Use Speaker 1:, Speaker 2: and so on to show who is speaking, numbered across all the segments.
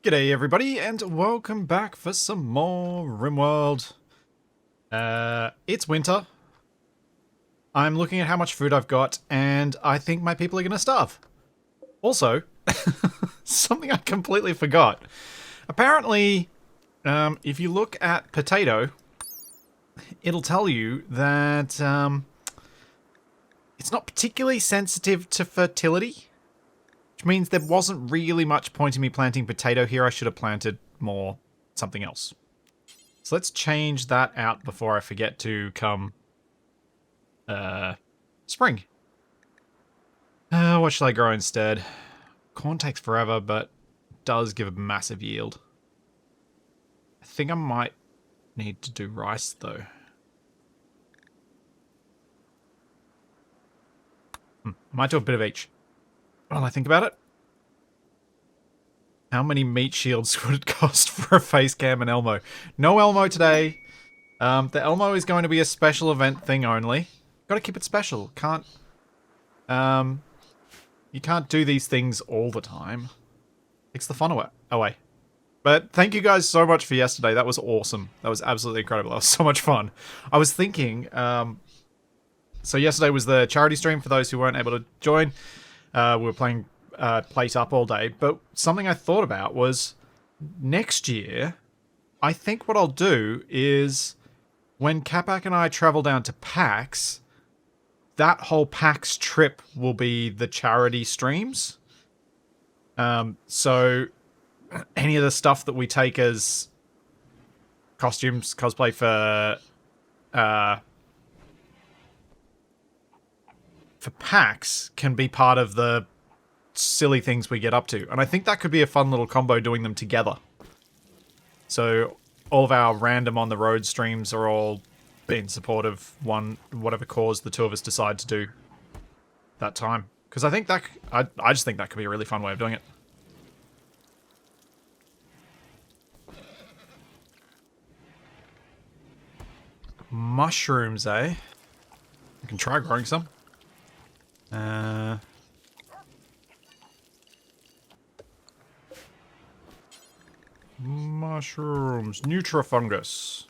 Speaker 1: G'day everybody, and welcome back for some more Rimworld. It's winter. I'm looking at how much food I've got, and I think my people are gonna starve. Also, something I completely forgot. Apparently, if you look at potato, it'll tell you that it's not particularly sensitive to fertility. Which means there wasn't really much point in me planting potato here. I should have planted more something else. So let's change that out before I forget to come spring. What should I grow instead? Corn takes forever, but does give a massive yield. I think I might need to do rice though. I might do a bit of each. While I think about it. How many meat shields would it cost for a face cam and Elmo? No Elmo today. The Elmo is going to be a special event thing only. Gotta keep it special. Can't... you can't do these things all the time. Takes the fun away. But thank you guys so much for yesterday. That was awesome. That was absolutely incredible. That was so much fun. I was thinking... so yesterday was the charity stream for those who weren't able to join. We were playing Plate Up all day, but something I thought about was next year, I think what I'll do is when Capac and I travel down to PAX, that whole PAX trip will be the charity streams. So any of the stuff that we take as costumes, cosplay for PAX can be part of the silly things we get up to. And I think that could be a fun little combo doing them together. So all of our random on the road streams are all in support of whatever cause the two of us decide to do that time. Because I think that, I just think that could be a really fun way of doing it. Mushrooms, eh? We can try growing some. Mushrooms. Nutrifungus.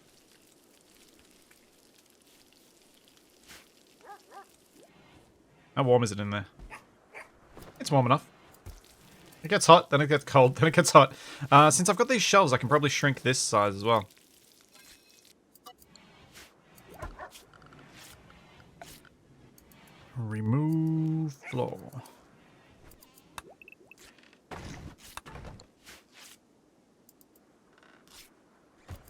Speaker 1: How warm is it in there? It's warm enough. It gets hot, then it gets cold, then it gets hot. Since I've got these shelves, I can probably shrink this size as well. Remove floor.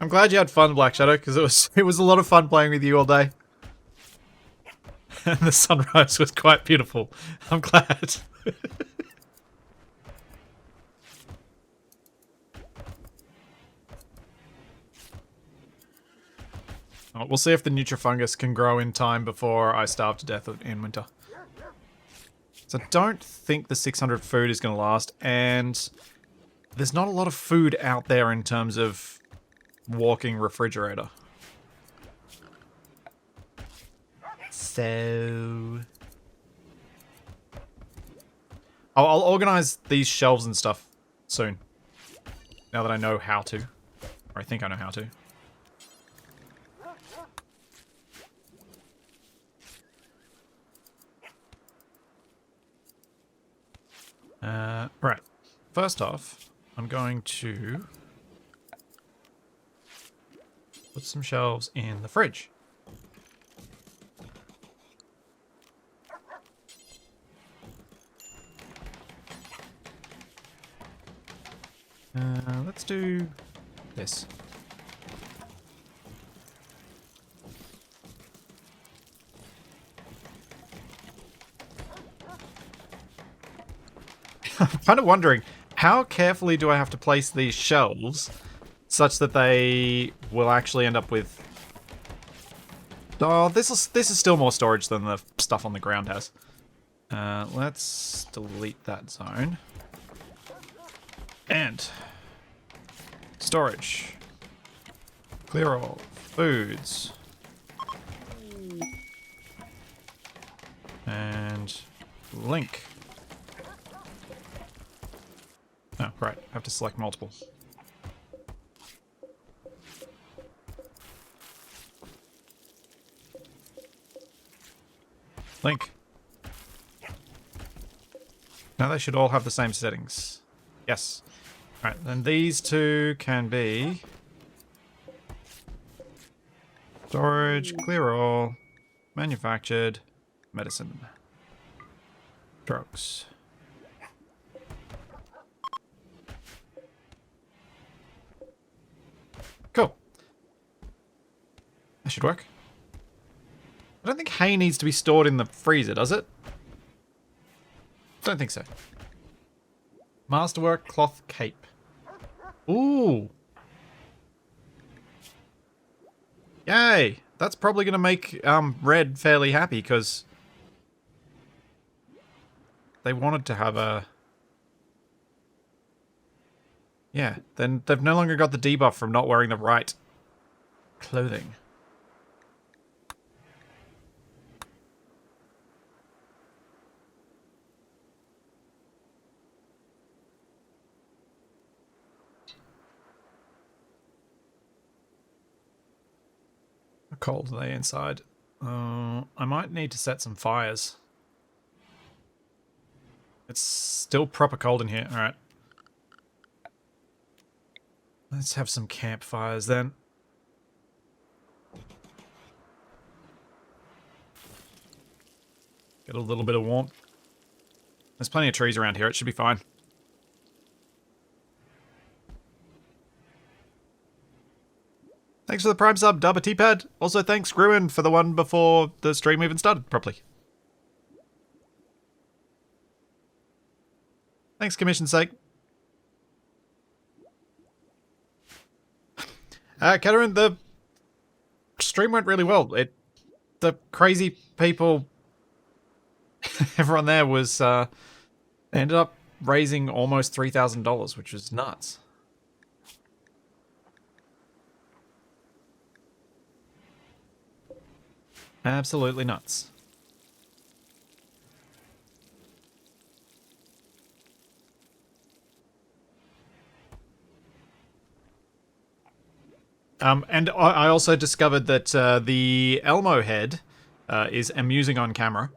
Speaker 1: I'm glad you had fun, Black Shadow, because it was a lot of fun playing with you all day. And the sunrise was quite beautiful. I'm glad. Oh, we'll see if the Nutrifungus can grow in time before I starve to death in winter. So I don't think the 600 food is going to last, and there's not a lot of food out there in terms of walking refrigerator. So... I'll organize these shelves and stuff soon. Now that I know how to. Or I think I know how to. Right. First off, I'm going to put some shelves in the fridge. Let's do this. I'm kind of wondering, how carefully do I have to place these shelves such that they will actually end up with... Oh, this is still more storage than the stuff on the ground has. Let's delete that zone. And... storage. Clear all. Foods. And... link. Oh. right. I have to select multiple. Link. Now they should all have the same settings. Yes. Alright, then these two can be... storage, clear all, manufactured, medicine, drugs. Cool. That should work. I don't think hay needs to be stored in the freezer, does it? Don't think so. Masterwork cloth cape. Ooh. Yay! That's probably going to make Red fairly happy, because they wanted to have a... Yeah, then they've no longer got the debuff from not wearing the right clothing. How cold are they inside? I might need to set some fires. It's still proper cold in here. Alright. Let's have some campfires then. Get a little bit of warmth. There's plenty of trees around here. It should be fine. Thanks for the Prime sub, Dubba T-Pad. Also, thanks, Gruen, for the one before the stream even started properly. Thanks, commission's sake. Katerin, the stream went really well. The crazy people, everyone there was, ended up raising almost $3,000, which was nuts. Absolutely nuts. And I also discovered that the Elmo head is amusing on camera.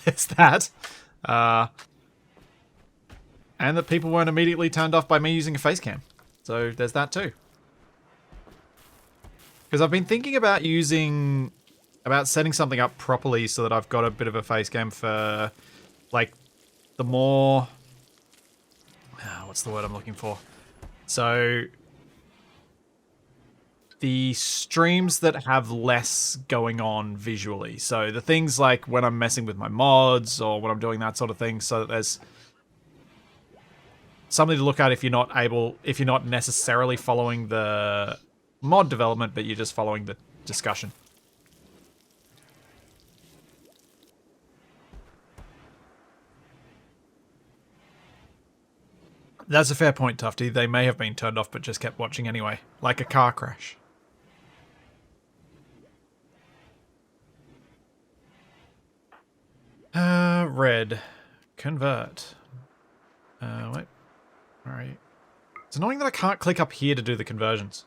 Speaker 1: There's that. And that people weren't immediately turned off by me using a face cam. So there's that too. Because I've been thinking about setting something up properly so that I've got a bit of a face cam for, like, the more... what's the word I'm looking for? So... the streams that have less going on visually. So the things like when I'm messing with my mods or when I'm doing that sort of thing, so that there's something to look at if you're not necessarily following the mod development, but you're just following the discussion. That's a fair point, Tufty. They may have been turned off but just kept watching anyway. Like a car crash. Red. Convert. Wait. Alright. It's annoying that I can't click up here to do the conversions.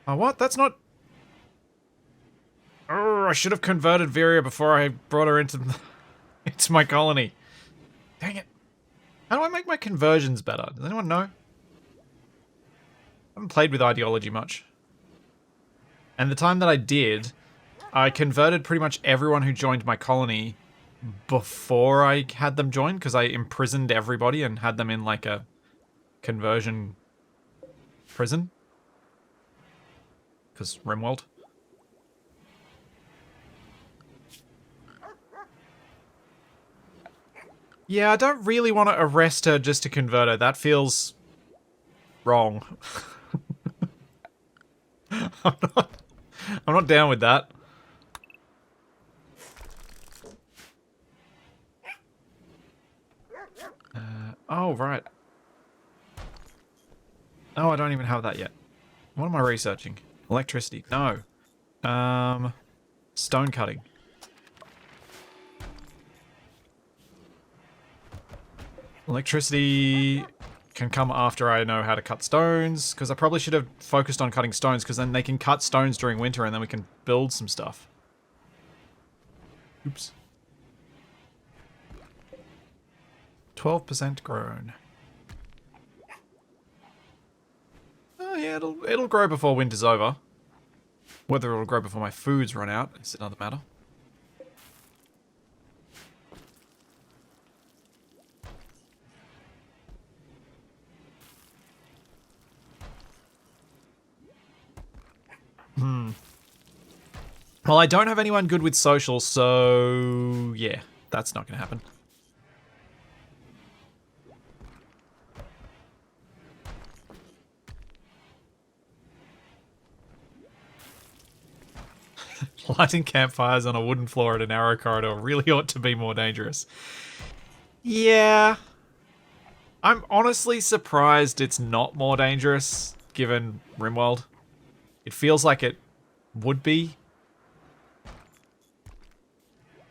Speaker 1: Oh, what? That's not... Oh, I should have converted Viria before I brought her into my colony. Dang it. How do I make my conversions better? Does anyone know? I haven't played with ideology much. And the time that I did, I converted pretty much everyone who joined my colony before I had them join, because I imprisoned everybody and had them in like a conversion prison. Because Rimworld. Yeah, I don't really want to arrest her just to convert her. That feels wrong. I'm not down with that. Oh, right. Oh, I don't even have that yet. What am I researching? Electricity. No. Stone cutting. Electricity can come after I know how to cut stones, because I probably should have focused on cutting stones, because then they can cut stones during winter and then we can build some stuff. Oops. 12% grown. Oh yeah, it'll grow before winter's over. Whether it'll grow before my food's run out is another matter. Well, I don't have anyone good with social, so yeah, that's not going to happen. Lighting campfires on a wooden floor at a narrow corridor really ought to be more dangerous. Yeah. I'm honestly surprised it's not more dangerous, given Rimworld. It feels like it would be.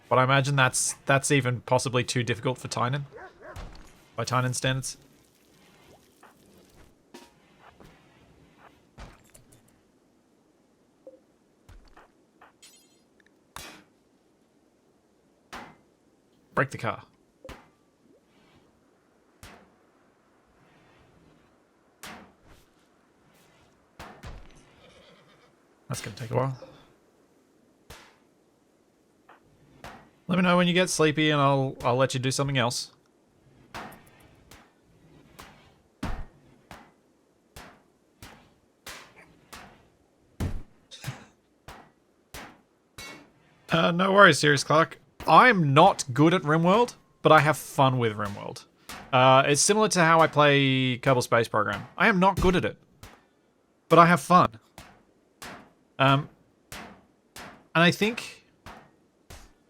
Speaker 1: But I imagine that's even possibly too difficult for Tynan. By Tynan standards. Break the car. That's gonna take a while. Let me know when you get sleepy and I'll let you do something else. No worries, Sirius Clark. I'm not good at Rimworld, but I have fun with Rimworld. It's similar to how I play Kerbal Space Program. I am not good at it, but I have fun. And I think,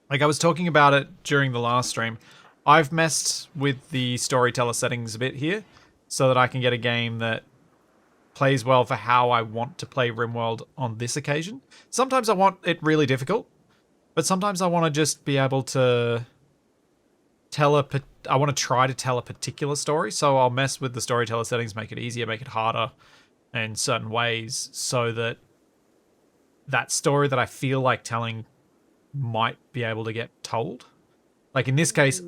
Speaker 1: like I was talking about it during the last stream, I've messed with the storyteller settings a bit here so that I can get a game that plays well for how I want to play Rimworld on this occasion. Sometimes I want it really difficult, but sometimes I want to just be able to I want to try to tell a particular story, so I'll mess with the storyteller settings, make it easier, make it harder in certain ways, so that that story that I feel like telling might be able to get told. Like in this case,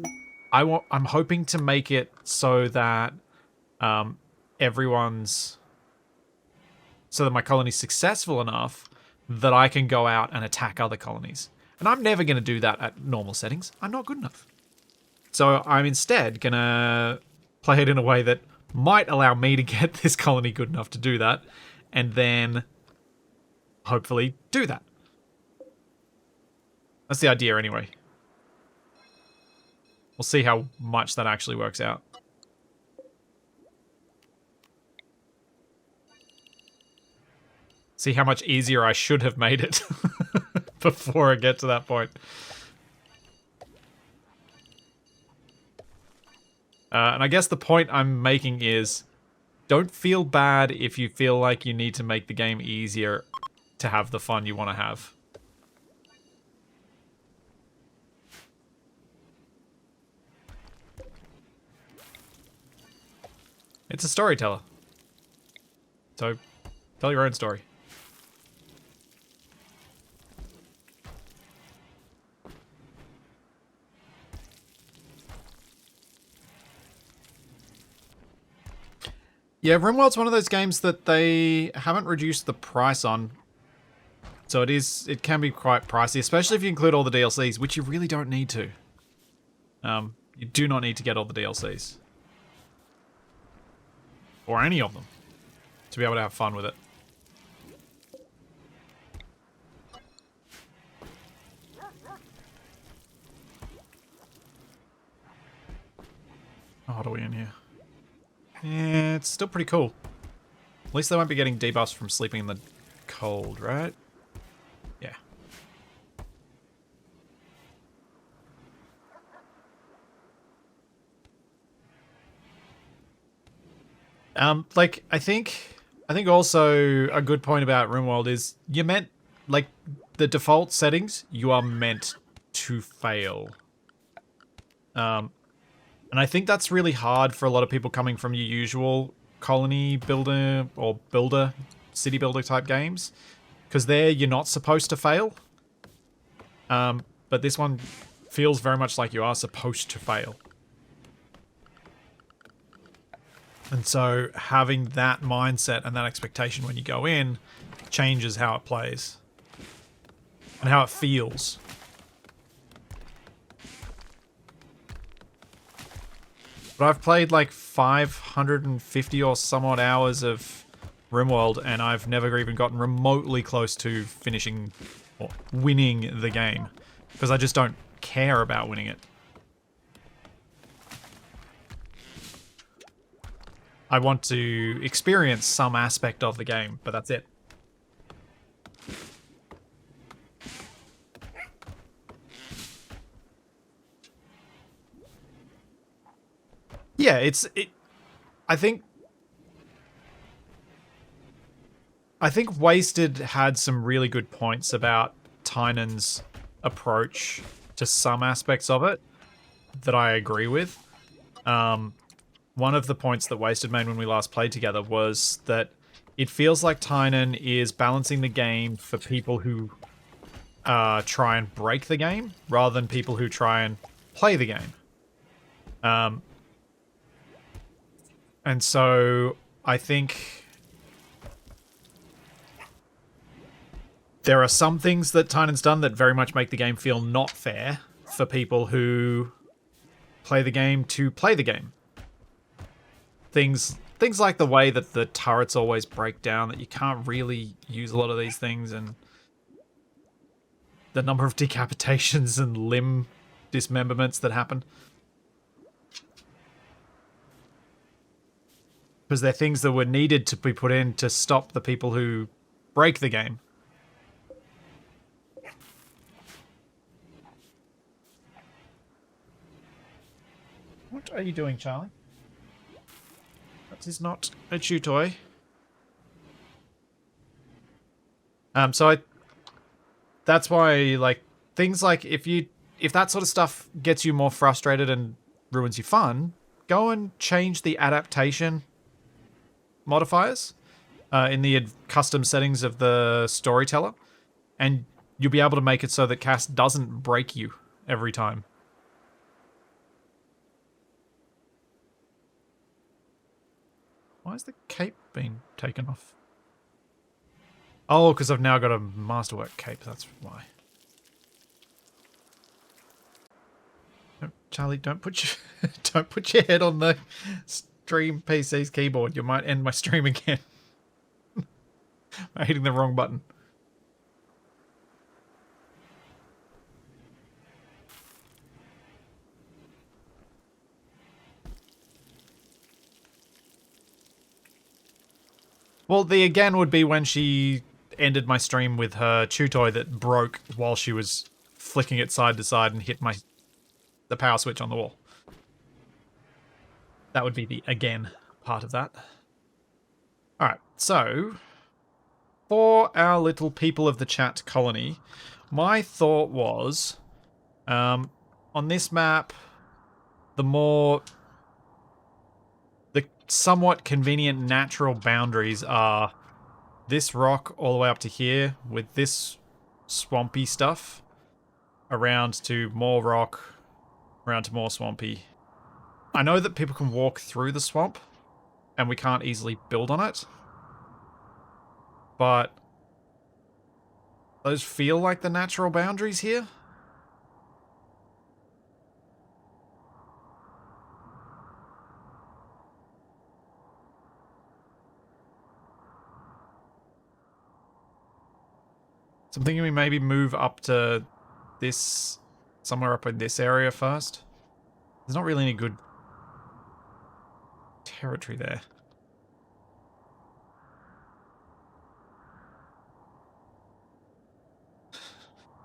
Speaker 1: I'm hoping to make it so that so that my colony's successful enough that I can go out and attack other colonies. And I'm never going to do that at normal settings. I'm not good enough. So I'm instead going to play it in a way that might allow me to get this colony good enough to do that, and then hopefully do that. That's the idea anyway. We'll see how much that actually works out. See how much easier I should have made it before I get to that point. And I guess the point I'm making is, don't feel bad if you feel like you need to make the game easier to have the fun you want to have. It's a storyteller. So, tell your own story. Yeah, Rimworld's one of those games that they haven't reduced the price on. So it can be quite pricey, especially if you include all the DLCs, which you really don't need to. You do not need to get all the DLCs. Or any of them. To be able to have fun with it. Oh, what are we in here? Yeah, it's still pretty cool. At least they won't be getting debuffs from sleeping in the cold, right? Yeah. Like, I think also a good point about Rimworld is you're meant, like, the default settings, you are meant to fail. And I think that's really hard for a lot of people coming from your usual colony builder or builder, city builder type games. Because there, you're not supposed to fail. But this one feels very much like you are supposed to fail. And so having that mindset and that expectation when you go in changes how it plays. And how it feels. But I've played like 550 or some odd hours of Rimworld, and I've never even gotten remotely close to finishing or winning the game. Because I just don't care about winning it. I want to experience some aspect of the game, but that's it. Yeah, I think Wasted had some really good points about Tynan's approach to some aspects of it that I agree with. One of the points that Wasted made when we last played together was that it feels like Tynan is balancing the game for people who try and break the game rather than people who try and play the game. And so I think there are some things that Tynan's done that very much make the game feel not fair for people who play the game to play the game. Things like the way that the turrets always break down, that you can't really use a lot of these things, and the number of decapitations and limb dismemberments that happen. Because they're things that were needed to be put in to stop the people who break the game. What are you doing, Charlie? That is not a chew toy. That's why, like, things like if that sort of stuff gets you more frustrated and ruins your fun, go and change the adaptation modifiers in the custom settings of the storyteller, and you'll be able to make it so that Cass doesn't break you every time. Why is the cape being taken off? Oh, because I've now got a masterwork cape, that's why. Charlie, don't put your don't put your head on the stream PC's keyboard. You might end my stream again. I'm hitting the wrong button. Well, the again would be when she ended my stream with her chew toy that broke while she was flicking it side to side and hit the power switch on the wall. That would be the again part of that. Alright, so for our little people of the chat colony, my thought was on this map, the somewhat convenient natural boundaries are this rock all the way up to here with this swampy stuff around to more rock, around to more swampy. I know that people can walk through the swamp and we can't easily build on it, but those feel like the natural boundaries here. So I'm thinking we maybe move up to this, somewhere up in this area first. There's not really any good territory there.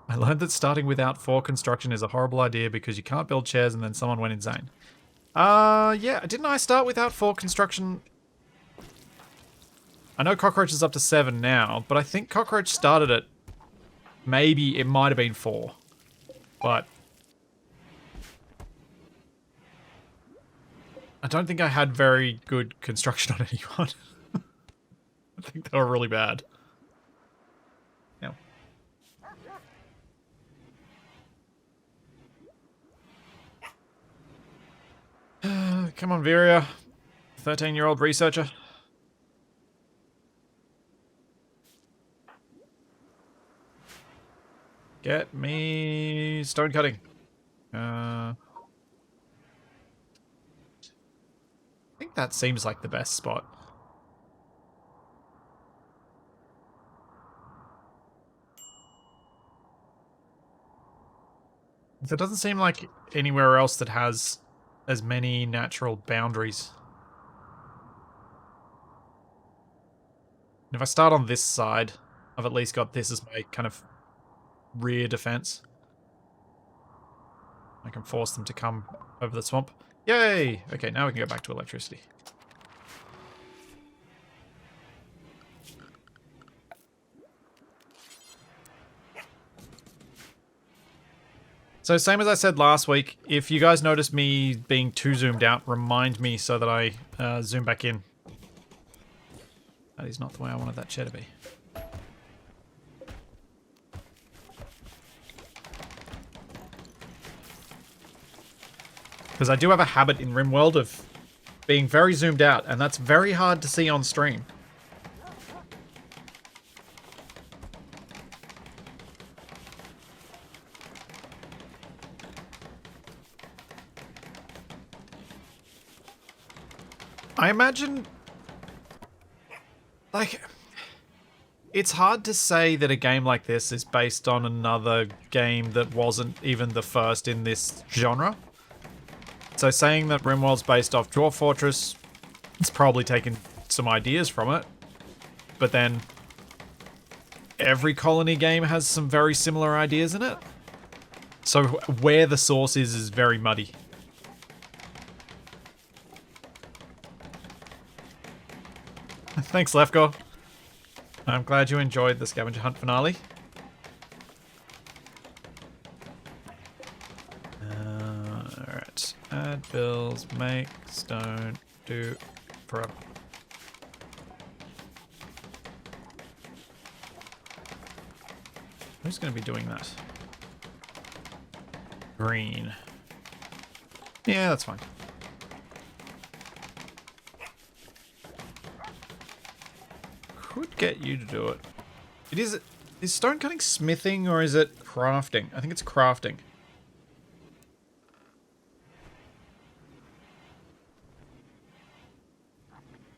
Speaker 1: I learned that starting without fort construction is a horrible idea because you can't build chairs and then someone went insane. Yeah, didn't I start without fort construction? I know Cockroach is up to 7 now, but I think Cockroach started at maybe, it might have been 4. But I don't think I had very good construction on anyone. I think they were really bad. Yeah. Come on, Viria. 13-year-old researcher. Get me stone cutting. I think that seems like the best spot. There doesn't seem like anywhere else that has as many natural boundaries. And if I start on this side, I've at least got this as my kind of rear defense. I can force them to come over the swamp. Yay! Okay, now we can go back to electricity. So same as I said last week, if you guys notice me being too zoomed out, remind me so that I zoom back in. That is not the way I wanted that chair to be. Because I do have a habit in Rimworld of being very zoomed out, and that's very hard to see on stream. I imagine, like, it's hard to say that a game like this is based on another game that wasn't even the first in this genre. So saying that Rimworld's based off Dwarf Fortress, it's probably taken some ideas from it. But then every colony game has some very similar ideas in it. So where the source is very muddy. Thanks, Lefko. I'm glad you enjoyed the scavenger hunt finale. Alright. Add bills, make stone, do forever. Who's going to be doing that? Green. Yeah, that's fine. Could get you to do it. Is stone cutting smithing or is it crafting? I think it's crafting.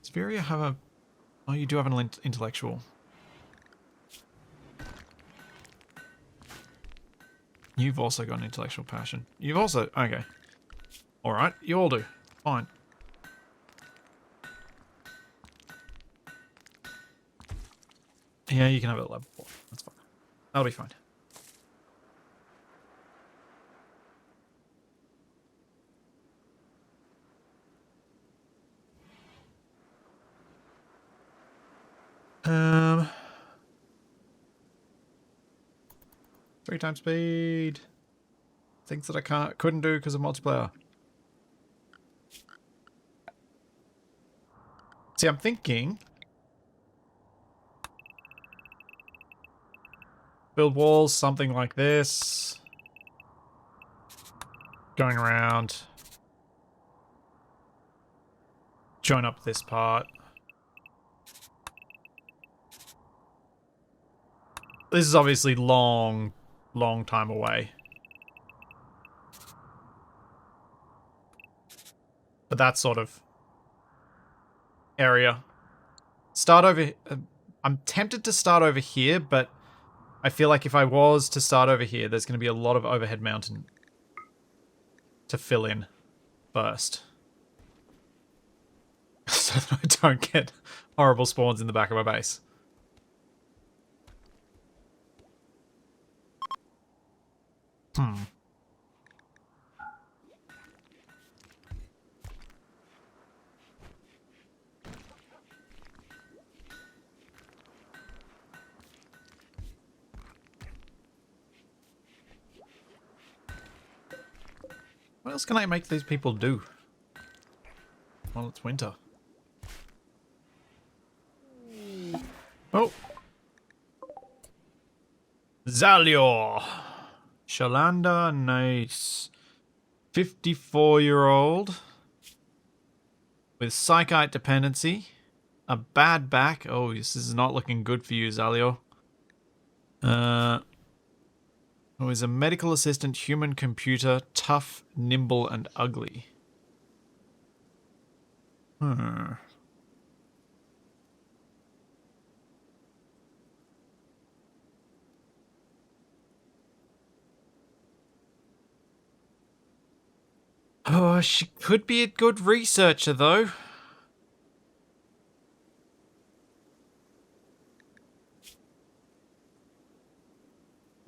Speaker 1: Does Viria have a... Oh, you do have an intellectual. You've also got an intellectual passion. You've also... Okay. Alright, you all do. Fine. Yeah, you can have it at level 4. That's fine. That'll be fine. Um... 3 times speed. Things that I couldn't do because of multiplayer. See, I'm thinking... Build walls, something like this. Going around. Join up this part. This is obviously long time away. But that sort of area. Start over... I'm tempted to start over here, but I feel like if I was to start over here, there's going to be a lot of overhead mountain to fill in first. So that I don't get horrible spawns in the back of my base. What else can I make these people do? Well, it's winter. Oh. Zalior. Shalanda, nice. 54-year-old. With psychite dependency. A bad back. Oh, this is not looking good for you, Zalior. Who is a medical assistant, human computer, tough, nimble, and ugly. Oh, she could be a good researcher, though.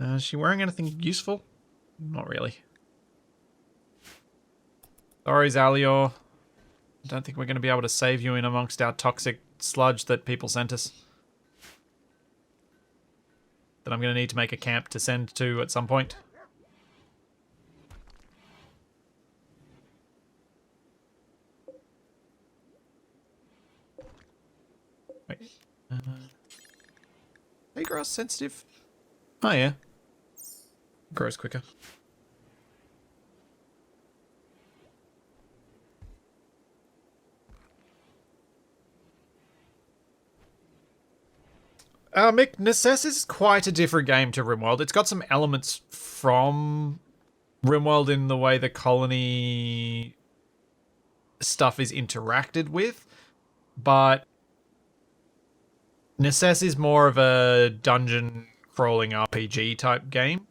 Speaker 1: Is she wearing anything useful? Not really. Sorry, Zalior. I don't think we're going to be able to save you in amongst our toxic sludge that people sent us. That I'm going to need to make a camp to send to at some point. Wait. Are grass sensitive? Oh, yeah. Grows quicker. Mick, Necess is quite a different game to Rimworld. It's got some elements from Rimworld in the way the colony stuff is interacted with, but Necess is more of a dungeon crawling RPG type game,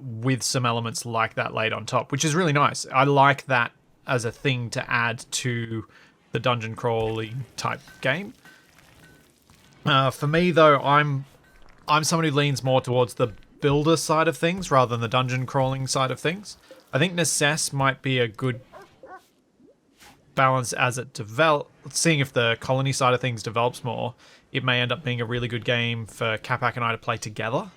Speaker 1: with some elements like that laid on top, which is really nice. I like that as a thing to add to the dungeon crawling type game. For me, though, I'm someone who leans more towards the builder side of things rather than the dungeon crawling side of things. I think Necess might be a good balance as it develops. Seeing if the colony side of things develops more, it may end up being a really good game for Capac and I to play together.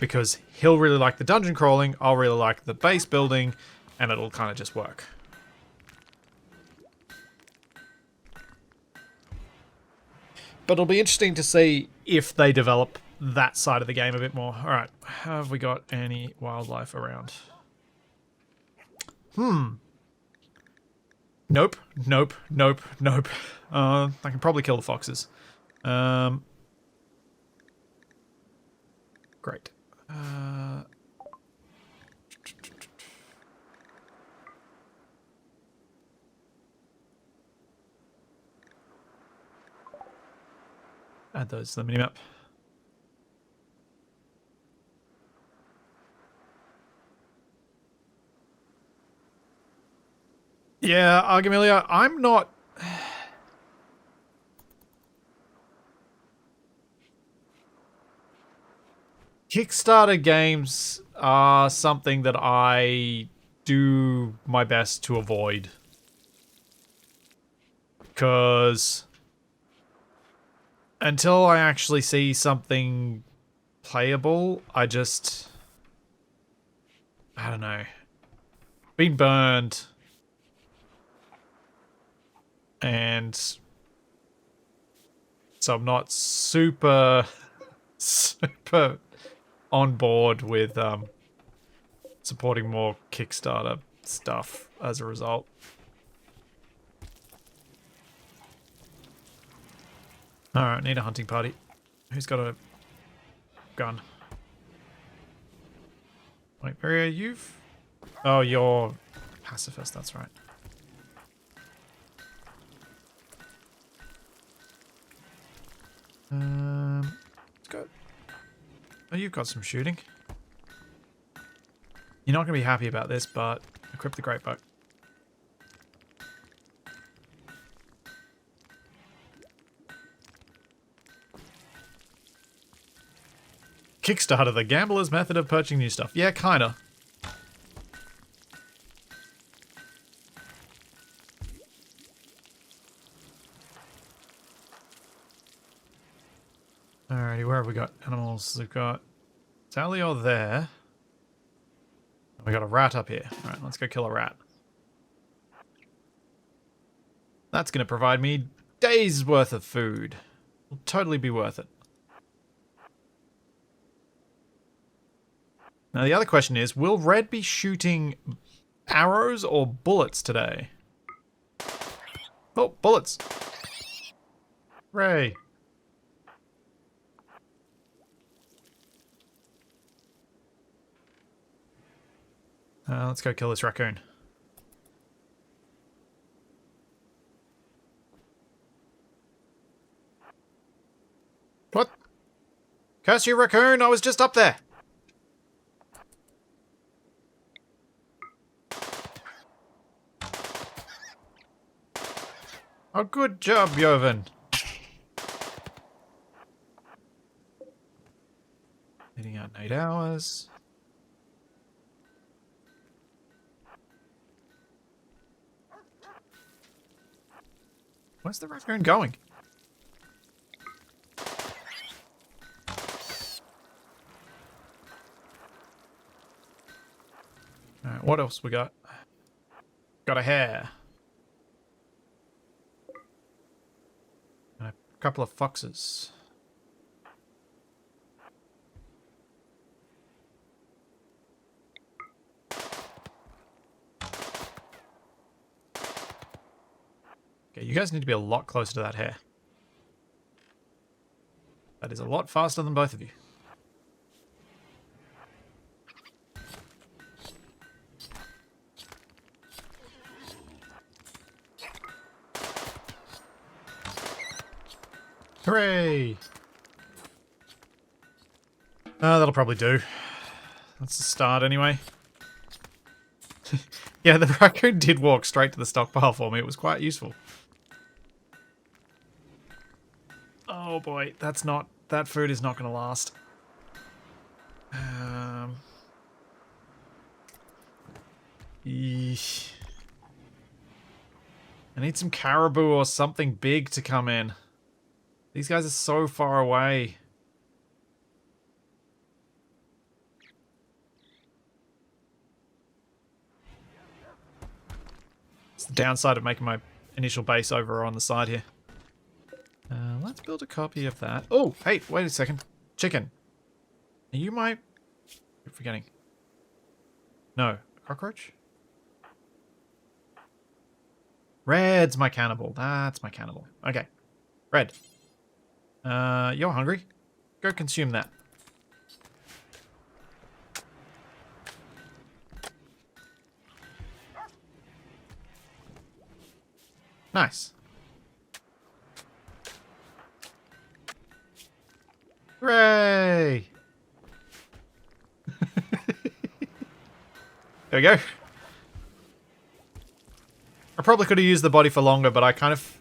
Speaker 1: Because he'll really like the dungeon crawling, I'll really like the base building, and it'll kind of just work. But it'll be interesting to see if they develop that side of the game a bit more. Alright, have we got any wildlife around? Nope, nope, nope, nope. I can probably kill the foxes. Great. Add those to the minimap. Yeah, Argamilia, I'm not... Kickstarter games are something that I do my best to avoid. Because until I actually see something playable, I don't know. Been burned. And so I'm not super on board with supporting more Kickstarter stuff as a result. Alright, need a hunting party. Who's got a gun? Wait, Peria, Oh, you're pacifist, that's right. Let's go. Oh, you've got some shooting. You're not going to be happy about this, but equip the great bow. Kickstarter, the gambler's method of purchasing new stuff. Yeah, kinda. Alrighty, where have we got animals? We've got Zalior there. We got a rat up here. Alright, let's go kill a rat. That's going to provide me days worth of food. Will totally be worth it. Now the other question is, will Red be shooting arrows or bullets today? Oh, bullets. Hooray. Let's go kill this raccoon. What? Curse you, raccoon! I was just up there! Oh, good job, Joven. Hitting out in 8 hours. Where's the raccoon going? Alright, what else we got? Got a hare. And a couple of foxes. Okay, you guys need to be a lot closer to that hare. That is a lot faster than both of you. Hooray! That'll probably do. That's the start anyway. Yeah, the raccoon did walk straight to the stockpile for me. It was quite useful. Oh boy, that food is not going to last. Eesh. I need some caribou or something big to come in. These guys are so far away. It's the downside of making my initial base over on the side here. Let's build a copy of that. Oh, hey, wait a second. Chicken. Are you my... You're forgetting. No. Cockroach? Red's my cannibal. That's my cannibal. Okay. Red. You're hungry. Go consume that. Nice. Hooray! There we go. I probably could have used the body for longer, but I kind of...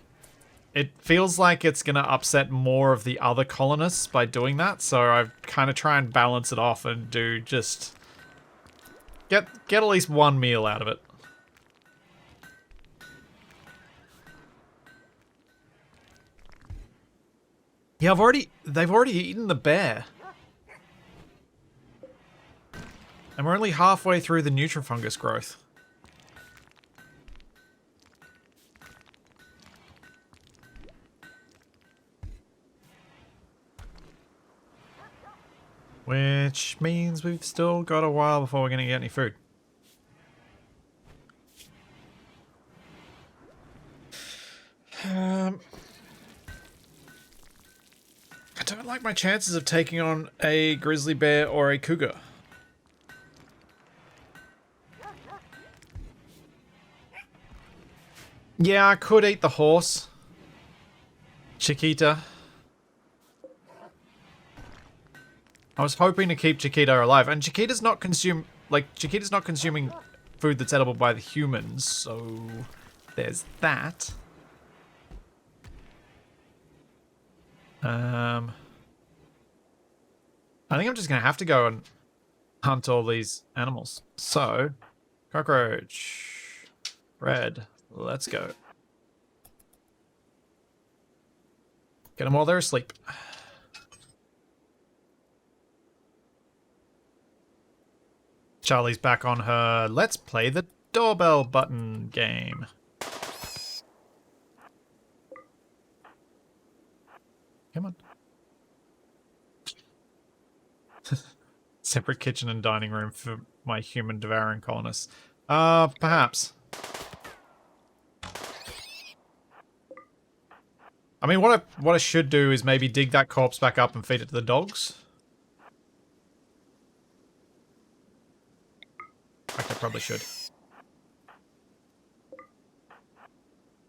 Speaker 1: It feels like it's going to upset more of the other colonists by doing that, so I kind of try and balance it off and do just... Get at least one meal out of it. Yeah, they've already eaten the bear. And we're only halfway through the nutrifungus growth. Which means we've still got a while before we're going to get any food. I don't like my chances of taking on a grizzly bear or a cougar. Yeah, I could eat the horse. Chiquita. I was hoping to keep Chiquita alive, and Chiquita's not consuming food that's edible by the humans, so there's that. I think I'm just gonna have to go and hunt all these animals. So, cockroach, red, let's go. Get them while they're asleep. Charlie's back on her let's play the doorbell button game. Come on. Separate kitchen and dining room for my human devouring colonists. Perhaps. I mean, what I should do is maybe dig that corpse back up and feed it to the dogs. In fact, I probably should.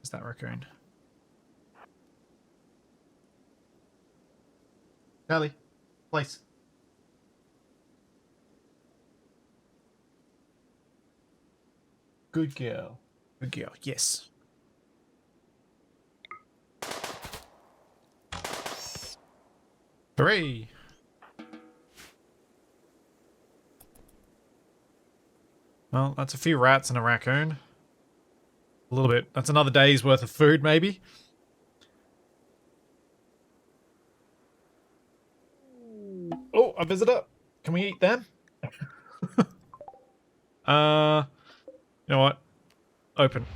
Speaker 1: Is that raccoon? Charlie, place. Good girl. Good girl, yes. Hooray! Well, that's a few rats and a raccoon. A little bit. That's another day's worth of food, maybe. Oh, a visitor. Can we eat them? You know what? Open.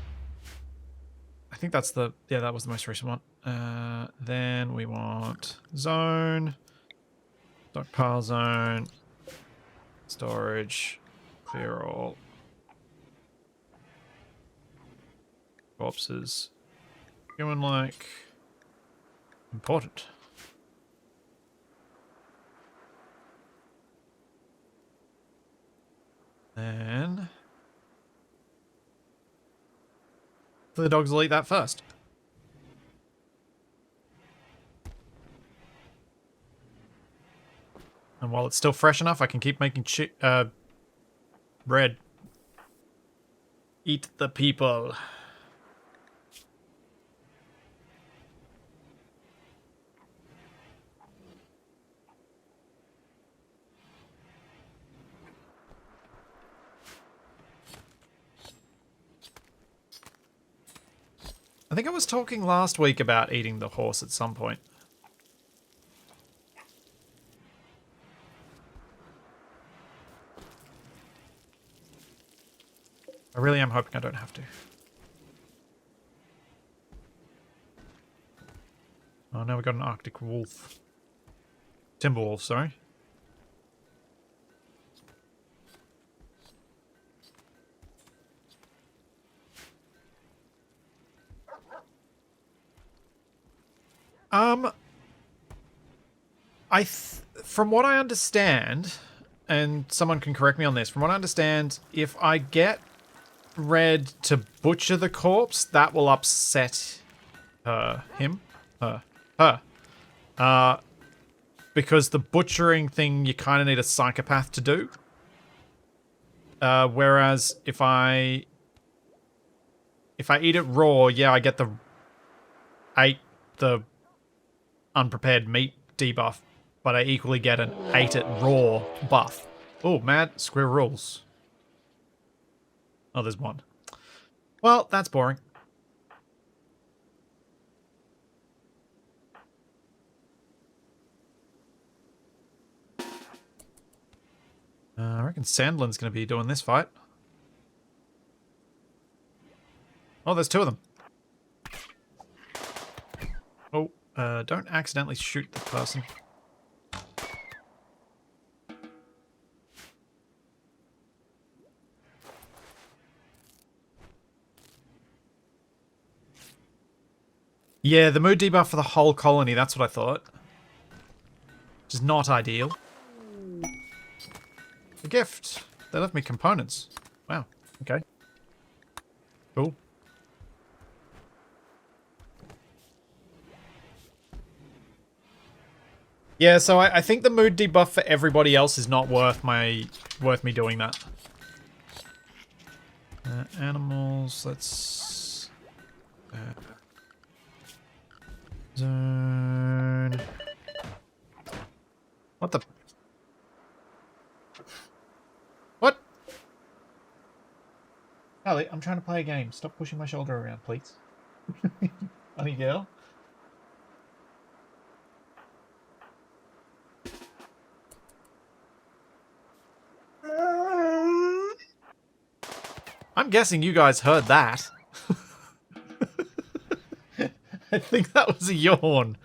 Speaker 1: I think that's the... Yeah, that was the most recent one. Then we want zone. Stockpile zone. Storage. Clear all. Corpses. Human-like. Important. Then... the dogs will eat that first. And while it's still fresh enough, I can keep making bread. Eat the people. I think I was talking last week about eating the horse at some point. I really am hoping I don't have to. Oh, now we got an Arctic wolf. Timber wolf, sorry. From what I understand, and someone can correct me on this, from what I understand, if I get Red to butcher the corpse, that will upset her. Because the butchering thing, you kind of need a psychopath to do. Whereas if I eat it raw, yeah, I get the unprepared meat debuff, but I equally get an ate it raw buff. Oh, mad squirrels. Oh, there's one. Well, that's boring. I reckon Sandlin's going to be doing this fight. Oh, there's two of them. Oh, don't accidentally shoot the person. Yeah, the mood debuff for the whole colony, that's what I thought. Which is not ideal. A gift. They left me components. Wow, okay. Cool. Yeah, so I think the mood debuff for everybody else is not worth me doing that. Animals, let's... zone... What the... What? Allie, I'm trying to play a game. Stop pushing my shoulder around, please. Funny girl. I'm guessing you guys heard that. I think that was a yawn.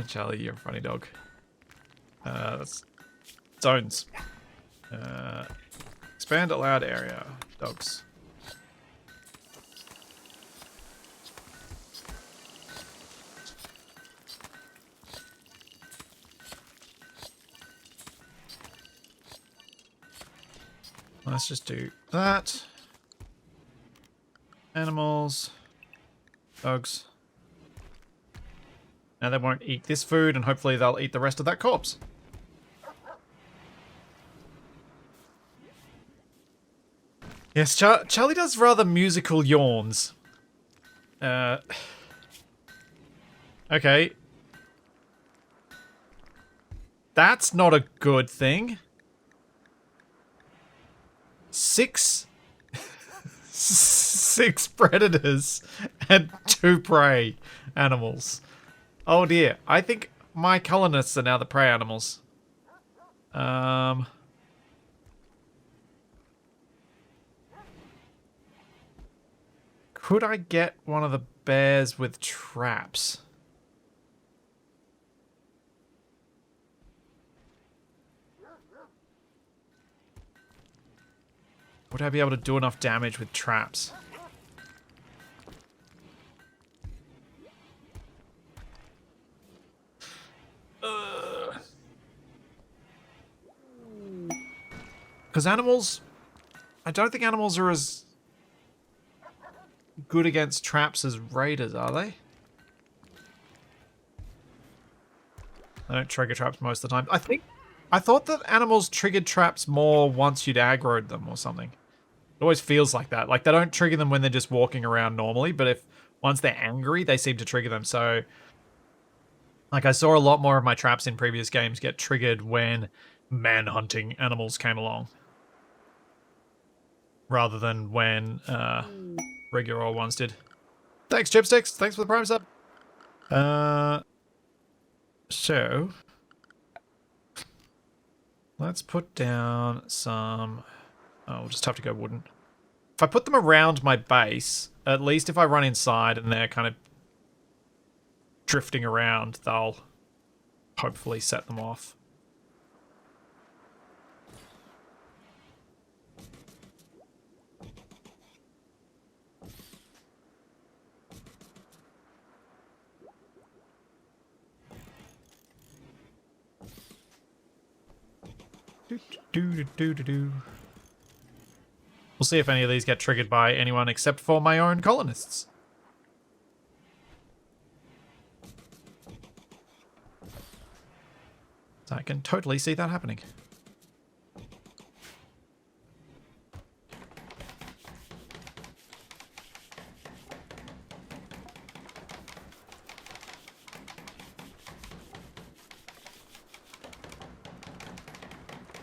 Speaker 1: Charlie, you're a funny dog. That's zones. Expand allowed area. Dogs. Let's just do that. Animals. Dogs. Now they won't eat this food, and hopefully they'll eat the rest of that corpse. Yes, Charlie does rather musical yawns. Okay. That's not a good thing. 6 predators and 2 prey animals. Oh dear. I think my colonists are now the prey animals. Could I get one of the bears with traps? Would I be able to do enough damage with traps? Because animals... I don't think animals are as good against traps as raiders, are they? They don't trigger traps most of the time. I thought that animals triggered traps more once you'd aggroed them or something. It always feels like that. Like, they don't trigger them when they're just walking around normally, but if once they're angry, they seem to trigger them. So, like, I saw a lot more of my traps in previous games get triggered when man-hunting animals came along. Rather than when regular ones did. Thanks, Chipsticks. Thanks for the prime sub. So... let's put down some... oh, we'll just have to go wooden. If I put them around my base, at least if I run inside and they're kind of drifting around, they'll hopefully set them off. We'll see if any of these get triggered by anyone except for my own colonists. So I can totally see that happening.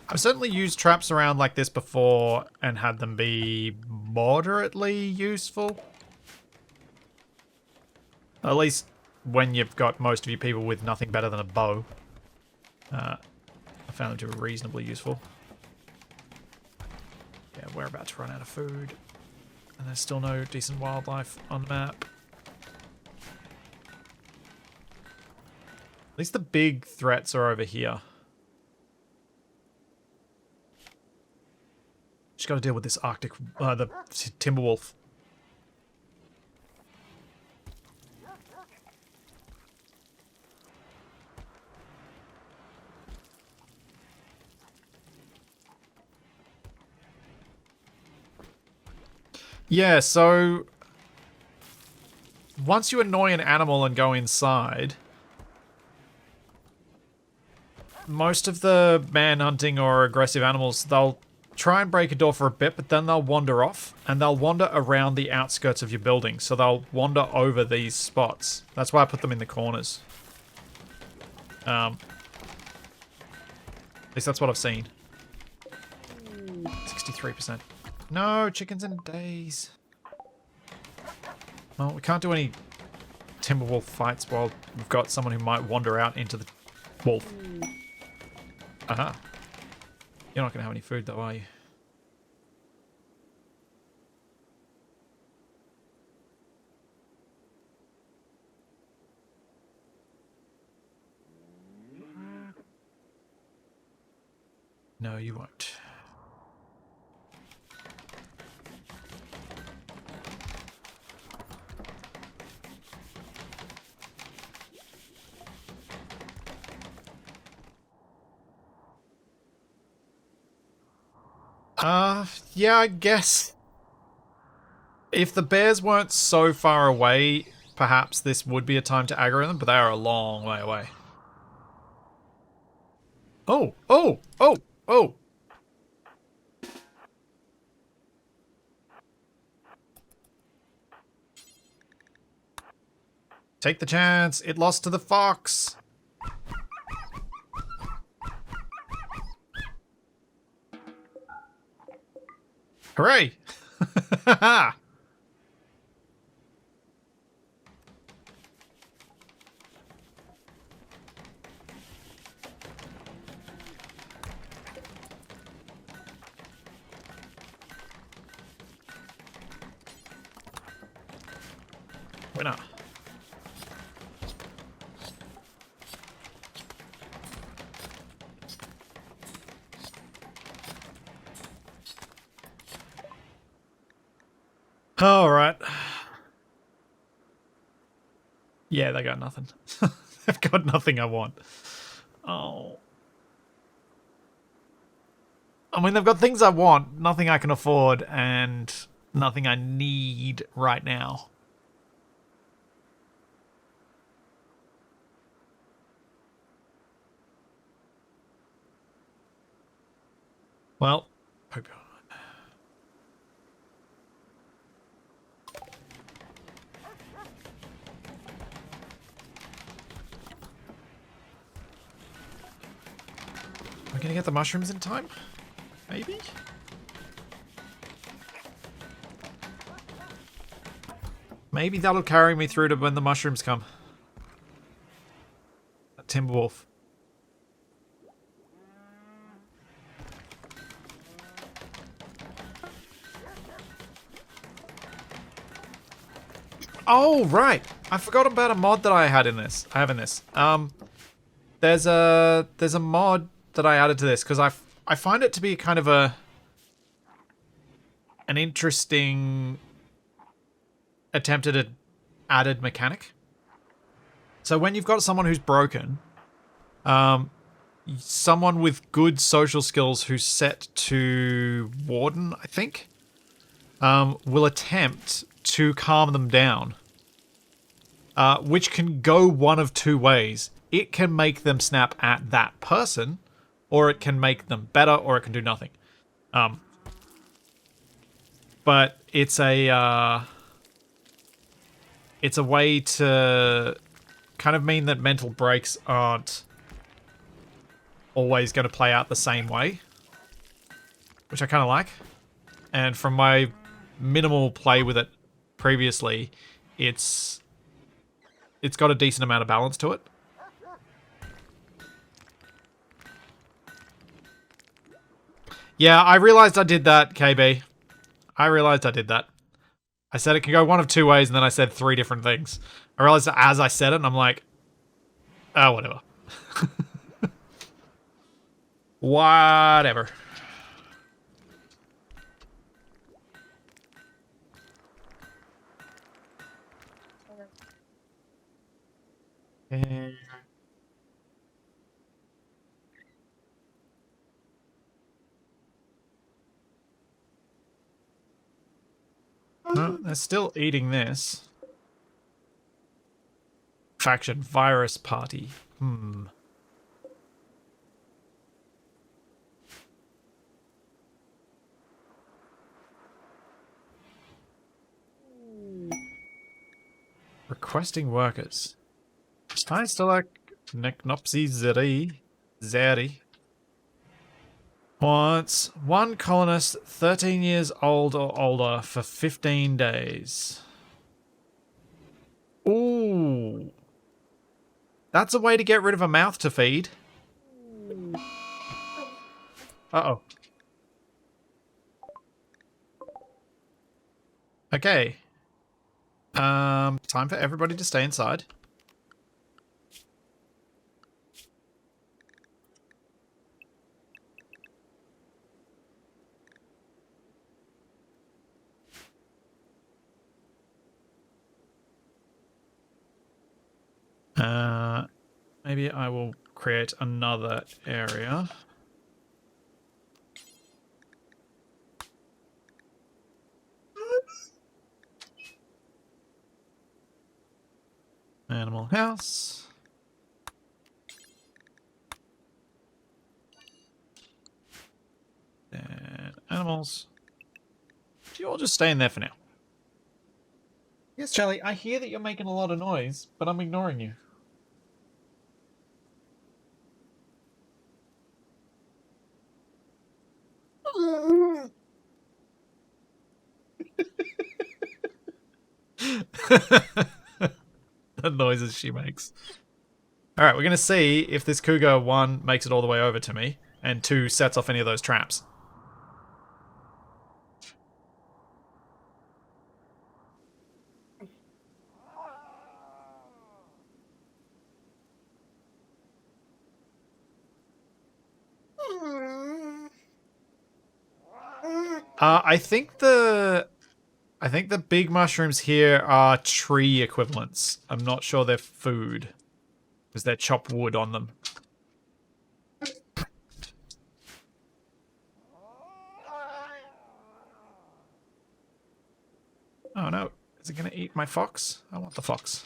Speaker 1: I've certainly used traps around like this before and had them be moderately useful. At least when you've got most of your people with nothing better than a bow. I found them to be reasonably useful. Yeah, we're about to run out of food. And there's still no decent wildlife on the map. At least the big threats are over here. Just got to deal with this Arctic, the Timberwolf. Yeah, so once you annoy an animal and go inside, most of the man-hunting or aggressive animals, they'll try and break a door for a bit, but then they'll wander off, and they'll wander around the outskirts of your building, so they'll wander over these spots. That's why I put them in the corners. At least that's what I've seen. 63%. No, chickens and days. Well, we can't do any Timberwolf fights while we've got someone who might wander out into the wolf. Aha. You're not going to have any food though, are you? No, you won't. Yeah, I guess if the bears weren't so far away, perhaps this would be a time to aggro them, but they are a long way away. Oh, oh, oh, oh. Take the chance. It lost to the fox. Hooray! Winner. All right. Yeah, they got nothing. They've got nothing I want. Oh. I mean, they've got things I want, nothing I can afford, and nothing I need right now. Well, hope you're all right. Are we gonna get the mushrooms in time? Maybe? Maybe that'll carry me through to when the mushrooms come. Timberwolf. Oh, right. I forgot about a mod that I had in this. I have in this. There's a mod that I added to this because I find it to be kind of an interesting attempt at an added mechanic. So when you've got someone who's broken, someone with good social skills who's set to Warden, I think, will attempt to calm them down, which can go one of two ways. It can make them snap at that person, or it can make them better, or it can do nothing. But it's a way to kind of mean that mental breaks aren't always going to play out the same way, which I kind of like. And from my minimal play with it previously, it's got a decent amount of balance to it. Yeah, I realized I did that, KB. I realized I did that. I said it can go one of two ways, and then I said three different things. I realized that as I said it, and I'm like, oh, whatever. Whatever. No, they're still eating this. Faction virus party. Requesting workers. I still like Necnopsy Zeri. Wants one colonist 13 years old or older for 15 days. Ooh. That's a way to get rid of a mouth to feed. Uh-oh. Okay. Time for everybody to stay inside. Maybe I will create another area. Animal house. And animals. You all just stay in there for now. Yes, Charlie, I hear that you're making a lot of noise, but I'm ignoring you. The noises she makes. Alright, we're going to see if this cougar, 1, makes it all the way over to me, and 2, sets off any of those traps. I think the big mushrooms here are tree equivalents. I'm not sure they're food, because they're chopped wood on them. Oh no, is it going to eat my fox? I want the fox.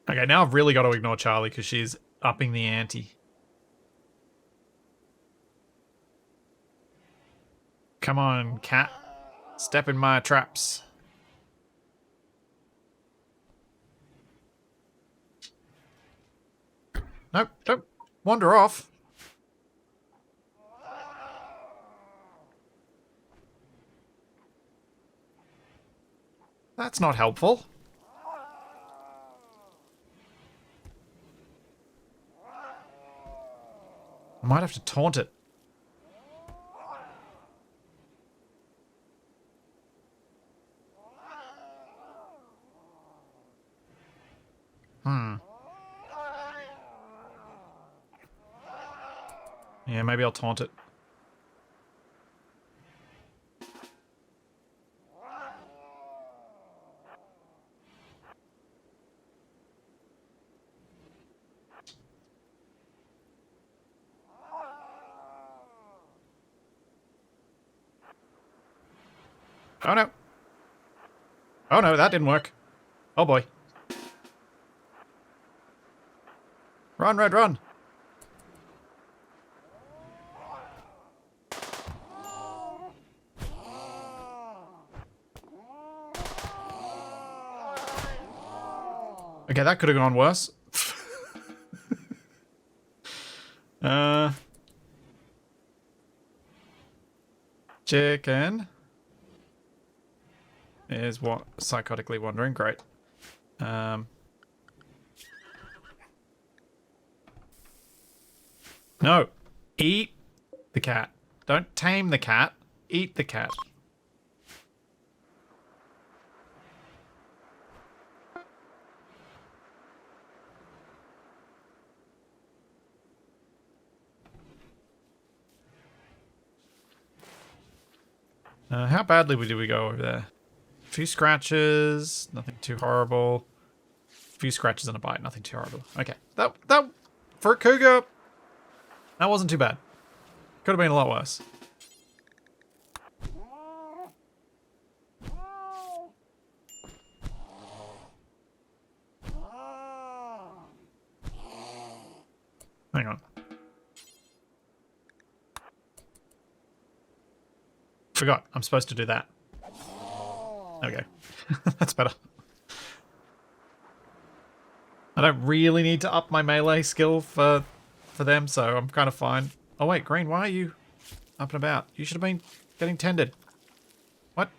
Speaker 1: Okay, now I've really got to ignore Charlie because she's upping the ante. Come on, cat. Step in my traps. Nope, don't wander off. That's not helpful. I might have to taunt it. Yeah, maybe I'll taunt it. Oh no. Oh no, that didn't work. Oh boy. Run, Red, run. Okay, that could have gone worse. Chicken is what psychotically wandering. Great. No. Eat the cat. Don't tame the cat. Eat the cat. How badly did we go over there? A few scratches, nothing too horrible. A few scratches and a bite, nothing too horrible. Okay, that for a cougar, that wasn't too bad. Could have been a lot worse. Hang on. Forgot, I'm supposed to do that. Okay, that's better. I don't really need to up my melee skill for them, so I'm kind of fine. Oh wait, Green, why are you up and about? You should have been getting tended. What?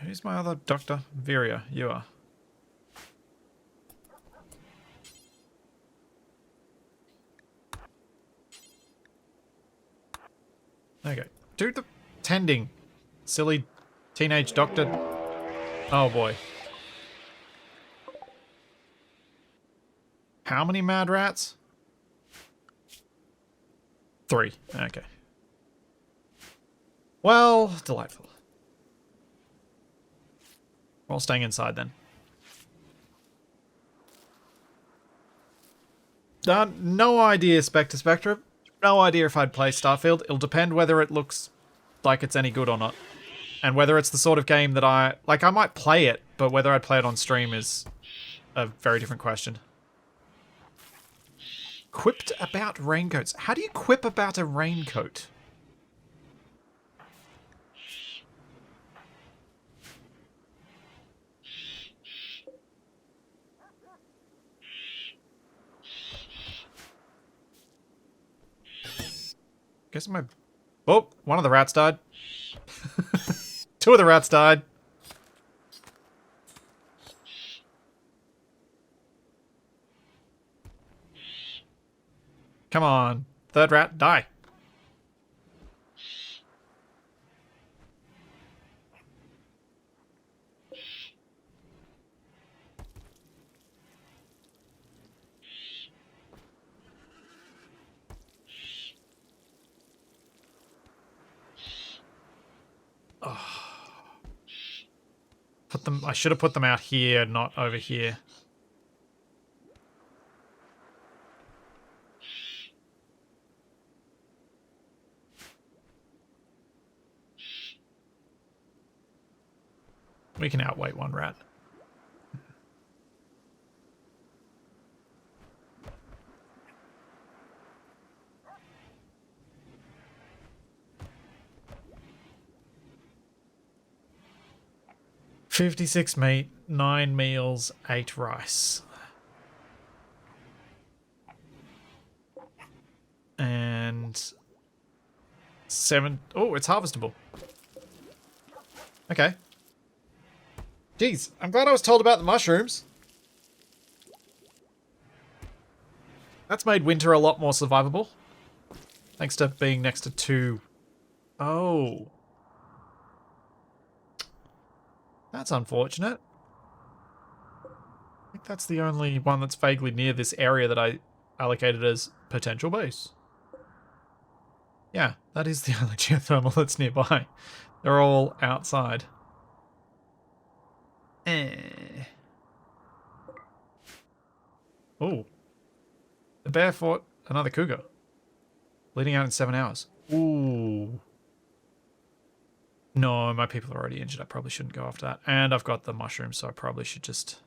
Speaker 1: Who's my other doctor? Viria, you are. Okay. Do the tending. Silly teenage doctor. Oh boy. How many mad rats? 3. Okay. Well, delightful. We're all staying inside then. No idea, Spectra. No idea if I'd play Starfield. It'll depend whether it looks like it's any good or not. And whether it's the sort of game that I might play it, but whether I'd play it on stream is a very different question. Quipped about raincoats. How do you quip about a raincoat? Guess my... Oh, one of the rats died. 2 of the rats died. Come on. 3rd rat, die. I should have put them out here, not over here. We can outweight 1 rat. $56 meat, 9 meals, 8 rice. And 7... Oh, it's harvestable. Okay. Jeez, I'm glad I was told about the mushrooms. That's made winter a lot more survivable. Thanks to being next to 2... Oh. That's unfortunate. I think that's the only one that's vaguely near this area that I allocated as potential base. Yeah, that is the only geothermal that's nearby. They're all outside. Oh. The bear fought another cougar. Bleeding out in 7 hours. Ooh. No, my people are already injured. I probably shouldn't go after that. And I've got the mushrooms, so I probably should just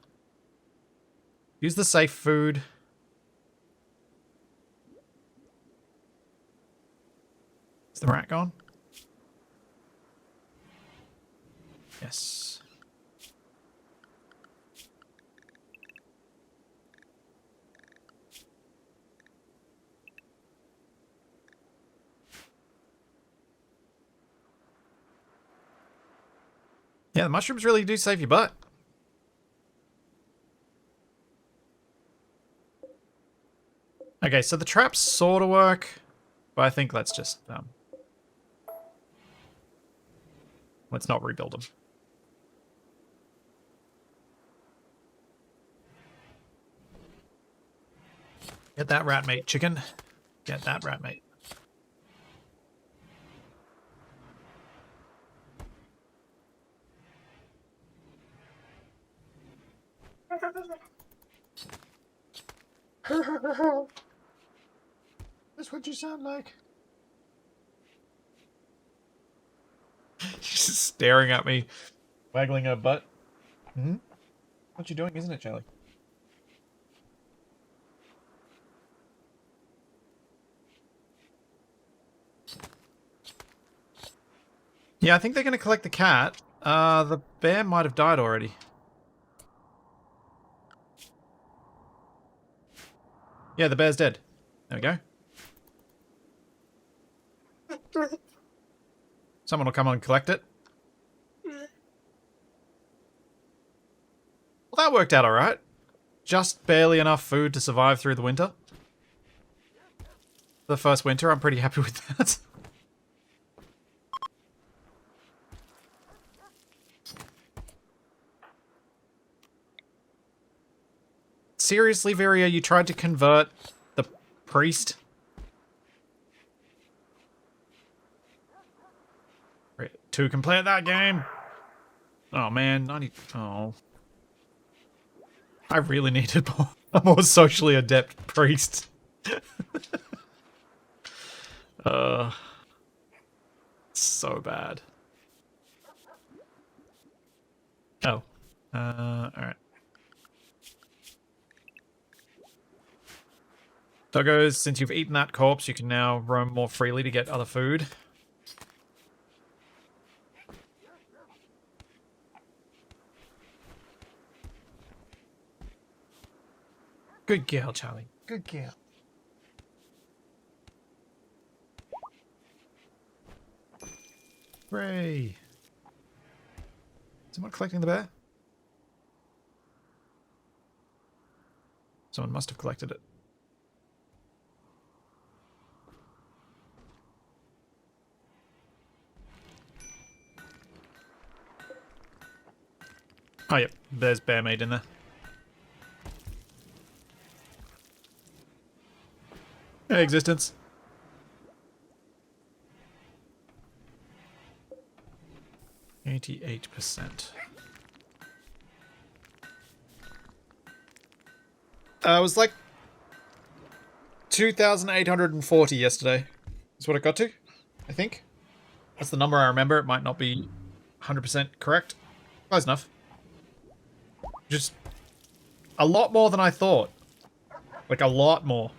Speaker 1: use the safe food. Is the rat gone? Yes. Yeah, the mushrooms really do save your butt. Okay, so the traps sort of work, but I think let's just let's not rebuild them. Get that rat meat, chicken. Get that rat meat. That's what you sound like. She's just staring at me, waggling her butt. Hmm? What you doing, isn't it, Charlie? Yeah, I think they're going to collect the cat. The bear might have died already. Yeah, the bear's dead. There we go. Someone will come and collect it. Well, that worked out alright. Just barely enough food to survive through the winter. The first winter, I'm pretty happy with that. Seriously, Viria, you tried to convert the priest? To complete that game? Oh man, oh. I really needed a more socially adept priest. So bad. Oh. Alright. Doggos, since you've eaten that corpse, you can now roam more freely to get other food. Good girl, Charlie. Good girl. Hooray. Is someone collecting the bear? Someone must have collected it. Oh, yep. There's bear meat in there. Hey, existence. %. It was like 2,840 yesterday. That's what it got to, I think. That's the number I remember. It might not be 100% correct. Close enough. Just a lot more than I thought. Like, a lot more.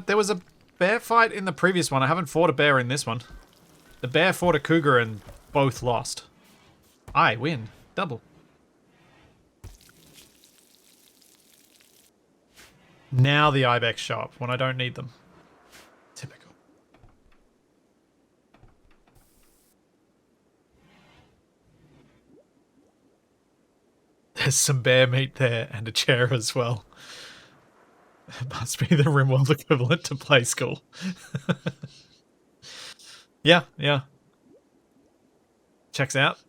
Speaker 1: There was a bear fight in the previous one. I haven't fought a bear in this one. The bear fought a cougar and both lost. I win. Double. Now the ibex show up when I don't need them. Typical. There's some bear meat there and a chair as well. It must be the Rimworld equivalent to play school. Yeah. Checks out.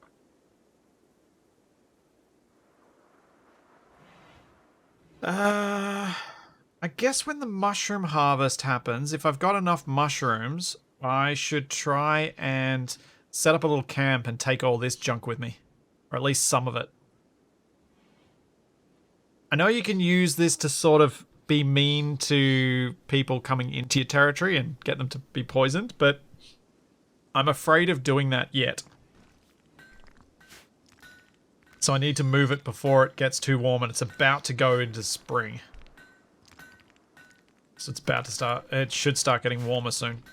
Speaker 1: I guess when the mushroom harvest happens, if I've got enough mushrooms, I should try and set up a little camp and take all this junk with me. Or at least some of it. I know you can use this to sort of be mean to people coming into your territory and get them to be poisoned, but I'm afraid of doing that yet. So I need to move it before it gets too warm, and it's about to go into spring. So it's about to start, it should start getting warmer soon.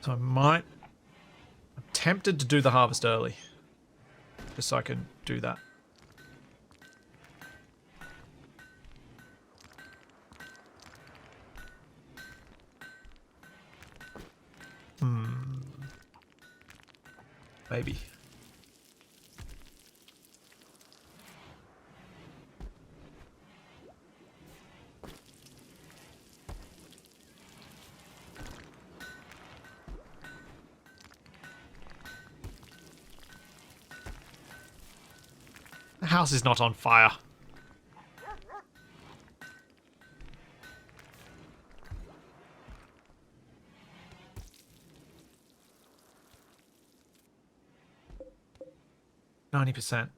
Speaker 1: So I'm tempted to do the harvest early. Just so I can do that. Maybe. The house is not on fire. %.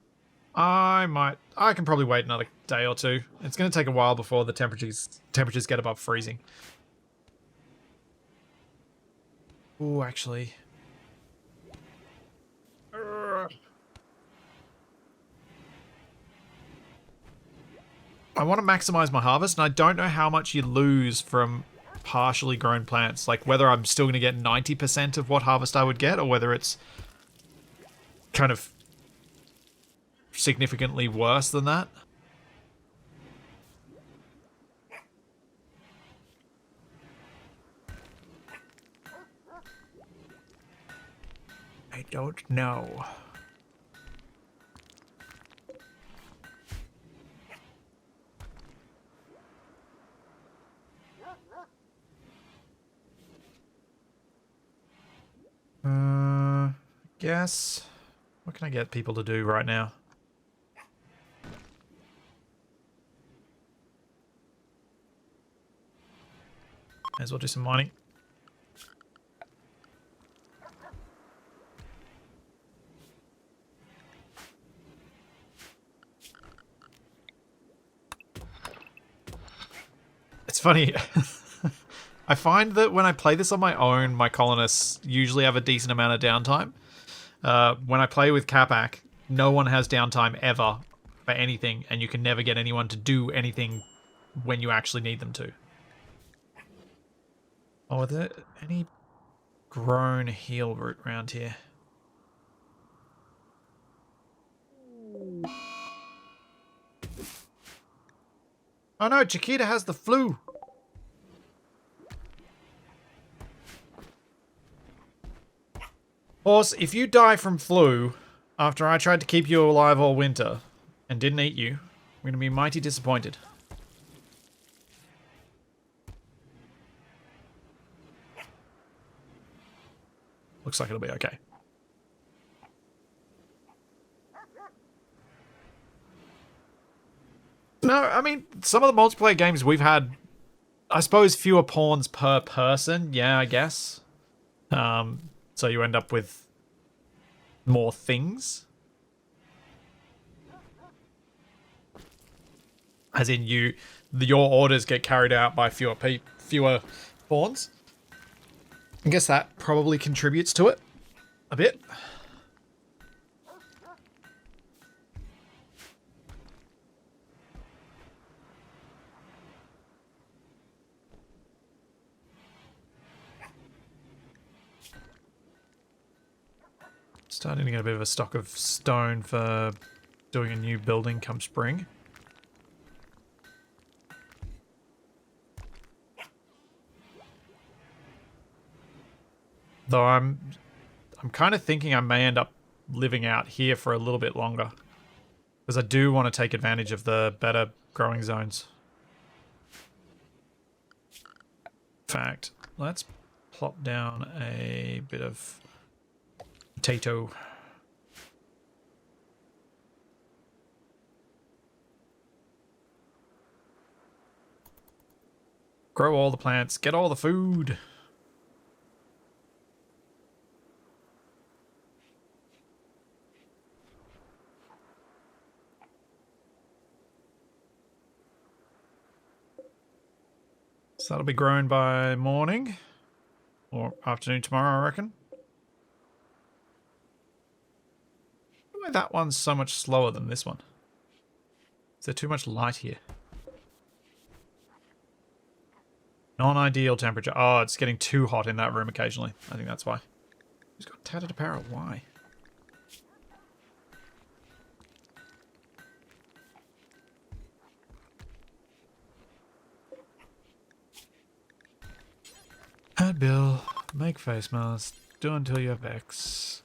Speaker 1: I can probably wait another day or two. It's going to take a while before the temperatures get above freezing. Ooh, actually. I want to maximize my harvest, and I don't know how much you lose from partially grown plants. Like, whether I'm still going to get 90% of what harvest I would get, or whether it's kind of significantly worse than that. I don't know. Guess. What can I get people to do right now? May as well do some mining. It's funny. I find that when I play this on my own, my colonists usually have a decent amount of downtime. When I play with Capac, no one has downtime ever for anything, and you can never get anyone to do anything when you actually need them to. Oh, are there any grown heal root around here? Oh no, Chiquita has the flu! Horse, if you die from flu after I tried to keep you alive all winter and didn't eat you, I'm going to be mighty disappointed. Looks like it'll be okay. No, I mean, some of the multiplayer games we've had, I suppose, fewer pawns per person. Yeah, I guess. So you end up with more things. As in, your orders get carried out by fewer pawns. I guess that probably contributes to it a bit. Starting to get a bit of a stock of stone for doing a new building come spring. Though I'm kind of thinking I may end up living out here for a little bit longer. Because I do want to take advantage of the better growing zones. In fact, let's plop down a bit of potato. Grow all the plants, get all the food. So that'll be grown by morning or afternoon tomorrow, I reckon. Why that one's so much slower than this one? Is there too much light here? Non-ideal temperature. Oh, it's getting too hot in that room occasionally. I think that's why. Who's got tattered apparel? Why? Add bill. Make face mask. Do until you have X.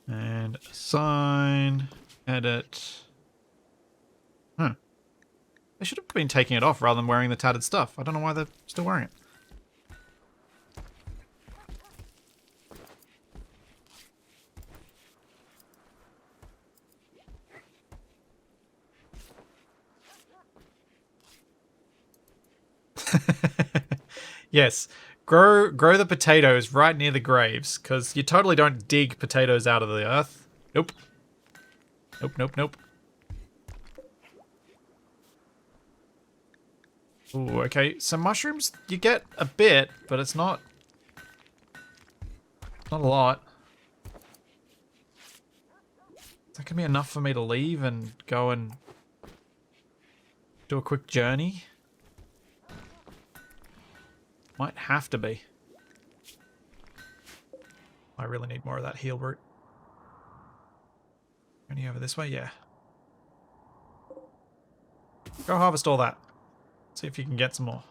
Speaker 1: And assign, edit. Huh. They should have been taking it off rather than wearing the tattered stuff. I don't know why they're still wearing it. Yes. Grow the potatoes right near the graves, because you totally don't dig potatoes out of the earth. Nope. Nope, nope, nope. Ooh, okay. So mushrooms, you get a bit, but it's not a lot. Is that gonna be enough for me to leave and go and do a quick journey? Might have to be. I really need more of that heal root. Any over this way? Yeah. Go harvest all that. See if you can get some more.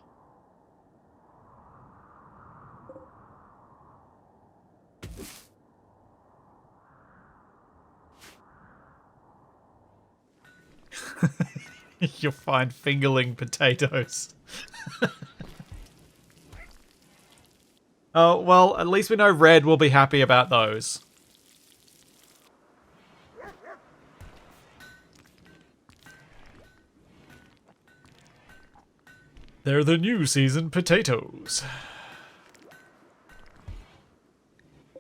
Speaker 1: You'll find fingerling potatoes. Oh, well, at least we know Red will be happy about those. They're the new season potatoes.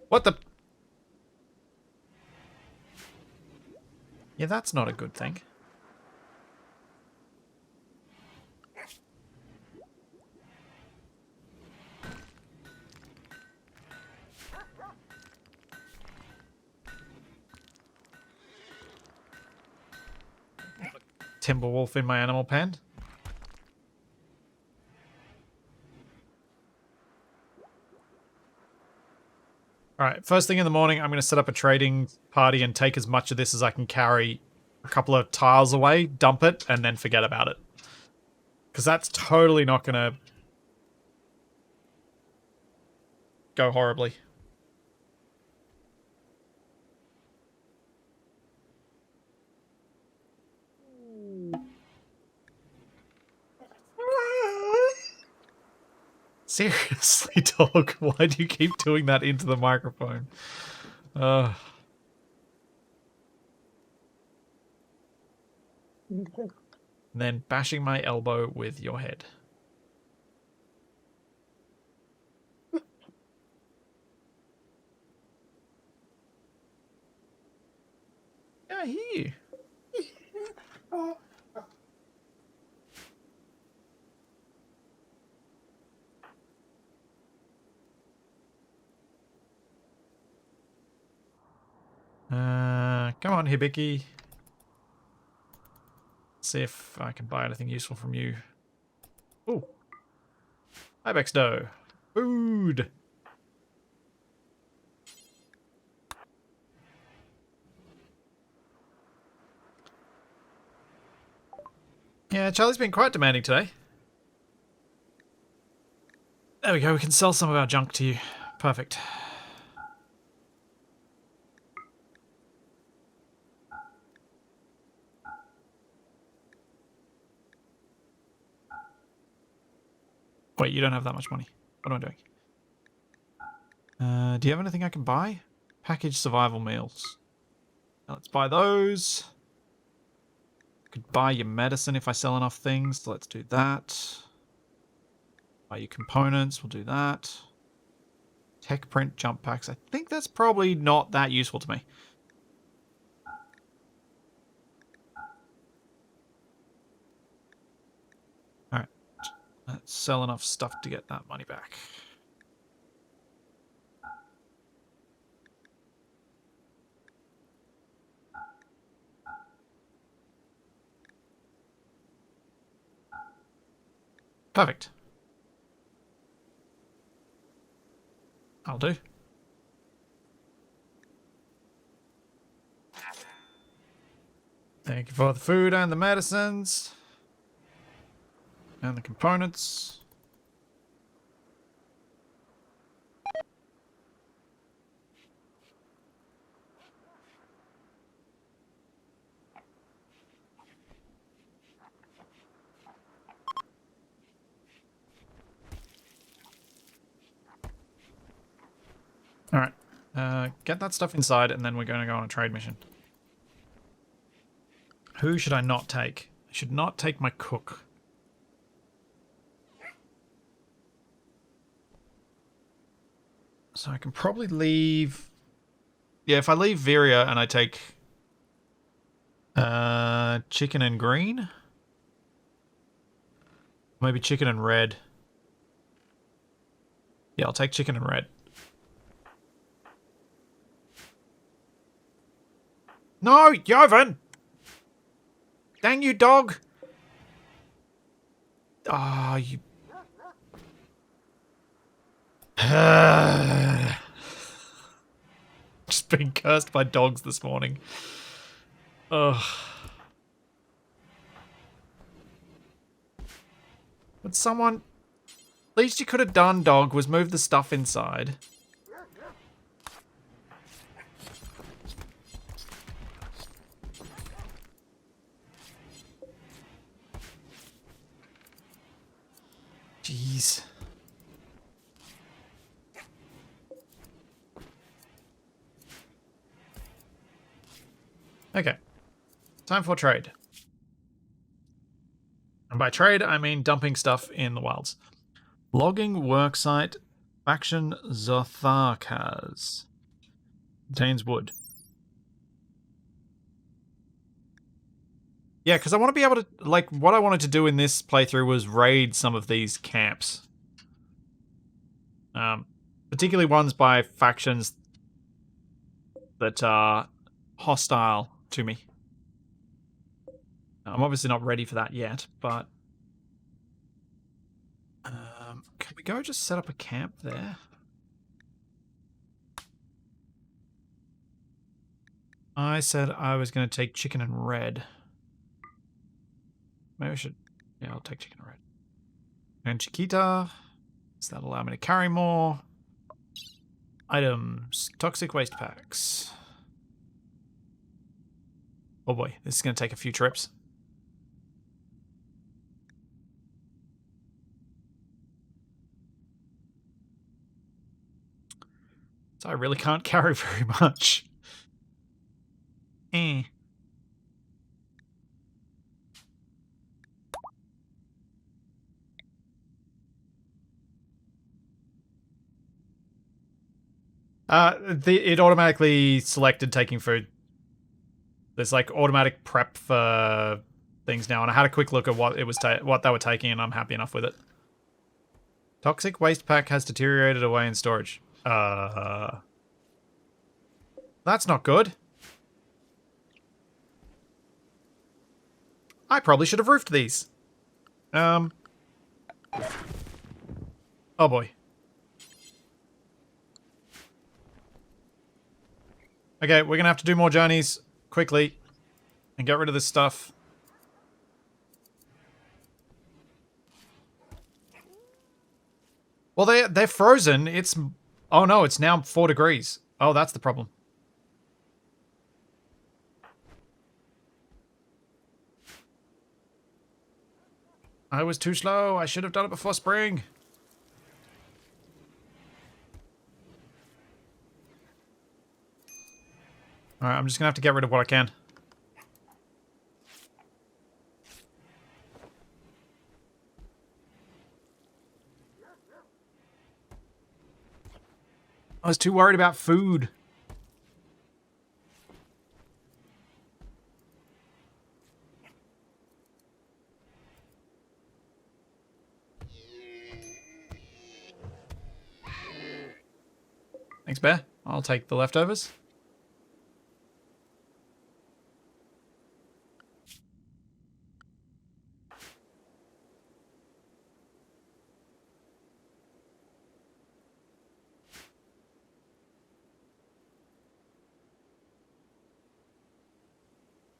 Speaker 1: What the? Yeah, that's not a good thing. Timberwolf in my animal pen. Alright, first thing in the morning, I'm going to set up a trading party and take as much of this as I can carry a couple of tiles away, dump it, and then forget about it. Because that's totally not going to go horribly. Seriously, dog, why do you keep doing that into the microphone? Then bashing my elbow with your head. Yeah, I hear you. Come on, Hibiki. See if I can buy anything useful from you. Ooh. Ibex dough. Food. Yeah, Charlie's been quite demanding today. There we go, we can sell some of our junk to you. Perfect. Wait, you don't have that much money. What am I doing? Do you have anything I can buy? Packaged survival meals. Now let's buy those. Could buy your medicine if I sell enough things. So let's do that. Buy your components. We'll do that. Tech print jump packs. I think that's probably not that useful to me. Alright. Let's sell enough stuff to get that money back. Perfect. I'll do. Thank you for the food and the medicines. And the components. Alright. Get that stuff inside and then we're going to go on a trade mission. Who should I not take? I should not take my cook. So I can probably leave... Yeah, if I leave Viria and I take... chicken and green? Maybe chicken and red. Yeah, I'll take chicken and red. No, Jovan! Dang you, dog! Ah, you... Just being cursed by dogs this morning. Ugh. But someone... Least you could have done, dog, was move the stuff inside. Jeez. Okay. Time for trade. And by trade, I mean dumping stuff in the wilds. Logging worksite, faction Zotharkas. Contains wood. Yeah, because I want to be able to, like, what I wanted to do in this playthrough was raid some of these camps. Particularly ones by factions that are hostile to me. I'm obviously not ready for that yet, but... can we go just set up a camp there? I said I was going to take chicken and red. Maybe I should... Yeah, I'll take chicken and red. And Chiquita. Does that allow me to carry more? Items. Toxic waste packs. Oh boy, this is going to take a few trips. So I really can't carry very much. Eh. It automatically selected taking food. There's like automatic prep for things now, and I had a quick look at what it was what they were taking, and I'm happy enough with it. Toxic waste pack has deteriorated away in storage. That's not good. I probably should have roofed these. Oh boy. Okay, we're gonna have to do more journeys quickly and get rid of this stuff. Well, they're frozen. It's... Oh no, it's now 4 degrees. Oh, that's the problem. I was too slow. I should have done it before spring. Alright, I'm just gonna have to get rid of what I can. I was too worried about food. Thanks, Bear. I'll take the leftovers.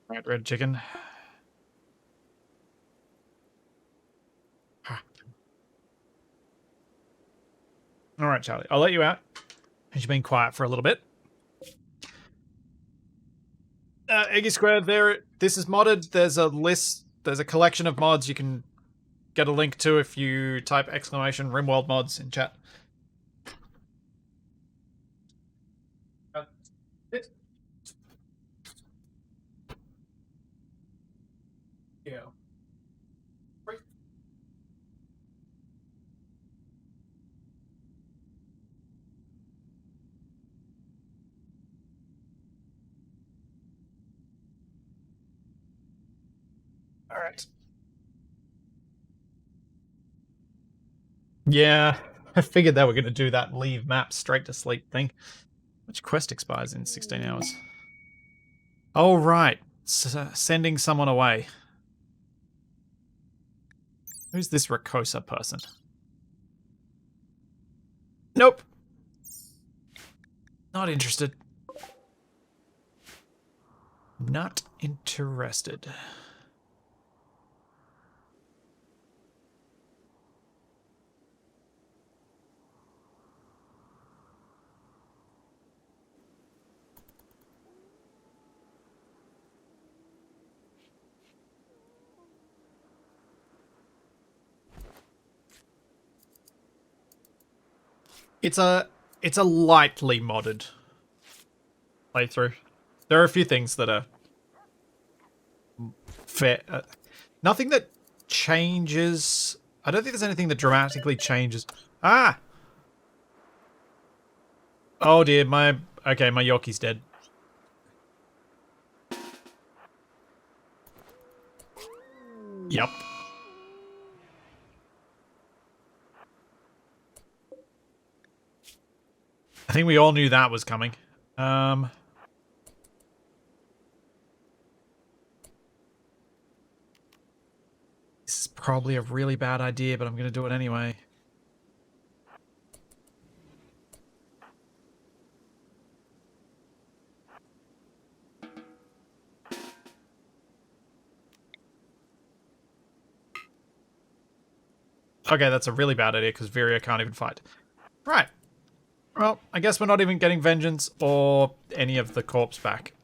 Speaker 1: Right, red chicken. Alright, Charlie. I'll let you out. You've been quiet for a little bit. Eggy Square, this is modded. There's a list, there's a collection of mods you can get a link to if you type exclamation Rimworld mods in chat. Yeah. All right. Yeah, I figured they were going to do that leave map straight to sleep thing. Which quest expires in 16 hours? Oh, right. Sending someone away. Who's this Rakosa person? Nope. Not interested. Not interested. It's a lightly modded playthrough. There are a few things that are fair. Nothing that changes. I don't think there's anything that dramatically changes. Ah! Oh dear, my Yorkie's dead. Yep. I think we all knew that was coming. This is probably a really bad idea, but I'm going to do it anyway. Okay, that's a really bad idea because Viria can't even fight. Right. Well, I guess we're not even getting Vengeance or any of the corpse back.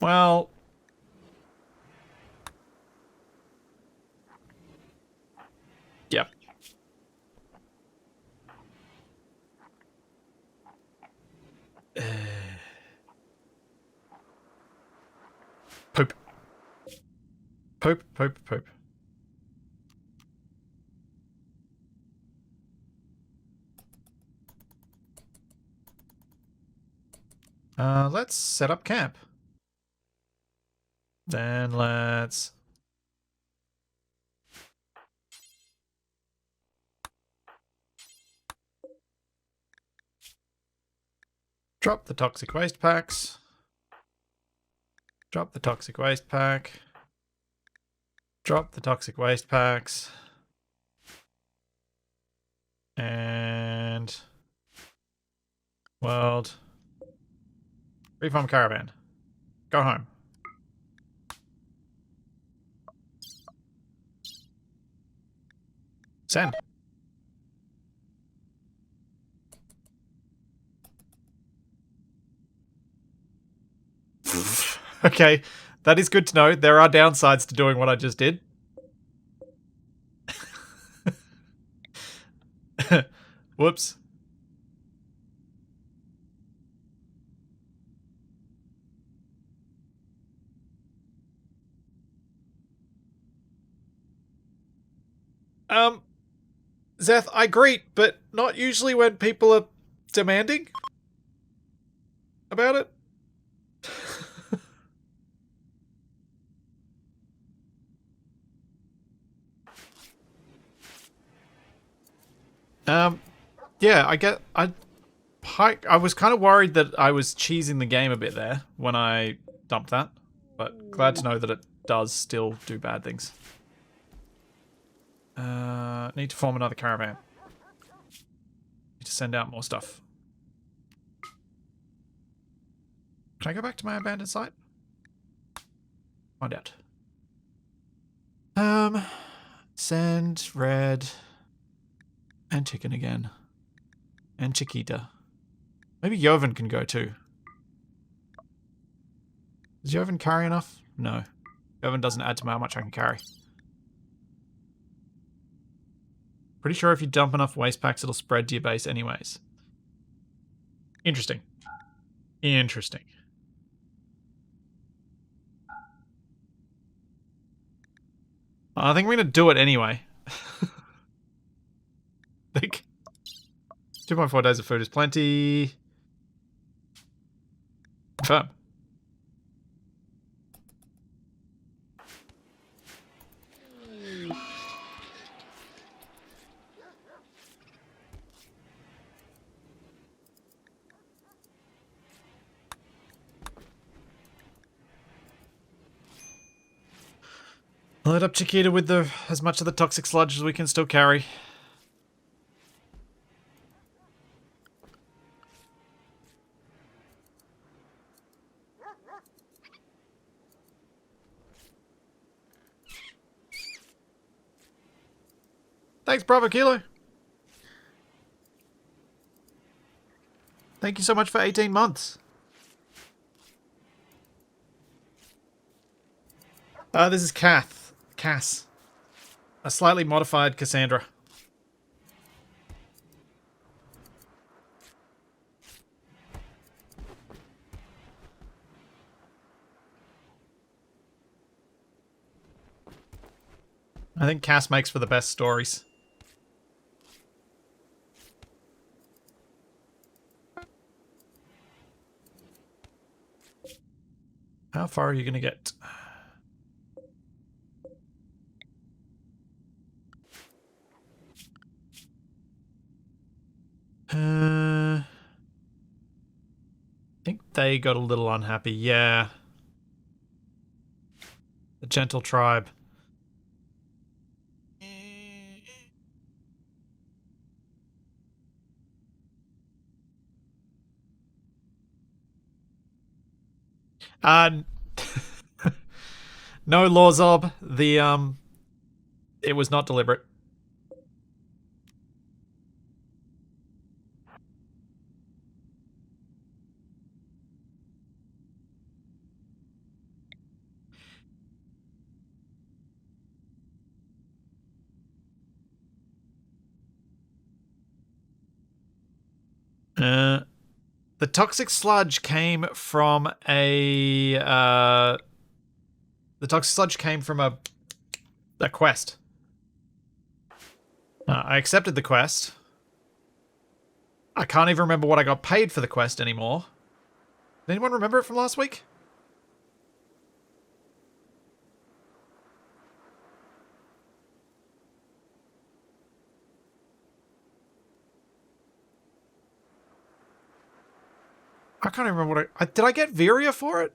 Speaker 1: Well... Yep. Poop. Poop, poop, poop. Let's set up camp. Then let's... drop the toxic waste packs. Drop the toxic waste pack. Drop the toxic waste packs. And... world. Reform caravan. Go home. Send. Okay, that is good to know. There are downsides to doing what I just did. Whoops. Zeth, I greet, but not usually when people are demanding about it. Yeah, I was kind of worried that I was cheesing the game a bit there when I dumped that, but glad to know that it does still do bad things. Need to form another caravan. Need to send out more stuff. Can I go back to my abandoned site? Find out. Send red and chicken again. And Chiquita. Maybe Jovan can go too. Does Jovan carry enough? No. Jovan doesn't add to how much I can carry. Pretty sure if you dump enough waste packs, it'll spread to your base anyways. Interesting. Interesting. I think we're going to do it anyway. Like, 2.4 days of food is plenty. Confirm. Load up Chiquita with as much of the toxic sludge as we can still carry. Thanks, Bravo Kilo. Thank you so much for 18 months. This is Cass. A slightly modified Cassandra. I think Cass makes for the best stories. How far are you going to get? I think they got a little unhappy. Yeah. The gentle tribe. Uh, no, Lawzob. It was not deliberate. The toxic sludge came from a quest. I accepted the quest. I can't even remember what I got paid for the quest anymore. Does anyone remember it from last week? I can't even remember what did I get Viria for it?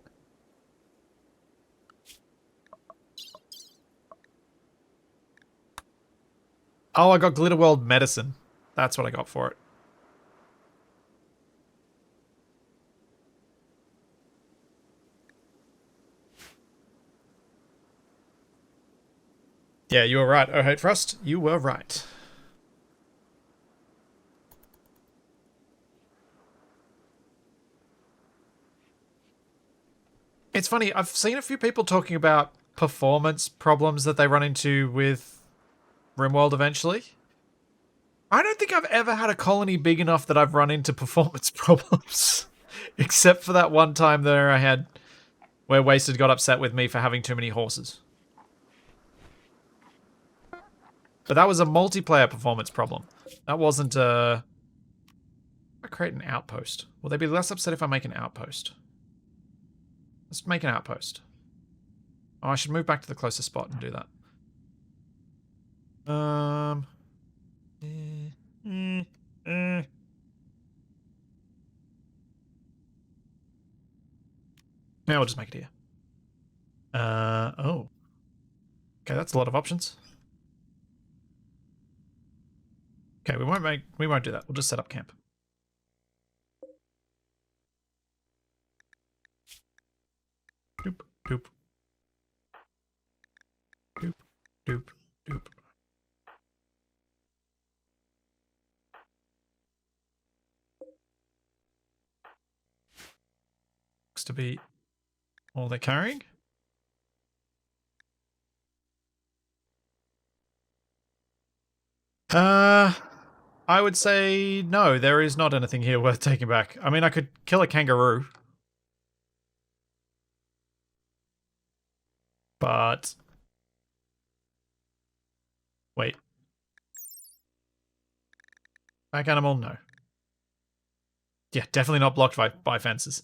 Speaker 1: Oh, I got Glitterworld medicine. That's what I got for it. Yeah, you were right. Oh, Hate Frost, you were right. It's funny, I've seen a few people talking about performance problems that they run into with Rimworld eventually. I don't think I've ever had a colony big enough that I've run into performance problems. Except for that one time there I had where Wasted got upset with me for having too many horses. But that was a multiplayer performance problem. That wasn't I create an outpost. Will they be less upset if I make an outpost? Let's make an outpost. Oh, I should move back to the closest spot and do that. Now we'll just make it here. Oh. Okay, that's a lot of options. Okay, we won't do that. We'll just set up camp. Doop, doop. Doop, doop, doop. Looks to be all they're carrying. I would say no, there is not anything here worth taking back. I mean, I could kill a kangaroo. But... wait. Back animal? No. Yeah, definitely not blocked by fences.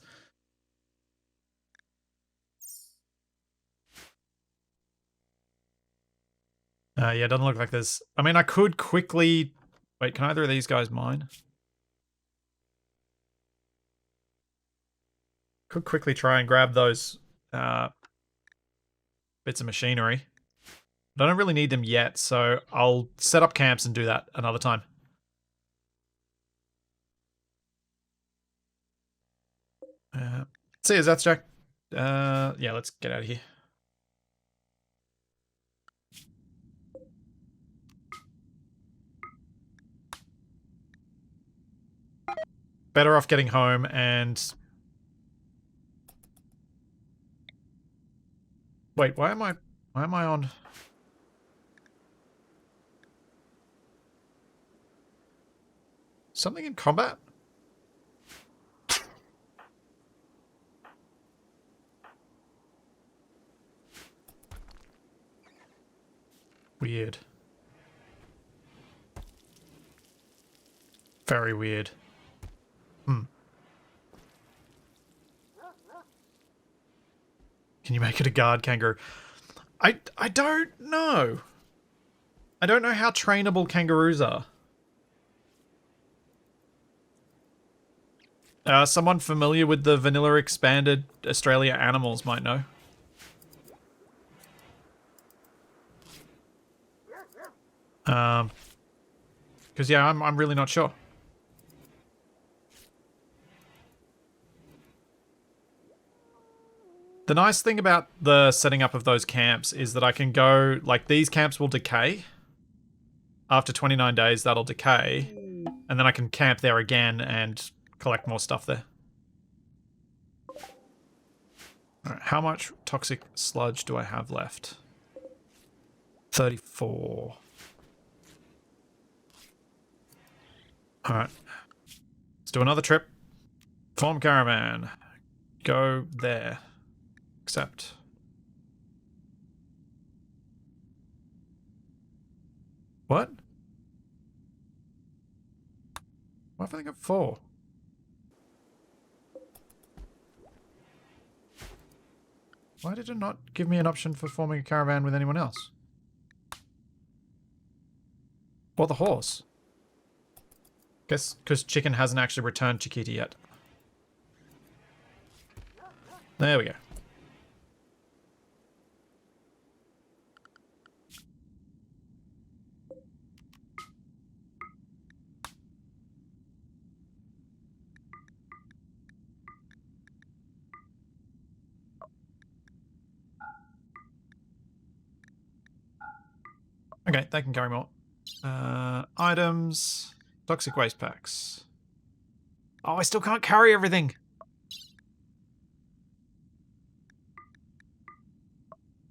Speaker 1: Yeah, doesn't look like there's... I mean, I could quickly... Wait, can either of these guys mine? Could quickly try and grab those bits of machinery. I don't really need them yet, so I'll set up camps and do that another time. See you, that's Jack. Yeah, let's get out of here. Better off getting home and... Wait, why am I on... Something in combat? Weird. Very weird. Can you make it a guard kangaroo? I don't know. I don't know how trainable kangaroos are. Someone familiar with the vanilla expanded Australia animals might know. Because yeah, I'm really not sure. The nice thing about the setting up of those camps is that I can go, like, these camps will decay. After 29 days, that'll decay. And then I can camp there again and collect more stuff there. Alright, how much toxic sludge do I have left? 34. Alright. Let's do another trip. Form caravan. Go there. Accept. What? Why have I got 4? Why did it not give me an option for forming a caravan with anyone else? Or the horse? Guess because Chicken hasn't actually returned Chiquita yet. There we go. Okay, they can carry more. Items. Toxic waste packs. Oh, I still can't carry everything.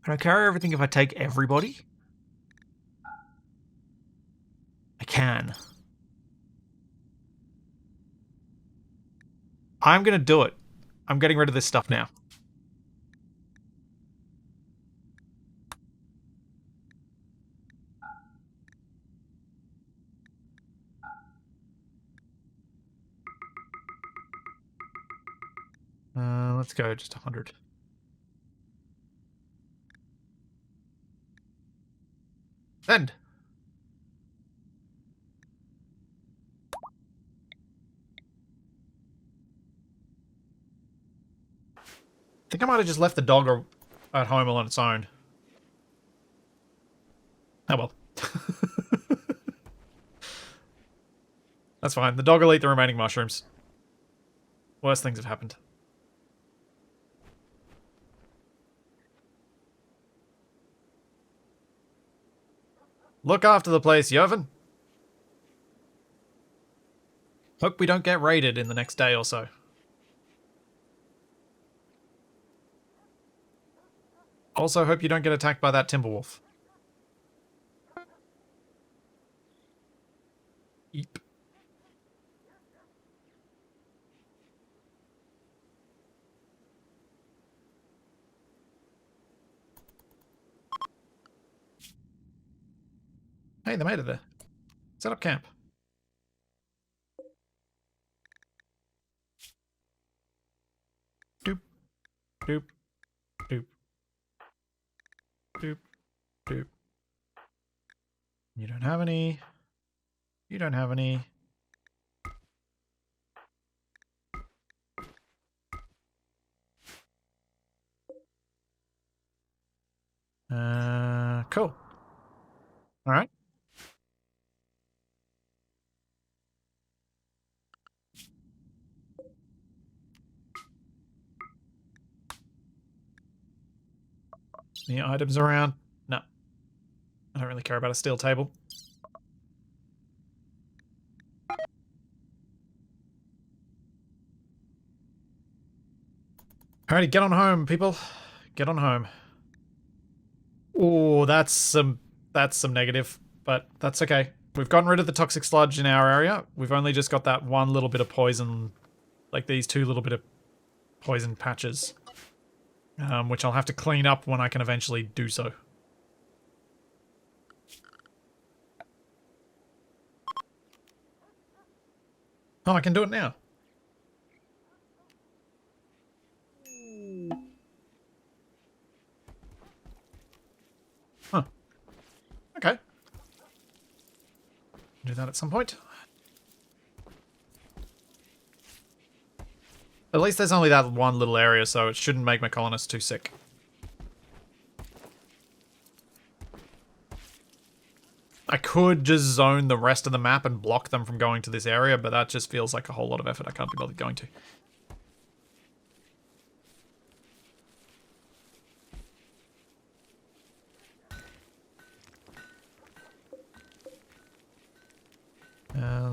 Speaker 1: Can I carry everything if I take everybody? I can. I'm gonna do it. I'm getting rid of this stuff now. Let's go just 100. Send. I think I might have just left the dog at home all on its own. Oh well. That's fine. The dog will eat the remaining mushrooms. Worse things have happened. Look after the place, Yovin. Hope we don't get raided in the next day or so. Also hope you don't get attacked by that Timberwolf. Eep. Hey, they made it there. Set up camp. Doop. Doop. Doop. Doop. Doop. You don't have any. You don't have any. Cool. All right. Any items around? No. I don't really care about a steel table. Alrighty, get on home, people. Get on home. Oh, that's some negative, but that's okay. We've gotten rid of the toxic sludge in our area. We've only just got that one little bit of poison, like these two little bit of poison patches, which I'll have to clean up when I can eventually do so. Oh, I can do it now. Huh. Okay. Do that at some point. At least there's only that one little area, so it shouldn't make my colonists too sick. I could just zone the rest of the map and block them from going to this area, but that just feels like a whole lot of effort I can't be bothered going to.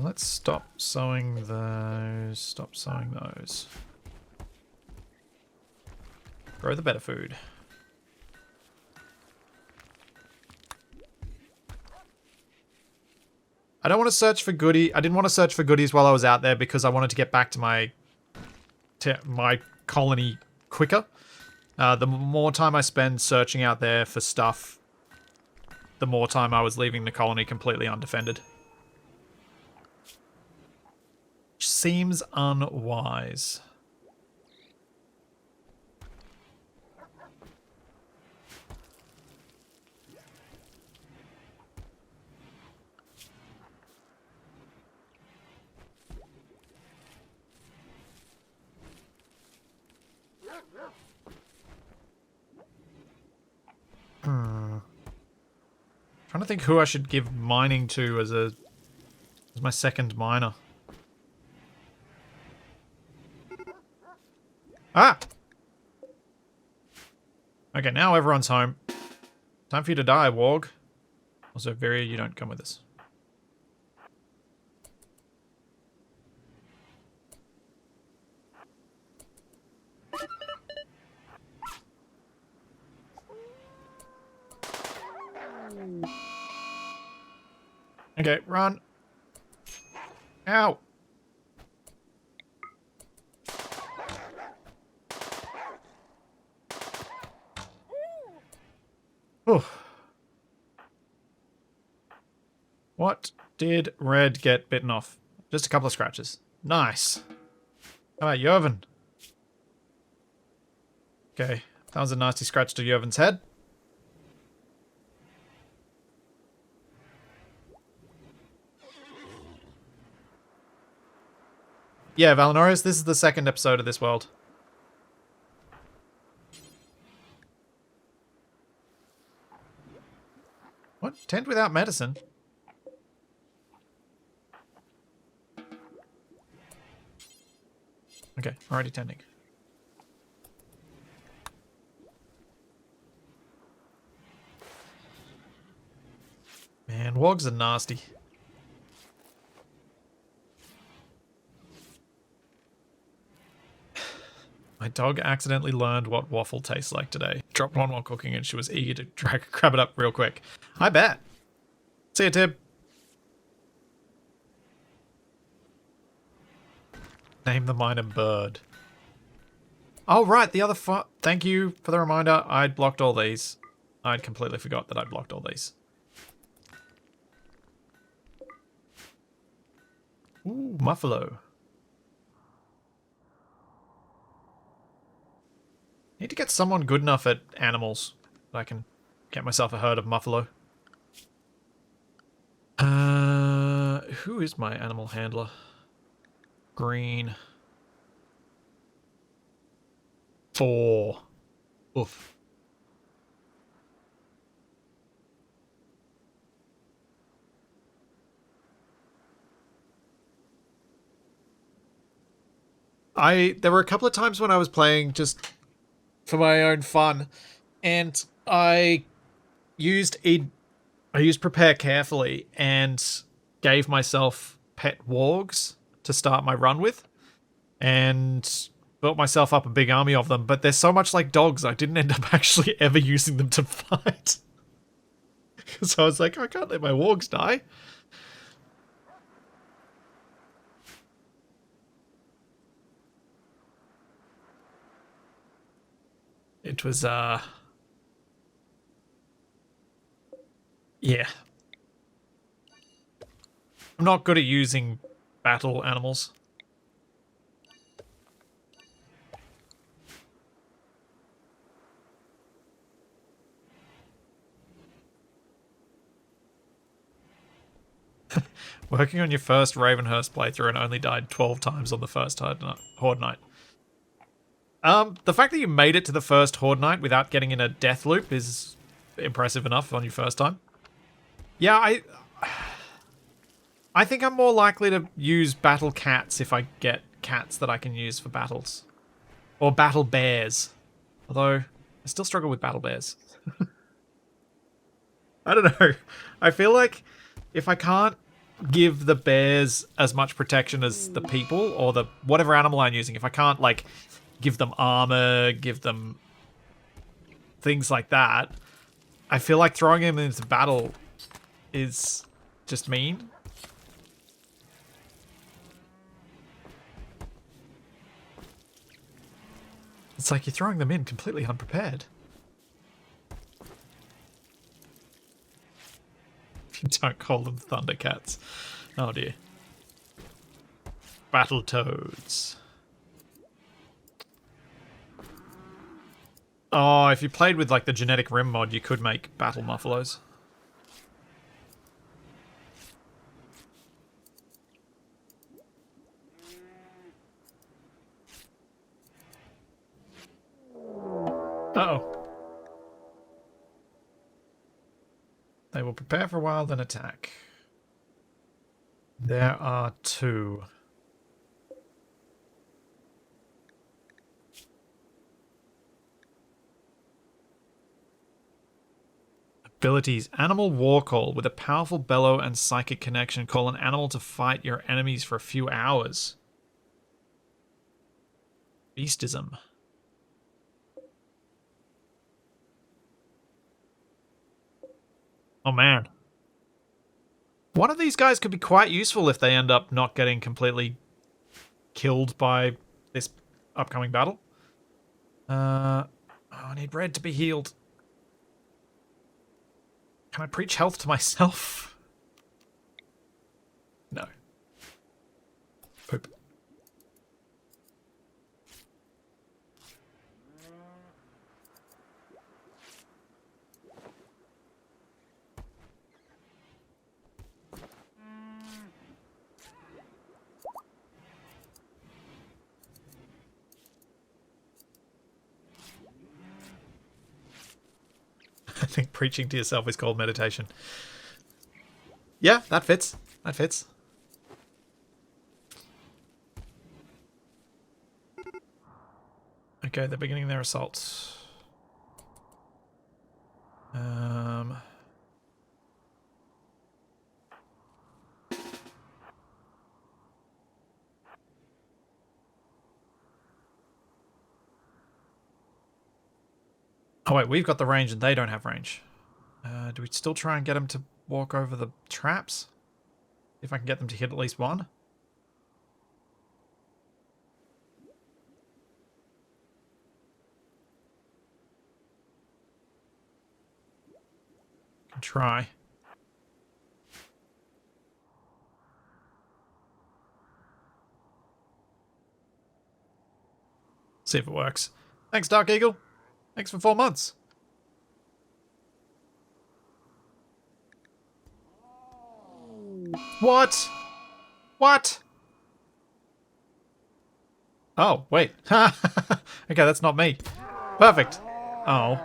Speaker 1: Let's stop sowing those. Stop sowing those. Grow the better food. I don't want to search for goodie. I didn't want to search for goodies while I was out there because I wanted to get back to my colony quicker. The more time I spend searching out there for stuff, the more time I was leaving the colony completely undefended. Which seems unwise. Trying to think who I should give mining to as my second miner. Ah! Okay, now everyone's home. Time for you to die, Warg. Also, Viria, you don't come with us. Okay, run. Ow. Oof. What did Red get bitten off? Just a couple of scratches. Nice. How about Yovin? Okay, that was a nasty scratch to Yovin's head. Yeah, Valinorius, this is the second episode of this world. What? Tent without medicine? Okay, already tending. Man, wogs are nasty. My dog accidentally learned what waffle tastes like today. Dropped one while cooking and she was eager to grab it up real quick. I bet. See ya, Tib. Name the miner bird. Oh, right, the other thank you for the reminder. I'd blocked all these. I'd completely forgot that I'd blocked all these. Ooh, Muffalo. Need to get someone good enough at animals that I can get myself a herd of Muffalo. Who is my animal handler? Green. 4. Oof. There were a couple of times when I was playing just for my own fun, and I used prepare carefully and gave myself pet wargs to start my run with, and built myself up a big army of them. But they're so much like dogs, I didn't end up actually ever using them to fight. Because I was like, I can't let my wargs die. It was, yeah. I'm not good at using battle animals. Working on your first Ravenhurst playthrough and only died 12 times on the first Horde Night. The fact that you made it to the first Horde Night without getting in a death loop is impressive enough on your first time. Yeah, I think I'm more likely to use battle cats if I get cats that I can use for battles. Or battle bears. Although, I still struggle with battle bears. I don't know. I feel like if I can't give the bears as much protection as the people or the whatever animal I'm using, if I can't like give them armor, give them things like that, I feel like throwing them into battle is just mean. It's like you're throwing them in completely unprepared. You don't call them Thundercats. Oh dear. Battle Toads. Oh, if you played with like the genetic rim mod, you could make battle muffalos. Uh-oh. They will prepare for a while, then attack. There are 2. Abilities. Animal War Call. With a powerful bellow and psychic connection, call an animal to fight your enemies for a few hours. Beastism. Oh man. One of these guys could be quite useful if they end up not getting completely killed by this upcoming battle. I need Red to be healed. Can I preach health to myself? No. Poop. I think preaching to yourself is called meditation. Yeah, that fits. That fits. Okay, they're beginning their assault. Oh wait, we've got the range and they don't have range. Do we still try and get them to walk over the traps? If I can get them to hit at least one? Can try. See if it works. Thanks, Dark Eagle. Thanks for 4 months. What? What? Oh, wait. Okay, that's not me. Perfect. Oh.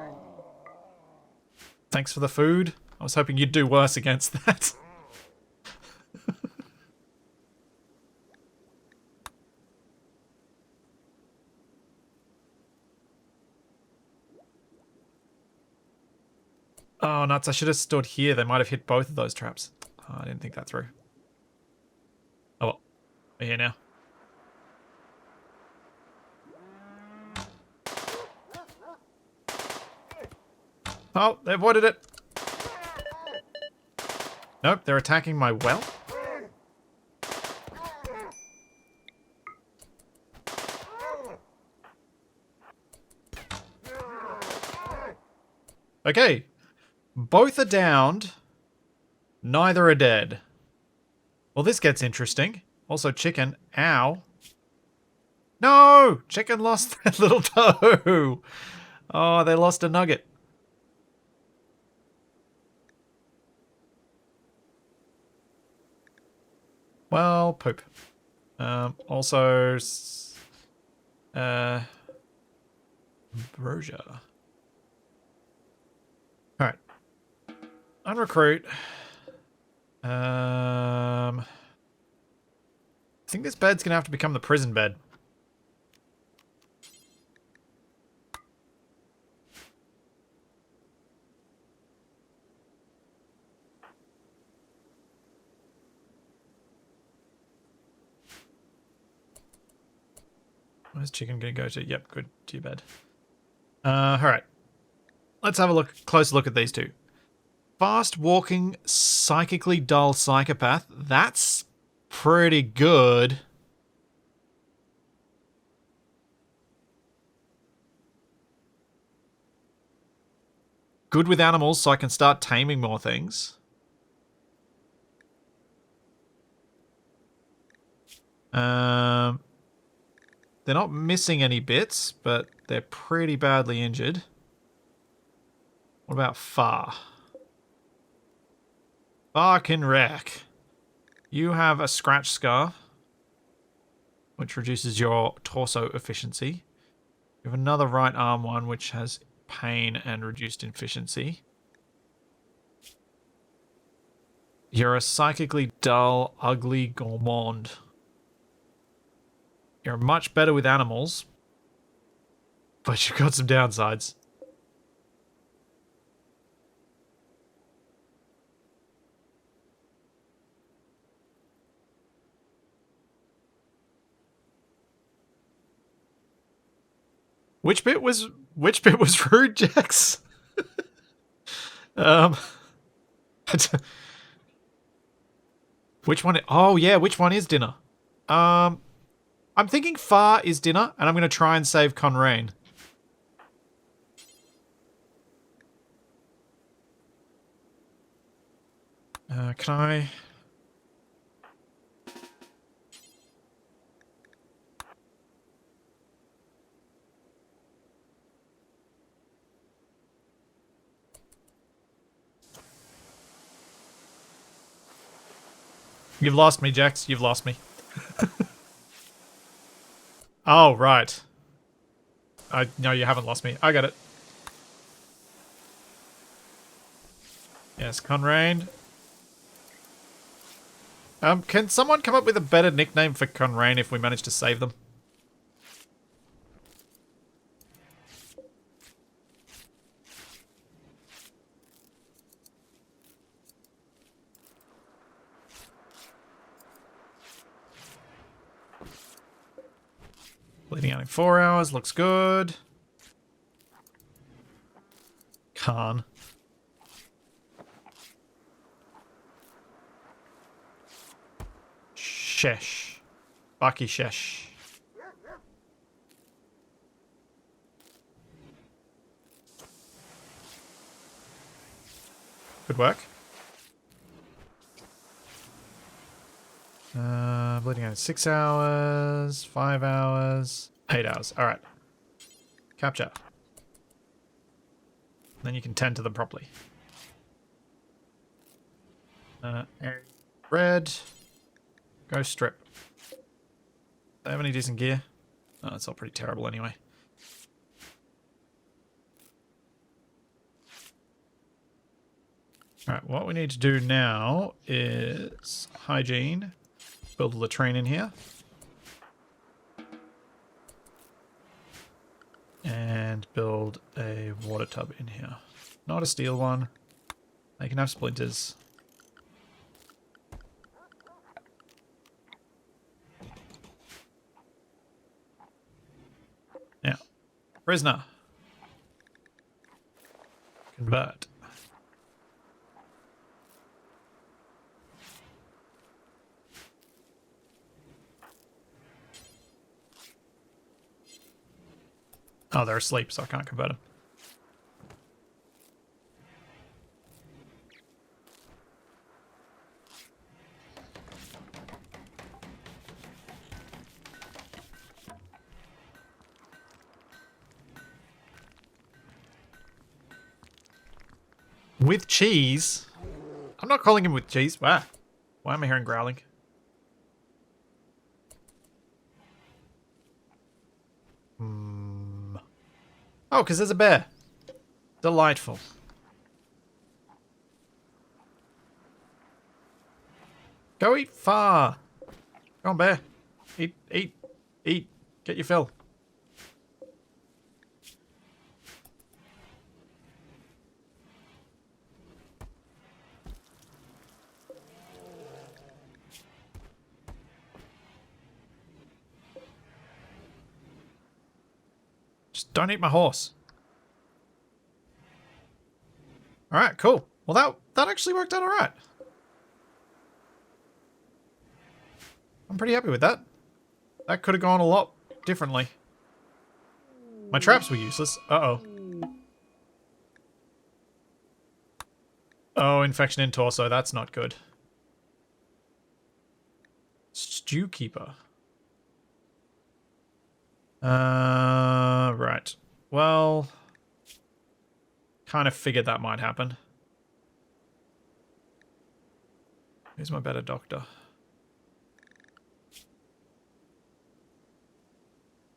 Speaker 1: Thanks for the food. I was hoping you'd do worse against that. Oh, nuts. I should have stood here. They might have hit both of those traps. Oh, I didn't think that through. Oh, well. We're here now. Oh, they avoided it. Nope, they're attacking my well. Okay. Both are downed. Neither are dead. Well, this gets interesting. Also, chicken. Ow. No! Chicken lost their little toe. Oh, they lost a nugget. Well, poop. Also, ambrosia. Alright. Unrecruit. I think this bed's gonna have to become the prison bed. Where's chicken gonna go to? Yep, good. To your bed. Alright. Let's have a close look at these two. Fast walking, psychically dull psychopath. That's pretty good. Good with animals, so I can start taming more things. They're not missing any bits, but they're pretty badly injured. What about Far? Far can wreck. You have a scratch scar, which reduces your torso efficiency. You have another right arm one, which has pain and reduced efficiency. You're a psychically dull, ugly gourmand. You're much better with animals, but you've got some downsides. Which bit was rude, Jax? Which one? Oh yeah, which one is dinner? I'm thinking Far is dinner, and I'm going to try and save Conrain. Can I? You've lost me, Jax. You've lost me. Oh, right. No, you haven't lost me. I got it. Yes, Conrain. Can someone come up with a better nickname for Conrain if we manage to save them? Bleeding out in 4 hours. Looks good. Khan. Shesh. Baki Shesh. Good work. Bleeding out in 6 hours, 5 hours, 8 hours. All right. Capture. Then you can tend to them properly. Red. Go strip. Do they have any decent gear? Oh, it's all pretty terrible anyway. Alright, what we need to do now is hygiene. Build a latrine in here. And build a water tub in here. Not a steel one. They can have splinters. Now, prisoner. Convert. Oh, they're asleep, so I can't convert them. With cheese? I'm not calling him with cheese. Wow. Why am I hearing growling? Oh, because there's a bear. Delightful. Go eat far. Go on, bear. Eat, eat, eat. Get your fill. Just don't eat my horse. Alright, cool. Well, that actually worked out alright. I'm pretty happy with that. That could have gone a lot differently. My traps were useless. Uh-oh. Oh, infection in torso. That's not good. Stew keeper. Right. Well, kind of figured that might happen. Who's my better doctor?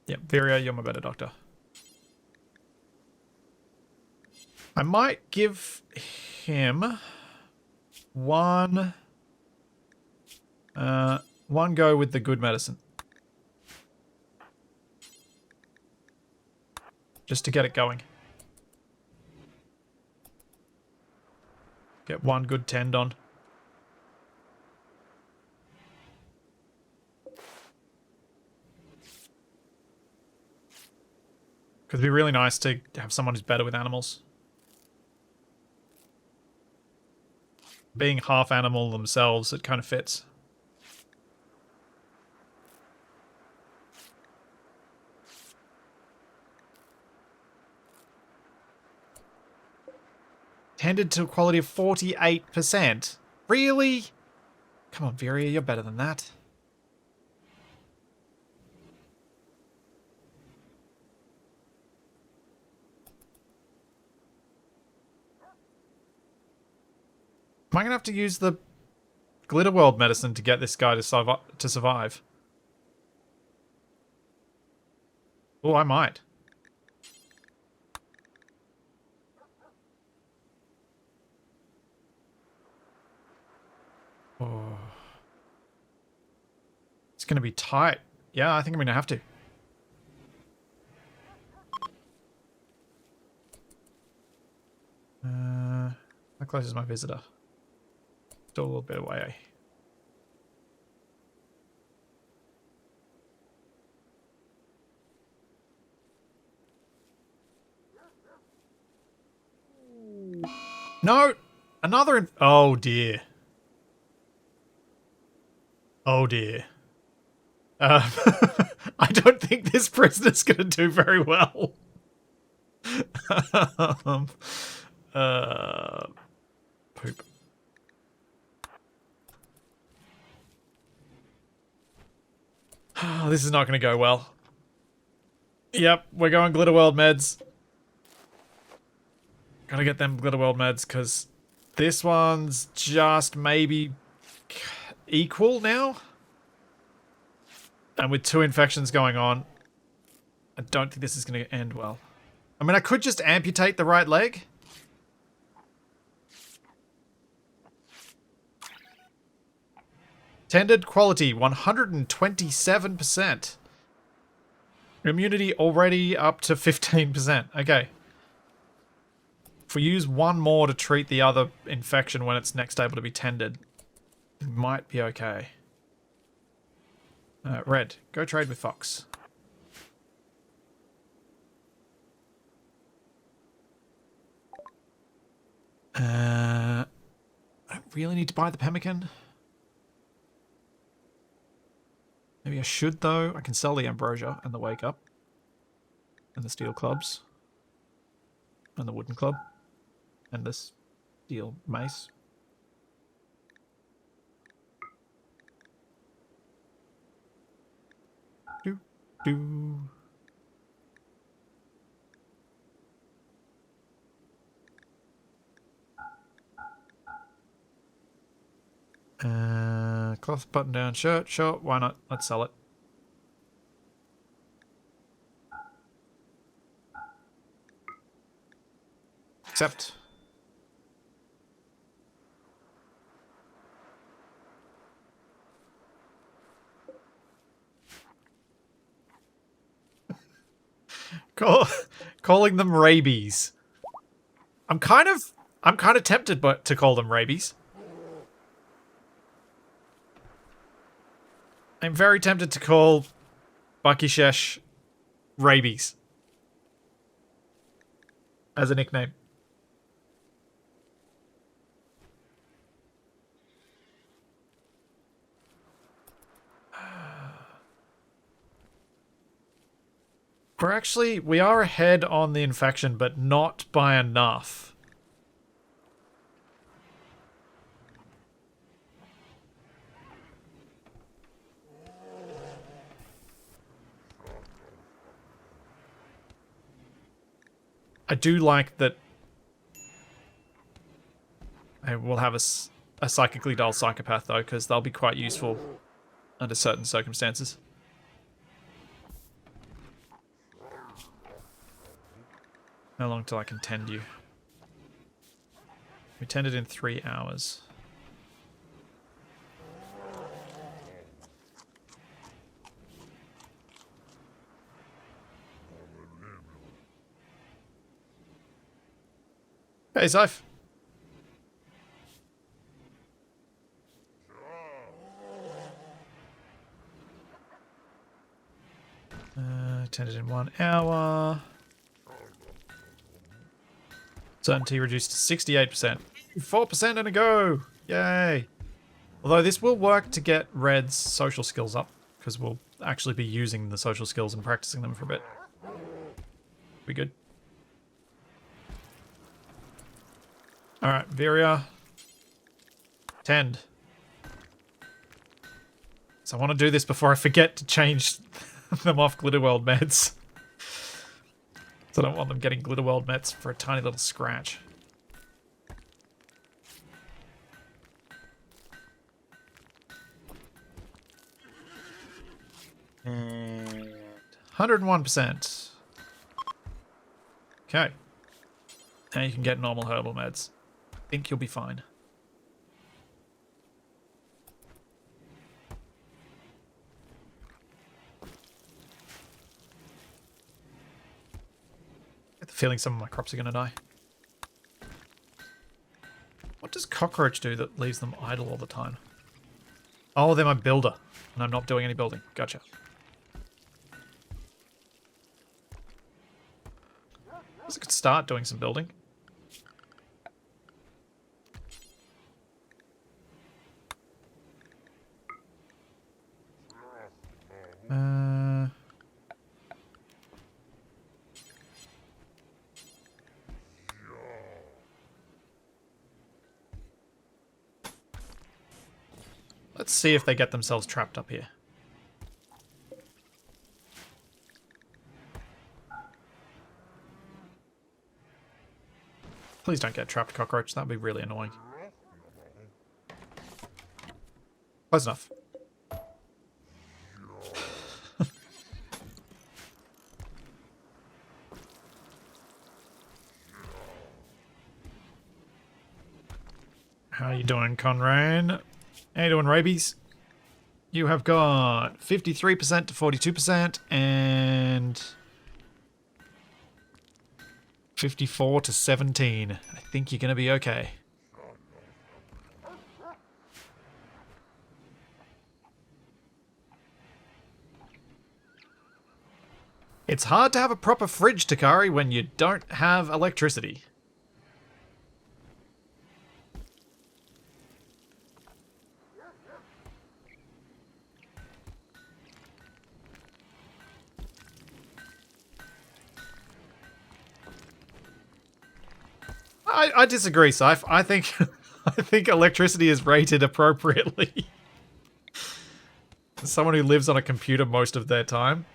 Speaker 1: Yep, Viria, you're my better doctor. I might give him one go with the good medicine. Just to get it going. Get one good tendon. Because it'd be really nice to have someone who's better with animals. Being half animal themselves, it kind of fits. Tended to a quality of 48%. Really? Come on, Viria, you're better than that. Am I going to have to use the Glitterworld medicine to get this guy to survive? Oh, I might. Oh. It's going to be tight. Yeah, I think I'm going to have to. How close is my visitor? Still a little bit away. No! Another... Oh, dear. Oh, dear. I don't think this prisoner's going to do very well. Poop. This is not going to go well. Yep, we're going Glitterworld meds. Gotta get them Glitterworld meds, because this one's just maybe equal now. And with 2 infections going on, I don't think this is going to end well. I mean, I could just amputate the right leg. Tended quality, 127%. Immunity already up to 15%. Okay. If we use one more to treat the other infection when it's next able to be tended, it might be okay. Red, go trade with Fox. I don't really need to buy the pemmican. Maybe I should, though. I can sell the ambrosia and the wake up. And the steel clubs. And the wooden club. And this steel mace. Do. Cloth button down shirt. Sure, why not? Let's sell it. Accept. Calling them rabies. I'm kind of tempted to call them rabies. I'm very tempted to call Bakishesh rabies as a nickname. We are ahead on the infection, but not by enough. I do like that I will have a psychically dull psychopath, though, because they'll be quite useful under certain circumstances. How long till I can tend you? We tended in 3 hours. Hey, Zyph. Tended in 1 hour. Certainty reduced to 68%. 4% and a go! Yay! Although this will work to get Red's social skills up, because we'll actually be using the social skills and practicing them for a bit. Be good. Alright, Viria. Tend. So I want to do this before I forget to change them off Glitterworld meds. So I don't want them getting Glitterworld meds for a tiny little scratch. And 101%. Okay. Now you can get normal herbal meds. I think you'll be fine. I get the feeling some of my crops are going to die. What does cockroach do that leaves them idle all the time? Oh, they're my builder, and I'm not doing any building. Gotcha. I guess I could start doing some building. Let's see if they get themselves trapped up here. Please don't get trapped, cockroach. That'd be really annoying. Close enough. How you doing, Conrain? How you doing, rabies? You have got 53% to 42% and 54 to 17. I think you're going to be okay. It's hard to have a proper fridge, Takari, when you don't have electricity. I disagree, Sif. I think I think electricity is rated appropriately. As someone who lives on a computer most of their time,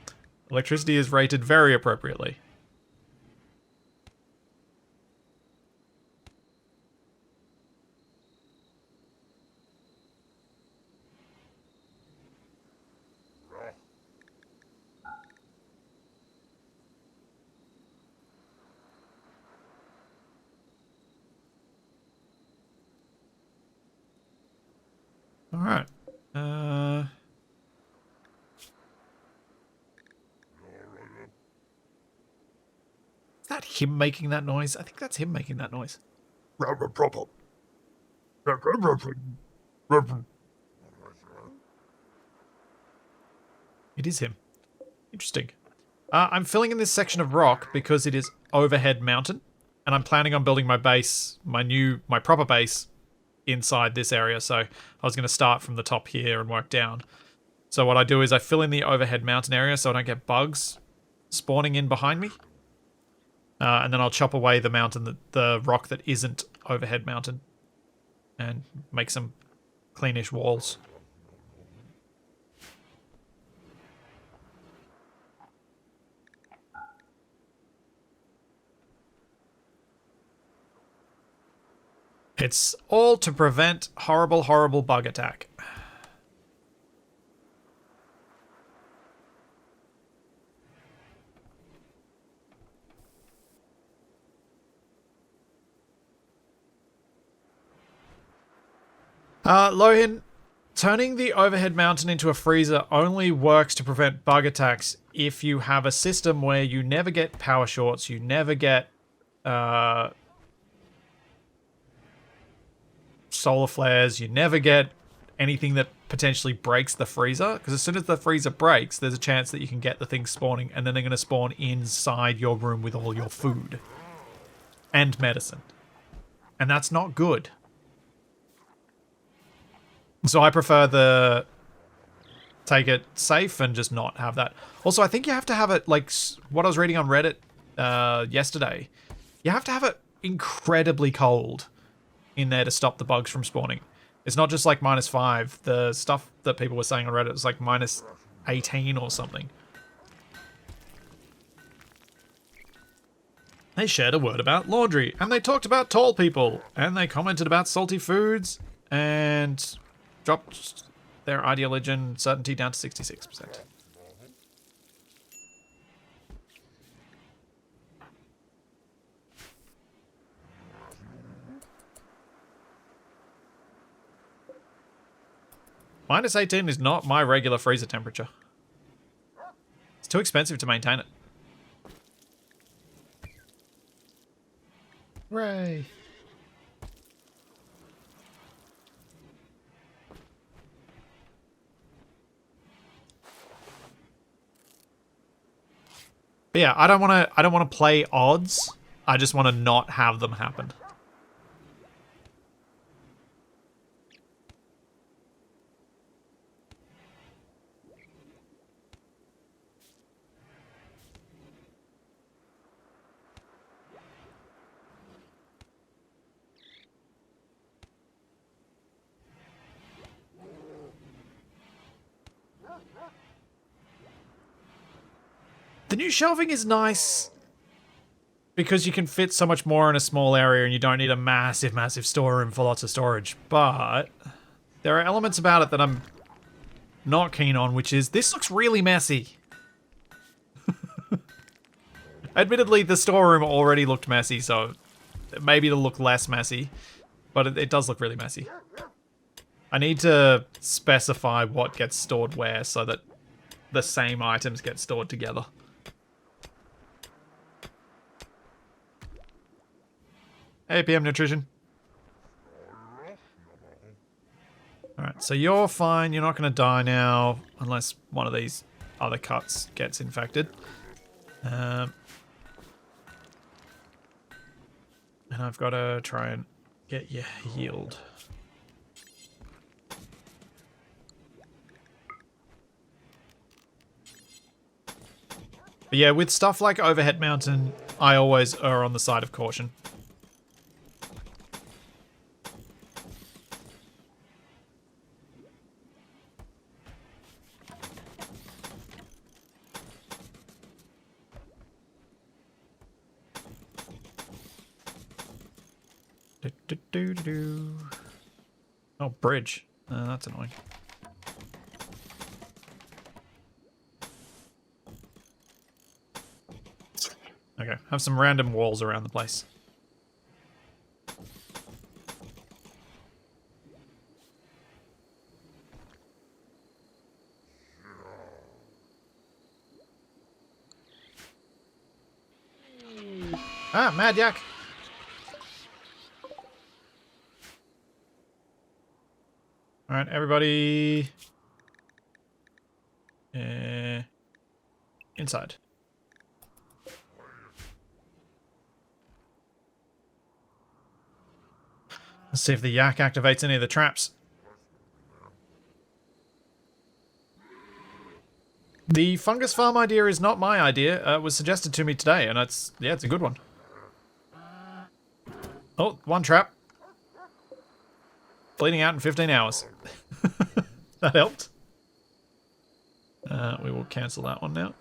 Speaker 1: electricity is rated very appropriately. All right. Is that him making that noise? I think that's him making that noise. It is him. Interesting. I'm filling in this section of rock because it is overhead mountain, and I'm planning on building my base, my proper base, inside this area. So I was going to start from the top here and work down. So what I do is I fill in the overhead mountain area so I don't get bugs spawning in behind me. And then I'll chop away the mountain, the rock that isn't overhead mountain, and make some cleanish walls. It's all to prevent horrible, horrible bug attack. Lohin, turning the overhead mountain into a freezer only works to prevent bug attacks if you have a system where you never get power shorts, you never get solar flares, you never get anything that potentially breaks the freezer, because as soon as the freezer breaks, there's a chance that you can get the things spawning, and then they're going to spawn inside your room with all your food and medicine. And that's not good. So I prefer the take it safe and just not have that. Also, I think you have to have it, like what I was reading on Reddit yesterday, you have to have it incredibly cold in there to stop the bugs from spawning. It's not just like -5. The stuff that people were saying on Reddit was like -18 or something. They shared a word about laundry, and they talked about tall people, and they commented about salty foods, and dropped their ideologian certainty down to 66%. -18 is not my regular freezer temperature. It's too expensive to maintain it. Hooray. But yeah, I don't want to play odds. I just want to not have them happen. The new shelving is nice because you can fit so much more in a small area and you don't need a massive, massive storeroom for lots of storage. But there are elements about it that I'm not keen on, which is this looks really messy. Admittedly, the storeroom already looked messy, so maybe it'll look less messy, but it does look really messy. I need to specify what gets stored where so that the same items get stored together. Hey, PM Nutrition. Alright, so you're fine. You're not going to die now unless one of these other cuts gets infected. And I've got to try and get you healed. But yeah, with stuff like Overhead Mountain, I always err on the side of caution. Oh, bridge. That's annoying. Okay, have some random walls around the place. Ah, Mad Yak! Alright, everybody... inside. Let's see if the yak activates any of the traps. The fungus farm idea is not my idea. It was suggested to me today, and it's a good one. Oh, one trap. Bleeding out in 15 hours. That helped. We will cancel that one now.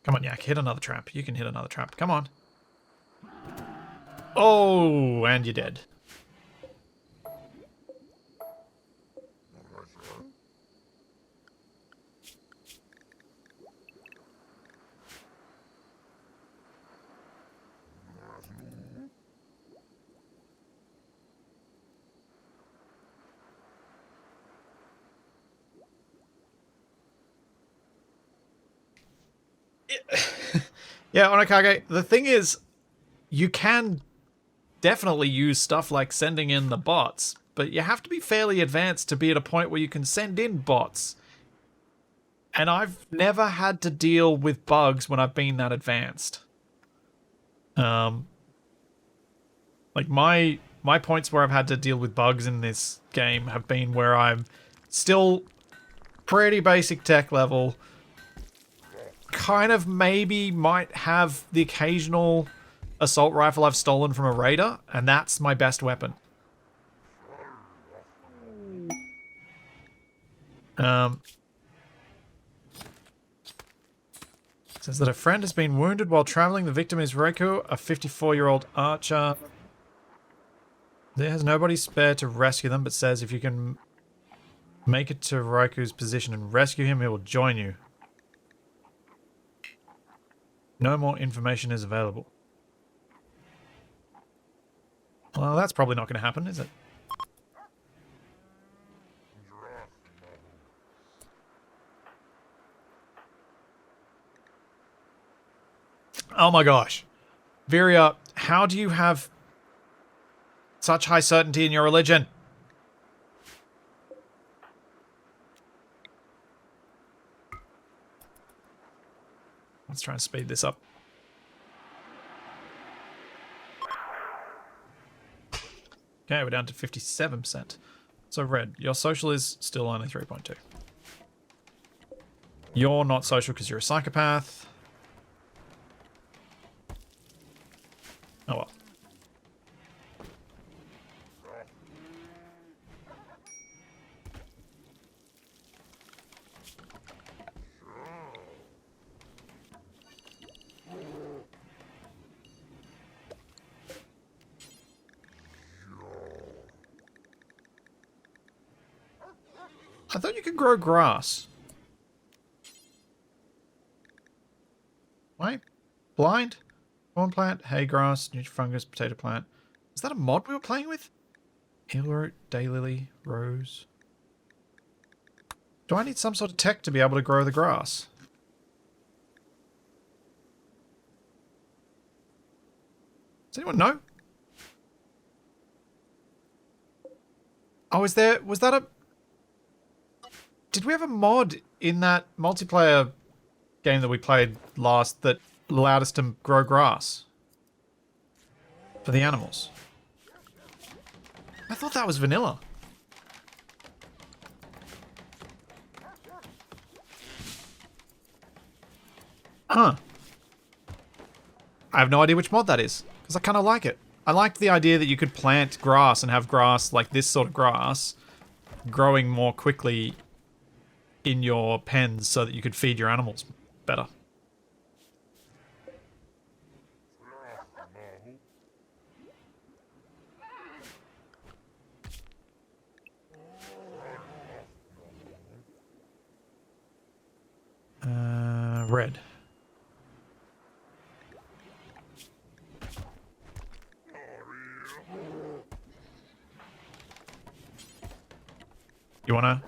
Speaker 1: Come on, Yak, hit another trap. You can hit another trap. Come on. Oh, and you're dead. Yeah, Onokage, the thing is, you can definitely use stuff like sending in the bots, but you have to be fairly advanced to be at a point where you can send in bots. And I've never had to deal with bugs when I've been that advanced. Like my points where I've had to deal with bugs in this game have been where I'm still pretty basic tech level, kind of maybe might have the occasional assault rifle I've stolen from a raider, and that's my best weapon. Says that a friend has been wounded while traveling. The victim is Reiko, a 54-year-old archer. There has nobody spare to rescue them, but says if you can make it to Reiko's position and rescue him, he will join you. No more information is available. Well, that's probably not going to happen, is it? Oh my gosh. Viria, how do you have such high certainty in your religion? Let's try and speed this up. Okay, we're down to 57%. So, Red, your social is still only 3.2. You're not social because you're a psychopath. Oh well. I thought you could grow grass. Wait, blind? Corn plant, hay grass, nutrifungus, potato plant. Is that a mod we were playing with? Eelroot, daylily, rose. Do I need some sort of tech to be able to grow the grass? Does anyone know? Oh, was that a... Did we have a mod in that multiplayer game that we played last that allowed us to grow grass? For the animals? I thought that was vanilla. Huh. I have no idea which mod that is, because I kind of like it. I liked the idea that you could plant grass and have grass like this sort of grass growing more quickly in your pens so that you could feed your animals better. Red. You wanna?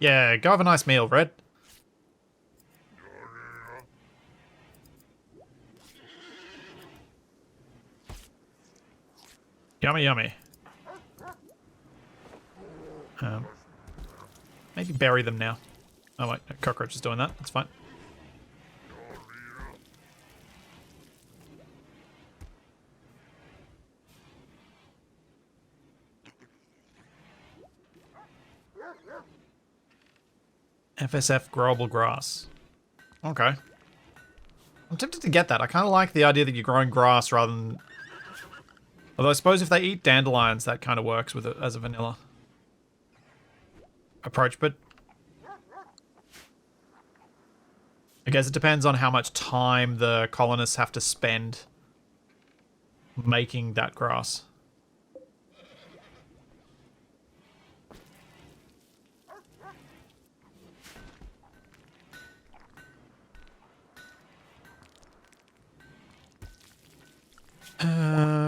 Speaker 1: Yeah, go have a nice meal, Red. Yummy, yummy. Maybe bury them now. Oh wait, no, cockroach is doing that. That's fine. FSF growable grass. Okay. I'm tempted to get that. I kind of like the idea that you're growing grass rather than... Although I suppose if they eat dandelions, that kind of works with it as a vanilla approach, but... I guess it depends on how much time the colonists have to spend making that grass.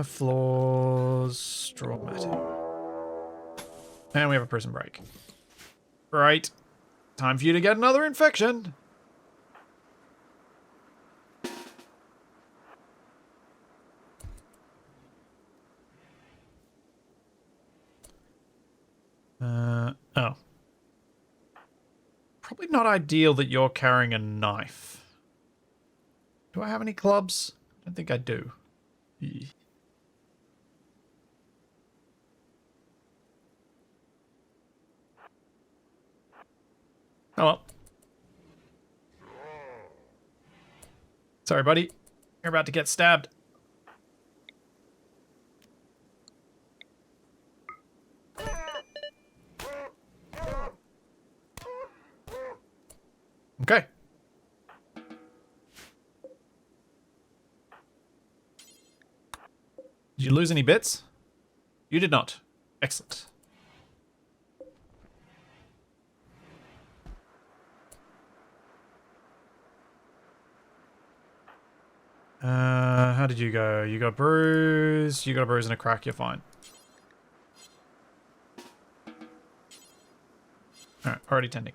Speaker 1: Floors, straw matting. And we have a prison break. Right. Time for you to get another infection. Oh. Probably not ideal that you're carrying a knife. Do I have any clubs? I don't think I do. Oh well. Sorry, buddy. You're about to get stabbed. Okay. Did you lose any bits? You did not. Excellent. How did you go? You got bruised. You got a bruise and a crack. You're fine. Alright, already tending.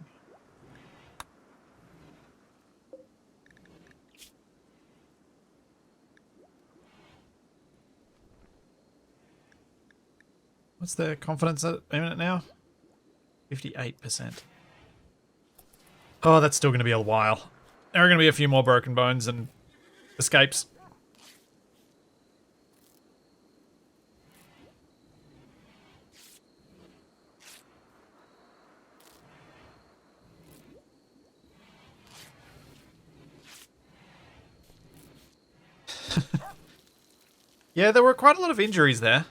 Speaker 1: What's the confidence at a minute now? 58%. Oh, that's still going to be a while. There are going to be a few more broken bones and escapes. Yeah, there were quite a lot of injuries there.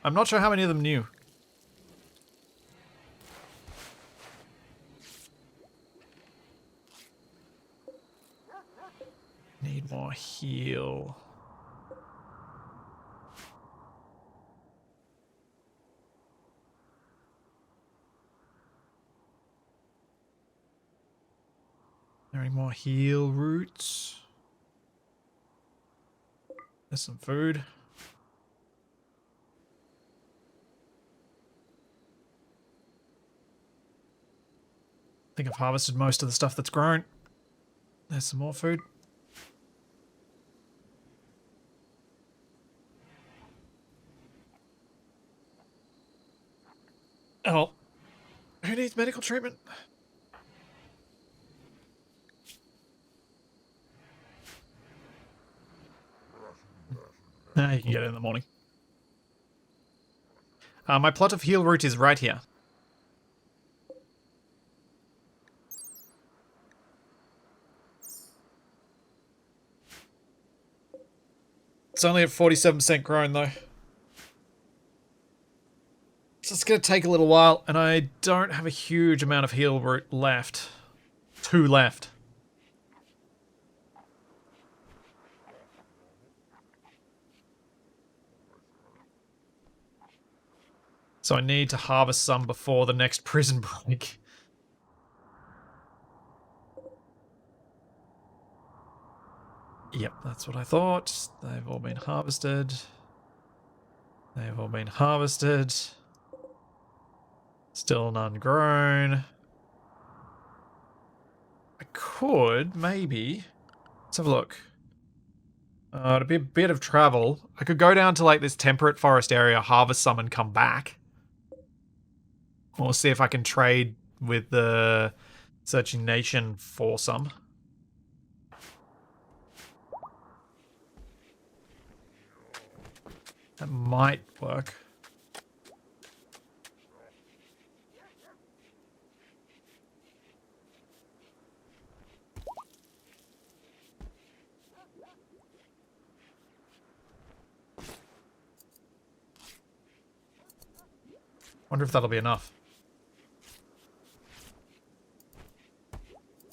Speaker 1: I'm not sure how many of them knew. Need more heal. Are there any more heal roots? There's some food. think I've harvested most of the stuff that's grown. There's some more food. Oh, who needs medical treatment? Nah, you can get it in the morning. My plot of heal route is right here. It's only at 47% grown though. So it's going to take a little while, and I don't have a huge amount of heal route left. 2 left. So I need to harvest some before the next prison break. Yep, that's what I thought. They've all been harvested. They've all been harvested. Still none grown. I could, maybe. Let's have a look. It'd be a bit of travel. I could go down to like this temperate forest area, harvest some and come back. Or see if I can trade with the Searching Nation for some. That might work. Wonder if that'll be enough.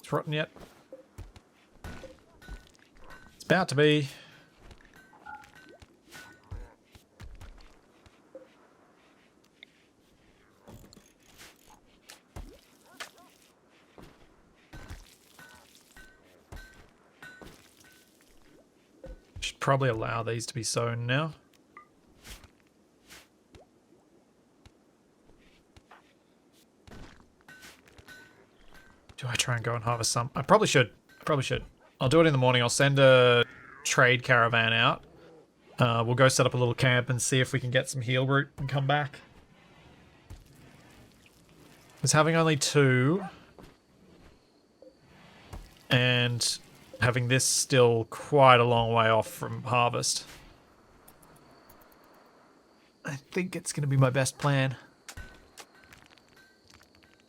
Speaker 1: It's rotten yet? It's about to be. Should probably allow these to be sown now. Do I try and go and harvest some? I probably should. I'll do it in the morning. I'll send a trade caravan out. We'll go set up a little camp and see if we can get some heal root and come back. Because having only 2 and having this still quite a long way off from harvest, I think it's going to be my best plan.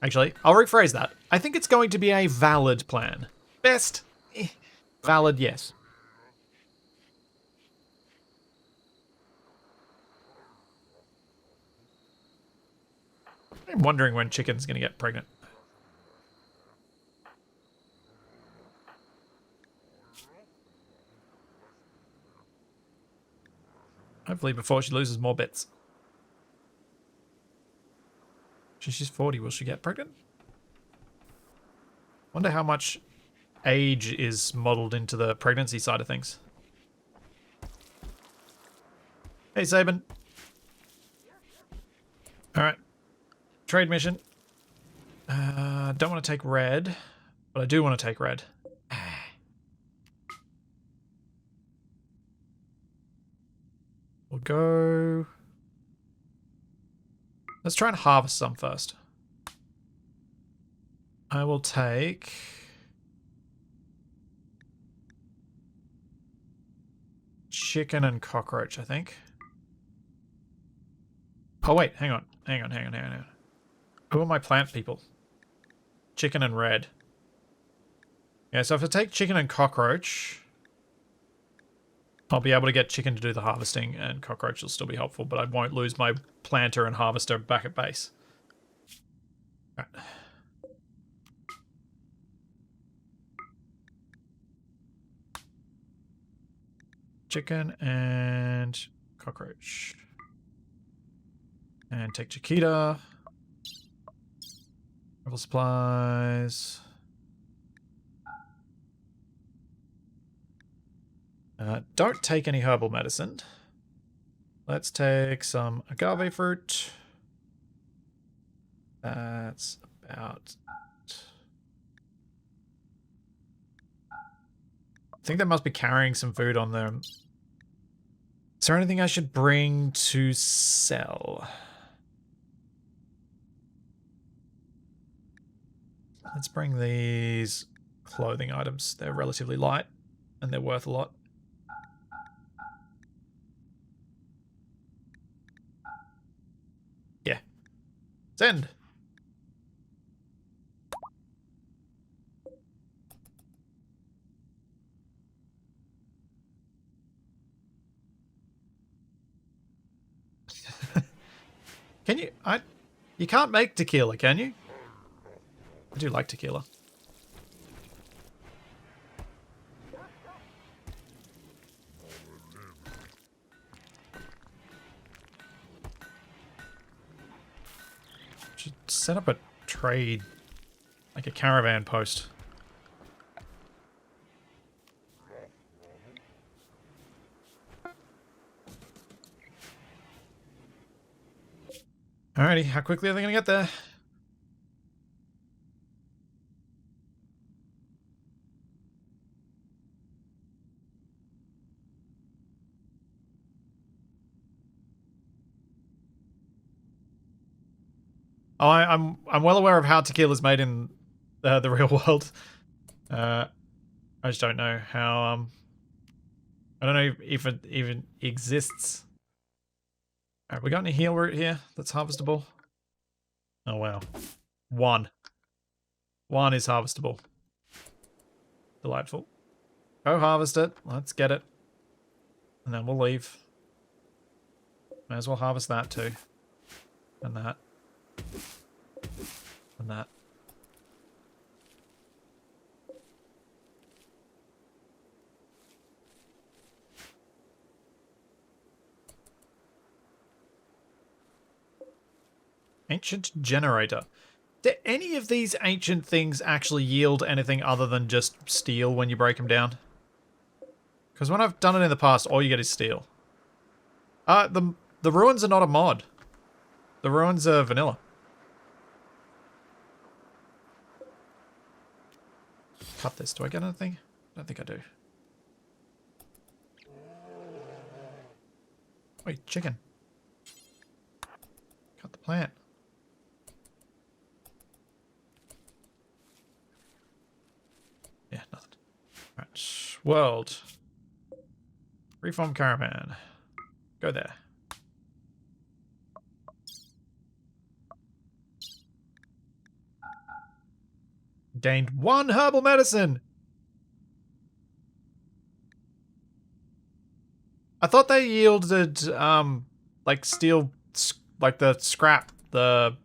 Speaker 1: Actually, I'll rephrase that. I think it's going to be a valid plan. Best? Valid, yes. I'm wondering when Chicken's going to get pregnant. Hopefully before she loses more bits. She's 40. Will she get pregnant? Wonder how much age is modeled into the pregnancy side of things. Hey, Sabin. Alright. Trade mission. Don't want to take red, but I do want to take red. We'll go... Let's try and harvest some first. I will take... chicken and cockroach, I think. Oh wait, hang on. Who are my plant people? Chicken and red. Yeah, so if I take chicken and cockroach, I'll be able to get chicken to do the harvesting, and cockroach will still be helpful, but I won't lose my planter and harvester back at base. All right. Chicken and cockroach. And take Chiquita. Travel supplies. Don't take any herbal medicine. Let's take some agave fruit. That's about I think they must be carrying some food on them. Is there anything I should bring to sell? Let's bring these clothing items. They're relatively light and they're worth a lot. Yeah. Send. Can you? You can't make tequila, can you? I do like tequila. Should set up a trade, like a caravan post. Alrighty, how quickly are they gonna get there? Oh, I'm well aware of how tequila is made in the real world. I just don't know how. I don't know if it even exists. Alright, we got any heal root here that's harvestable? Oh wow, one is harvestable. Delightful. Go harvest it. Let's get it, and then we'll leave. May as well harvest that too, and that. And that. Ancient generator. Do any of these ancient things actually yield anything other than just steel when you break them down? Because when I've done it in the past, all you get is steel. The ruins are not a mod. The ruins are vanilla. Cut this. Do I get anything? I don't think I do. Wait, chicken. Cut the plant. Yeah, nothing. Right. World. Reform caravan. Go there. Gained 1 herbal medicine. I thought they yielded, like steel, like the scrap, the...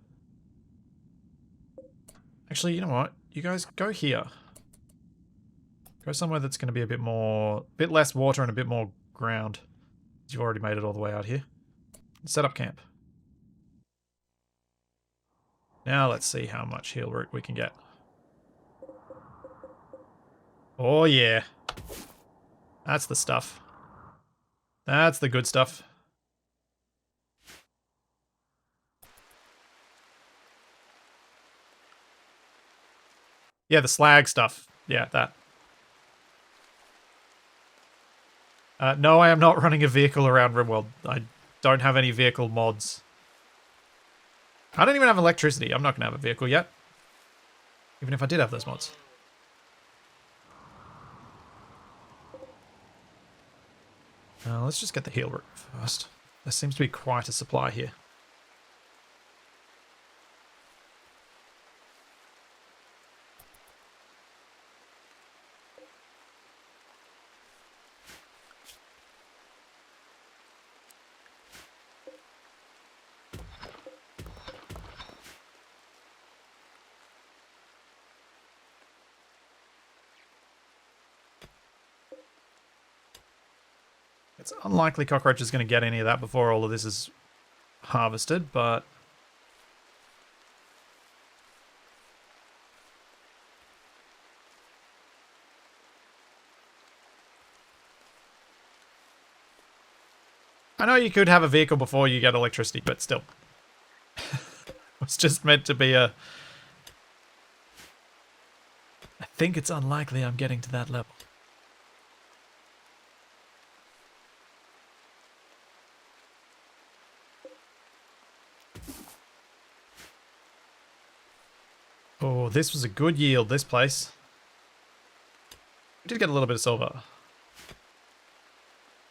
Speaker 1: Actually, you know what? You guys go here. Go somewhere that's going to be a bit less water and a bit more ground. You've already made it all the way out here. Set up camp. Now let's see how much heal root we can get. Oh yeah. That's the stuff. That's the good stuff. Yeah, the slag stuff. Yeah, that. No, I am not running a vehicle around Rimworld. I don't have any vehicle mods. I don't even have electricity. I'm not going to have a vehicle yet. Even if I did have those mods. Let's just get the heal root first. There seems to be quite a supply here. It's unlikely Cockroach is going to get any of that before all of this is harvested, but... I know you could have a vehicle before you get electricity, but still. It's just meant to be a... I think it's unlikely I'm getting to that level. Oh, this was a good yield, this place. We did get a little bit of silver.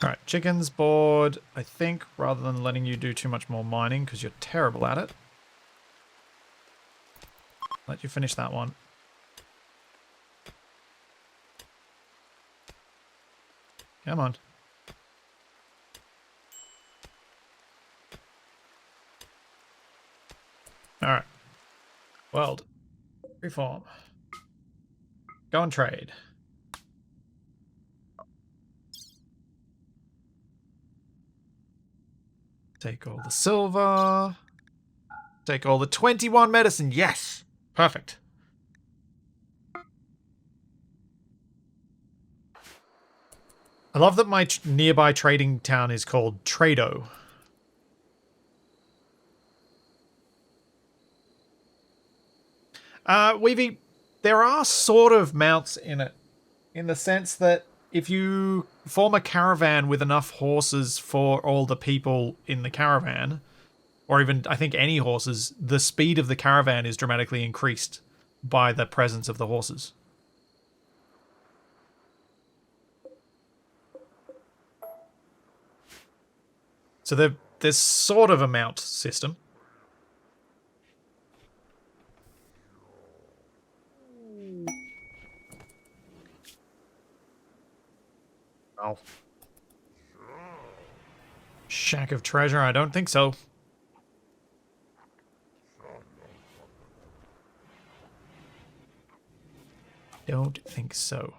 Speaker 1: Alright, chickens board, I think, rather than letting you do too much more mining, because you're terrible at it. Let you finish that one. Come on. Alright. World. Reform. Go and trade. Take all the silver. Take all the 21 medicine. Yes! Perfect. I love that my nearby trading town is called Trado. Weavy, there are sort of mounts in it, in the sense that if you form a caravan with enough horses for all the people in the caravan, or even, I think, any horses, the speed of the caravan is dramatically increased by the presence of the horses. So there's sort of a mount system. Oh. Shack of treasure? I don't think so. Don't think so.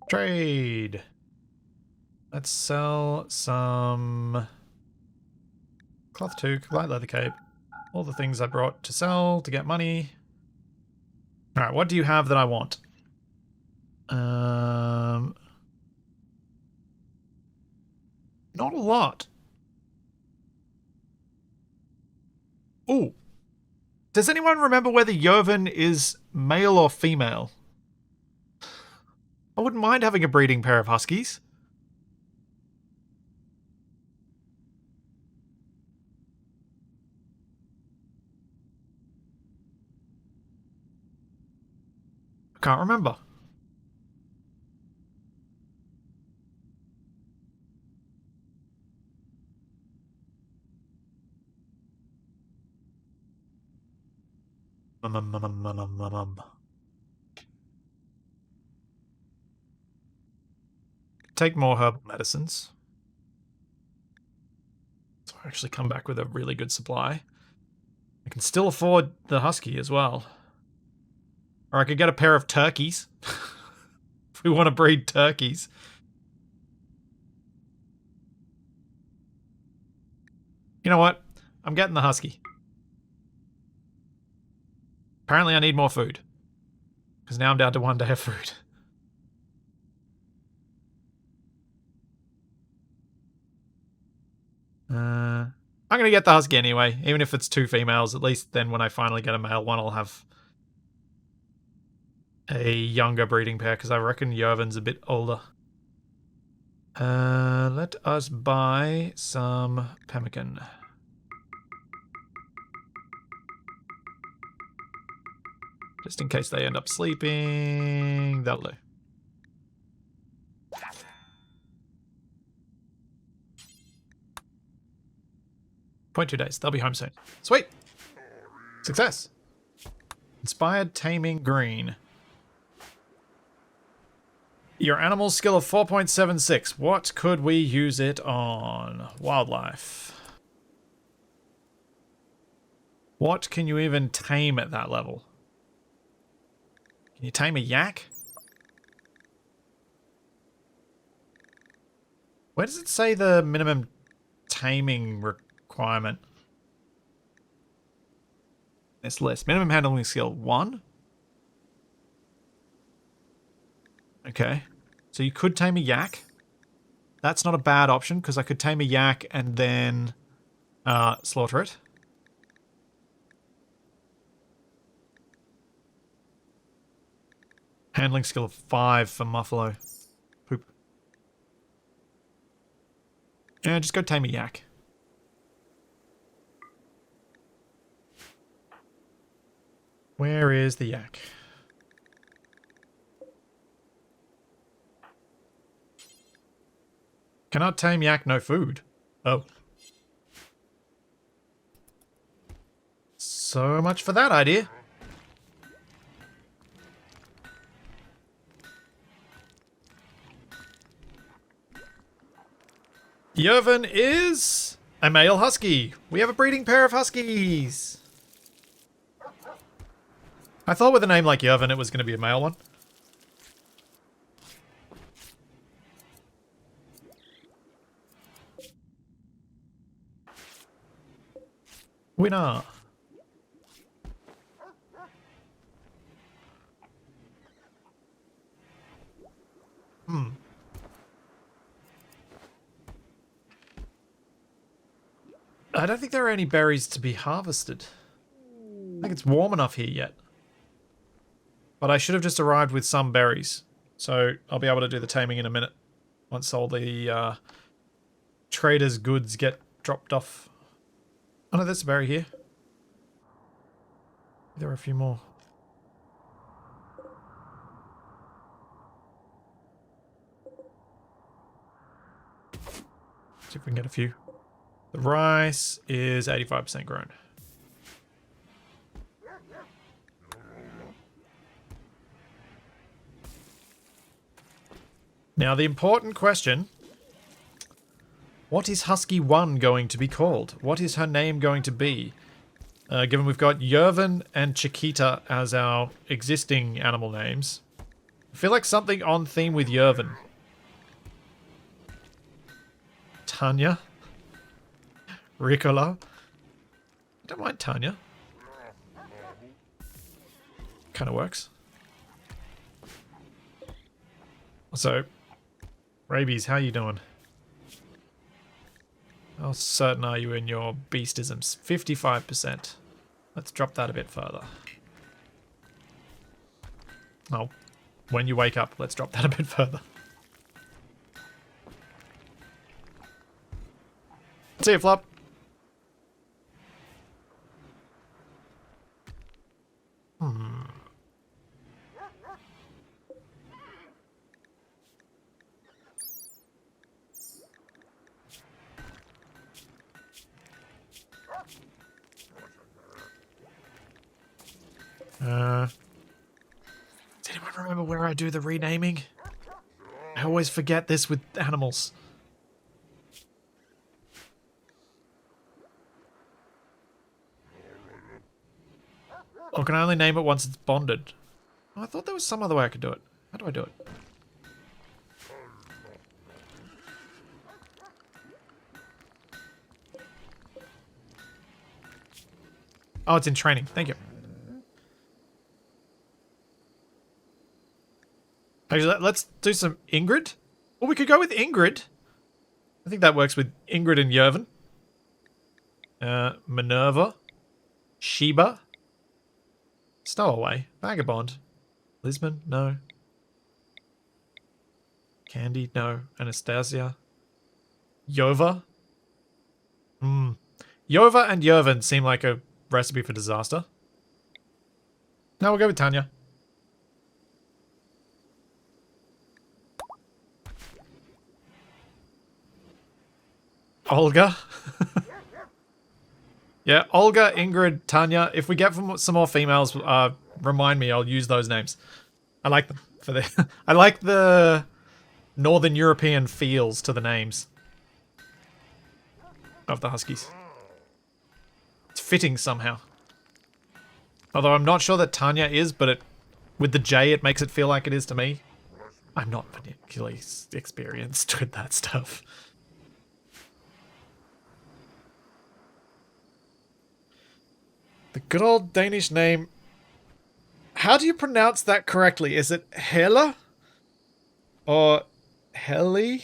Speaker 1: Trade. Let's sell some cloth toque, light leather cape, all the things I brought to sell to get money. All right, what do you have that I want? Not a lot. Ooh. Does anyone remember whether Yovan is male or female? I wouldn't mind having a breeding pair of huskies. I can't remember. Take more herbal medicines. So I actually come back with a really good supply. I can still afford the husky as well. Or I could get a pair of turkeys. If we want to breed turkeys. You know what? I'm getting the husky. Apparently I need more food. Because now I'm down to 1 day of food. I'm going to get the husky anyway. Even if it's 2 females. At least then when I finally get a male one, I'll have a younger breeding pair. Because I reckon Yovan's a bit older. Let us buy some pemmican. Just in case they end up sleeping. That'll do. 0.2 days. They'll be home soon. Sweet. Success. Inspired Taming Green. Your animal skill of 4.76. What could we use it on? Wildlife. What can you even tame at that level? Can you tame a yak? Where does it say the minimum taming requirement? This list. Minimum handling skill 1? Okay. So you could tame a yak. That's not a bad option, because I could tame a yak and then slaughter it. Handling skill of 5 for Muffalo. Poop. Yeah, just go tame a yak. Where is the yak? Cannot tame yak, no food. Oh. So much for that idea. Yervin is a male husky. We have a breeding pair of huskies. I thought with a name like Yervin it was going to be a male one. Winner. I don't think there are any berries to be harvested. I think it's warm enough here yet. But I should have just arrived with some berries. So I'll be able to do the taming in a minute. Once all the trader's goods get dropped off. Oh no, there's a berry here. There are a few more. See if we can get a few. The rice is 85% grown. Now the important question. What is Husky 1 going to be called? What is her name going to be? Given we've got Yervin and Chiquita as our existing animal names. I feel like something on theme with Yervin. Tanya. Ricola. I don't mind Tanya. Kind of works. So, Rabies, how you doing? How certain are you in your beastisms? 55%. Let's drop that a bit further. Oh, when you wake up, let's drop that a bit further. See you, Flop. Does anyone remember where I do the renaming? I always forget this with animals. Or can I only name it once it's bonded? Oh, I thought there was some other way I could do it. How do I do it? Oh, it's in training. Thank you. Actually, let's do some Ingrid. Well, we could go with Ingrid. I think that works with Ingrid and Yervin. Minerva. Sheba. Stowaway. Vagabond. Lisbon? No. Candy? No. Anastasia. Yova? Yova and Yervin seem like a recipe for disaster. No, we'll go with Tanya. Olga. Yeah, Olga, Ingrid, Tanya. If we get some more females, remind me. I'll use those names. I like them for the. I like the Northern European feels to the names of the Huskies. It's fitting somehow. Although I'm not sure that Tanya is, but with the J, it makes it feel like it is to me. I'm not particularly experienced with that stuff. The good old Danish name. How do you pronounce that correctly? Is it Hela? Or Heli?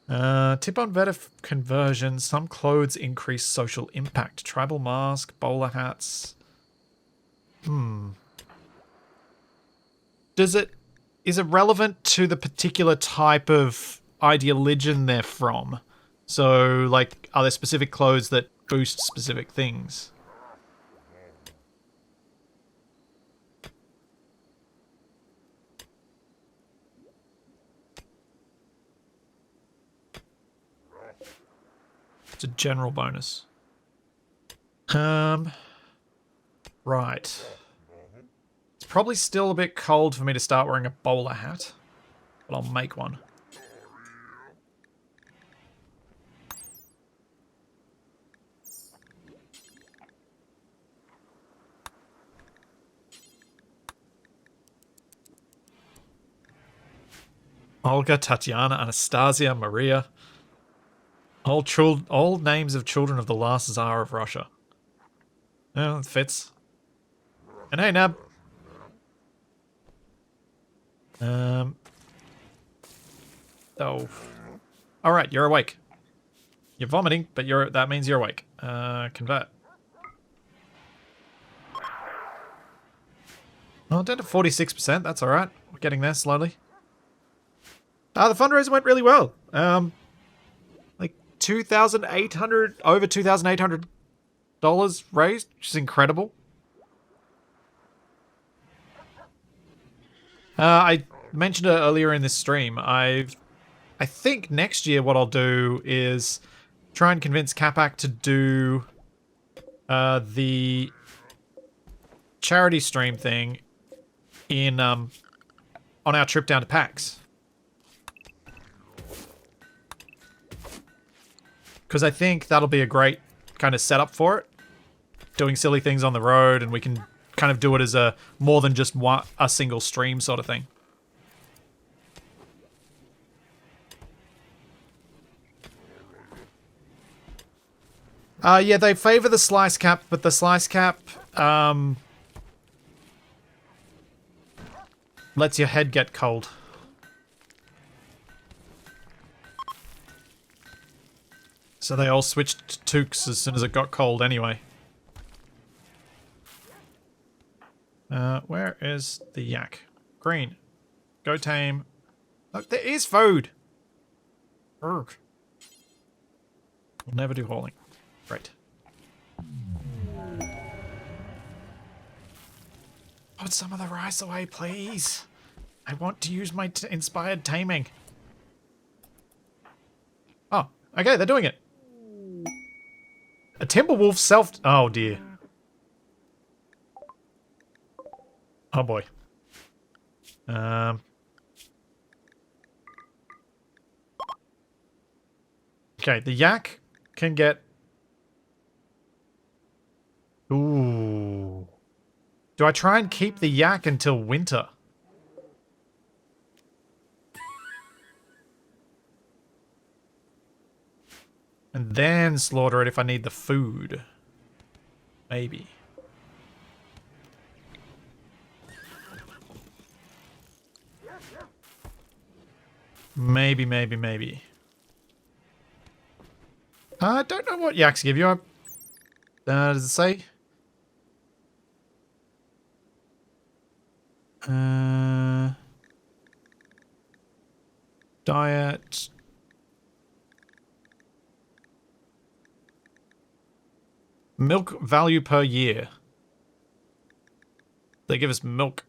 Speaker 1: Tip on better conversion. Some clothes increase social impact. Tribal mask, bowler hats. Is it relevant to the particular type of ideologion they're from? So, like, are there specific clothes that boost specific things? It's a general bonus. Right. It's probably still a bit cold for me to start wearing a bowler hat, but I'll make one. Olga, Tatiana, Anastasia, Maria. All names of children of the last Tsar of Russia. Yeah, it fits. And hey, Nab. Oh. Alright, you're awake. You're vomiting, but that means you're awake. Convert. Well, down to 46%. That's alright. We're getting there slowly. The fundraiser went really well. Like 2,800, over $2,800 raised, which is incredible. I mentioned it earlier in this stream. I think next year what I'll do is try and convince Capac to do the charity stream thing in on our trip down to PAX. Because I think that'll be a great kind of setup for it. Doing silly things on the road, and we can kind of do it as a more than just a single stream sort of thing. Yeah, they favor the slice cap, but the slice cap lets your head get cold. So they all switched to toques as soon as it got cold anyway. Where is the yak? Green. Go tame. Look, there is food! Urgh. We'll never do hauling. Right. Put some of the rice away, please. I want to use my inspired taming. Oh, okay, they're doing it. A Timberwolf self... Oh, dear. Oh, boy. Okay, the yak can get... Ooh. Do I try and keep the yak until winter? And then slaughter it if I need the food. Maybe. Maybe. I don't know what yaks give you. Does it say? Diet. Milk value per year. They give us milk.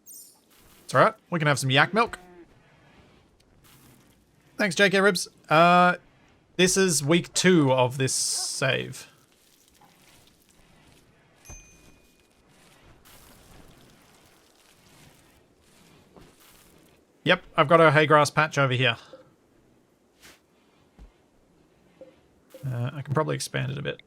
Speaker 1: It's alright. We can have some yak milk. Thanks, JK Ribs. This is week 2 of this save. Yep, I've got a hay grass patch over here. I can probably expand it a bit.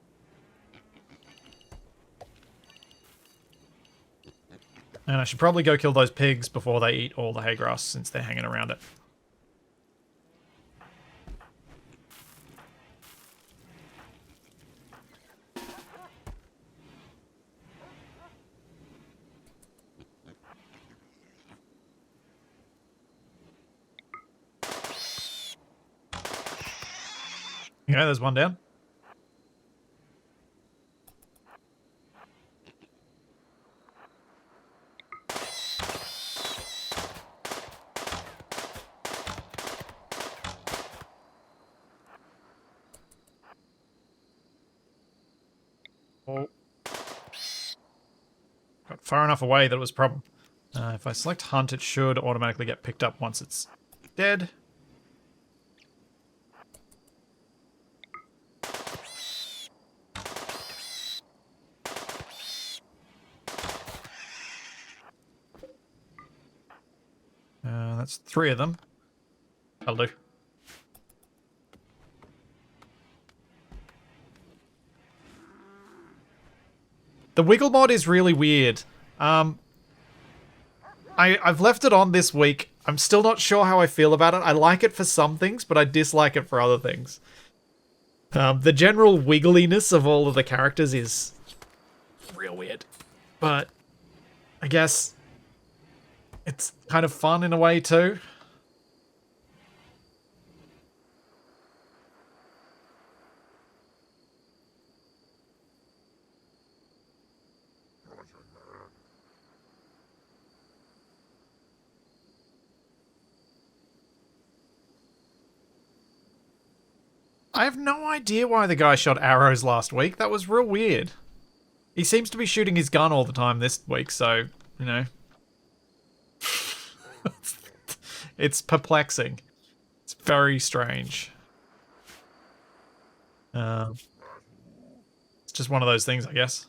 Speaker 1: And I should probably go kill those pigs before they eat all the hay grass since they're hanging around it. Yeah, there's one down. Oh. Got far enough away that it was a problem. If I select hunt, it should automatically get picked up once it's dead. That's 3 of them. That'll do. The wiggle mod is really weird. I've left it on this week. I'm still not sure how I feel about it. I like it for some things, but I dislike it for other things. The general wiggliness of all of the characters is real weird. But I guess it's kind of fun in a way too. I have no idea why the guy shot arrows last week. That was real weird. He seems to be shooting his gun all the time this week, so, you know. It's perplexing. It's very strange. It's just one of those things, I guess.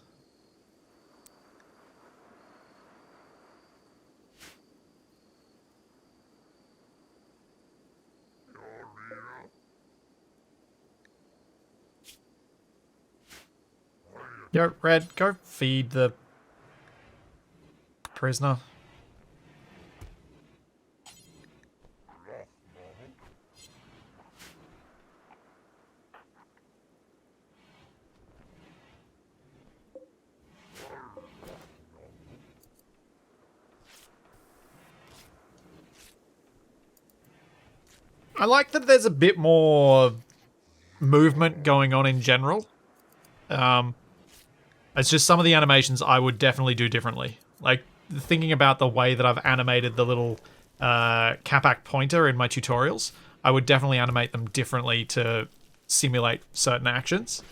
Speaker 1: Yo, Red, go feed the prisoner. I like that there's a bit more movement going on in general. It's just some of the animations I would definitely do differently. Like, thinking about the way that I've animated the little Capac pointer in my tutorials, I would definitely animate them differently to simulate certain actions.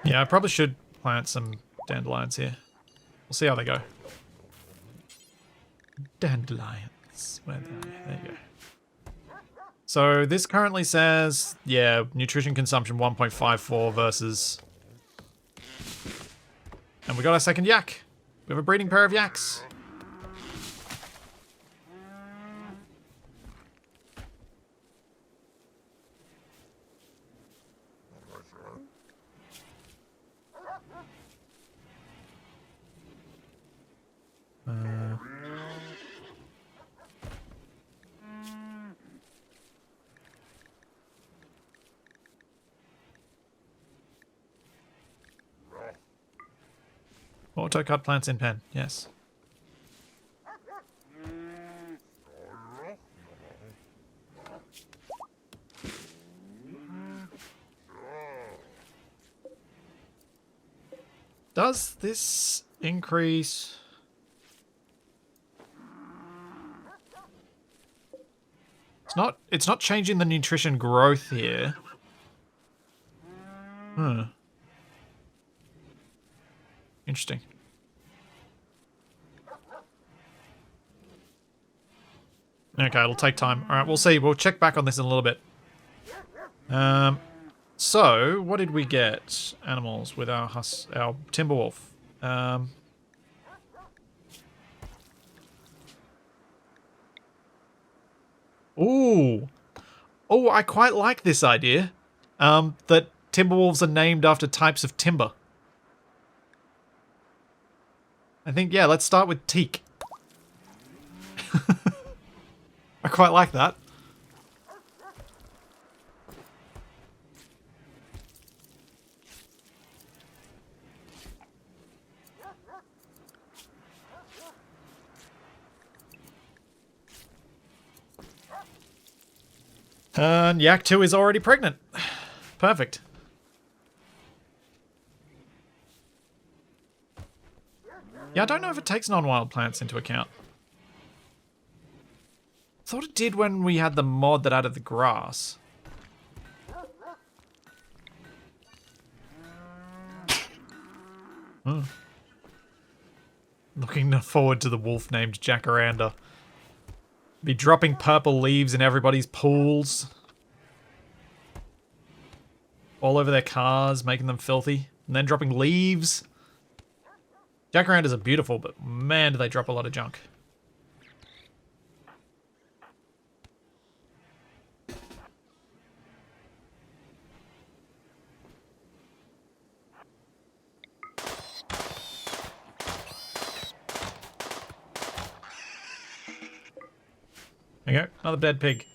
Speaker 1: Yeah, I probably should plant some dandelions here. We'll see how they go. Dandelions. Where are they? There you go. So this currently says, yeah, nutrition consumption 1.54 versus... And we got our second yak. We have a breeding pair of yaks. Auto cut plants in pen, yes. Does this increase? It's not changing the nutrition growth here. Interesting. Okay, it'll take time. All right, we'll see. We'll check back on this in a little bit. So, what did we get? Animals with our Timberwolf. Ooh. Oh, I quite like this idea. That Timberwolves are named after types of timber. I think, yeah, let's start with teak. I quite like that. And Yak 2 is already pregnant. Perfect. Yeah, I don't know if it takes non-wild plants into account. Thought it did when we had the mod that added the grass. Hmm. Looking forward to the wolf named Jacaranda. Be dropping purple leaves in everybody's pools. All over their cars, making them filthy. And then dropping leaves. Jacarandas are beautiful, but man, do they drop a lot of junk. There you go, another dead pig.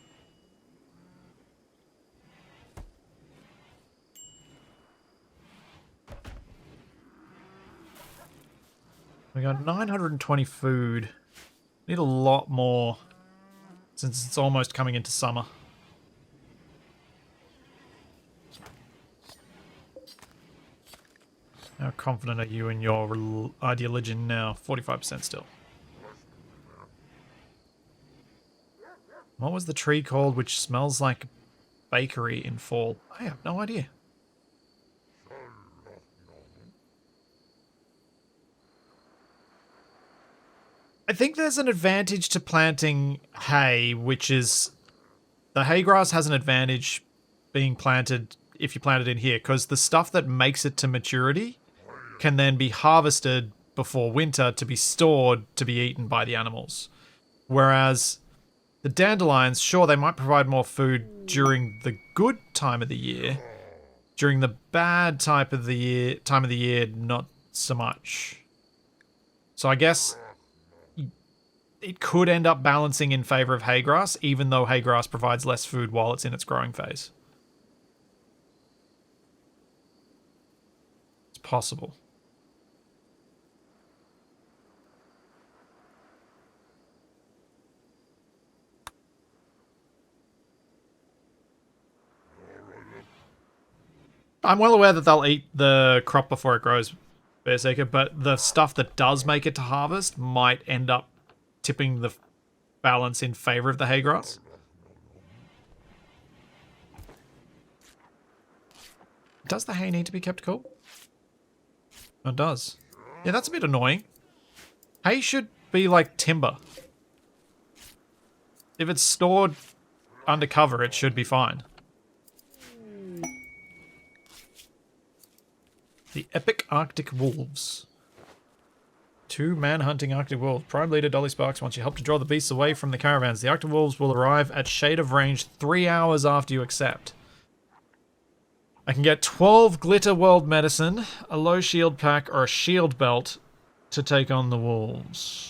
Speaker 1: We got 920 food. Need a lot more since it's almost coming into summer. How confident are you in your ideology now? 45% still. What was the tree called which smells like bakery in fall? I have no idea. I think there's an advantage to planting hay, which is the hay grass has an advantage being planted if you plant it in here, because the stuff that makes it to maturity can then be harvested before winter to be stored to be eaten by the animals. Whereas the dandelions, sure, they might provide more food during the good time of the year. During the bad time of the year, not so much. So I guess it could end up balancing in favor of hay grass, even though hay grass provides less food while it's in its growing phase. It's possible. I'm well aware that they'll eat the crop before it grows, Berserker, but the stuff that does make it to harvest might end up tipping the balance in favor of the hay grass. Does the hay need to be kept cool? It does. Yeah, that's a bit annoying. Hay should be like timber. If it's stored under cover, it should be fine. The epic Arctic wolves. 2 man-hunting Arctic wolves. Prime leader Dolly Sparks wants you help to draw the beasts away from the caravans. The Arctic wolves will arrive at shade of range 3 hours after you accept. I can get 12 glitter world medicine, a low shield pack, or a shield belt to take on the wolves.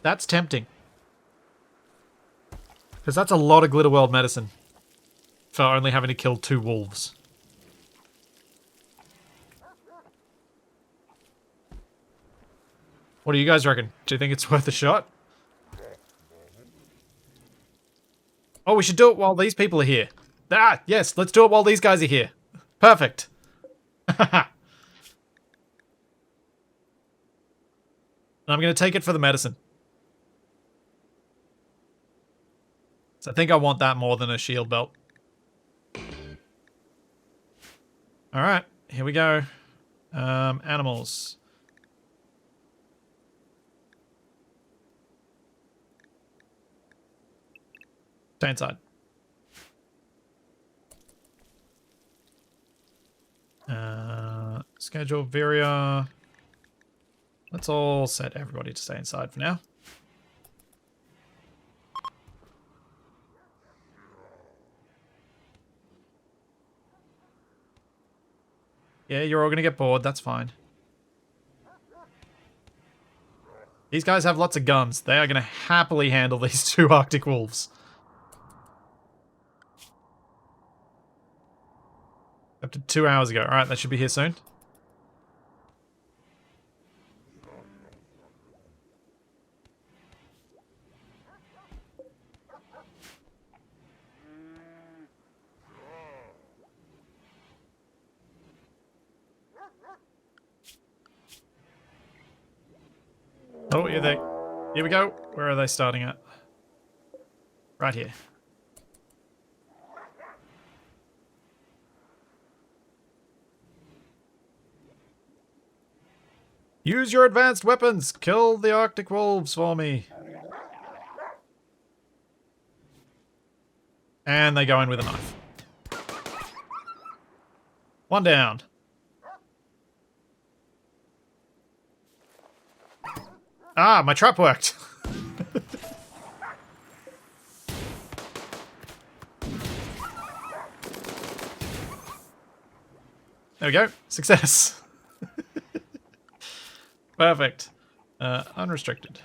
Speaker 1: That's tempting. Because that's a lot of glitter world medicine for only having to kill 2 wolves. What do you guys reckon? Do you think it's worth a shot? Oh, we should do it while these people are here. Ah, yes, let's do it while these guys are here. Perfect. I'm going to take it for the medicine. So I think I want that more than a shield belt. Alright, here we go. Animals. Stay inside. Schedule Viria. Let's all set everybody to stay inside for now. Yeah, you're all going to get bored. That's fine. These guys have lots of guns. They are going to happily handle these 2 Arctic wolves. Up to 2 hours ago. Alright, that should be here soon. Oh, here we go. Where are they starting at? Right here. Use your advanced weapons! Kill the Arctic wolves for me! And they go in with a knife. 1 down. Ah, my trap worked! There we go. Success. Perfect. Unrestricted.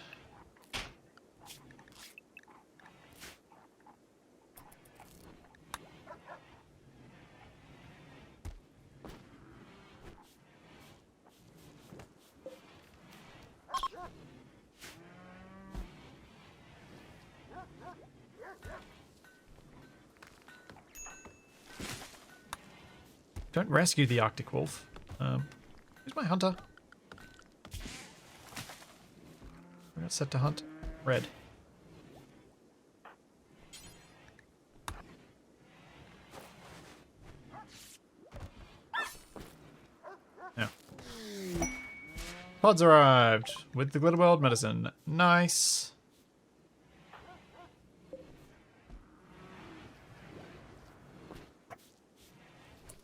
Speaker 1: Don't rescue the Arctic wolf. Who's my hunter? We're not set to hunt. Red. Yeah. Pods arrived with the Rimworld medicine. Nice.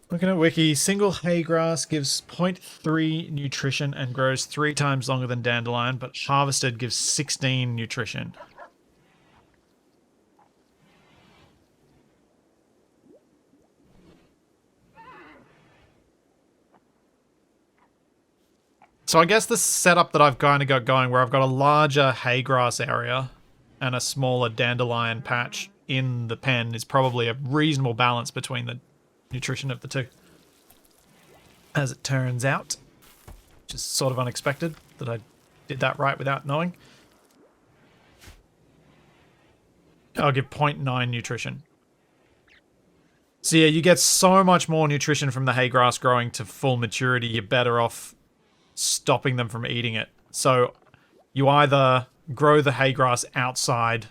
Speaker 1: Looking at Wiki, single hay grass gives 0.3 nutrition and grows 3 times longer than dandelion, but harvested gives 16 nutrition. So I guess the setup that I've kind of got going, where I've got a larger hay grass area and a smaller dandelion patch in the pen, is probably a reasonable balance between the nutrition of the 2. As it turns out, which is sort of unexpected that I did that right without knowing. I'll give 0.9 nutrition. So yeah, you get so much more nutrition from the hay grass growing to full maturity. You're better off stopping them from eating it. So you either grow the hay grass outside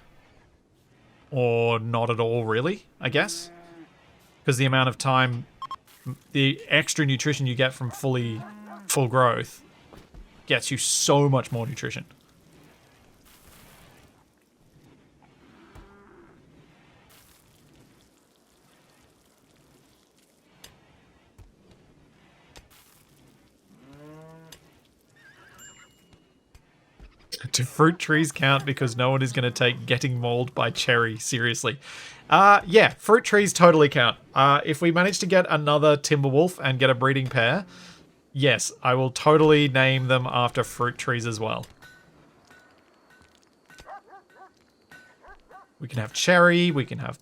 Speaker 1: or not at all, really, I guess. Because the amount of time, the extra nutrition you get from full growth gets you so much more nutrition. Do fruit trees count because no one is going to take getting mauled by cherry seriously? Yeah, fruit trees totally count. If we manage to get another timber wolf and get a breeding pair, yes, I will totally name them after fruit trees as well. We can have cherry, we can have...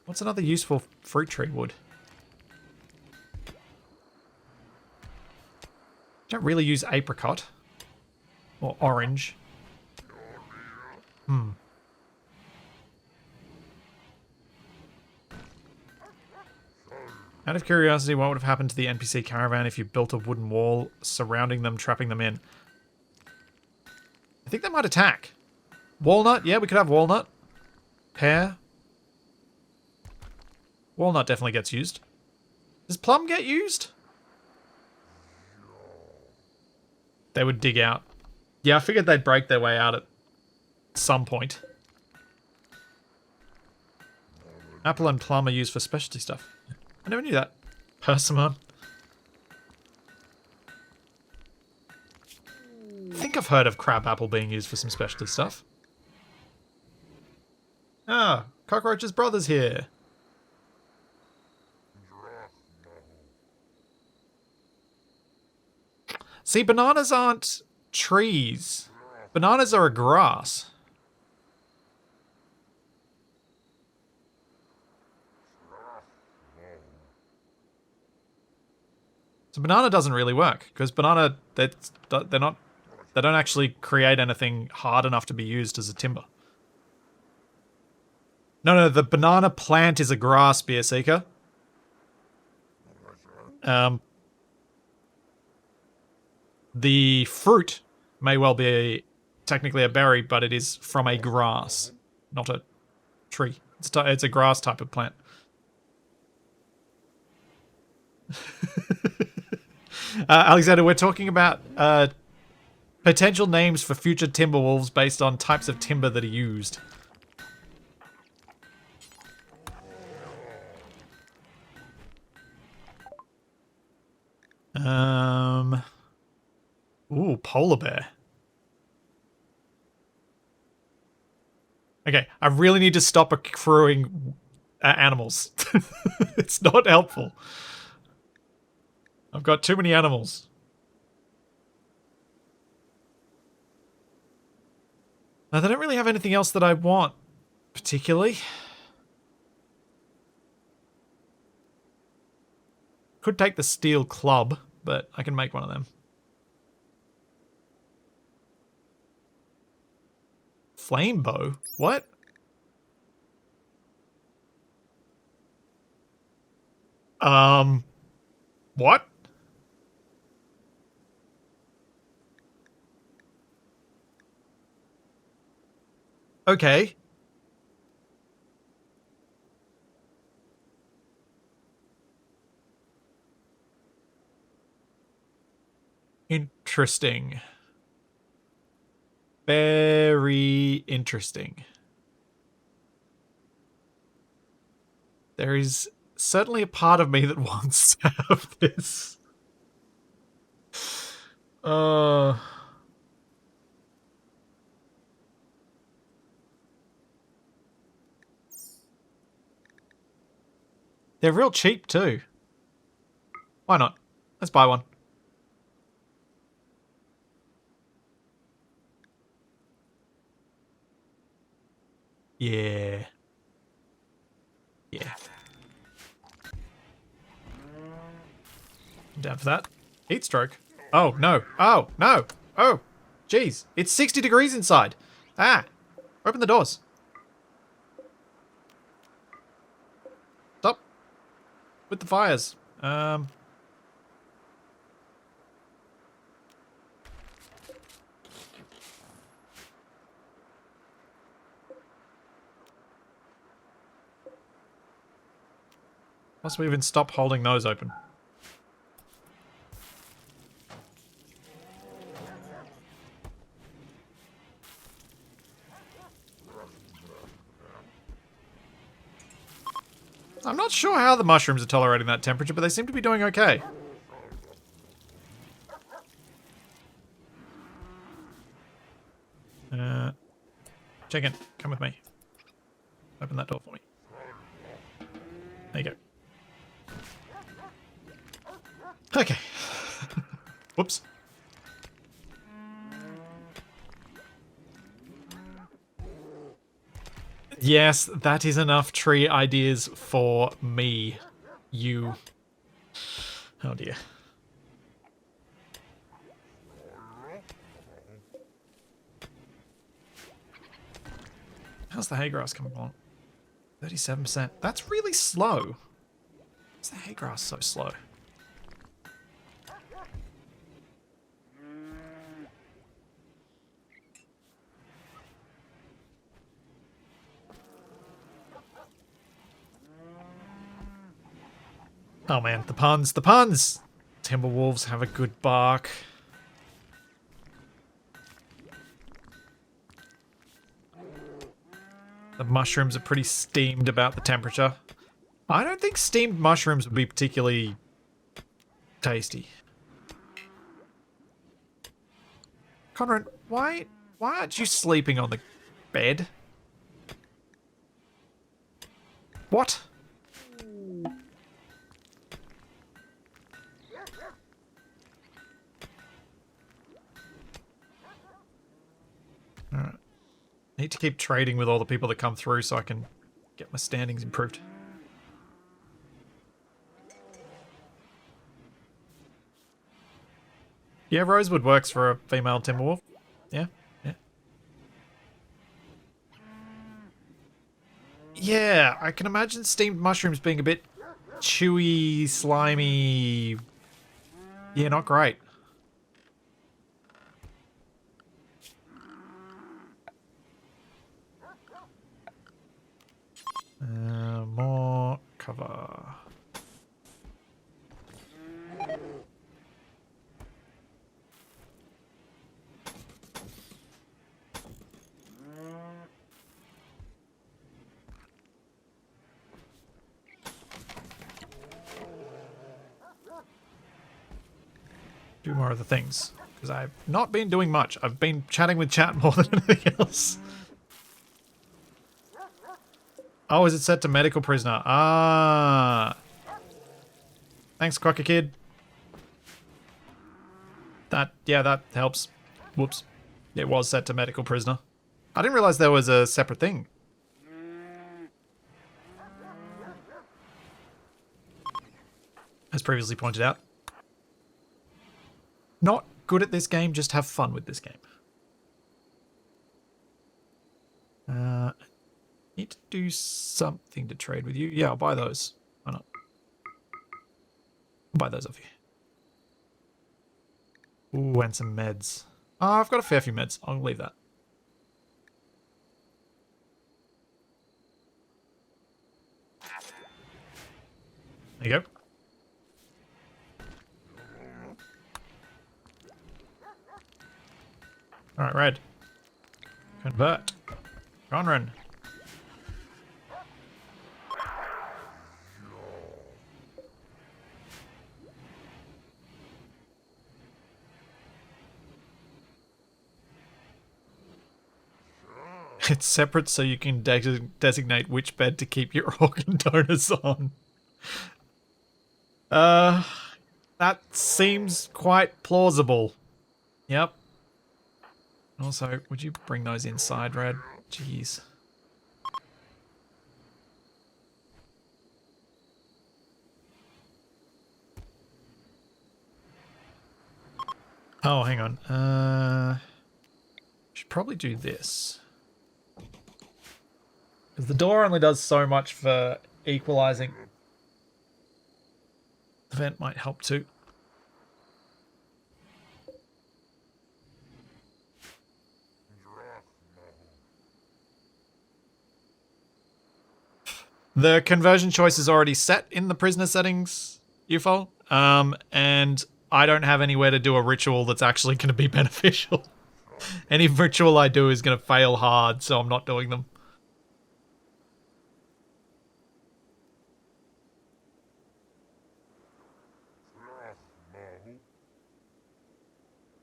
Speaker 1: What's another useful fruit tree wood? Don't really use apricot. Or orange. Out of curiosity, what would have happened to the NPC caravan if you built a wooden wall surrounding them, trapping them in? I think they might attack. Walnut? Yeah, we could have walnut. Pear? Walnut definitely gets used. Does plum get used? They would dig out. Yeah, I figured they'd break their way out at some point. Apple and plum are used for specialty stuff. I never knew that. Persimmon. I think I've heard of crabapple being used for some specialty stuff. Ah, Cockroach's brother's here. See, bananas aren't trees. Bananas are a grass. So banana doesn't really work because banana they don't actually create anything hard enough to be used as a timber. No, the banana plant is a grass, Beer Seeker. The fruit may well be technically a berry, but it is from a grass, not a tree. It's a grass type of plant. Alexander, we're talking about potential names for future timber wolves based on types of timber that are used. Ooh, polar bear. Okay, I really need to stop accruing animals. It's not helpful. I've got too many animals. Now, they don't really have anything else that I want, particularly. Could take the steel club, but I can make one of them. Flame bow? What? What? Okay. Interesting. Very interesting. There is certainly a part of me that wants to have this. They're real cheap too. Why not? Let's buy one. Yeah. Yeah. I'm down for that. Heat stroke. Oh, no. Oh, no. Oh, jeez. It's 60 degrees inside. Ah. Open the doors. Stop. With the fires. Must we even stop holding those open? I'm not sure how the mushrooms are tolerating that temperature, but they seem to be doing okay. Chicken, come with me. Open that door for me. There you go. Okay. Whoops. Yes, that is enough tree ideas for me. You. Oh dear. How's the hay grass coming along? 37%. That's really slow. Why's the hay grass so slow? Oh man, the puns, the puns! Timberwolves have a good bark. The mushrooms are pretty steamed about the temperature. I don't think steamed mushrooms would be particularly tasty. Conrad, why aren't you sleeping on the bed? What? Alright. Need to keep trading with all the people that come through so I can get my standings improved. Yeah, Rosewood works for a female Timberwolf. Yeah, yeah. Yeah, I can imagine steamed mushrooms being a bit chewy, slimy. Yeah, not great. More cover. Do more of the things, because I've not been doing much. I've been chatting with chat more than anything else. Oh, is it set to medical prisoner? Ah. Thanks, Quacker Kid. Yeah, that helps. Whoops. It was set to medical prisoner. I didn't realize there was a separate thing. As previously pointed out. Not good at this game, just have fun with this game. Need to do something to trade with you. Yeah, I'll buy those. Why not? I'll buy those off you. Ooh, and some meds. Oh, I've got a fair few meds. I'll leave that. There you go. Alright, red. Convert. Conran. It's separate so you can designate which bed to keep your organ donors on. That seems quite plausible. Yep. Also, would you bring those inside, Red? Jeez. Oh, hang on. Should probably do this. Because the door only does so much for equalizing. The vent might help too. The conversion choice is already set in the prisoner settings, UFO. And I don't have anywhere to do a ritual that's actually going to be beneficial. Any ritual I do is going to fail hard, so I'm not doing them.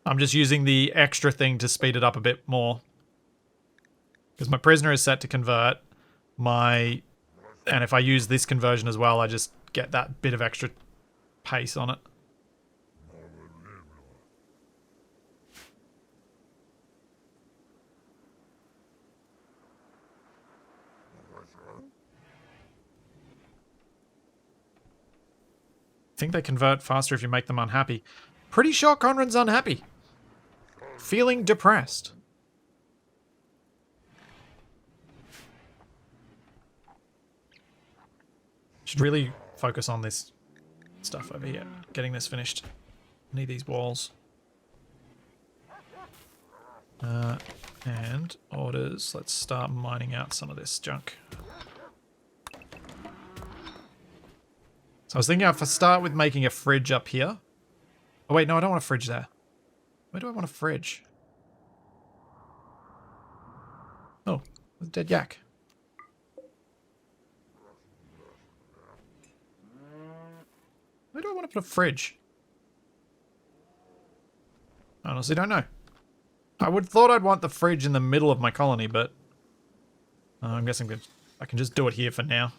Speaker 1: I'm just using the extra thing to speed it up a bit more. Because my prisoner is set to convert. And if I use this conversion as well, I just get that bit of extra pace on it. I think they convert faster if you make them unhappy. Pretty sure Conrad's unhappy. Feeling depressed. Should really focus on this stuff over here. Getting this finished. Need these walls. And orders. Let's start mining out some of this junk. So I was thinking if I start with making a fridge up here. Oh wait, no, I don't want a fridge there. Where do I want a fridge? Oh, there's a dead yak. Where do I want to put a fridge? I honestly don't know. I would thought I'd want the fridge in the middle of my colony, but I'm guessing I can just do it here for now.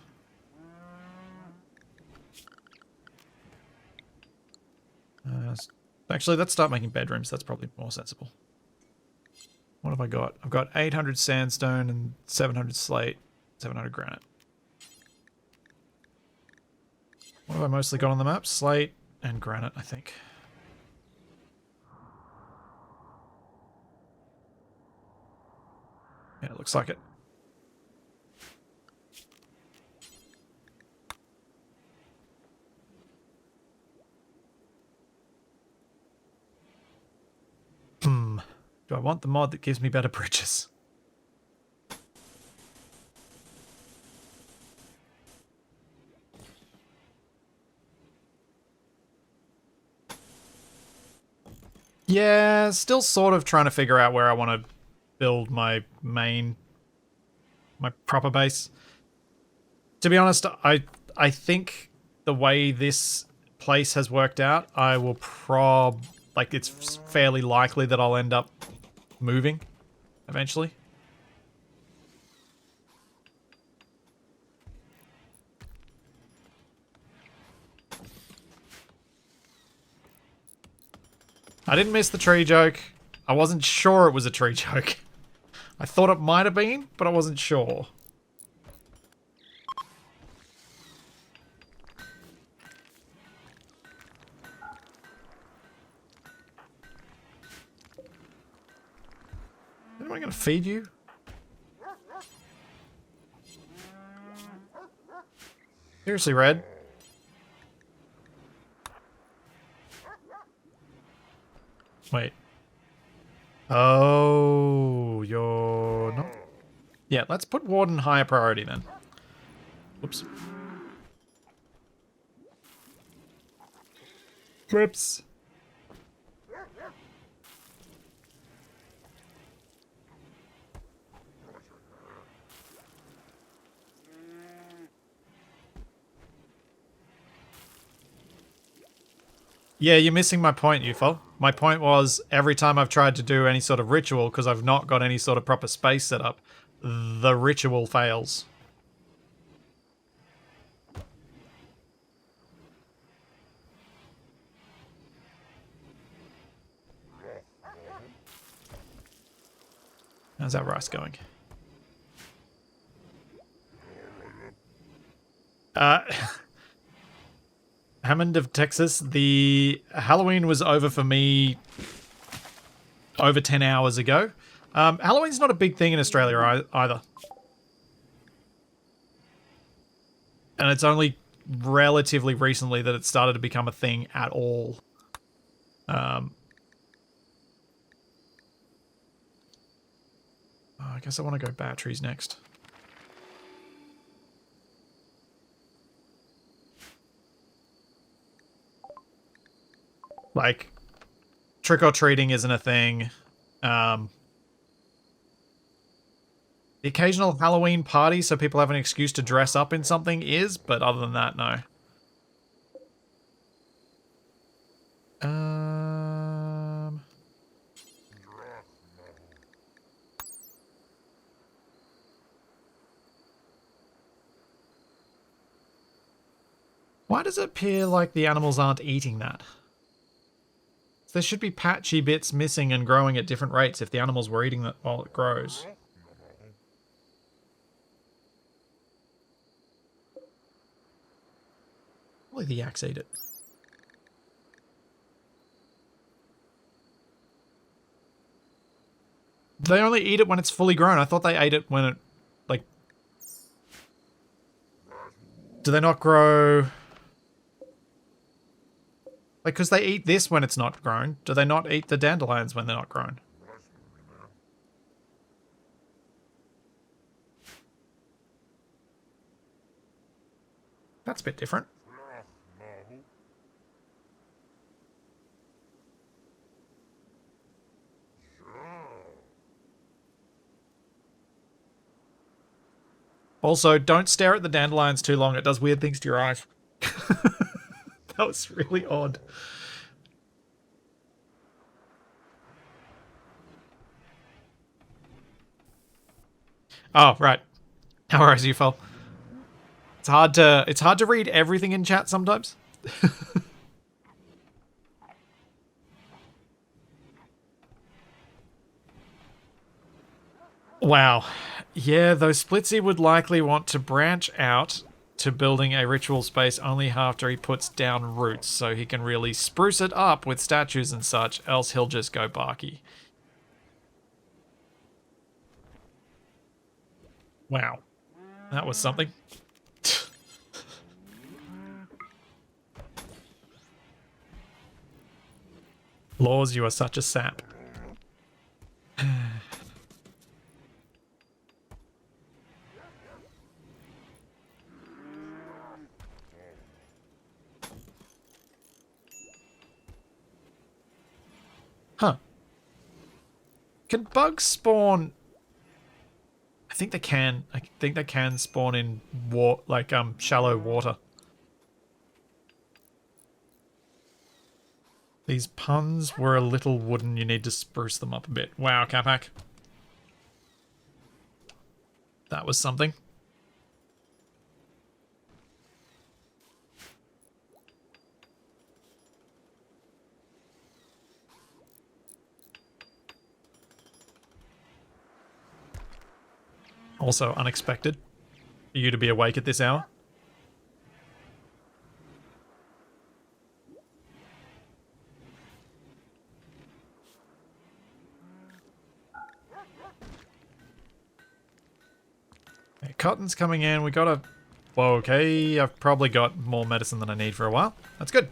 Speaker 1: Actually, let's start making bedrooms. That's probably more sensible. What have I got? I've got 800 sandstone and 700 slate, 700 granite. What have I mostly got on the map? Slate and granite, I think. Yeah, it looks like it. Do I want the mod that gives me better bridges? Yeah, still sort of trying to figure out where I want to build my proper base. To be honest, I think the way this place has worked out, I will it's fairly likely that I'll end up moving eventually. I didn't miss the tree joke. I wasn't sure it was a tree joke. I thought it might have been, but I wasn't sure. Am I going to feed you? Seriously, Red? Wait. Oh, you're not... Yeah, let's put Warden higher priority then. Whoops. Whoops. Yeah, you're missing my point, UFO. My point was, every time I've tried to do any sort of ritual, because I've not got any sort of proper space set up, the ritual fails. How's that rice going? Hammond of Texas, the Halloween was over for me over 10 hours ago. Halloween's not a big thing in Australia either. And it's only relatively recently that it started to become a thing at all. I guess I want to go batteries next. Like, trick-or-treating isn't a thing. The occasional Halloween party so people have an excuse to dress up in something is, but other than that, no. Why does it appear like the animals aren't eating that? There should be patchy bits missing and growing at different rates if the animals were eating that while it grows. Probably the yaks eat it. They only eat it when it's fully grown. I thought they ate it when it, like... Do they not grow... Like, because they eat this when it's not grown. Do they not eat the dandelions when they're not grown? That's a bit different. Also, don't stare at the dandelions too long. It does weird things to your eyes. That was really odd. Oh, right. No worries, you fell. It's hard to read everything in chat sometimes. Wow. Yeah, though Splitsy would likely want to branch out to building a ritual space only after he puts down roots, so he can really spruce it up with statues and such, else he'll just go barky. Wow. That was something. Laws, you are such a sap. Huh. Can bugs spawn? I think they can. I think they can spawn in shallow water. These puns were a little wooden. You need to spruce them up a bit. Wow, Capac. That was something. Also unexpected for you to be awake at this hour. Okay, cotton's coming in. We got a... Whoa, okay. I've probably got more medicine than I need for a while. That's good.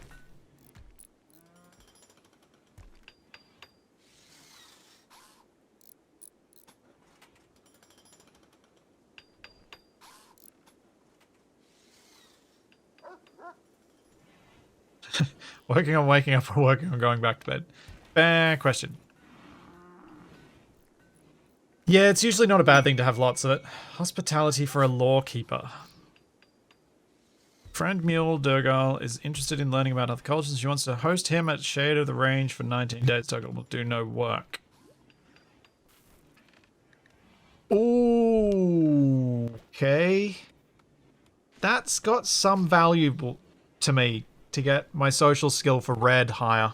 Speaker 1: Working on waking up or working on going back to bed? Fair question. Yeah, it's usually not a bad thing to have lots of it. Hospitality for a lawkeeper. Friend Mule Durgal is interested in learning about other cultures. She wants to host him at Shade of the Range for 19 days. Durgal will do no work. Ooh, okay. That's got some value to me to get my social skill for red higher.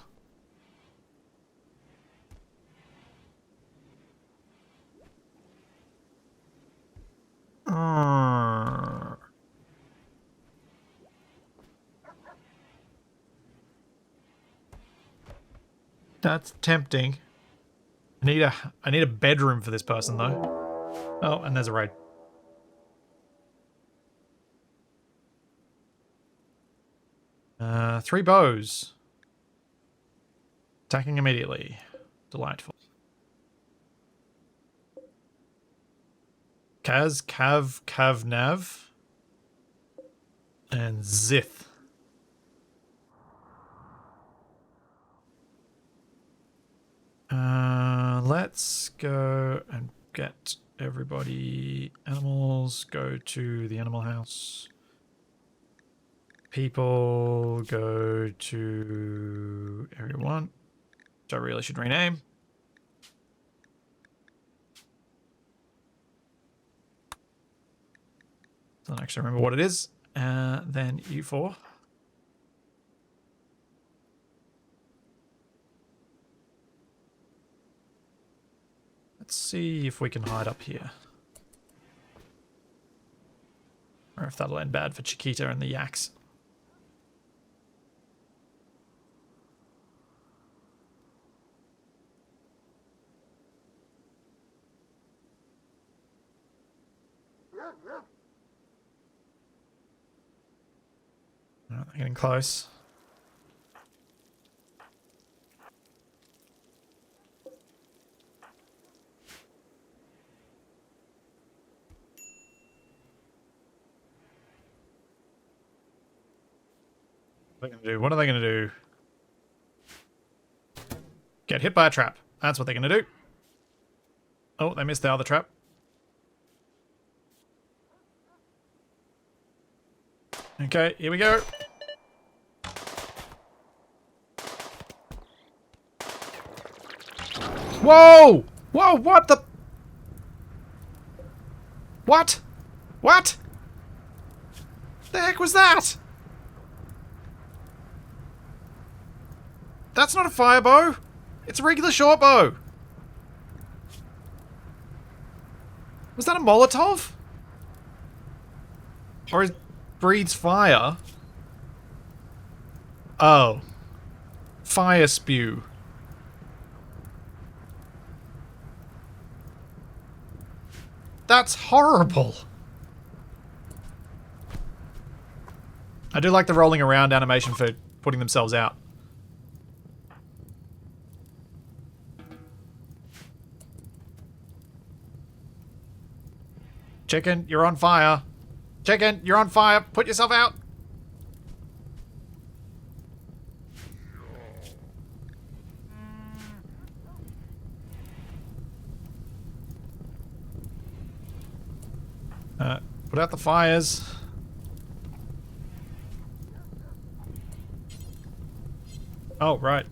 Speaker 1: That's tempting. I need a bedroom for this person though. Oh, and there's a raid. Three bows. Attacking immediately. Delightful. Kaz, Kav, Kavnav, and Zith. Let's go and get everybody. Animals, go to the animal house. People, go to area 1, which I really should rename. Don't actually remember what it is. Then U4. Let's see if we can hide up here. Or if that'll end bad for Chiquita and the yaks. Oh, they're getting close. What are they going to do? What are they going to do? Get hit by a trap. That's what they're going to do. Oh, they missed the other trap. Okay, here we go. Whoa! Whoa, what the... What? What? The heck was that? That's not a fire bow. It's a regular short bow. Was that a Molotov? Or it breathes fire? Oh. Fire spew. That's horrible. I do like the rolling around animation for putting themselves out. Chicken, you're on fire. Chicken, you're on fire. Put yourself out. Put out the fires. Oh, right.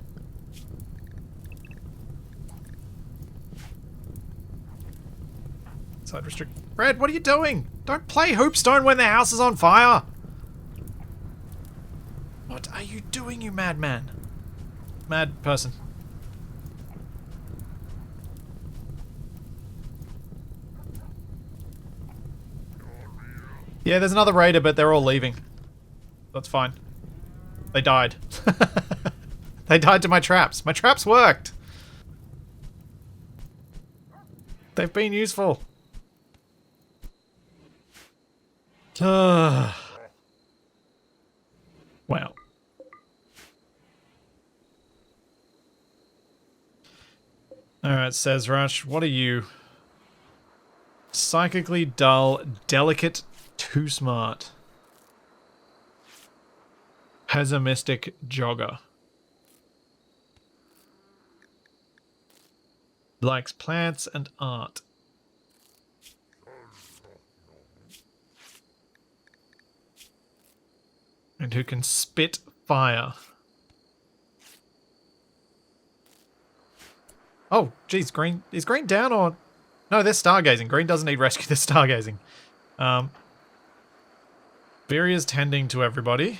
Speaker 1: Side restrict. Red, what are you doing? Don't play hoopstone when the house is on fire. What are you doing, you madman? Mad person. Yeah, there's another raider, but they're all leaving. That's fine. They died. They died to my traps. My traps worked. They've been useful. Wow. Alright, says Rush. What are you? Psychically dull, delicate, too smart. Pessimistic jogger. Likes plants and art. And who can spit fire. Oh, geez, green. Is green down or... No, they're stargazing. Green doesn't need rescue, they're stargazing. Viria's tending to everybody.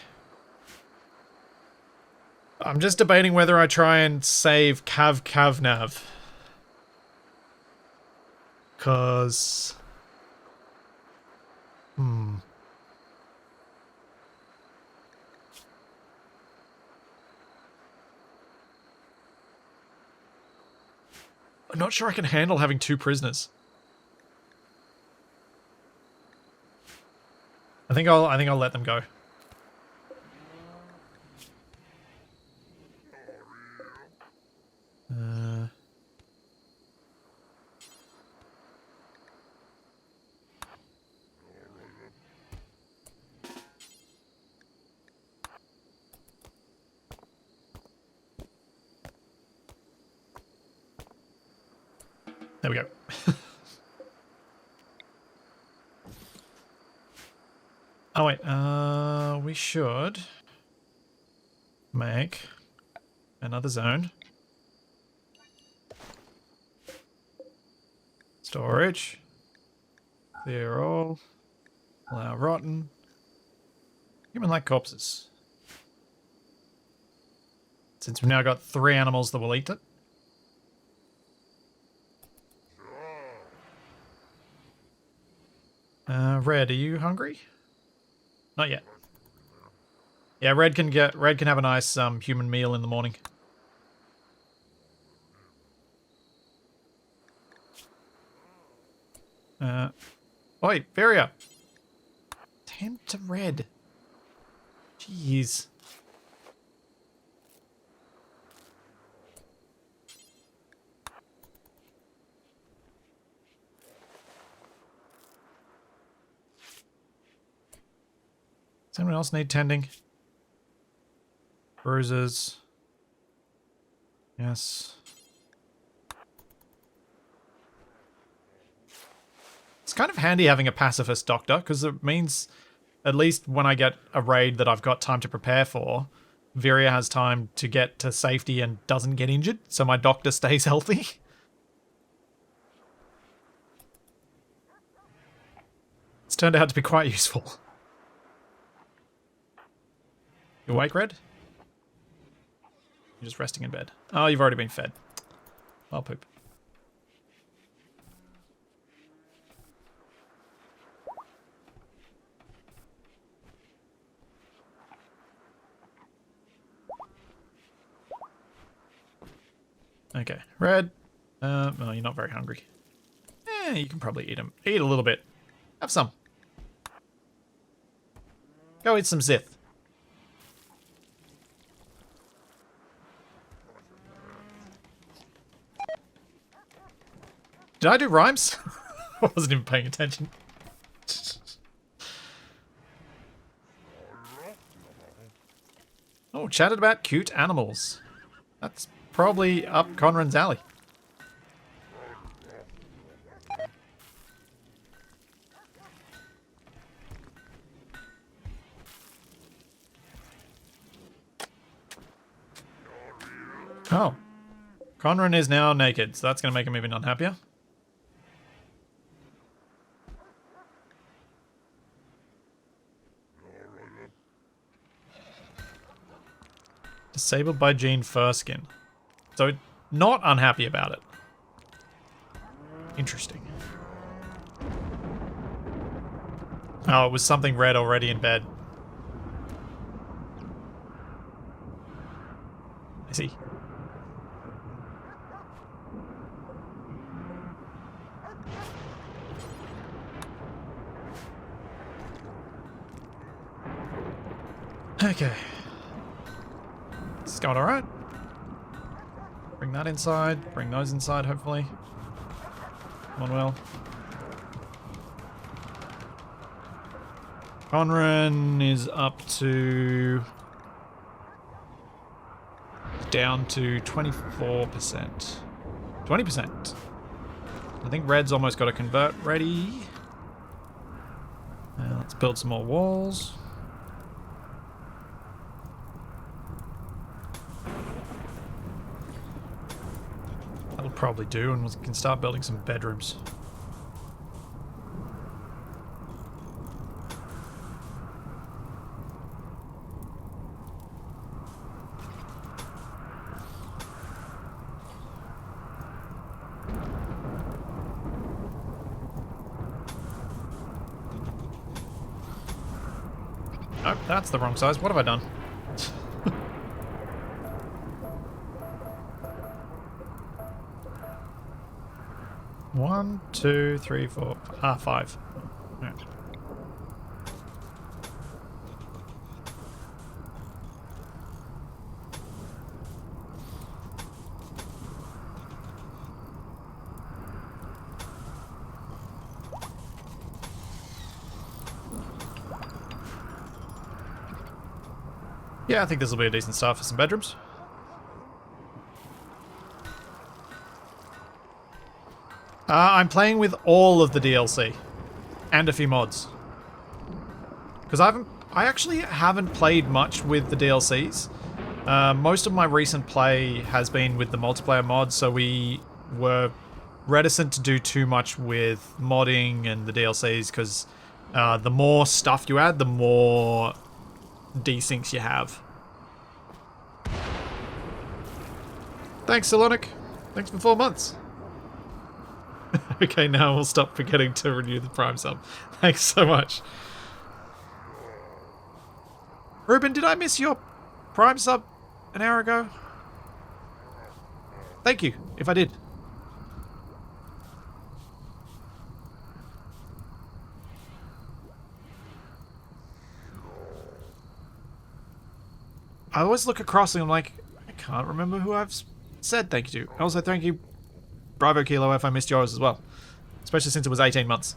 Speaker 1: I'm just debating whether I try and save Kavnav. Cause... I'm not sure I can handle having 2 prisoners. I think I'll let them go. There we go. Oh wait, we should make another zone. Storage. Clear all. Allow rotten. Human-like corpses. Since we've now got 3 animals that will eat it. Red, are you hungry? Not yet. Yeah, Red can have a nice human meal in the morning. Oi, Varia. Tend to Red. Jeez. Does anyone else need tending? Bruises. Yes. It's kind of handy having a pacifist doctor, because it means at least when I get a raid that I've got time to prepare for, Viria has time to get to safety and doesn't get injured, so my doctor stays healthy. It's turned out to be quite useful. You awake, Red? You're just resting in bed. Oh, you've already been fed. Well, poop. Okay, Red. Well, you're not very hungry. You can probably eat them. Eat a little bit. Have some. Go eat some Zith. Did I do rhymes? I wasn't even paying attention. Oh, chatted about cute animals. That's probably up Conran's alley. Oh. Conran is now naked, so that's going to make him even unhappier. Disabled by Gene Furskin. So, not unhappy about it. Interesting. Oh, it was something red already in bed. I see. Okay. This is going alright. Bring that inside. Bring those inside, hopefully. Come on, Will. Conran is up to... down to 24%. 20%. I think Red's almost got a convert ready. Let's build some more walls. That'll probably do, and we can start building some bedrooms. Nope, that's the wrong size. What have I done? One, two, three, four. Five. Right. Yeah, I think this will be a decent start for some bedrooms. I'm playing with all of the DLC and a few mods because I actually haven't played much with the DLCs. Most of my recent play has been with the multiplayer mods, so we were reticent to do too much with modding and the DLCs because the more stuff you add, the more desyncs you have. Thanks, Salonic. Thanks for 4 months. Okay, now we'll stop forgetting to renew the Prime sub. Thanks so much. Ruben, did I miss your Prime sub an hour ago? Thank you, if I did. I always look across and I'm like, I can't remember who I've said thank you to. Also, thank you, Bravo Kilo, if I missed yours as well. Especially since it was 18 months.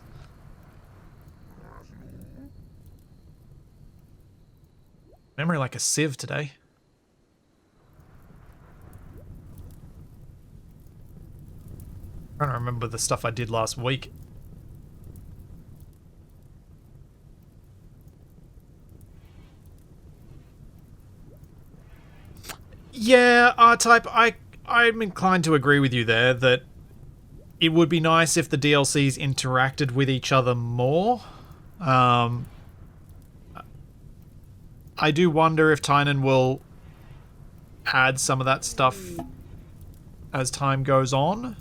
Speaker 1: Memory like a sieve today. I'm trying to remember the stuff I did last week. Yeah, R-Type, I'm inclined to agree with you there that it would be nice if the DLCs interacted with each other more. I do wonder if Tynan will add some of that stuff as time goes on.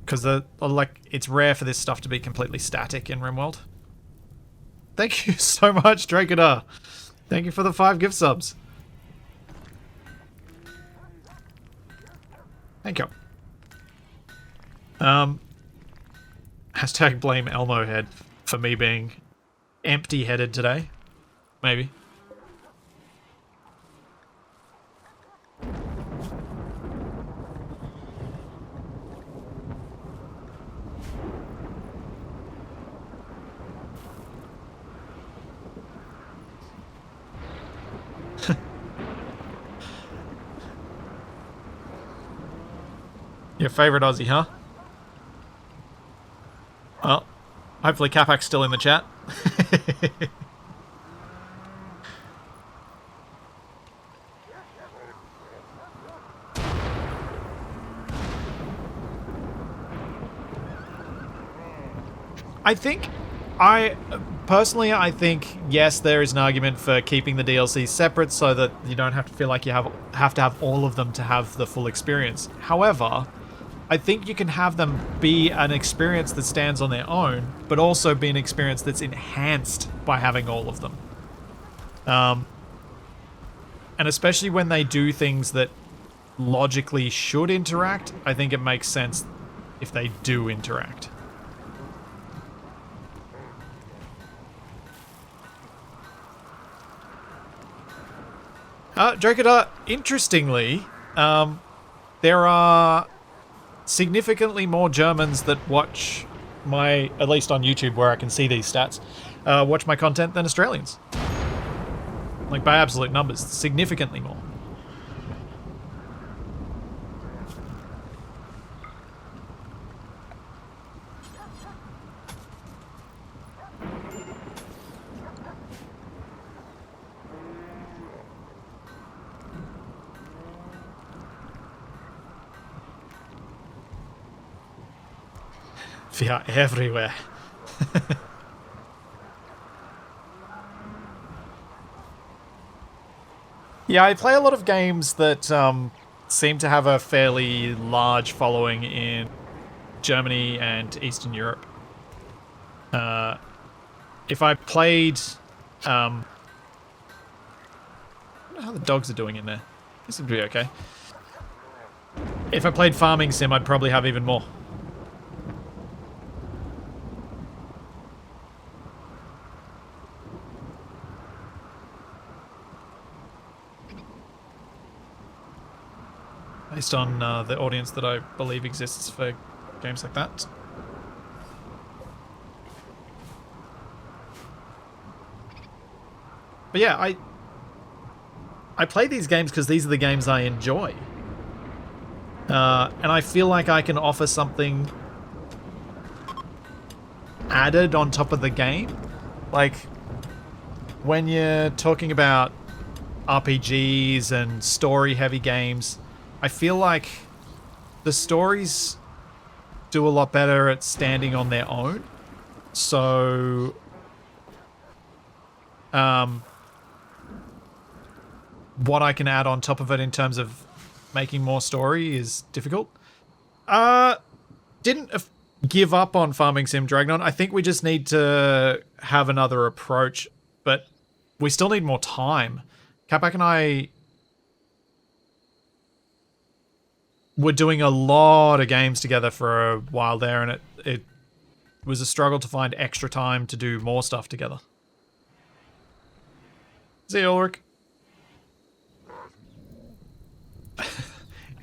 Speaker 1: Because it's rare for this stuff to be completely static in Rimworld. Thank you so much, Drakadar. Thank you for the 5 gift subs. Thank you. Hashtag blame Elmo Head for me being empty-headed today. Maybe. Your favourite Aussie, huh? Well, hopefully Capac's still in the chat. I think, yes, there is an argument for keeping the DLC separate so that you don't have to feel like you have to have all of them to have the full experience. However, I think you can have them be an experience that stands on their own, but also be an experience that's enhanced by having all of them. And especially when they do things that logically should interact, I think it makes sense if they do interact. Drakadar, interestingly, there are significantly more Germans that watch at least on YouTube where I can see these stats, watch my content than Australians. Like, by absolute numbers, significantly more. We are everywhere. Yeah, I play a lot of games that seem to have a fairly large following in Germany and Eastern Europe. If I played... I don't know how the dogs are doing in there. This would be okay. If I played Farming Sim, I'd probably have even more. Based on the audience that I believe exists for games like that. But yeah, I play these games because these are the games I enjoy. And I feel like I can offer something added on top of the game. Like, when you're talking about RPGs and story-heavy games, I feel like the stories do a lot better at standing on their own. So, what I can add on top of it in terms of making more story is difficult. Didn't give up on Farming Sim Dragnon. I think we just need to have another approach, but we still need more time. Capac and I were doing a lot of games together for a while there, and it was a struggle to find extra time to do more stuff together. See you, Ulrich.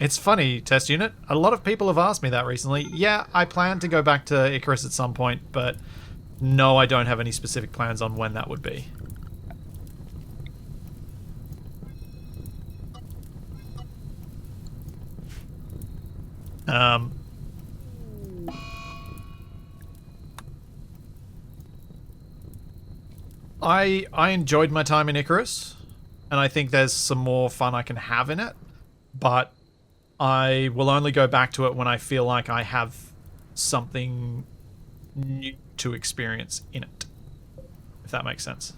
Speaker 1: It's funny, Test Unit. A lot of people have asked me that recently. Yeah, I plan to go back to Icarus at some point, but no, I don't have any specific plans on when that would be. I enjoyed my time in Icarus. and I think there's some more fun I can have in it, but I will only go back to it when I feel like I have something new to experience in it, if that makes sense.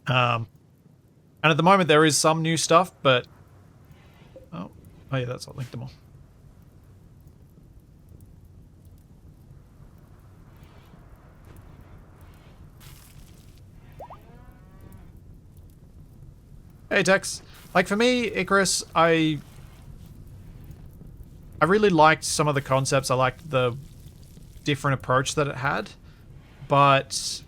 Speaker 1: And at the moment there is some new stuff, but oh yeah, that's not linked to more. Hey Tex, like for me, Icarus, I really liked some of the concepts. I liked the different approach that it had, but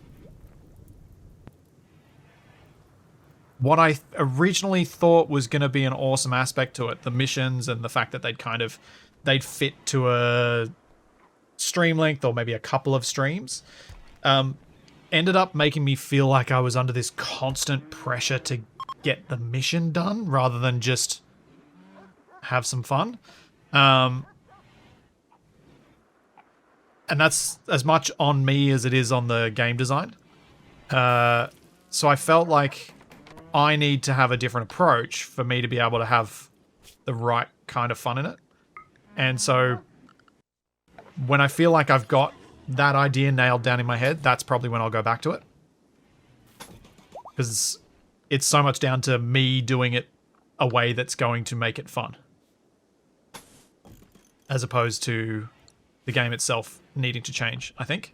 Speaker 1: what I originally thought was going to be an awesome aspect to it, the missions and the fact that they'd fit to a stream length or maybe a couple of streams, ended up making me feel like I was under this constant pressure to get the mission done rather than just have some fun. And that's as much on me as it is on the game design. So I felt like I need to have a different approach for me to be able to have the right kind of fun in it. And so when I feel like I've got that idea nailed down in my head, that's probably when I'll go back to it. Because it's so much down to me doing it a way that's going to make it fun. As opposed to the game itself needing to change, I think.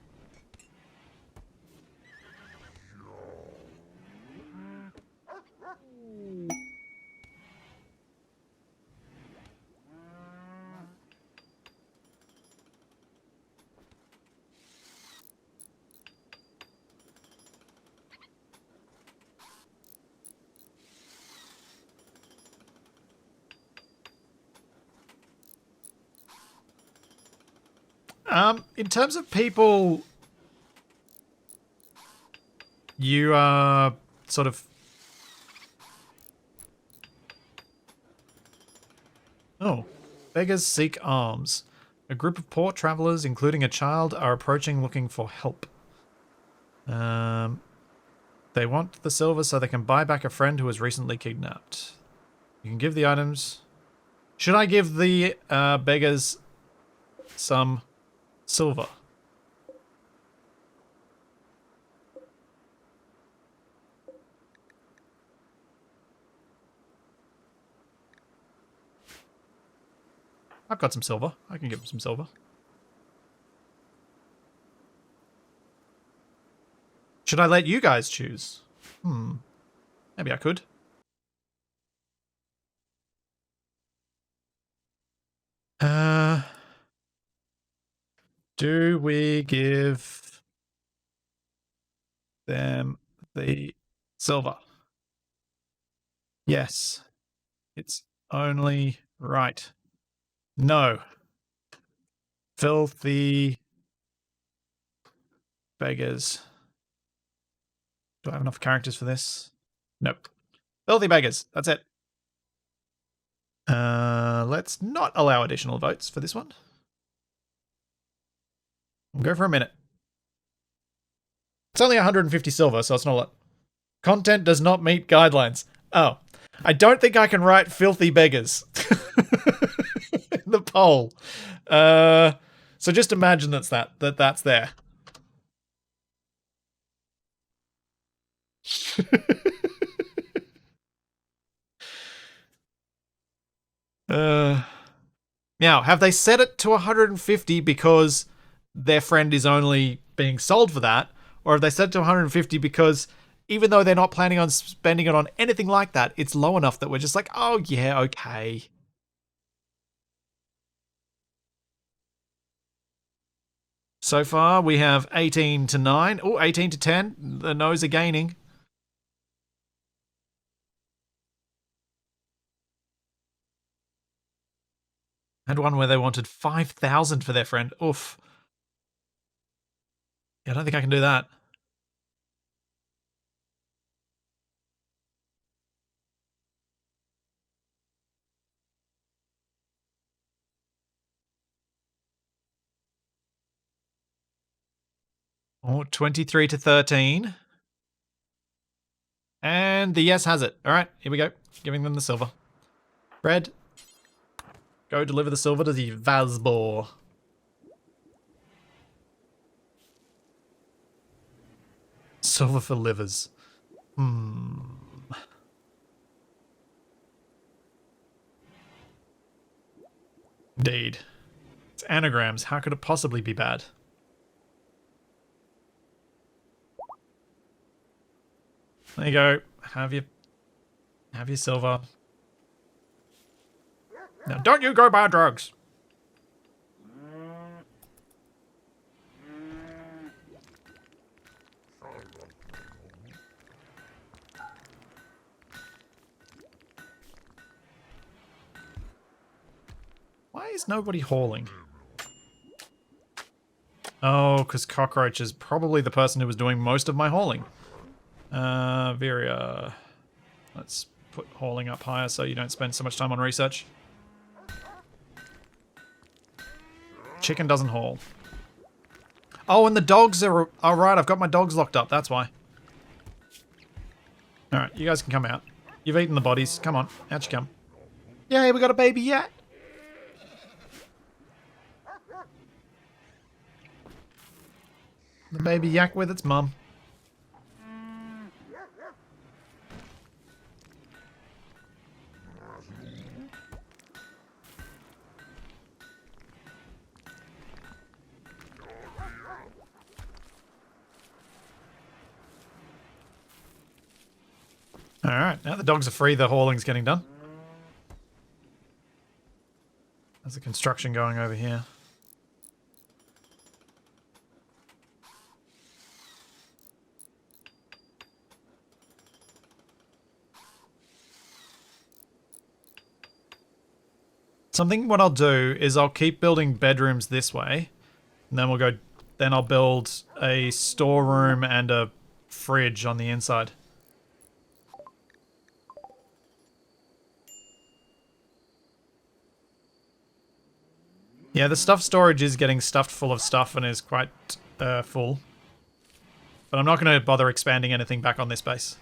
Speaker 1: In terms of people, you are sort of... Oh. Beggars seek alms. A group of poor travelers, including a child, are approaching looking for help. They want the silver so they can buy back a friend who was recently kidnapped. You can give the items... Should I give the beggars some silver? I've got some silver. I can give them some silver. Should I let you guys choose? Maybe I could. Do we give them the silver? Yes. It's only right. No. Filthy beggars. Do I have enough characters for this? Nope. Filthy beggars. That's it. Let's not allow additional votes for this one. We'll go for a minute. It's only 150 silver, so it's not a lot. Content does not meet guidelines. Oh. I don't think I can write filthy beggars in the poll. So just imagine that's there. Now, have they set it to 150 because their friend is only being sold for that? Or have they set it to 150 because even though they're not planning on spending it on anything like that, it's low enough that we're just like, oh yeah, okay. So far, we have 18 to 9. Oh, 18 to 10. The no's are gaining. And one where they wanted 5,000 for their friend. Oof. Yeah, I don't think I can do that. Oh, 23 to 13. And the yes has it. All right, here we go. Giving them the silver. Red, go deliver the silver to the Vazbor. Silver for livers. Indeed. It's anagrams. How could it possibly be bad? There you go. Have your silver. Now, don't you go buy drugs. Why is nobody hauling? Oh, because Cockroach is probably the person who was doing most of my hauling. Viria. Let's put hauling up higher so you don't spend so much time on research. Chicken doesn't haul. Oh, and the dogs are... Oh, right, I've got my dogs locked up. That's why. Alright, you guys can come out. You've eaten the bodies. Come on, out you come. Yay, we got a baby yet. The baby yak with its mum. Alright, now the dogs are free, the hauling's getting done. There's a construction going over here. What I'll do is I'll keep building bedrooms this way, and then then I'll build a storeroom and a fridge on the inside. Yeah, the stuff storage is getting stuffed full of stuff and is quite full. But I'm not going to bother expanding anything back on this base.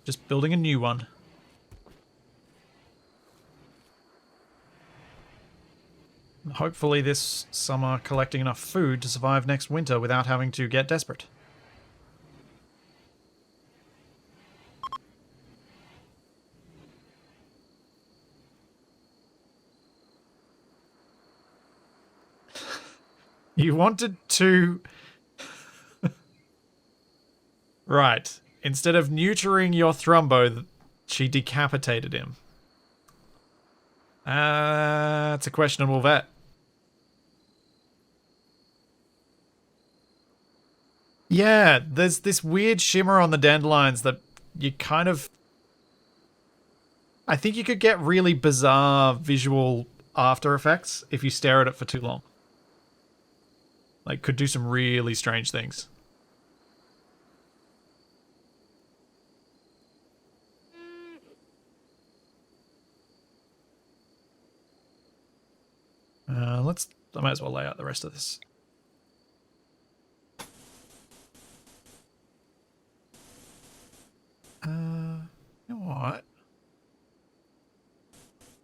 Speaker 1: Just building a new one. Hopefully this summer collecting enough food to survive next winter without having to get desperate. You wanted to... Right. Instead of neutering your Thrumbo, she decapitated him. That's a questionable vet. Yeah, there's this weird shimmer on the dandelions that you kind of... I think you could get really bizarre visual after effects if you stare at it for too long. Like, could do some really strange things. I might as well lay out the rest of this. You know what?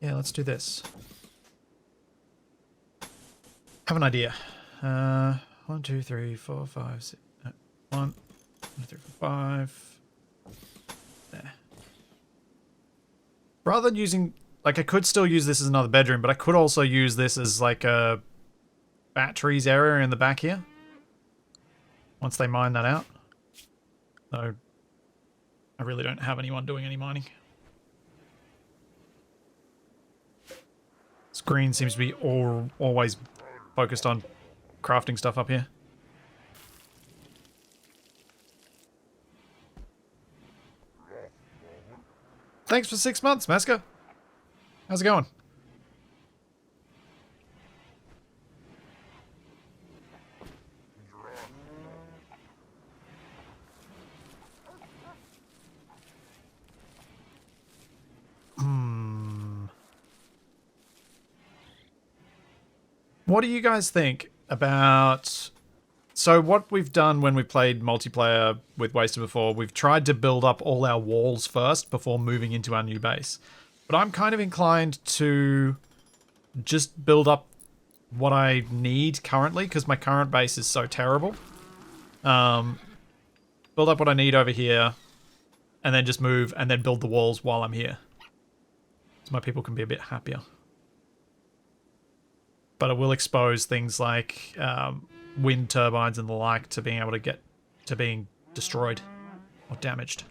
Speaker 1: Yeah, let's do this. Have an idea. 1, 2, 3, 4, 5, 6. No, 1, 2, 3, 4, 5. There. Rather than using... Like, I could still use this as another bedroom, but I could also use this as, like, a batteries area in the back here. Once they mine that out. Though, I really don't have anyone doing any mining. Screen seems to be always focused on crafting stuff up here. Thanks for 6 months, Masker. How's it going? What do you guys think about So what we've done when we played multiplayer with Wasted before, we've tried to build up all our walls first before moving into our new base. But I'm kind of inclined to just build up what I need currently, because my current base is so terrible. Build up what I need over here, and then just move, and then build the walls while I'm here. So my people can be a bit happier. But it will expose things like wind turbines and the like to being able to get to being destroyed or damaged.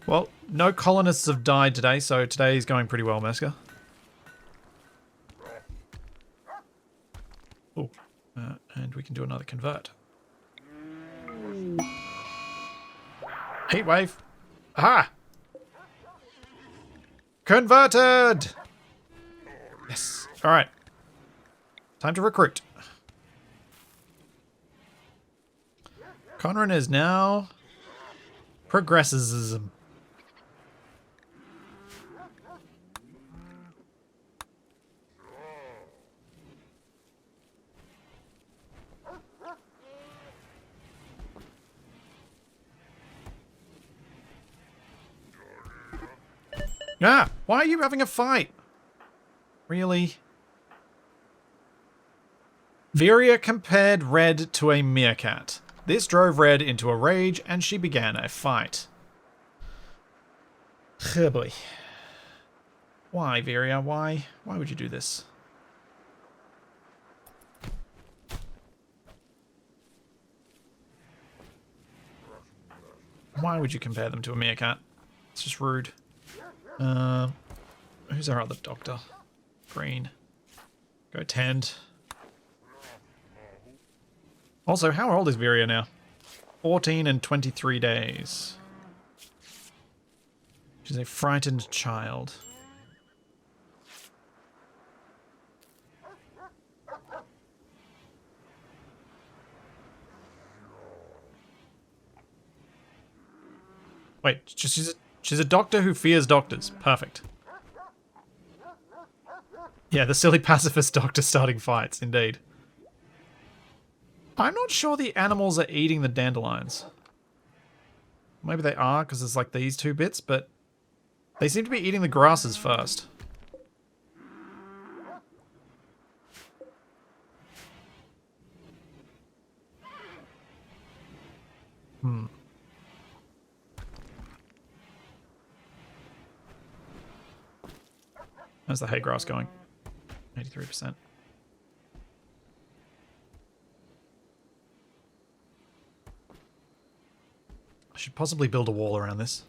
Speaker 1: Well, no colonists have died today, so today is going pretty well, Meska. Oh, and we can do another convert. Heatwave. Aha! Converted! Yes. Alright. Time to recruit. Conran is now progressivism. Ah, why are you having a fight? Really? Viria compared Red to a meerkat. This drove Red into a rage and she began a fight. Oh boy. Why, Viria? Why? Why would you do this? Why would you compare them to a meerkat? It's just rude. Who's our other doctor? Green. Go tend. Also, how old is Viria now? 14 and 23 days. She's a frightened child. Wait, she's a doctor who fears doctors. Perfect. Yeah, the silly pacifist doctor starting fights, indeed. I'm not sure the animals are eating the dandelions. Maybe they are, because there's like these two bits, but they seem to be eating the grasses first. How's the hay grass going? 83%. I should possibly build a wall around this.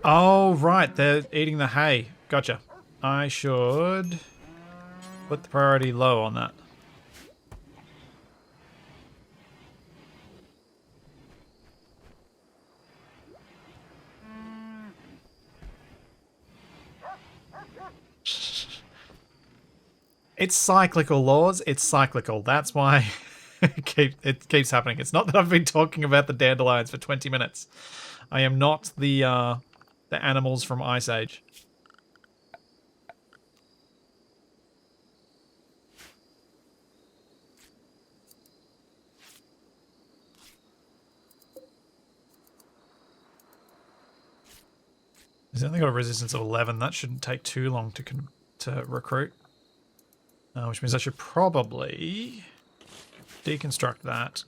Speaker 1: Oh, right. They're eating the hay. Gotcha. I should put the priority low on that. It's cyclical, Laws. It's cyclical. That's why it keeps happening. It's not that I've been talking about the dandelions for 20 minutes. I am not the animals from Ice Age. He's only got a resistance of 11. That shouldn't take too long to recruit. Which means I should probably deconstruct that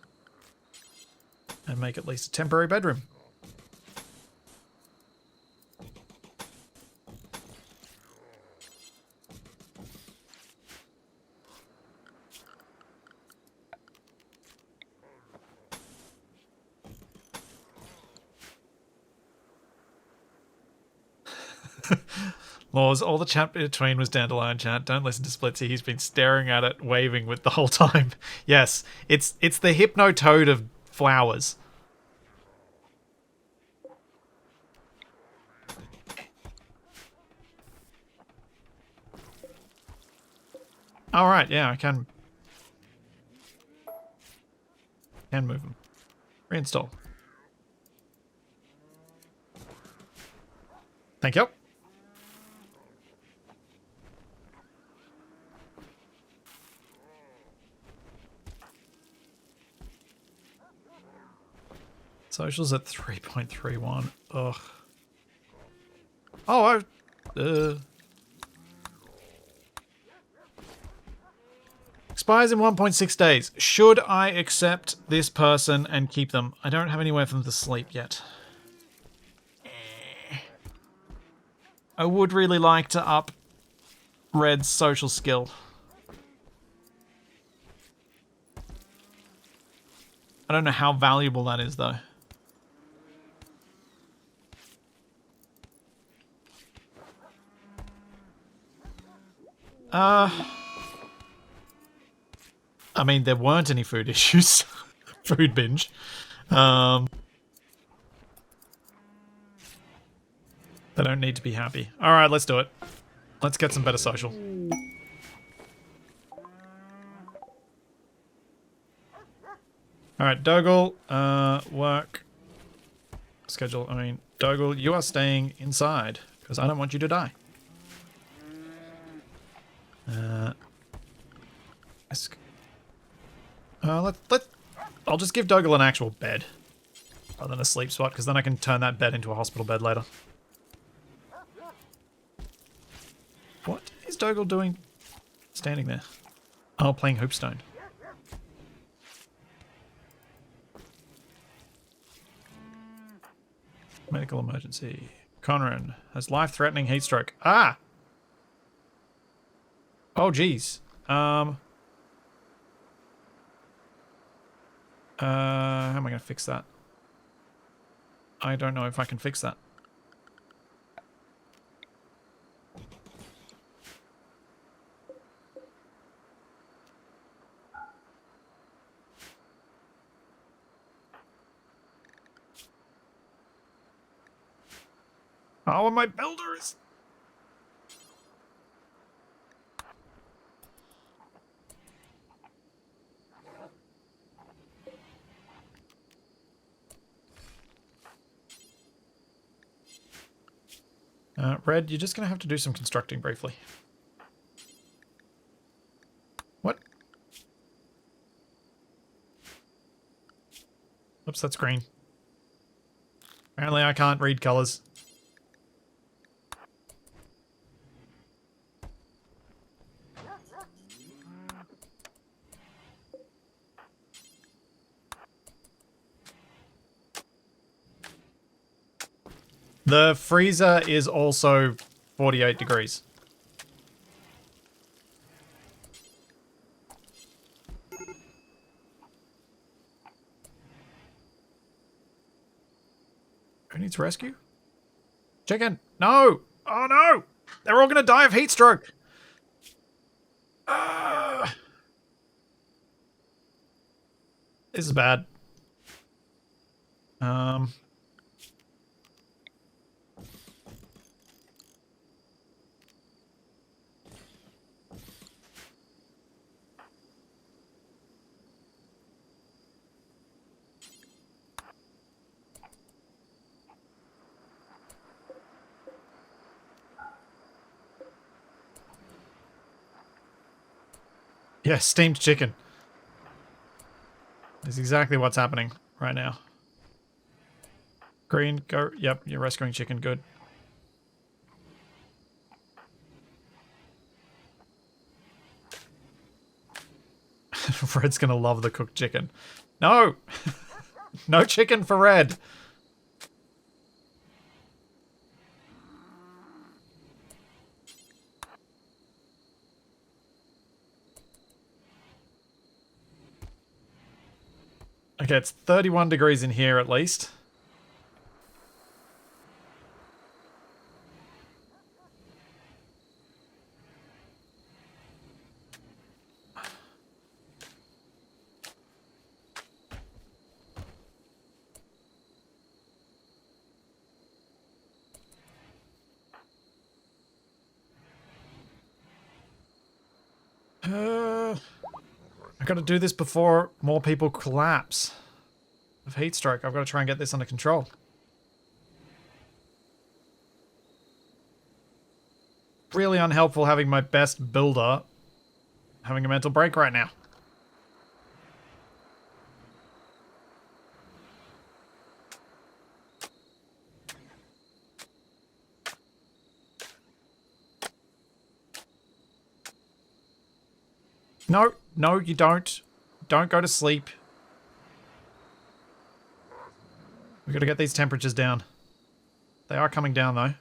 Speaker 1: and make at least a temporary bedroom. Laws, all the chat between was dandelion chat. Don't listen to Splitsy. He's been staring at it, waving with the whole time. Yes, it's the hypno-toad of flowers. Alright, yeah, I can move them. Reinstall. Thank you. Socials at 3.31. Ugh. Oh, expires in 1.6 days. Should I accept this person and keep them? I don't have anywhere for them to sleep yet. I would really like to up Red's social skill. I don't know how valuable that is, though. I mean, there weren't any food issues. Food binge. They don't need to be happy. Alright, let's do it. Let's get some better social. Alright, Dogal, work. Schedule, Dogal, you are staying inside, because I don't want you to die. I'll just give Dogal an actual bed rather than a sleep spot, because then I can turn that bed into a hospital bed later. What is Dogal doing standing there? Oh, playing Hoopstone. Medical emergency. Conran has life-threatening heat stroke. Ah! Oh, geez. How am I going to fix that? I don't know if I can fix that. Oh, and my builders! Red, you're just going to have to do some constructing briefly. What? Oops, that's green. Apparently I can't read colors. The freezer is also 48 degrees. Who needs rescue? Chicken! No! Oh no! They're all gonna die of heat stroke! This is bad. Yeah, steamed chicken. That's exactly what's happening right now. Green, go. Yep, you're rescuing chicken. Good. Red's gonna love the cooked chicken. No! No chicken for Red! Okay, it's 31 degrees in here at least. I gotta do this before more people collapse of heat stroke. I've got to try and get this under control. Really unhelpful having my best builder having a mental break right now. No, no, you don't. Don't go to sleep. We gotta get these temperatures down. They are coming down though.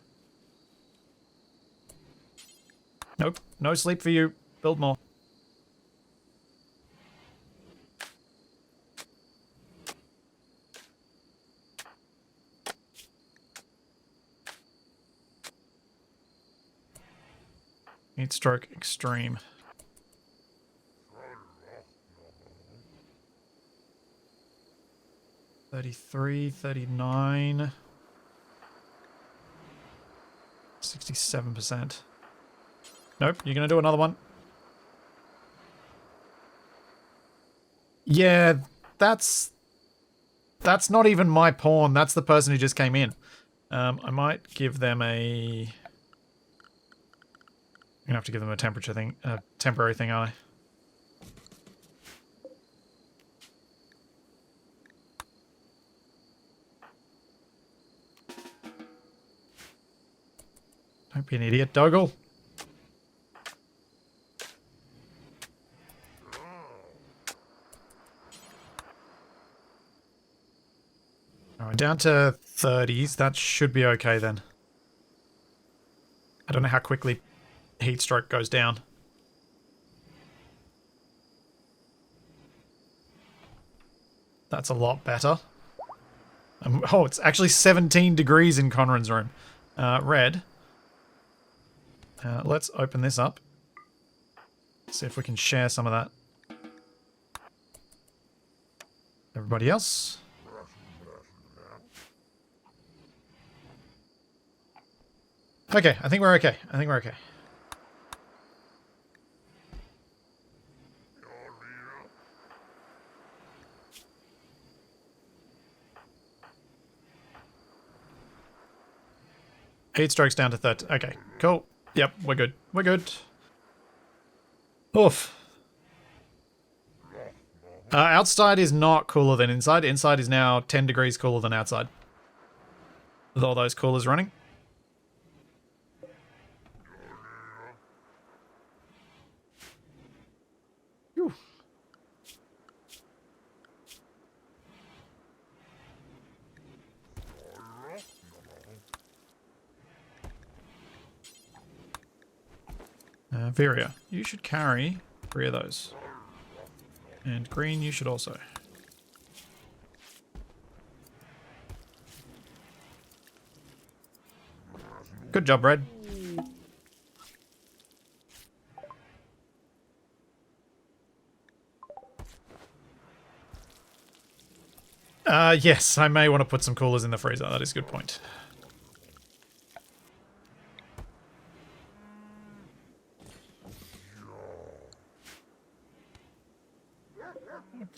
Speaker 1: Nope, no sleep for you. Build more. Heat stroke extreme. $33, $39, 67%. Nope, you're gonna do another one. Yeah, that's not even my pawn. That's the person who just came in. I might give them a... I'm gonna have to give them a temperature thing, a temporary thing, aren't I? Don't be an idiot, Doggle. Alright, down to 30s. That should be okay then. I don't know how quickly heat stroke goes down. That's a lot better. Oh, it's actually 17 degrees in Conran's room. Red. Let's open this up. See if we can share some of that. Everybody else? Okay, I think we're okay. I think we're okay. Heat strokes down to 30. Okay, cool. Yep, we're good. We're good. Oof. Outside is not cooler than inside. Inside is now 10 degrees cooler than outside. With all those coolers running. Whew. Viria, you should carry 3 of those. And green, you should also. Good job, Red. Yes, I may want to put some coolers in the freezer. That is a good point.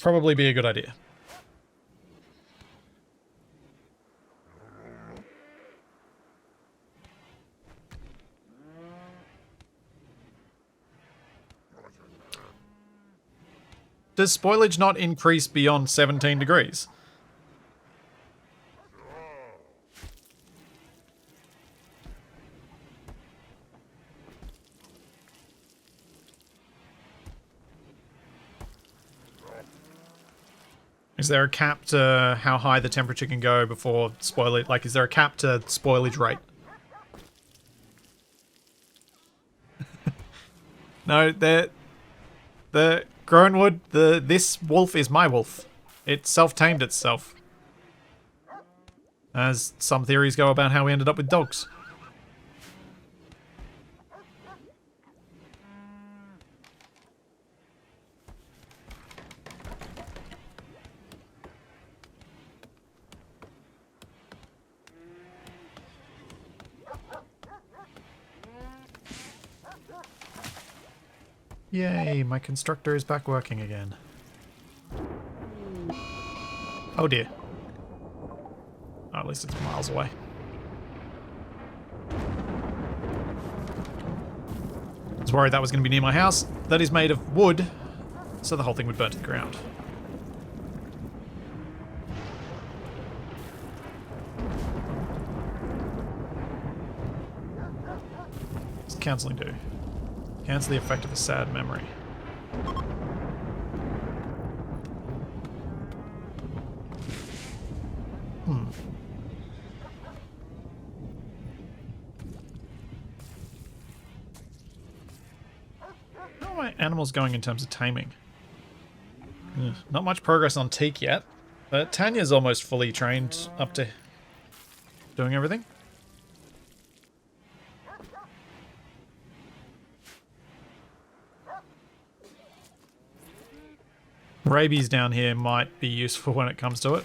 Speaker 1: Probably be a good idea. Does spoilage not increase beyond 17 degrees? Is there a cap to how high the temperature can go before spoilage? Like, is there a cap to spoilage rate? No, the Grownwood, this wolf is my wolf. It self-tamed itself. As some theories go about how we ended up with dogs. Yay, my constructor is back working again. Oh dear. Oh, at least it's miles away. was worried that was going to be near my house. That is made of wood, so the whole thing would burn to the ground. What's cancelling do? Cancel the effect of a sad memory. How are my animals going in terms of taming? Not much progress on Teak yet, but Tanya's almost fully trained up to doing everything. Rabies down here might be useful when it comes to it.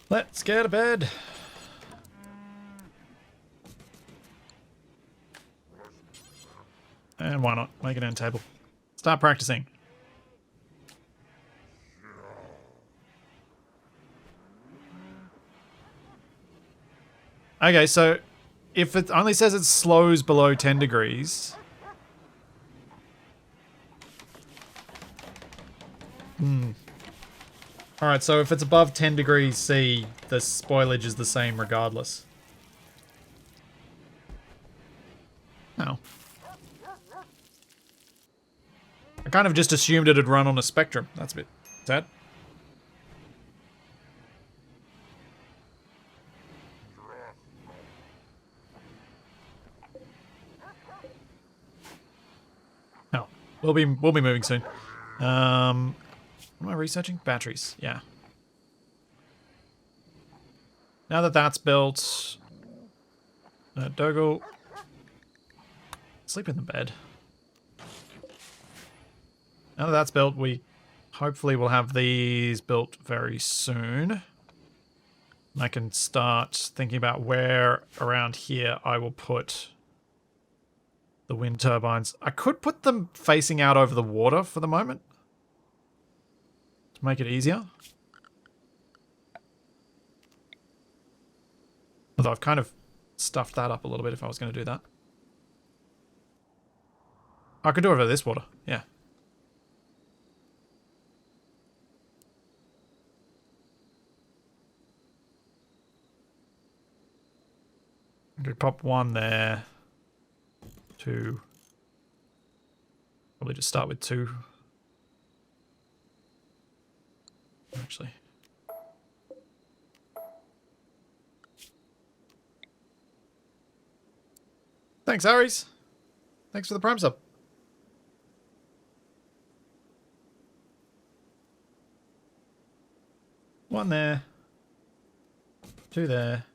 Speaker 1: Let's get to bed. And why not? Make an end table. Start practicing. Okay, so if it only says it slows below 10 degrees... Alright, so if it's above 10 degrees C, the spoilage is the same regardless. Oh. I kind of just assumed it'd run on a spectrum. That's a bit sad. Oh, we'll be moving soon. What am I researching? Batteries, yeah. Now that that's built, Dogal, sleep in the bed. Now that that's built, we hopefully will have these built very soon. And I can start thinking about where around here I will put the wind turbines. I could put them facing out over the water for the moment to make it easier. Although I've kind of stuffed that up a little bit if I was going to do that. I could do it over this water, yeah. I could pop one there. Two. Probably just start with two. Actually. Thanks, Aries. Thanks for the prime sub. One there. Two there.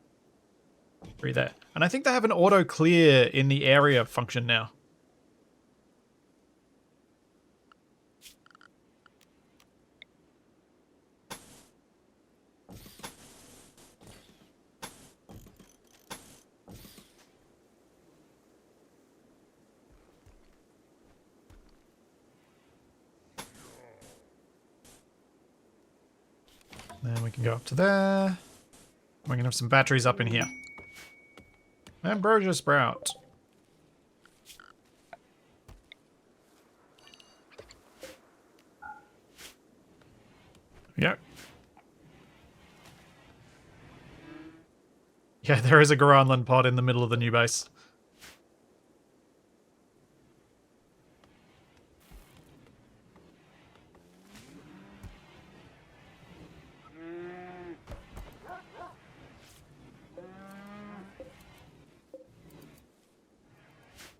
Speaker 1: Three there. And I think they have an auto clear in the area function now. Then we can go up to there. We're gonna have some batteries up in here. Ambrosia sprout. Yep. Yeah, there is a Garanland pod in the middle of the new base.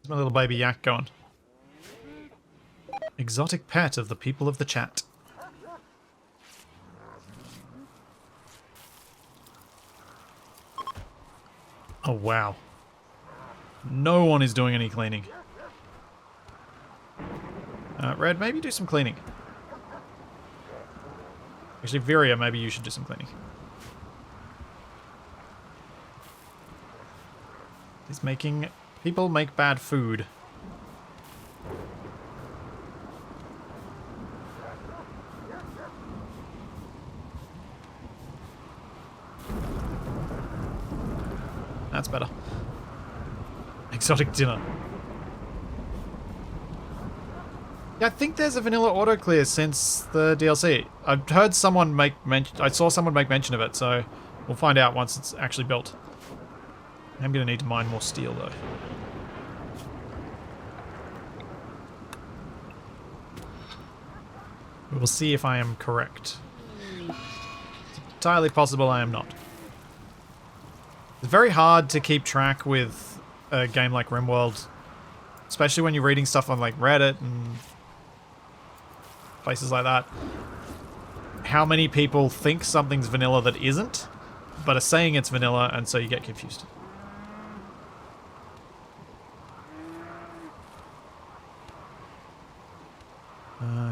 Speaker 1: My little baby yak going. Exotic pet of the people of the chat. Oh, wow. No one is doing any cleaning. Red, maybe do some cleaning. Actually, Viria, maybe you should do some cleaning. He's making People make bad food. That's better. Exotic dinner. Yeah, I think there's a vanilla auto clear since the DLC. I've heard someone make mention. I saw someone make mention of it, so we'll find out once it's actually built. I'm gonna need to mine more steel though. We will see if I am correct. It's entirely possible I am not. It's very hard to keep track with a game like Rimworld, especially when you're reading stuff on like Reddit and places like that. How many people think something's vanilla that isn't, but are saying it's vanilla, and so you get confused.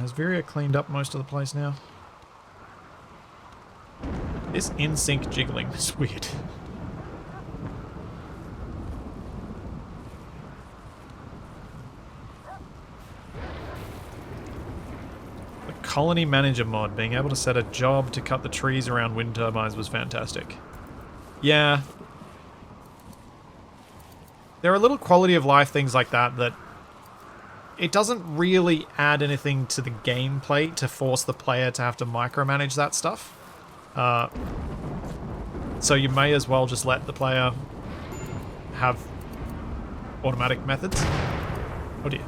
Speaker 1: Has Viria cleaned up most of the place now? This in-sync jiggling is weird. Colony Manager mod, being able to set a job to cut the trees around wind turbines was fantastic. Yeah. There are little quality of life things like that that it doesn't really add anything to the gameplay to force the player to have to micromanage that stuff. So you may as well just let the player have automatic methods. Oh dear.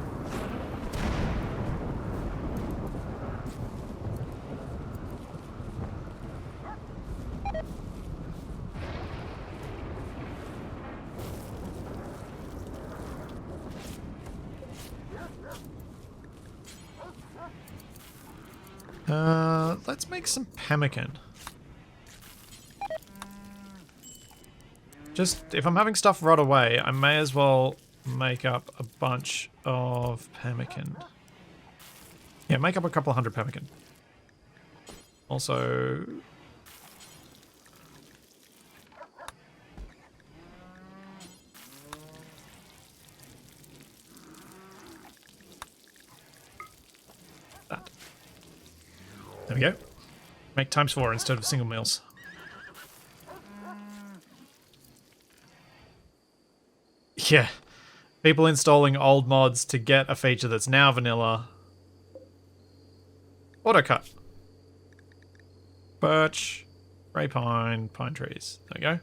Speaker 1: Let's make some pemmican. Just, if I'm having stuff rot away, I may as well make up a bunch of pemmican. Yeah, make up a couple hundred pemmican. Also... that. There we go. Make ×4 instead of single meals. Yeah. People installing old mods to get a feature that's now vanilla. Autocut. Birch. Grey pine. Pine trees. There we go.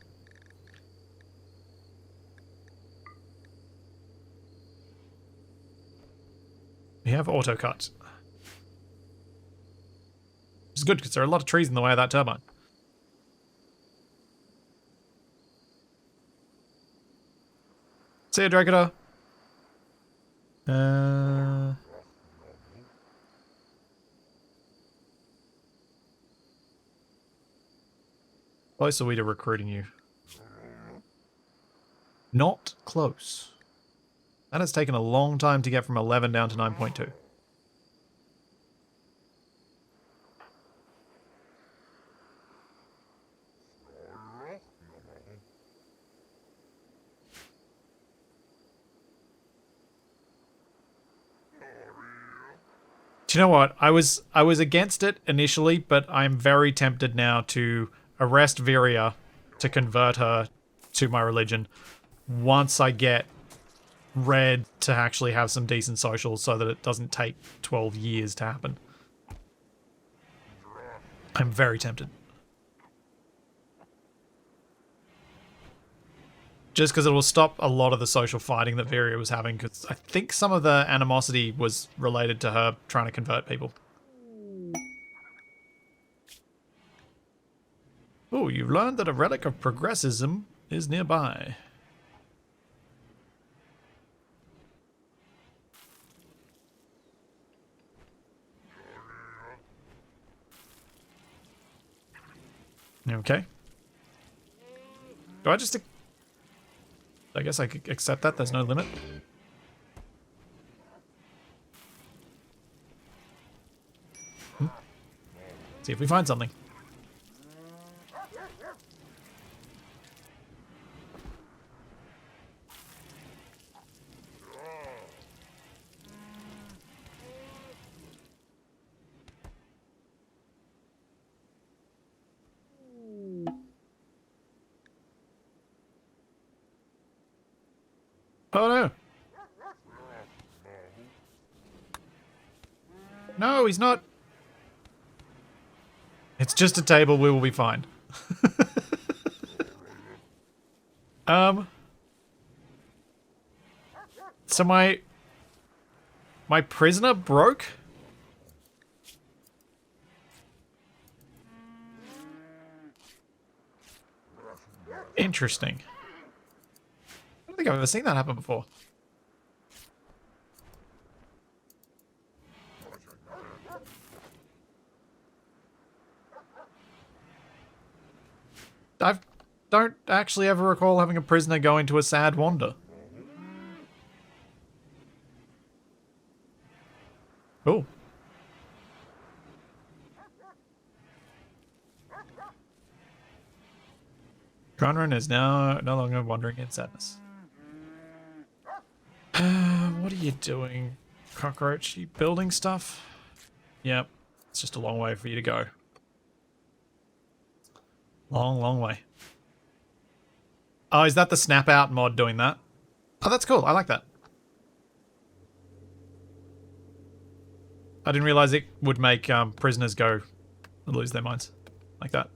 Speaker 1: We have autocut. Which is good because there are a lot of trees in the way of that turbine. See ya, Dracula. Close are we to recruiting you? Not close. That has taken a long time to get from 11 down to 9.2. Do you know what? I was against it initially, but I'm very tempted now to arrest Viria to convert her to my religion once I get Red to actually have some decent socials so that it doesn't take 12 years to happen. I'm very tempted. Just because it will stop a lot of the social fighting that Viria was having, because I think some of the animosity was related to her trying to convert people. Oh, you've learned that a relic of progressism is nearby. Okay. Do I just... I guess I could accept that, there's no limit. See if we find something. Oh no. No, he's not. It's just a table, we will be fine. So my prisoner broke? Interesting. I don't think I've ever seen that happen before. I don't actually ever recall having a prisoner go into a sad wander. Cool. Conran is now no longer wandering in sadness. What are you doing, cockroach? You building stuff? Yep. It's just a long way for you to go. Long, long way. Oh, is that the snap out mod doing that? Oh, that's cool. I like that. I didn't realize it would make prisoners go lose their minds like that.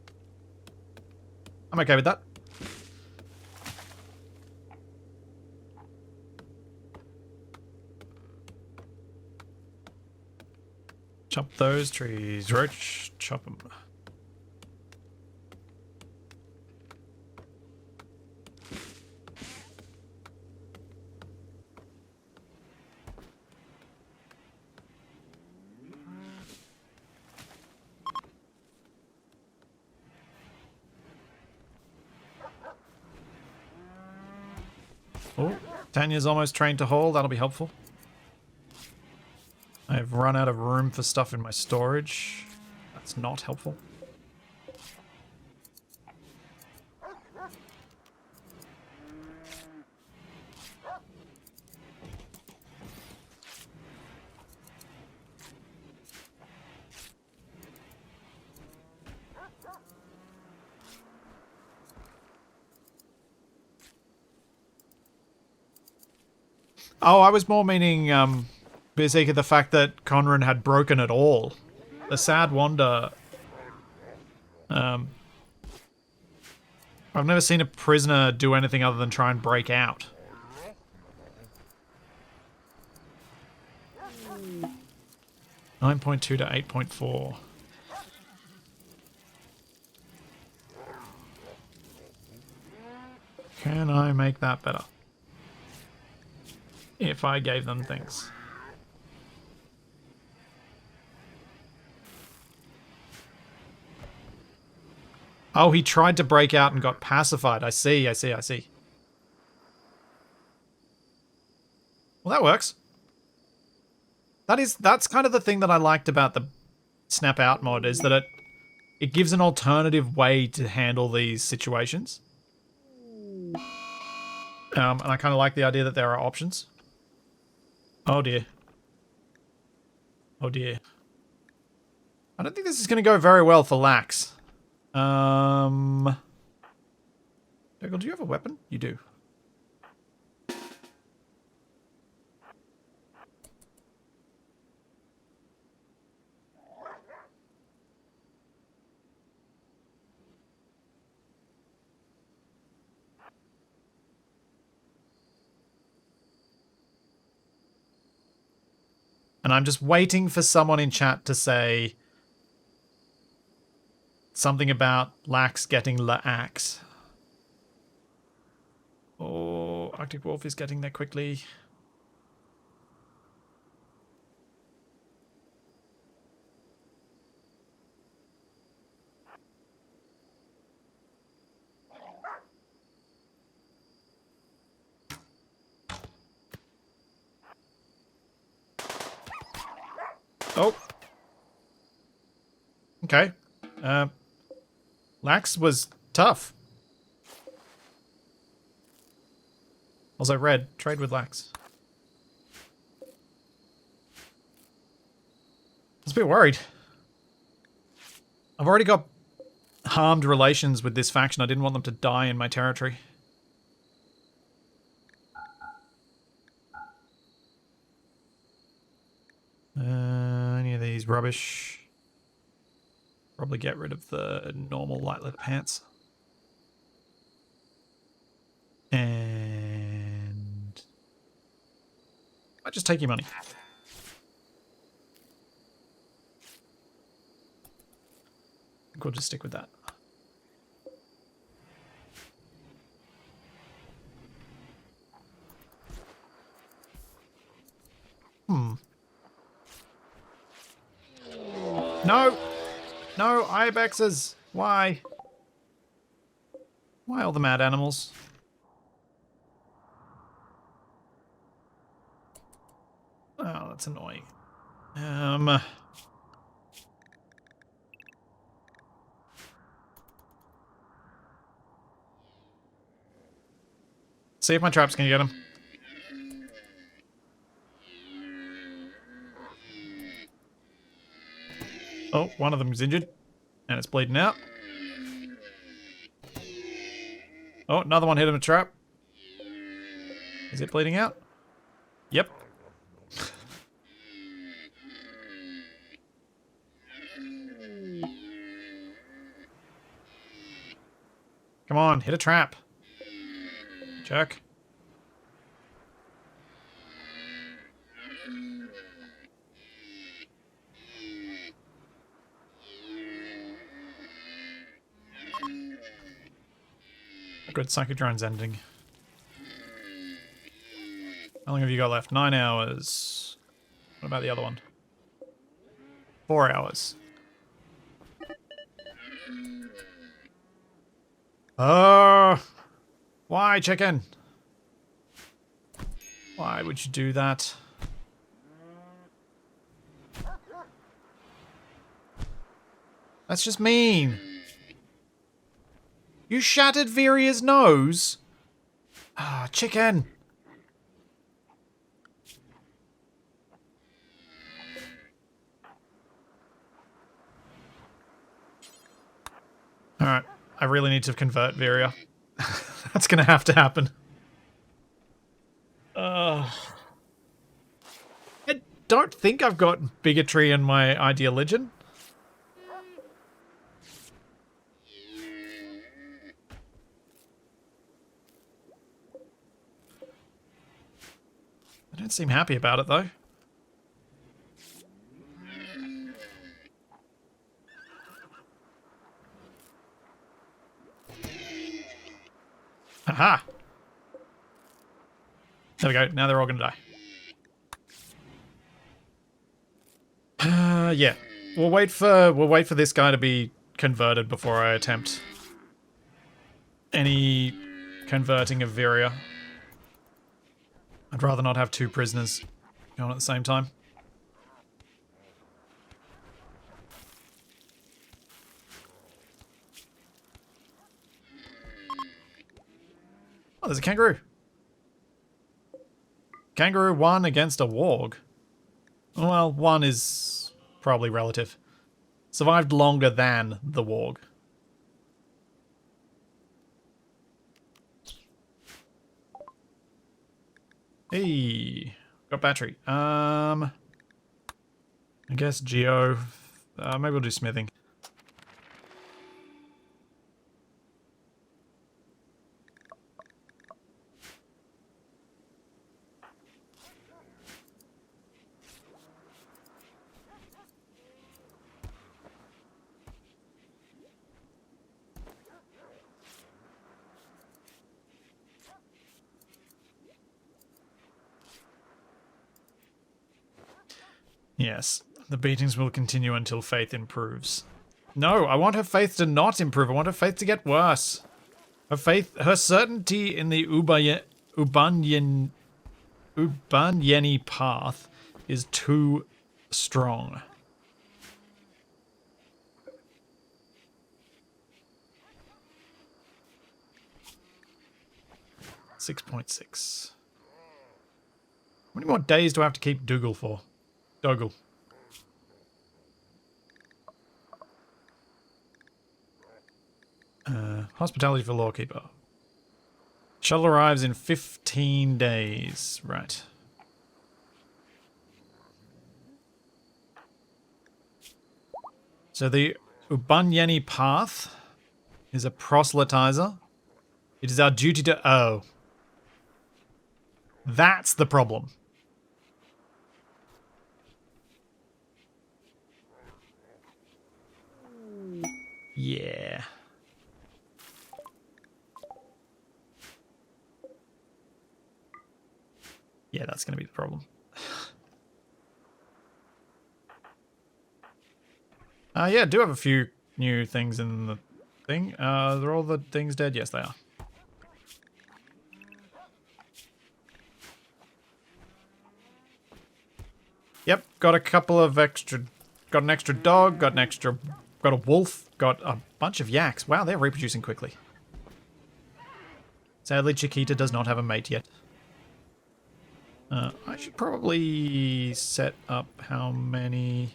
Speaker 1: I'm okay with that. Chop those trees, Roach. Chop them. Oh, Tanya's almost trained to haul. That'll be helpful. I've run out of room for stuff in my storage. That's not helpful. Oh, I was more meaning, Bizika, the fact that Conran had broken it all. The sad wander. I've never seen a prisoner do anything other than try and break out. (9.2 to 8.4). Can I make that better? If I gave them things. Oh, he tried to break out and got pacified. I see. Well, that works. That's kind of the thing that I liked about the Snap Out mod, is that it gives an alternative way to handle these situations. And I kind of like the idea that there are options. Oh dear. Oh dear. I don't think this is going to go very well for Lax. Dougal, do you have a weapon? You do. And I'm just waiting for someone in chat to say something about Lax getting La Axe. Oh, Arctic Wolf is getting there quickly. Oh. Okay. Lax was tough. Also, Red, trade with Lax. I was a bit worried. I've already got harmed relations with this faction. I didn't want them to die in my territory. these rubbish. Probably get rid of the normal light leather pants. And I'll just take your money. I think we'll just stick with that. No! No, ibexes! Why? Why all the mad animals? Oh, that's annoying. See if my traps can get him. Oh, one of them is injured. And it's bleeding out. Oh, another one hit him a trap. Is it bleeding out? Yep. Come on, hit a trap. Jerk. Good, Psychodrone's ending. How long have you got left? 9 hours. What about the other one? 4 hours. Why, chicken? Why would you do that? That's just mean. You shattered Viria's nose? Ah, chicken. Alright, I really need to convert Viria. That's gonna have to happen. I don't think I've got bigotry in my ideal religion. I don't seem happy about it, though. Aha! There we go. Now they're all gonna die. Yeah. We'll wait for this guy to be converted before I attempt any converting of Viria. I'd rather not have 2 prisoners going at the same time. Oh, there's a kangaroo. Kangaroo won against a warg. Well, 1 is probably relative. Survived longer than the warg. Hey, got battery. I guess Geo. Maybe we'll do smithing. Yes, the beatings will continue until faith improves. No, I want her faith to not improve. I want her faith to get worse. Her certainty in the Ubanyeni path is too strong. .6. How many more days do I have to keep Dougal for? Dougal. Hospitality for Lawkeeper. Shuttle arrives in 15 days. Right. So the Ubanyeni path is a proselytizer. It is our duty to... Oh. That's the problem. Yeah. Yeah, that's going to be the problem. Yeah, I do have a few new things in the thing. Are all the things dead? Yes, they are. Yep, got a couple of extra... Got an extra dog, got a wolf, got a bunch of yaks. Wow, they're reproducing quickly. Sadly, Chiquita does not have a mate yet. I should probably set up how many...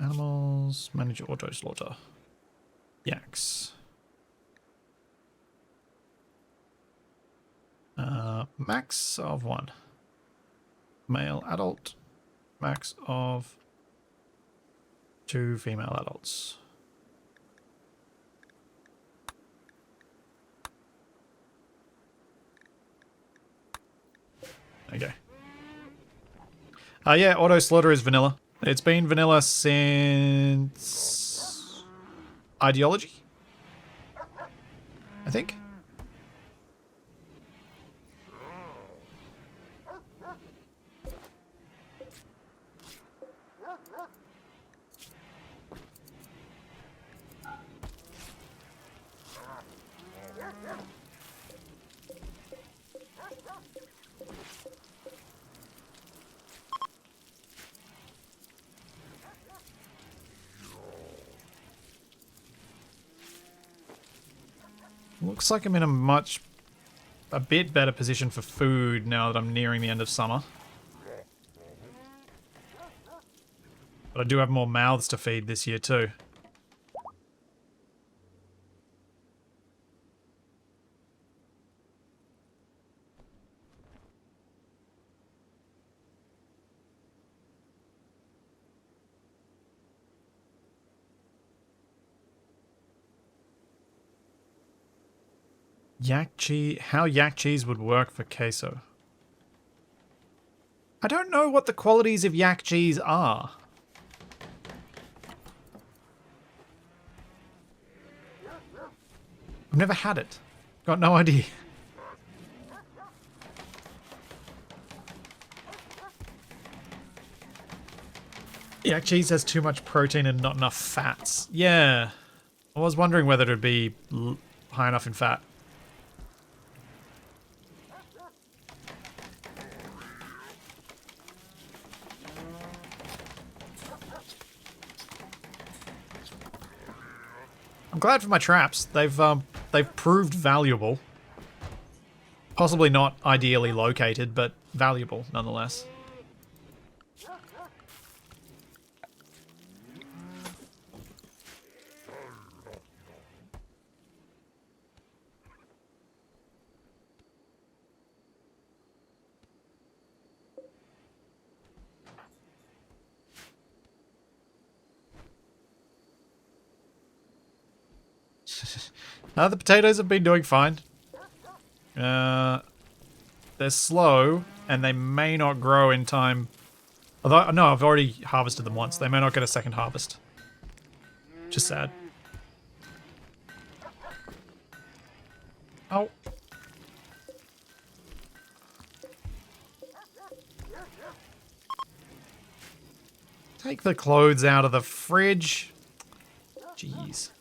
Speaker 1: animals, manage auto slaughter. Yaks. Max of 1. Male adult. Max of 2 female adults. Okay. Yeah, auto slaughter is vanilla. It's been vanilla since Ideology, I think. Looks like I'm in a bit better position for food now that I'm nearing the end of summer. But I do have more mouths to feed this year too. Yak cheese, how yak cheese would work for queso. I don't know what the qualities of yak cheese are. I've never had it. Got no idea. Yak cheese has too much protein and not enough fats. Yeah. I was wondering whether it would be high enough in fat. I'm glad for my traps. They've proved valuable. Possibly not ideally located, but valuable nonetheless. The potatoes have been doing fine. They're slow, and they may not grow in time. Although, no, I've already harvested them once. They may not get a second harvest. Just sad. Oh. Take the clothes out of the fridge. Jeez.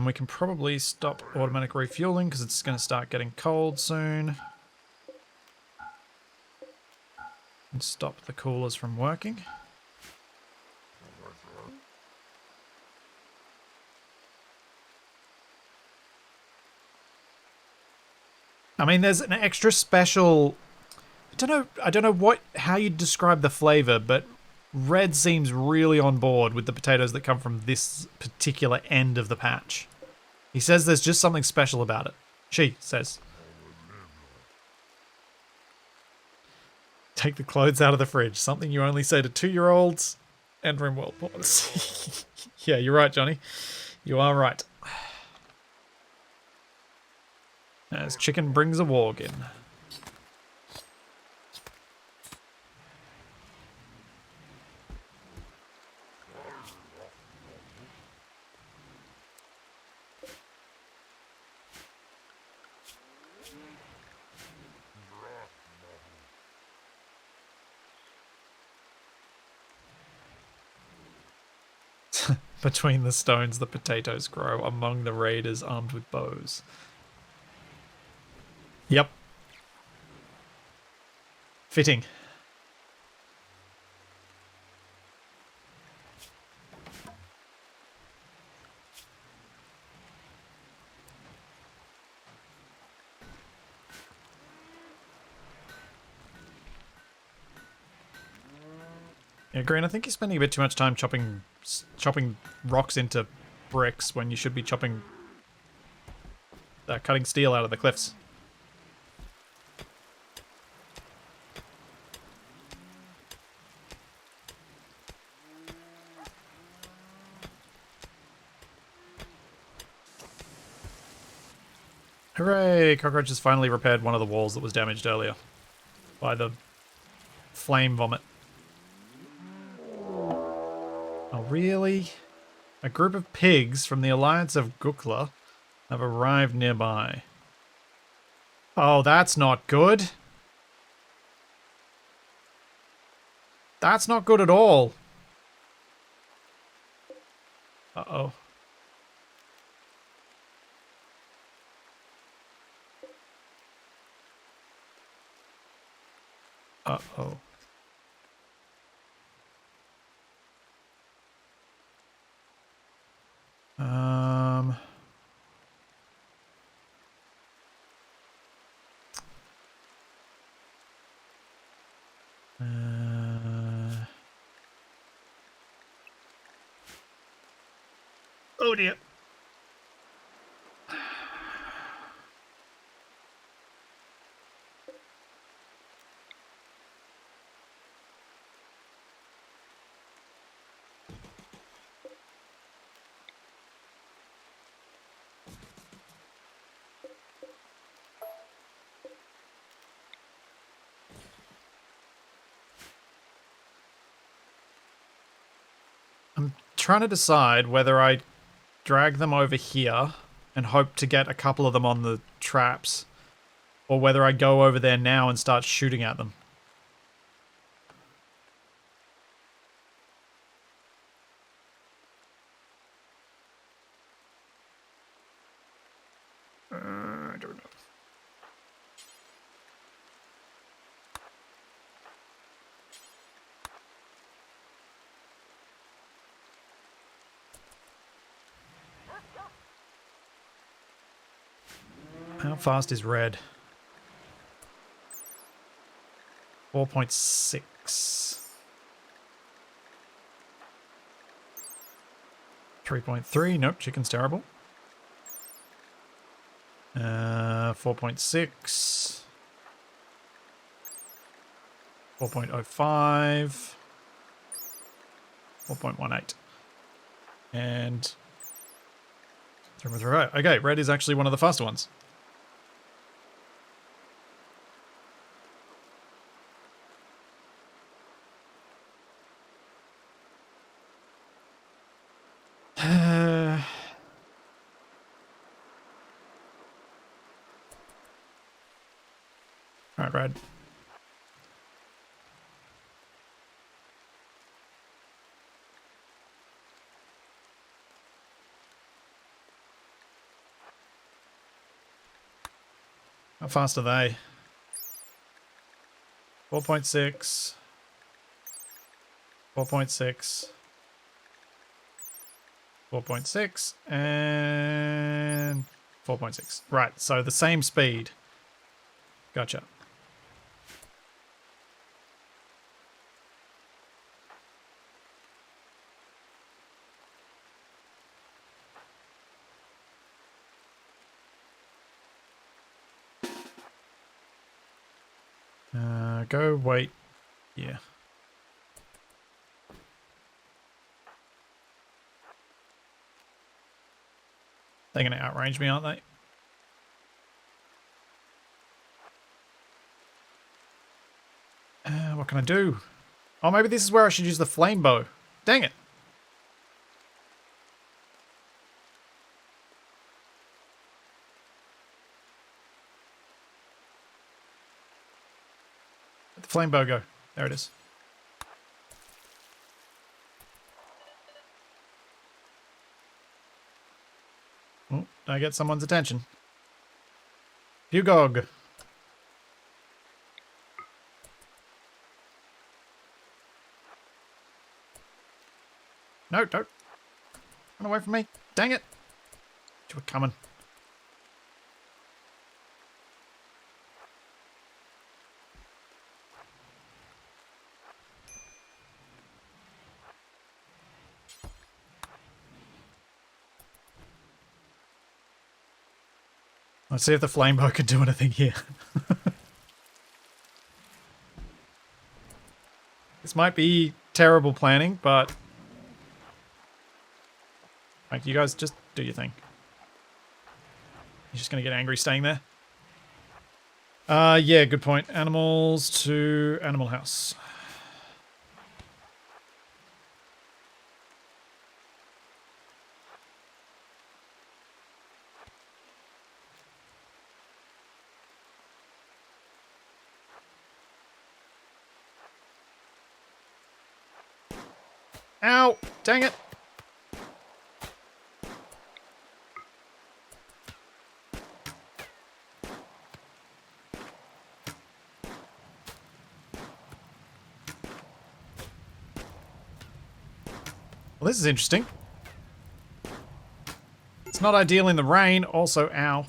Speaker 1: We can probably stop automatic refueling because it's going to start getting cold soon. And stop the coolers from working. I mean, there's an extra special... I don't know how you describe the flavor, but Red seems really on board with the potatoes that come from this particular end of the patch. He says there's just something special about it. She says. Take the clothes out of the fridge. Something you only say to 2-year-olds and Rimworld boys. Yeah, you're right, Johnny. You are right. As chicken brings a warg in. Between the stones, the potatoes grow among the raiders armed with bows. Yep. Fitting. Yeah, Green, I think you're spending a bit too much time chopping rocks into bricks when you should be cutting steel out of the cliffs. Hooray! Cockroach has finally repaired one of the walls that was damaged earlier by the flame vomit. Oh, really? A group of pigs from the Alliance of Gukla have arrived nearby. Oh, that's not good. That's not good at all. Uh-oh. Uh-oh. Um... Oh dear. I'm trying to decide whether I drag them over here and hope to get a couple of them on the traps, or whether I go over there now and start shooting at them. I don't know. How fast is red? 4.6. 3.3. Nope, chicken's terrible. 4.6. 4.05. 4.18. And 3.3. Okay, red is actually one of the faster ones. Alright, red. How fast are they? 4.6. 4.6. 4.6 and 4.6. Right, so the same speed. Gotcha. Go wait. Yeah. They're going to outrange me, aren't they? What can I do? Oh, maybe this is where I should use the flame bow. Dang it. Where'd the flame bow go? There it is. Oh, did I get someone's attention? Hugog. No, don't. Run away from me. Dang it. You were coming. Let's see if the flame bow can do anything here. This might be terrible planning, but... Like, you guys just do your thing. You're just gonna get angry staying there? Yeah, good point. Animals to animal house. Ow! Dang it! Well, this is interesting. It's not ideal in the rain. Also, ow.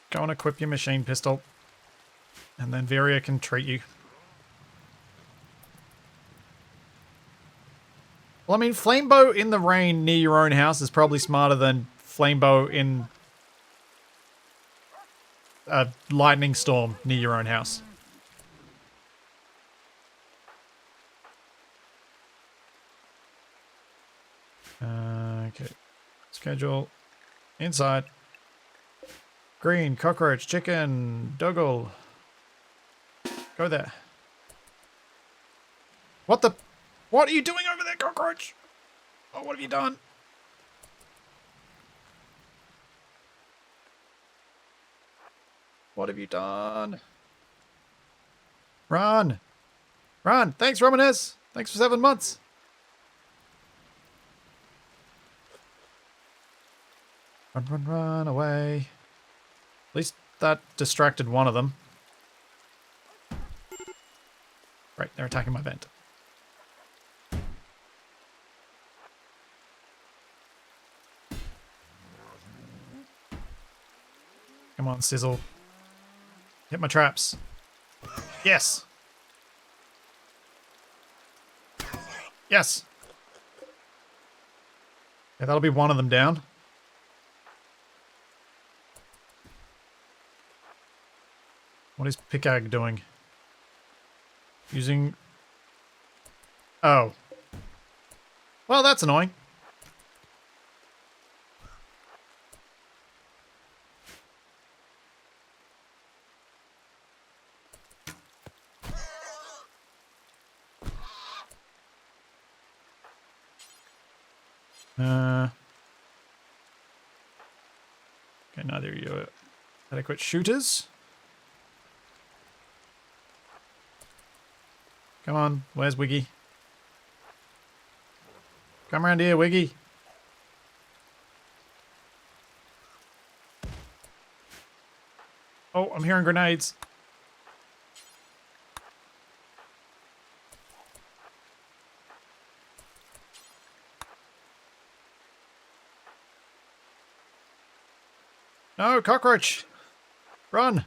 Speaker 1: Go and equip your machine pistol. And then Viria can treat you. Well, I mean, flamebow in the rain near your own house is probably smarter than flamebow in a lightning storm near your own house. Okay. Schedule. Inside. Green, cockroach, chicken, doggle. Go there. What the? What are you doing over there, cockroach? Oh, what have you done? What have you done? Run! Run! Thanks, Romanes! Thanks for 7 months! Run, run, run away. At least that distracted one of them. Right, they're attacking my vent. Come on, Sizzle. Hit my traps. Yes! Yes! Yeah, that'll be one of them down. What is Picag doing? Using... Oh. Well, that's annoying. Okay, neither of you are adequate shooters. Come on, where's Wiggy? Come around here, Wiggy. Oh, I'm hearing grenades. No, cockroach! Run!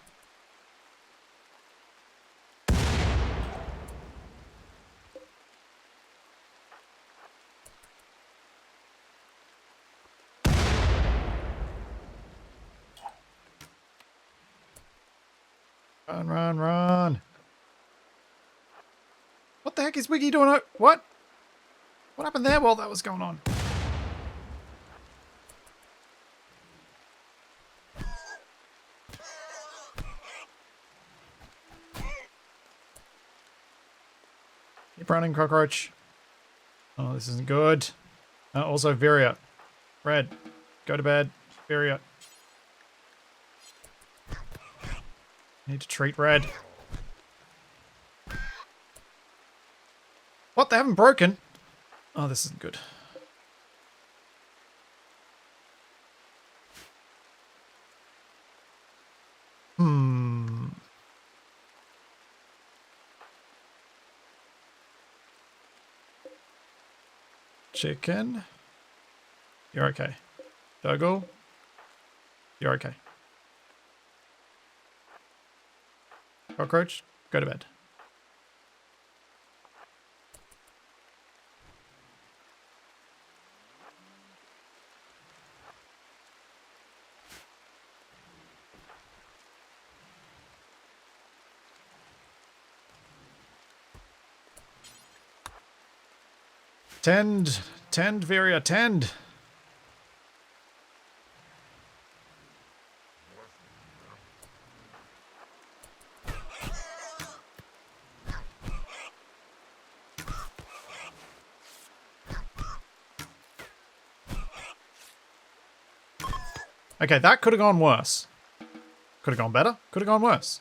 Speaker 1: Run, run, run. What the heck is Wiggy doing? What? What happened there while that was going on? Keep running, cockroach. Oh, this isn't good. Also, Viria. Red. Go to bed. Viria. Need to treat Red. What? They haven't broken? Oh, this isn't good. Chicken. You're okay. Dogle. You're okay. Cockroach, go to bed. Tend, Viria, tend. Okay, that could have gone worse. Could have gone better. Could have gone worse.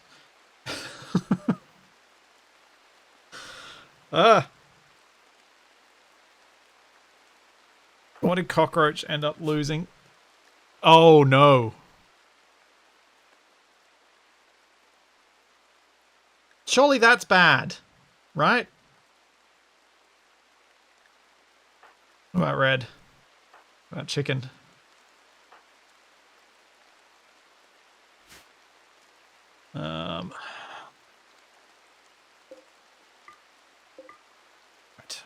Speaker 1: What did Cockroach end up losing? Oh, no. Surely that's bad, right? What about Red? What about Chicken? Right.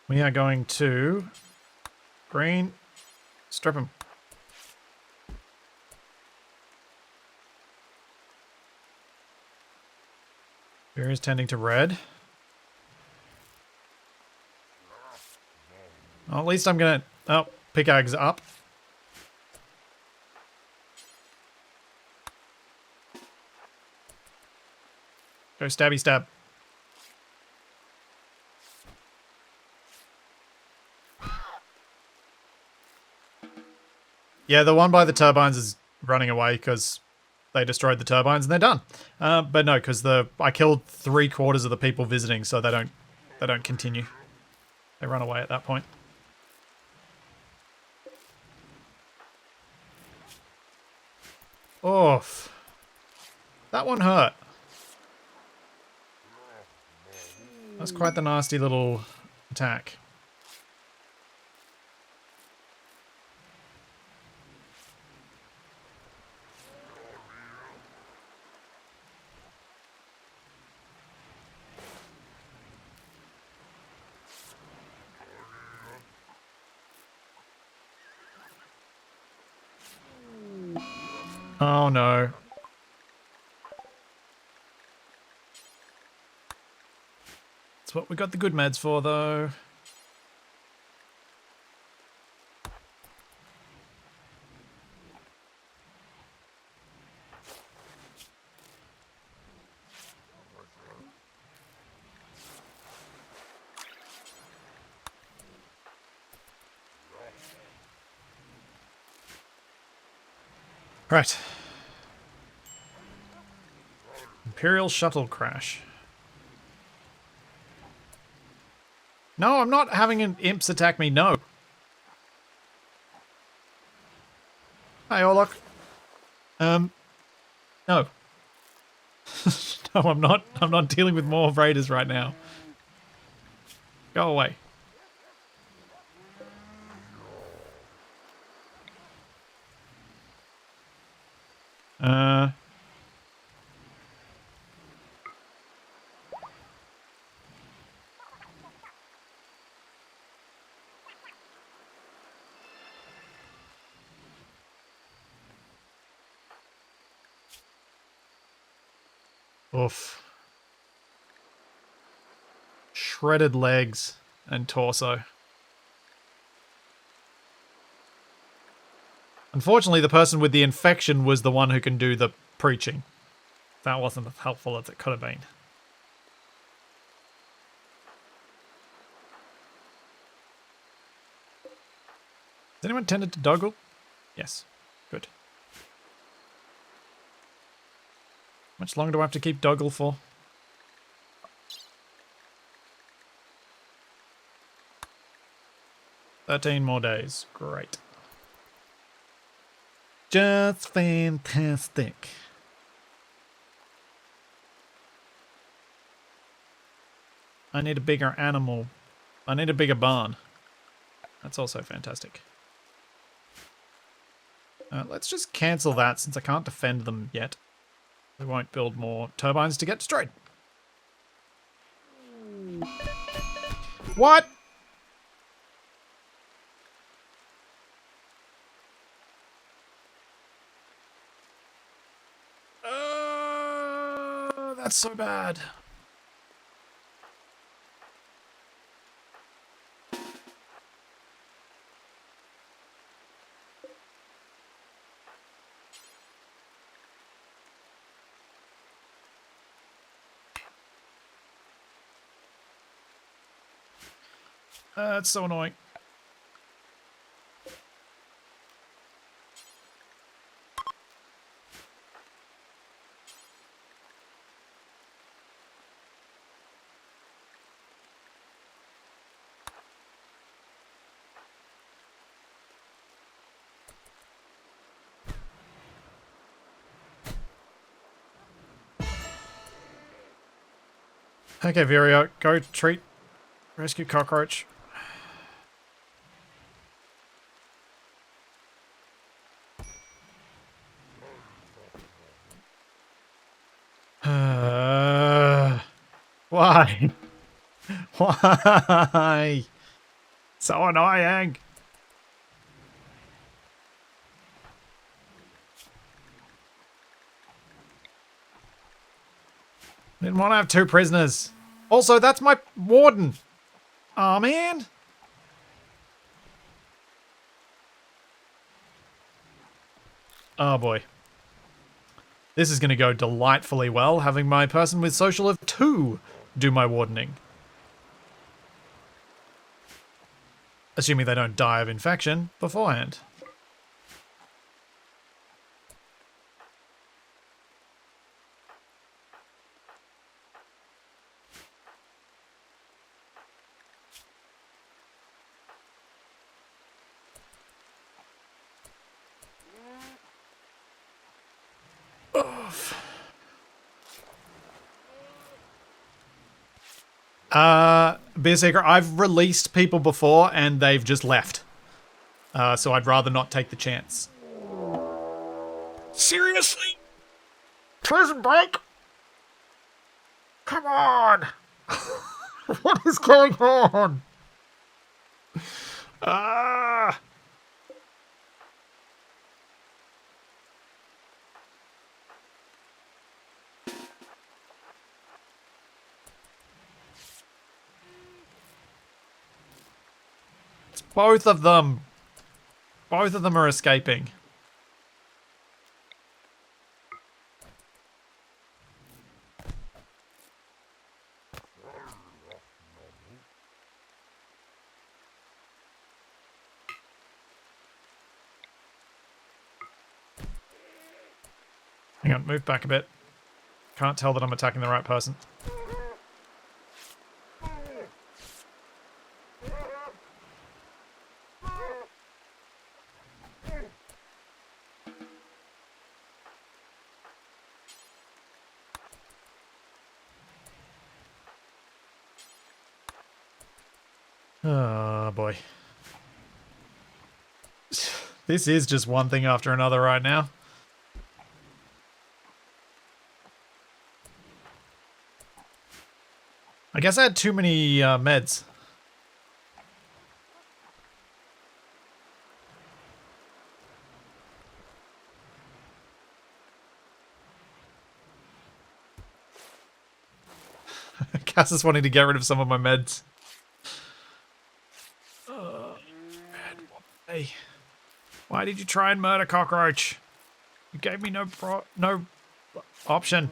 Speaker 1: We are going to green, strip him. Here is tending to Red. Well, at least I'm gonna... Oh, pickaxe up. Go stabby stab. Yeah, the one by the turbines is running away because they destroyed the turbines and they're done. But no, because I killed 3/4 of the people visiting, so they don't continue. They run away at that point. Oof. That one hurt. That's quite the nasty little attack. Oh no. That's what we got the good meds for, though. Right. Imperial shuttle crash. No, I'm not having an imps attack me, no. Hi, Orlok. No. No, I'm not. I'm not dealing with more raiders right now. Go away. Oof. Shredded legs and torso. Unfortunately, the person with the infection was the one who can do the preaching. That wasn't as helpful as it could have been. Has anyone tended to Doggle? Yes. Good. How much longer do I have to keep Doggle for? 13 more days. Great. Just fantastic. I need a bigger animal. I need a bigger barn. That's also fantastic. Let's just cancel that since I can't defend them yet. We won't build more turbines to get destroyed. What? That's so bad. That's so annoying. Okay, Virio, go treat rescue cockroach. Why? Why? So annoying. Didn't want to have 2 prisoners. Also, that's my warden. Aw, man. Oh, boy. This is going to go delightfully well, having my person with social of 2 do my wardening. Assuming they don't die of infection beforehand. Be a secret, I've released people before and they've just left. So I'd rather not take the chance. Seriously? Prison break? Come on! What is going on? Ah! It's both of them. Both of them are escaping. Hang on, move back a bit. Can't tell that I'm attacking the right person. Oh, boy. This is just one thing after another right now. I guess I had too many meds. Cass is wanting to get rid of some of my meds. Hey, why did you try and murder Cockroach? You gave me no option.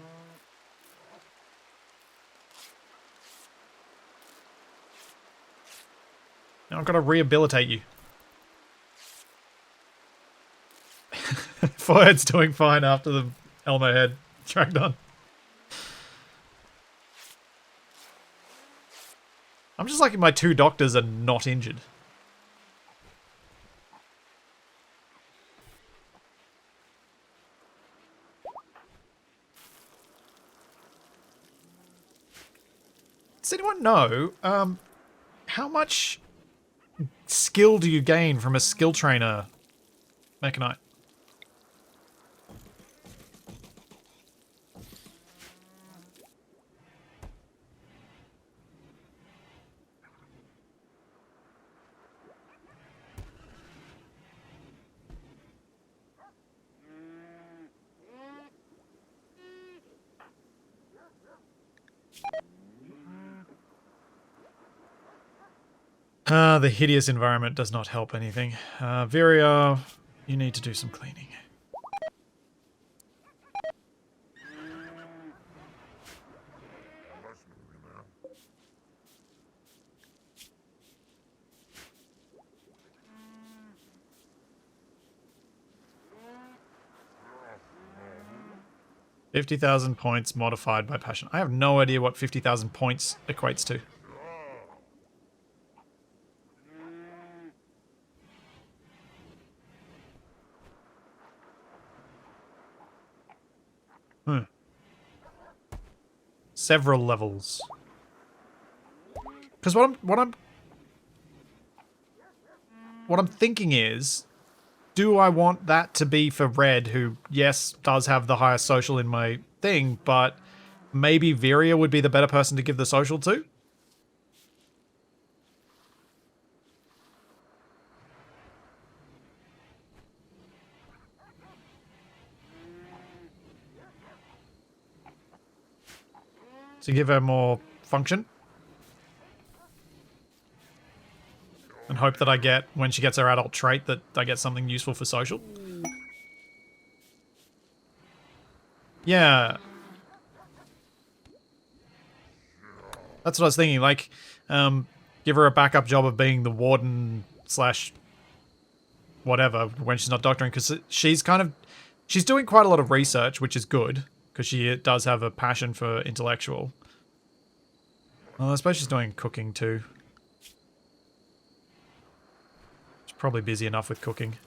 Speaker 1: Now I've got to rehabilitate you. Forehead's doing fine after the Elmo head dragged on. I'm just lucky my 2 doctors are not injured. Does anyone know how much skill do you gain from a skill trainer mechanite? The hideous environment does not help anything. Viria, you need to do some cleaning. $50,000 points modified by passion. I have no idea what 50,000 points equates to. Several levels. Because what I'm thinking is, do I want that to be for Red, who yes does have the highest social in my thing, but maybe Viria would be the better person to give the social to? To give her more function. And hope that I get, when she gets her adult trait, that I get something useful for social. Yeah. That's what I was thinking, like, give her a backup job of being the warden slash whatever when she's not doctoring, because she's doing quite a lot of research, which is good. Because she does have a passion for intellectual. Well, I suppose she's doing cooking too. She's probably busy enough with cooking.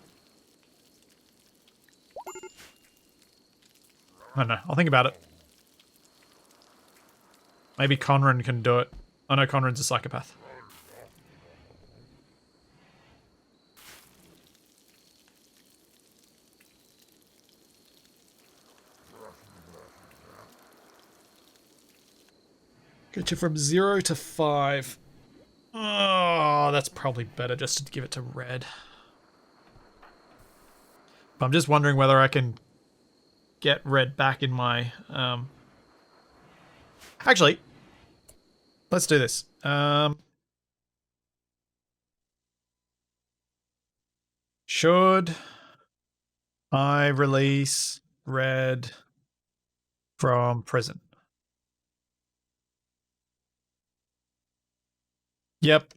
Speaker 1: I don't know. I'll think about it. Maybe Conran can do it. I know Conran's a psychopath. Get you from 0 to 5. Oh, that's probably better just to give it to Red. I'm just wondering whether I can get Red back in my... Actually, let's do this. Should I release Red from prison? Yep.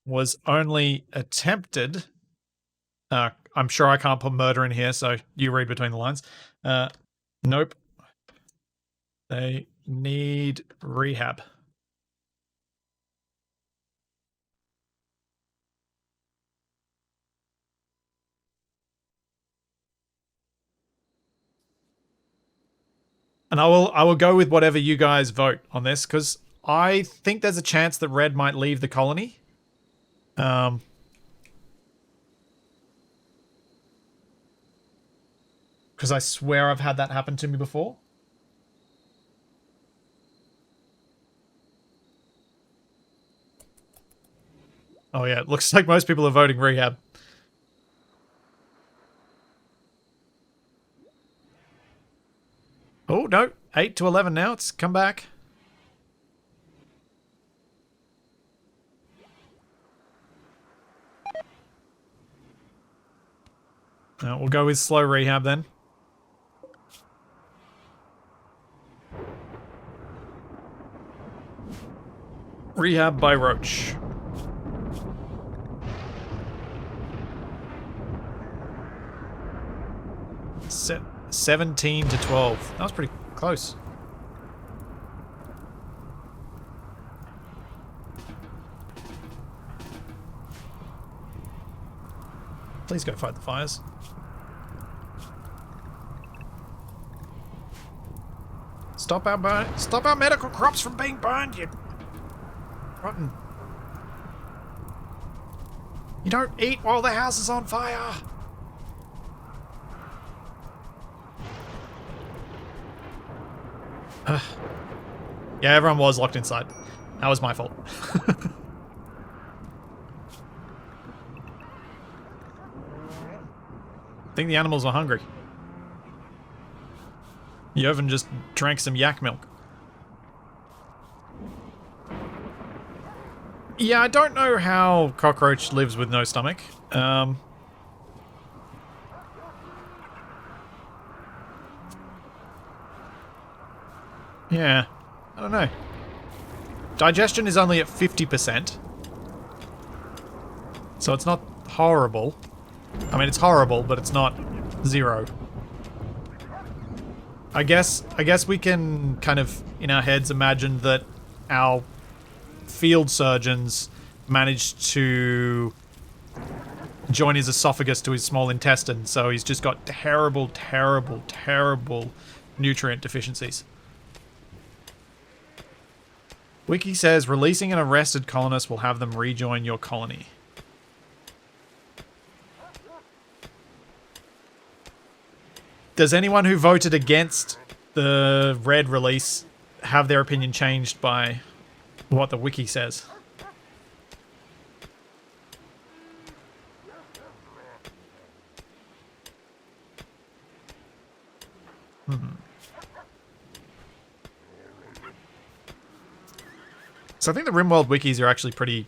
Speaker 1: Was only attempted. I'm sure I can't put murder in here, so you read between the lines. Nope. They need rehab. And I will go with whatever you guys vote on this, because I think there's a chance that Red might leave the colony. Because I swear I've had that happen to me before. Oh yeah, it looks like most people are voting rehab. Oh no, 8 to 11 now. It's come back. We'll go with slow rehab then. Rehab by Roach. Set 17 to 12. That was pretty close. Please go fight the fires. Stop our medical crops from being burned, you rotten. You don't eat while the house is on fire. Yeah, everyone was locked inside. That was my fault. I think the animals were hungry. Jovan just drank some yak milk. Yeah, I don't know how cockroach lives with no stomach. Yeah, I don't know. Digestion is only at 50%. So it's not horrible. I mean, it's horrible, but it's not zero. I guess we can kind of, in our heads, imagine that our field surgeons managed to join his esophagus to his small intestine, so he's just got terrible, terrible, terrible nutrient deficiencies. Wiki says, releasing an arrested colonist will have them rejoin your colony. Does anyone who voted against the red release have their opinion changed by what the wiki says? So I think the Rimworld wikis are actually pretty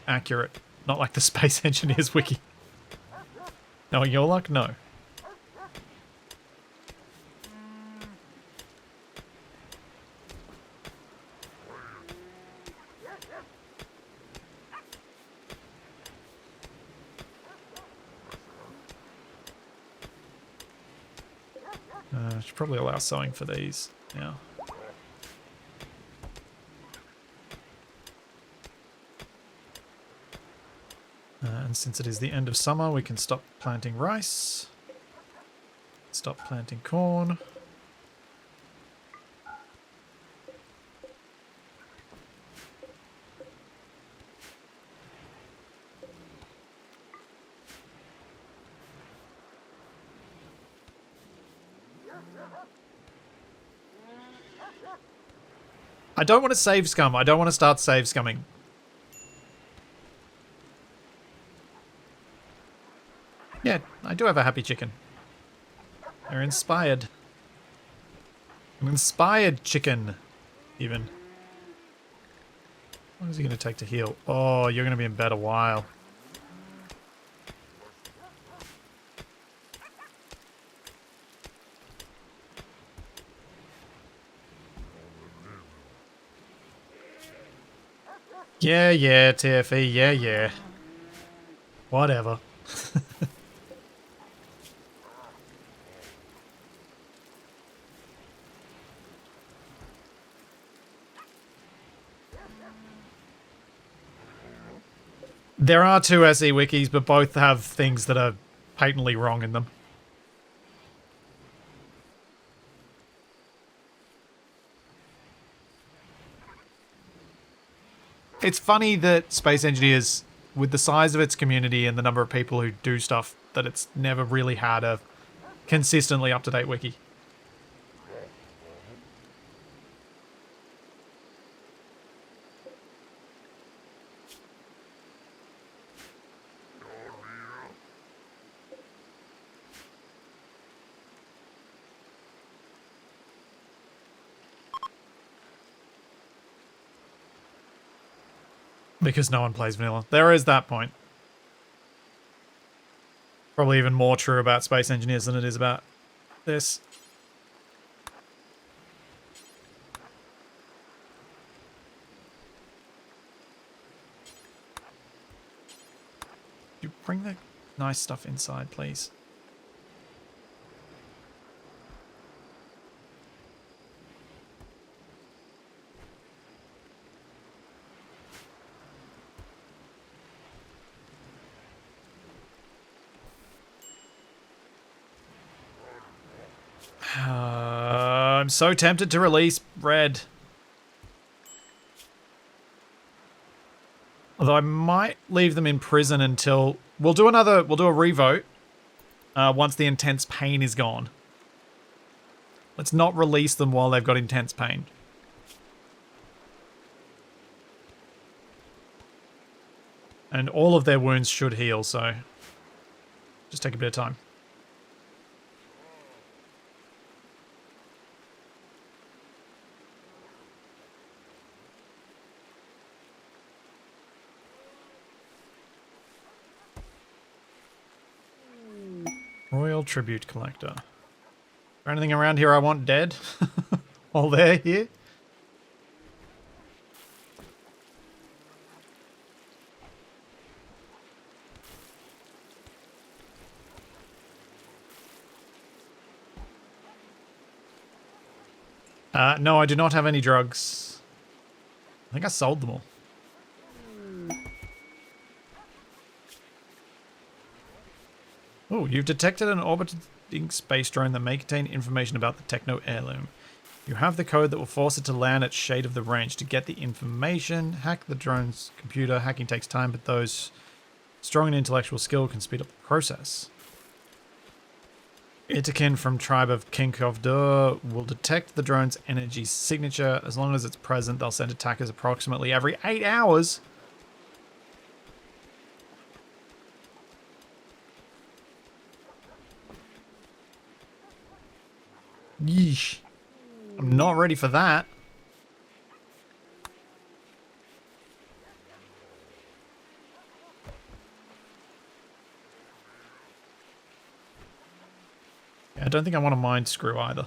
Speaker 1: accurate. Not like the Space Engineers wiki. No, your luck? No. I should probably allow sewing for these now. And since it is the end of summer, we can stop planting rice. Stop planting corn. I don't want to save scum. I don't want to start save scumming. Yeah, I do have a happy chicken. They're inspired. An inspired chicken, even. How long is he going to take to heal? Oh, you're going to be in bed a while. Yeah, yeah, TFE, yeah, yeah. Whatever. There are two SE wikis, but both have things that are patently wrong in them. It's funny that Space Engineers, with the size of its community and the number of people who do stuff, that it's never really had a consistently up-to-date wiki. Because no one plays vanilla. There is that point. Probably even more true about space engineers than it is about this. You bring the nice stuff inside, please. I'm so tempted to release Red. Although I might leave them in prison until... we'll do a revote once the intense pain is gone. Let's not release them while they've got intense pain. And all of their wounds should heal, so just take a bit of time. Royal Tribute Collector. Is there anything around here I want dead? While they're here? No, I do not have any drugs. I think I sold them all. Oh, you've detected an orbiting space drone that may contain information about the Techno heirloom. You have the code that will force it to land at Shade of the Range. To get the information, hack the drone's computer. Hacking takes time, but those strong in intellectual skill can speed up the process. Itakin from Tribe of Kinkovdur will detect the drone's energy signature. As long as it's present, they'll send attackers approximately every 8 hours. Yeesh. I'm not ready for that. Yeah, I don't think I want a mind screw either.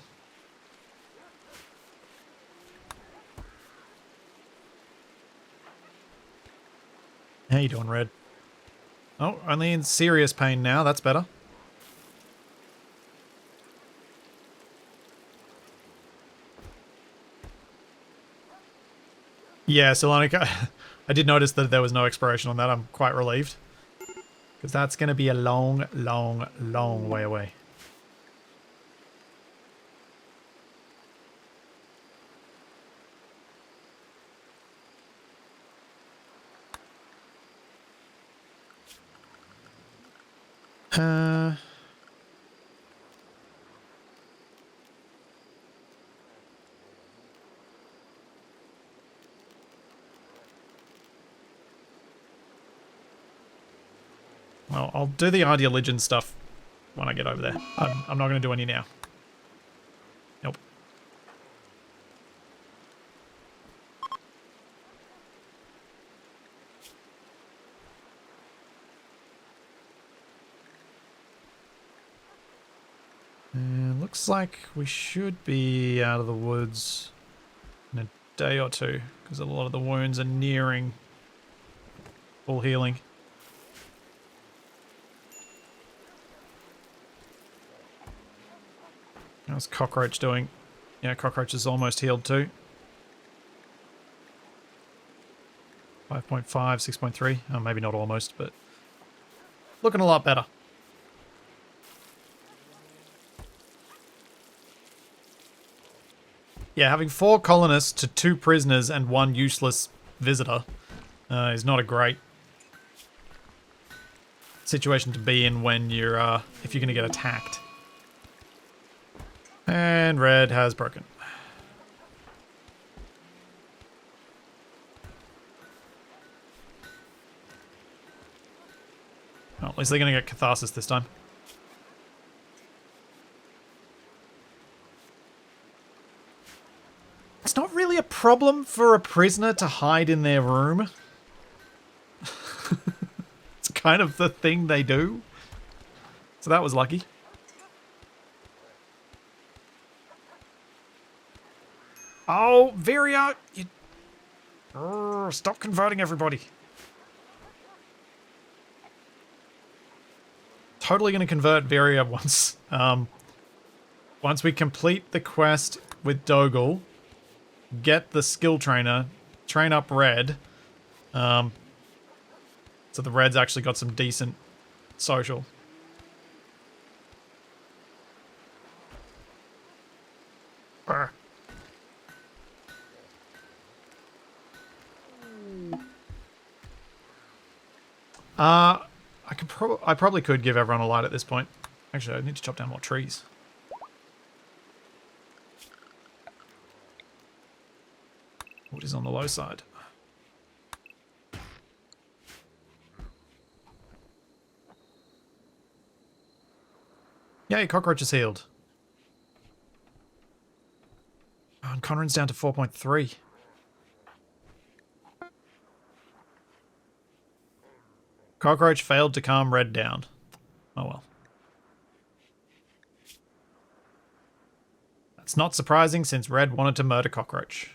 Speaker 1: How you doing, Red? Oh, only in serious pain now. That's better. Yeah, Salonica, I did notice that there was no expiration on that. I'm quite relieved. Because that's going to be a long, long, long way away. Well, I'll do the Ideologian stuff when I get over there. I'm not going to do any now. Nope. And looks like we should be out of the woods in a day or two, because a lot of the wounds are nearing full healing. How's Cockroach doing? Yeah, Cockroach is almost healed too. 5.5, 6.3. Oh, maybe not almost, but looking a lot better. Yeah, having 4 colonists to 2 prisoners and 1 useless visitor is not a great situation to be in when you're, if you're going to get attacked. And Red has broken. Well, at least they're going to get catharsis this time. It's not really a problem for a prisoner to hide in their room. It's kind of the thing they do. So that was lucky. Oh, Viria! You... stop converting everybody. Totally going to convert Viria once we complete the quest with Dogel, get the skill trainer, train up Red, so the Red's actually got some decent social. Brr. I probably could give everyone a light at this point. Actually, I need to chop down more trees. Wood is on the low side. Yay, cockroach is healed. Oh, and Conran's down to 4.3. Cockroach failed to calm Red down. Oh well. That's not surprising since Red wanted to murder Cockroach.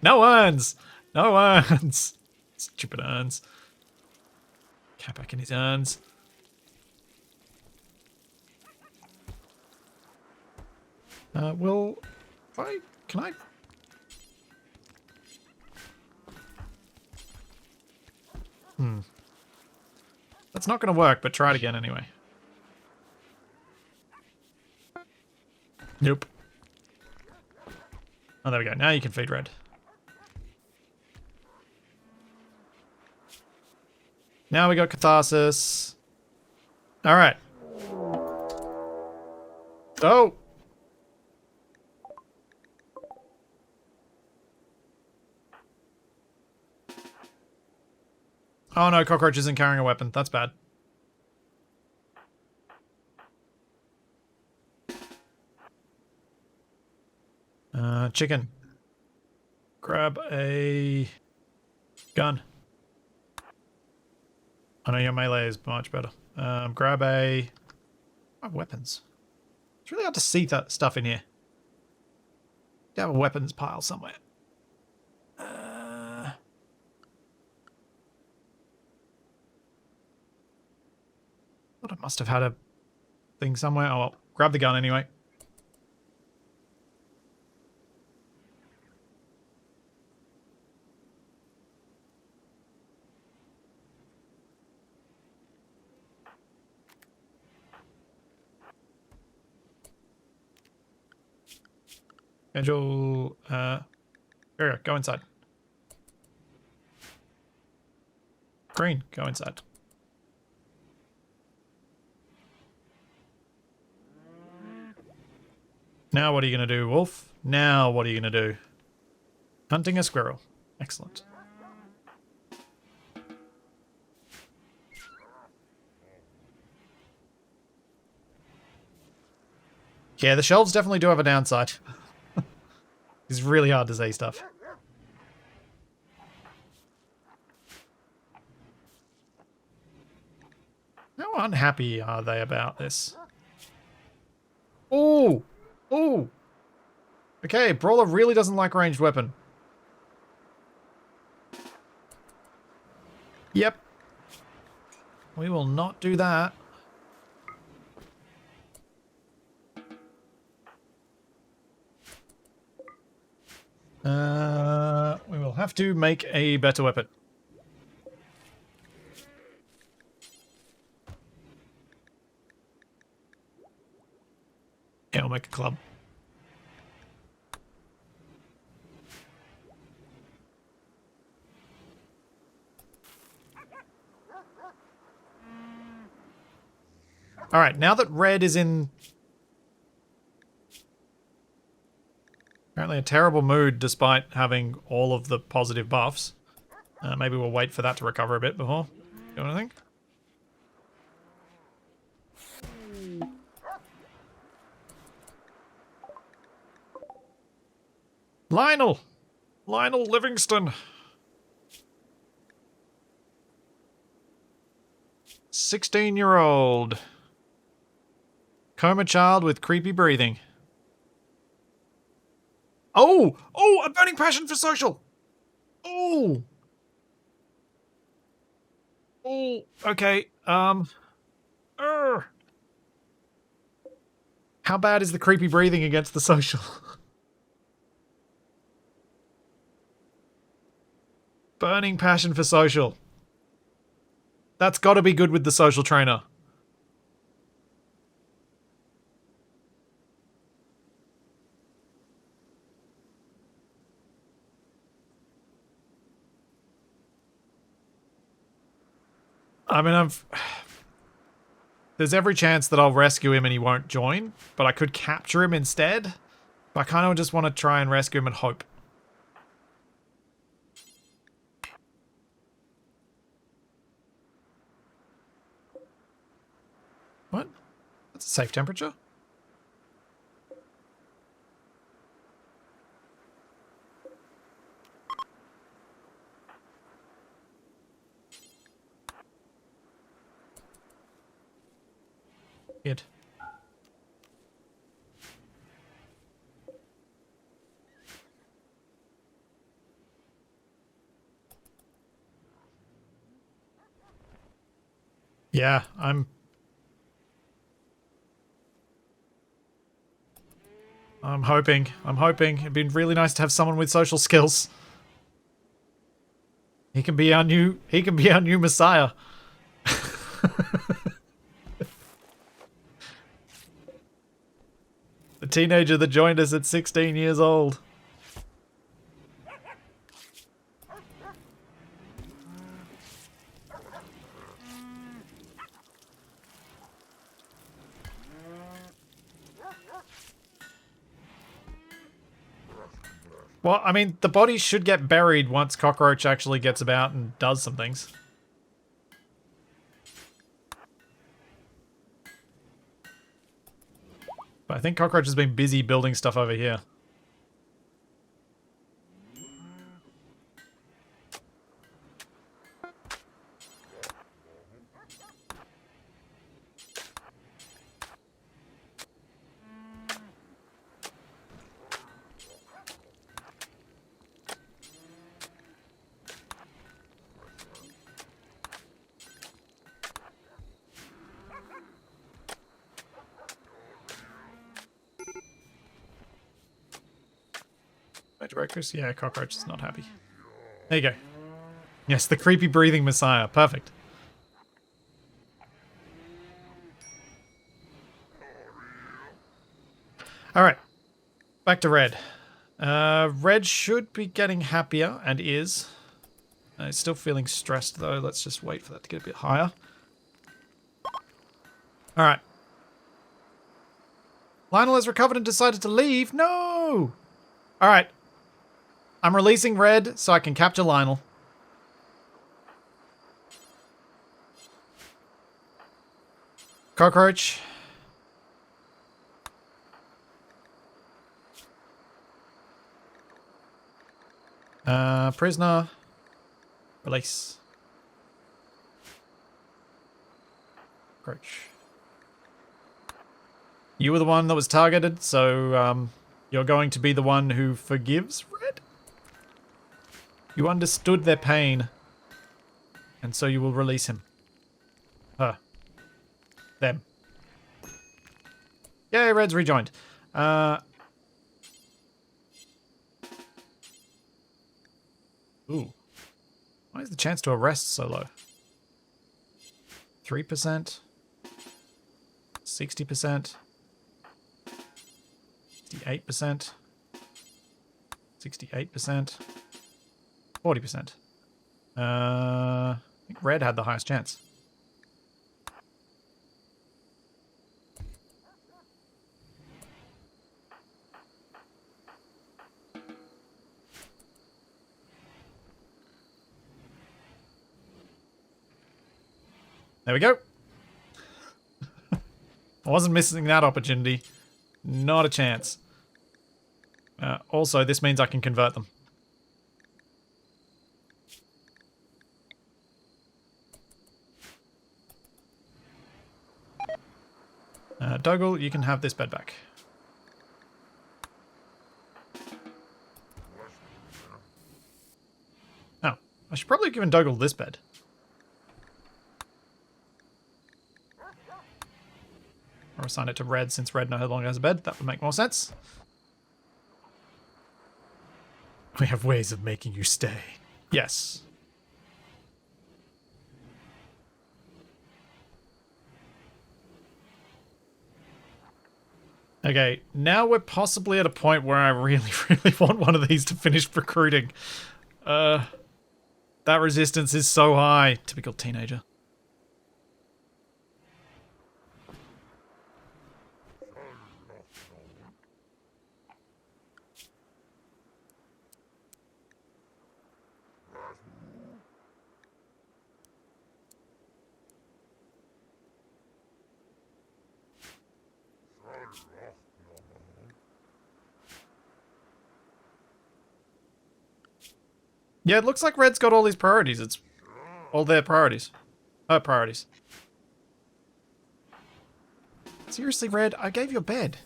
Speaker 1: No urns! No urns! Stupid urns. Cat back in his urns. Can I? That's not going to work, but try it again anyway. Nope. Oh, there we go. Now you can feed Red. Now we got Catharsis. Alright. Oh! Oh no, Cockroach isn't carrying a weapon. That's bad. Chicken. Grab a gun. I know your melee is much better. Grab a... Oh, weapons. It's really hard to see that stuff in here. You have a weapons pile somewhere. Thought I must have had a thing somewhere. Oh well, grab the gun anyway. Schedule, there we go, go inside. Green, go inside. Now what are you going to do, Wolf? Now what are you going to do? Hunting a squirrel. Excellent. Yeah, the shelves definitely do have a downside. It's really hard to say stuff. How unhappy are they about this? Ooh! Ooh! Okay, Brawler really doesn't like ranged weapon. Yep. We will not do that. We will have to make a better weapon. Yeah, we'll make a club. Alright, now that Red is in apparently a terrible mood despite having all of the positive buffs. Maybe we'll wait for that to recover a bit before doing anything. Lionel! Lionel Livingston! 16-year-old. Coma child with creepy breathing. Oh! Oh! A burning passion for social! Oh! Oh! Okay, how bad is the creepy breathing against the social? Burning passion for social. That's gotta be good with the social trainer. I mean, there's every chance that I'll rescue him and he won't join, but I could capture him instead. But I kind of just want to try and rescue him and hope. What? That's a safe temperature? Good. Yeah, I'm hoping. I'm hoping. It'd be really nice to have someone with social skills. He can be our new messiah. The teenager that joined us at 16 years old. Well, I mean, the body should get buried once Cockroach actually gets about and does some things. But I think Cockroach has been busy building stuff over here. Breakfast? Yeah, Cockroach is not happy. There you go. Yes, the creepy breathing messiah. Perfect. Alright. Back to Red. Red should be getting happier, and is. It's still feeling stressed, though. Let's just wait for that to get a bit higher. Alright. Lionel has recovered and decided to leave. No! Alright. I'm releasing Red so I can capture Lionel. Cockroach. Prisoner. Release. Cockroach. You were the one that was targeted, so you're going to be the one who forgives Red? You understood their pain, and so you will release him. Her. Them. Yay, Red's rejoined. Ooh. Why is the chance to arrest so low? 3%? 60%? 68%? 68%? 40%. I think Red had the highest chance. There we go. I wasn't missing that opportunity. Not a chance. Also, this means I can convert them. Dougal, you can have this bed back. Oh, I should probably have given Dougal this bed. Or assign it to Red, since Red no longer has a bed. That would make more sense. We have ways of making you stay. Yes. Okay, now we're possibly at a point where I really, really want one of these to finish recruiting. That resistance is so high. Typical teenager. Yeah, it looks like Red's got all these priorities. It's all their priorities. Priorities. Seriously, Red, I gave you a bed.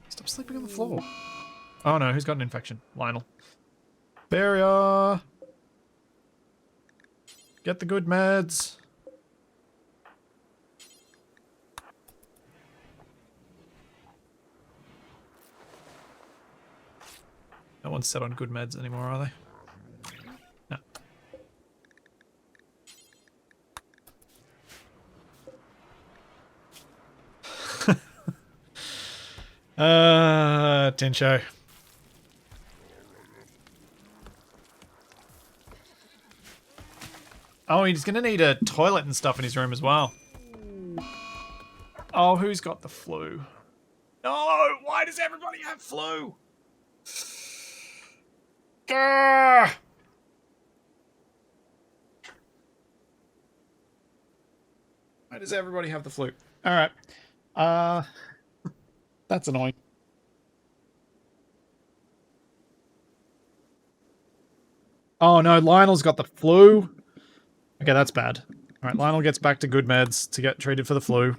Speaker 1: Stop sleeping on the floor. Oh no, who's got an infection? Lionel. Barrier. Get the good meds. No one's set on good meds anymore, are they? No. Tincho. Oh, he's gonna need a toilet and stuff in his room as well. Oh, who's got the flu? No! Why does everybody have flu? Why does everybody have the flu? Alright. That's annoying. Oh no, Lionel's got the flu. Okay, that's bad. Alright, Lionel gets back to good meds to get treated for the flu.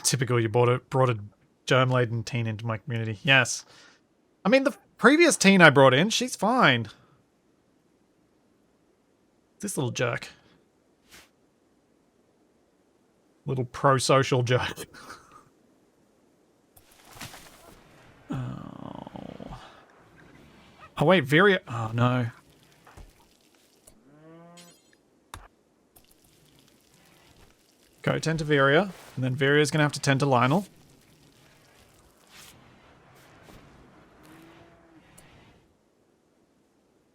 Speaker 1: Typical, you brought a germ-laden teen into my community. Yes. I mean, the previous teen I brought in, she's fine. This little jerk. Little pro-social jerk. Oh. Oh wait, Viria. Oh no. Go tend to Viria, and then Viria's gonna have to tend to Lionel.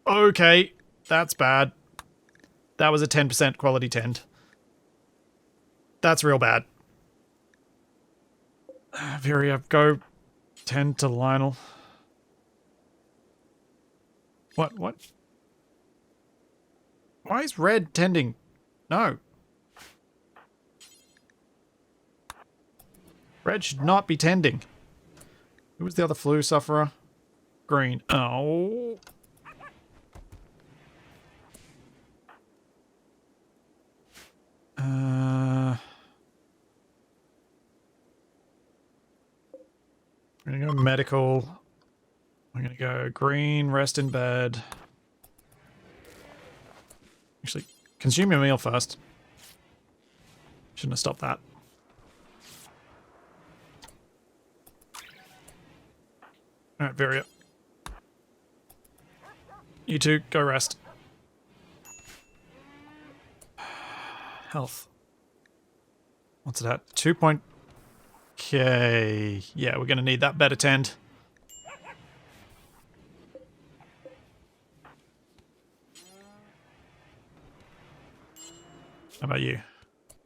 Speaker 1: Okay, that's bad. That was a 10% quality tend. That's real bad. Viria, go tend to Lionel. What? Why is Red tending? No. Red should not be tending. Who was the other flu sufferer? Green. Oh. I'm gonna go medical. I'm gonna go green, rest in bed. Actually, consume your meal first. Shouldn't have stopped that. Alright, Viria. You two, go rest. Health. What's it at? 2 point... Okay. Yeah, we're gonna need that better tend. How about you?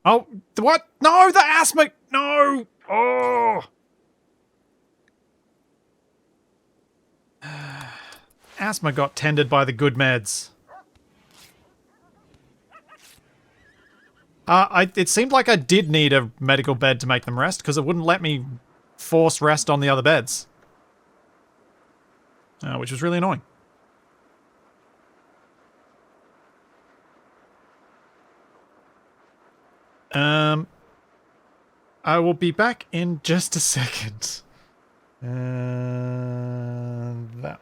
Speaker 1: Oh, what? No, the asthma! No! Oh! asthma got tended by the good meds. It seemed like I did need a medical bed to make them rest, because it wouldn't let me force rest on the other beds. Which was really annoying. I will be back in just a second. That.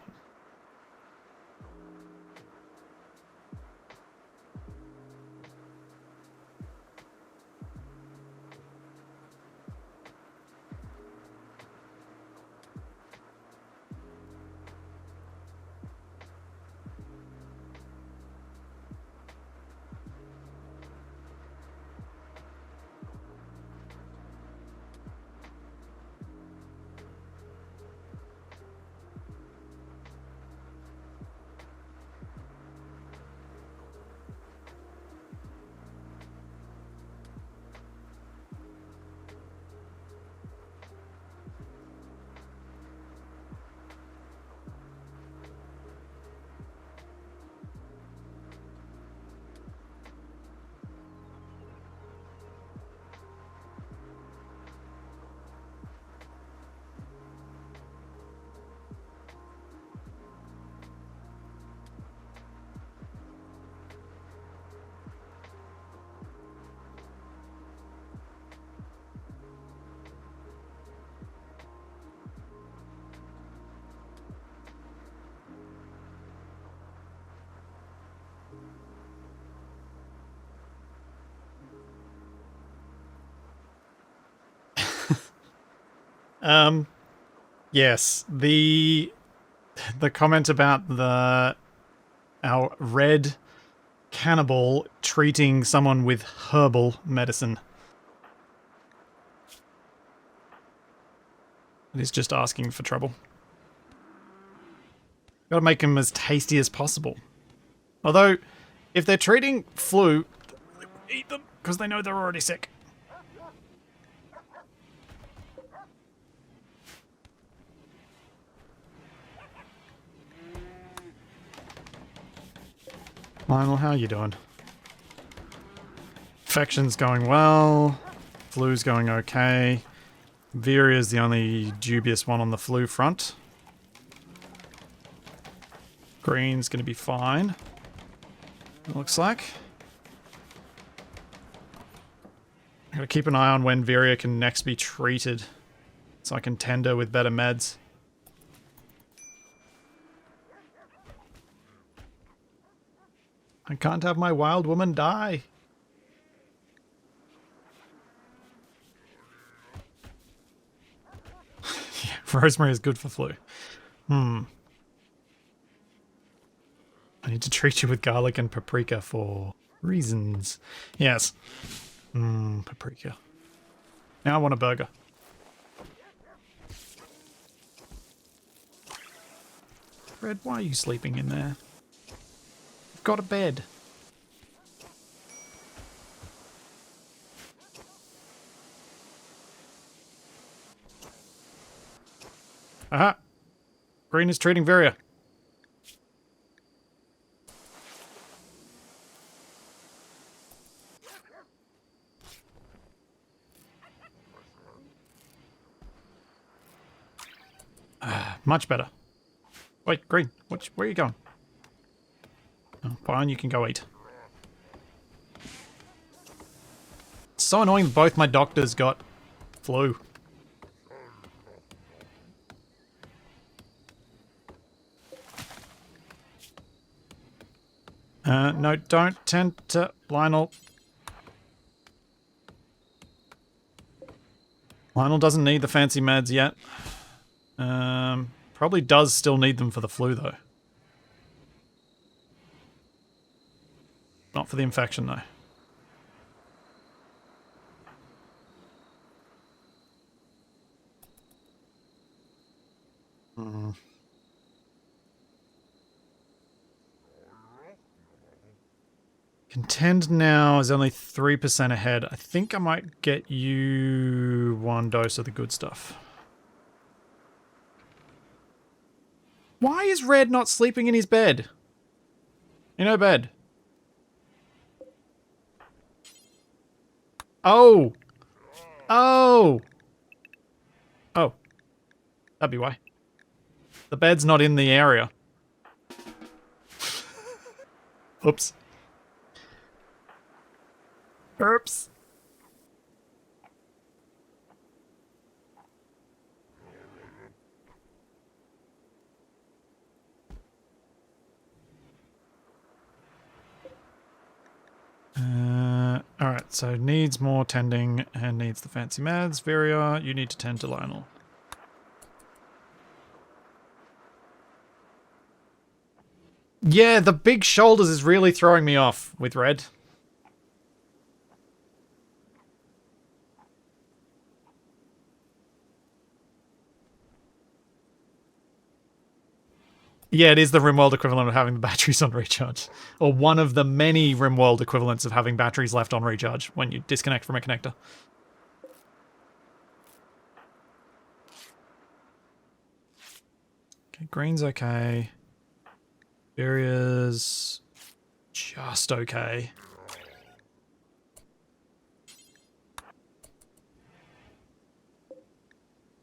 Speaker 1: Yes, the comment about our red cannibal treating someone with herbal medicine. It is just asking for trouble. Gotta make them as tasty as possible. Although, if they're treating flu, eat them, because they know they're already sick. Lionel, how you doing? Infection's going well. Flu's going okay. Viria's the only dubious one on the flu front. Green's gonna be fine. It looks like. I gotta keep an eye on when Viria can next be treated, so I can tend her with better meds. I can't have my wild woman die. Yeah, rosemary is good for flu. I need to treat you with garlic and paprika for reasons. Yes. Paprika. Now I want a burger. Red, why are you sleeping in there? You've got a bed. Aha! Green is treating Viria. Much better. Wait, Green, where are you going? Oh, fine, you can go eat. It's so annoying both my doctors got flu. No, don't tend to Lionel. Lionel doesn't need the fancy meds yet. Probably does still need them for the flu, though. Not for the infection, though. Contend now is only 3% ahead. I think I might get you one dose of the good stuff. Why is Red not sleeping in his bed? In her bed. Oh! Oh! Oh. That'd be why. The bed's not in the area. Oops. Oops. Alright, so needs more tending and needs the fancy meds. Viria, you need to tend to Lionel. Yeah, the big shoulders is really throwing me off with Red. Yeah, it is the Rimworld equivalent of having the batteries on recharge. Or one of the many Rimworld equivalents of having batteries left on recharge when you disconnect from a connector. Okay, green's okay. Viria's just okay.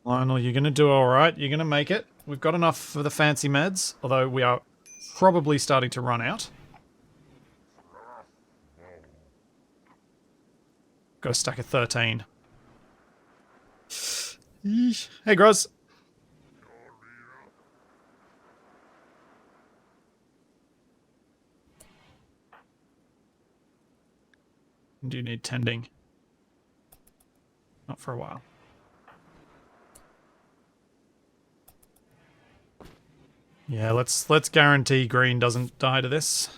Speaker 1: Lionel, you're going to do alright. You're going to make it. We've got enough for the fancy meds, although we are probably starting to run out. Got a stack of 13. Eesh. Hey, Groz. Do you need tending? Not for a while. Yeah, let's guarantee green doesn't die to this.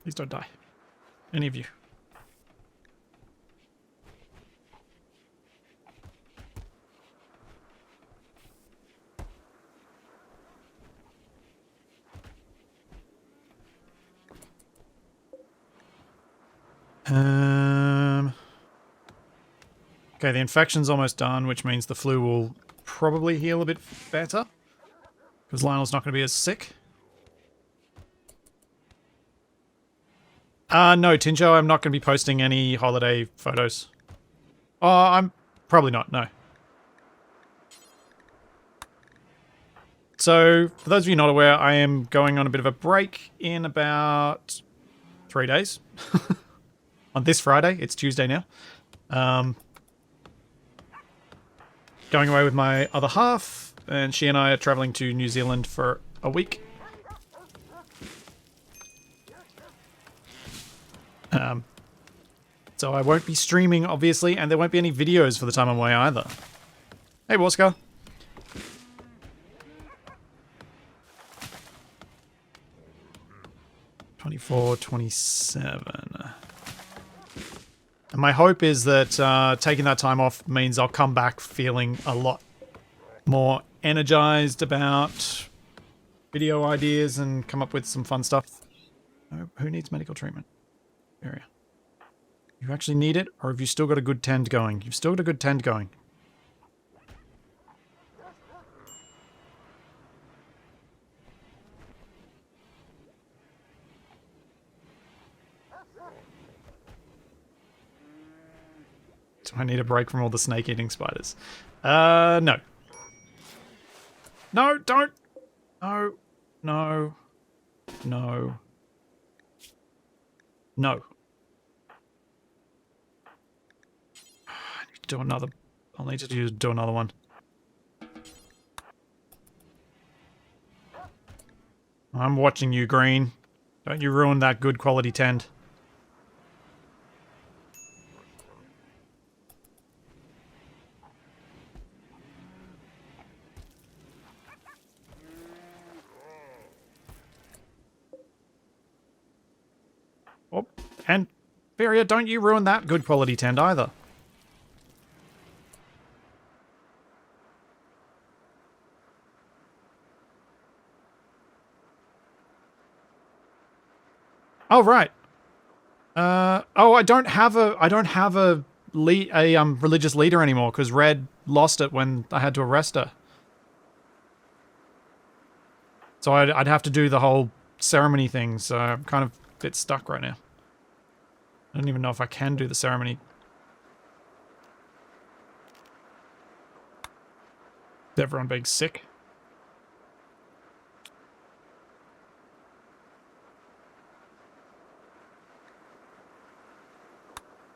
Speaker 1: Please don't die. Any of you. Okay, the infection's almost done, which means the flu will probably heal a bit better. Because Lionel's not going to be as sick. No, Tinjo, I'm not going to be posting any holiday photos. Oh, I'm probably not, no. So, for those of you not aware, I am going on a bit of a break in about 3 days. On this Friday, it's Tuesday now. Going away with my other half, and she and I are traveling to New Zealand for a week. So I won't be streaming, obviously, and there won't be any videos for the time I'm away either. Hey, Warska. $24, $27. And my hope is that taking that time off means I'll come back feeling a lot more energized about video ideas and come up with some fun stuff. Who needs medical treatment? Area. You actually need it, or have you still got a good tend going? You've still got a good tend going. Do I need a break from all the snake-eating spiders? No. No, don't! No. No. No. No. I need to do another... I'll need to do another one. I'm watching you, Green. Don't you ruin that good quality tend. Oh, and Feria, don't you ruin that good quality tend either. Oh, right. Oh, I don't have a religious leader anymore because Red lost it when I had to arrest her. So I'd have to do the whole ceremony thing. So I'm kind of a bit stuck right now. I don't even know if I can do the ceremony. Is everyone being sick?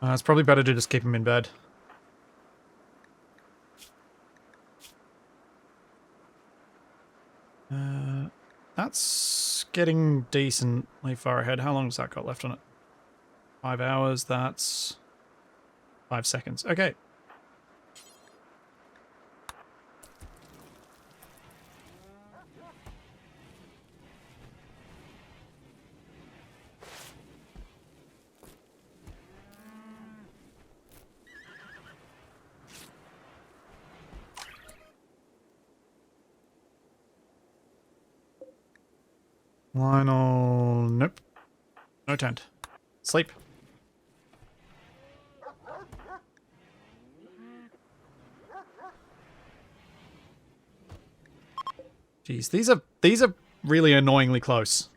Speaker 1: It's probably better to just keep him in bed. That's getting decently far ahead. How long has that got left on it? 5 hours. That's 5 seconds. Okay. Lionel, nope. No tent. Sleep. Jeez, these are really annoyingly close.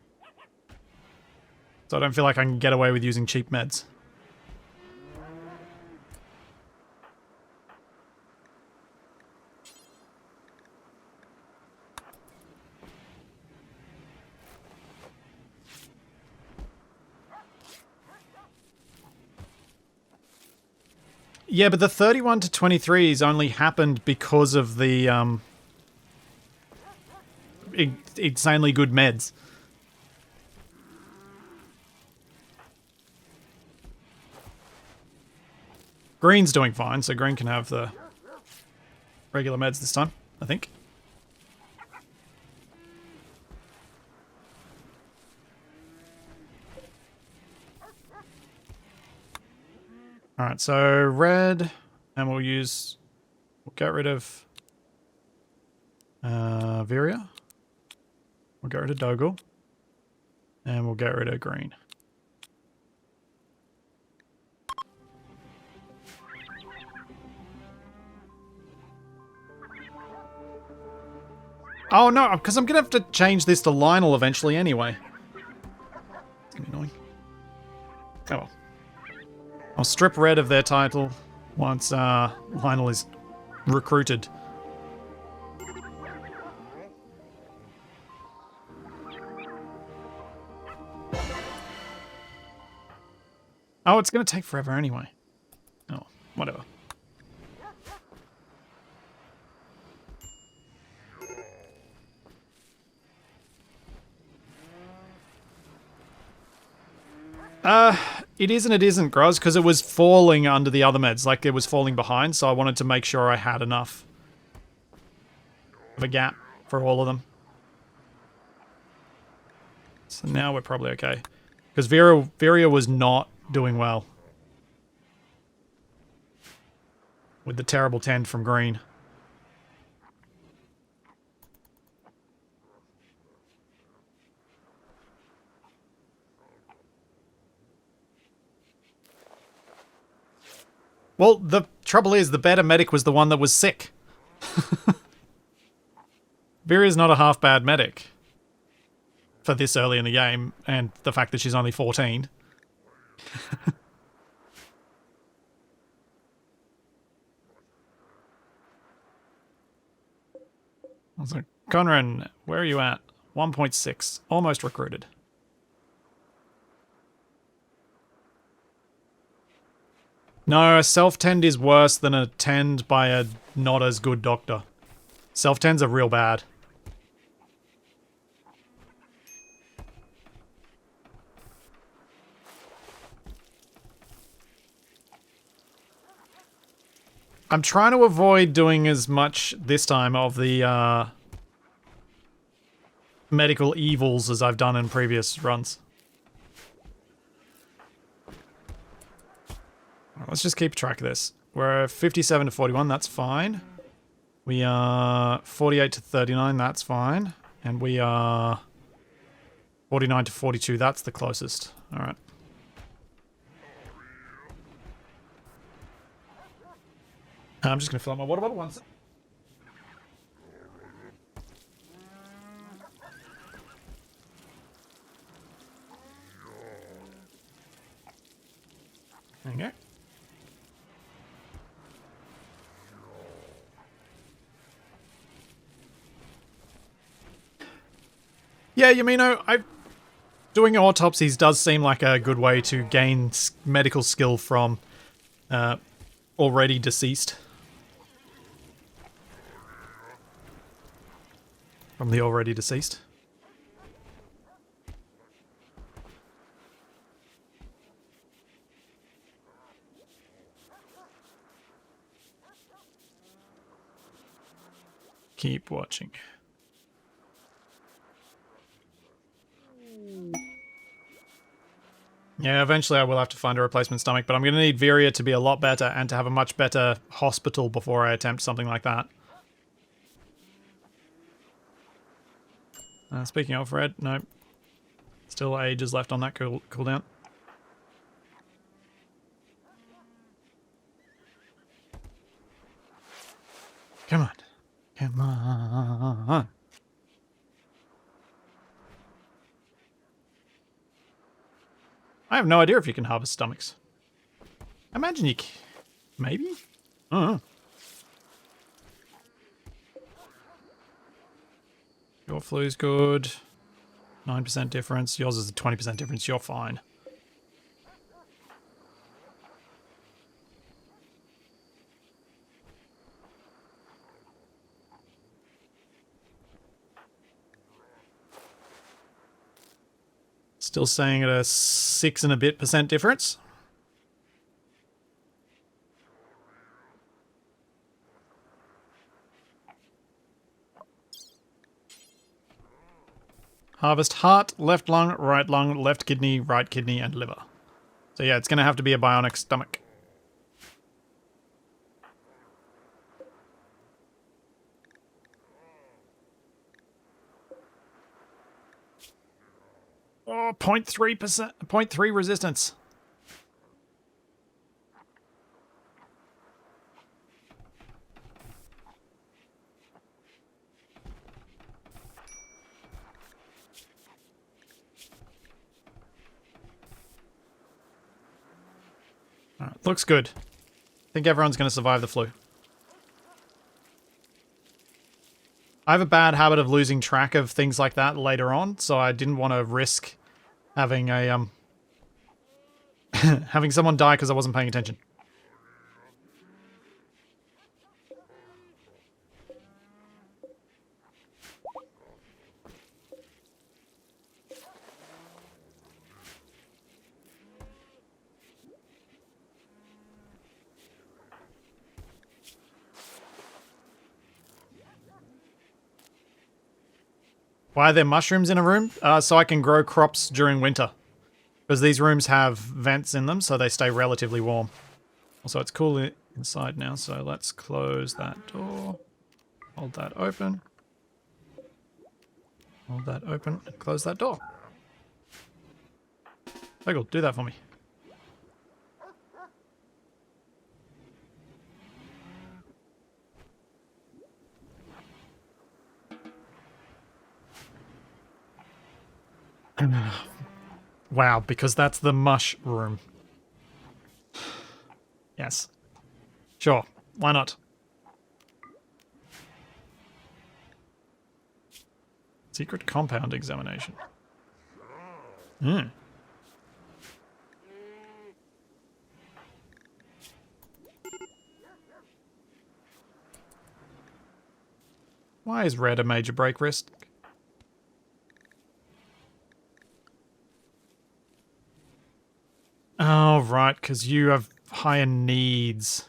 Speaker 1: So I don't feel like I can get away with using cheap meds. Yeah, but the 31 to 23s only happened because of the insanely good meds. Green's doing fine, so Green can have the regular meds this time, I think. Alright, so red, and we'll get rid of Viria. We'll get rid of Doggle. And we'll get rid of green. Oh no, because I'm going to have to change this to Lionel eventually anyway. It's going to be annoying. Oh well. I'll strip red of their title once Lionel is recruited. Oh, it's going to take forever anyway. Oh, whatever. It is and it isn't, Groz, because it was falling under the other meds. Like, it was falling behind, so I wanted to make sure I had enough of a gap for all of them. So now we're probably okay. Because Viria was not doing well with the terrible tend from green. Well, the trouble is, the better medic was the one that was sick. Viria's not a half-bad medic for this early in the game, and the fact that she's only 14. So, Conran, where are you at? 1.6. Almost recruited. No, a self-tend is worse than a tend by a not as good doctor. Self-tends are real bad. I'm trying to avoid doing as much this time of the medical evils as I've done in previous runs. Let's just keep track of this. We're 57 to 41, that's fine. We are 48 to 39, that's fine. And we are 49 to 42, that's the closest. Alright. I'm just going to fill up my water bottle once. There you go. Yeah, doing autopsies does seem like a good way to gain medical skill from already deceased. From the already deceased. Keep watching. Yeah, eventually I will have to find a replacement stomach, but I'm going to need Viria to be a lot better and to have a much better hospital before I attempt something like that. Speaking of Red, no. Still ages left on that cooldown. Come on. Come on. I have no idea if you can harvest stomachs. I imagine you can. Maybe? I don't know. Your flu's good. 9% difference. Yours is a 20% difference. You're fine. Still saying at a 6 and a bit % difference. Harvest heart, left lung, left kidney, right kidney, and liver. So yeah, it's going to have to be a bionic stomach. Oh, 0.3%, 0.3 resistance. All right, looks good. I think everyone's going to survive the flu. I have a bad habit of losing track of things like that later on, so I didn't want to risk having a having someone die because I wasn't paying attention. Why are there mushrooms in a room? So I can grow crops during winter. Because these rooms have vents in them, so they stay relatively warm. Also, it's cool inside now, so let's close that door. Hold that open. Hold that open and close that door. Bagel, do that for me. Wow, because that's the mush room. Yes. Sure, why not? Secret compound examination. Hmm. Why is red a major break risk? Oh, right, because you have higher needs.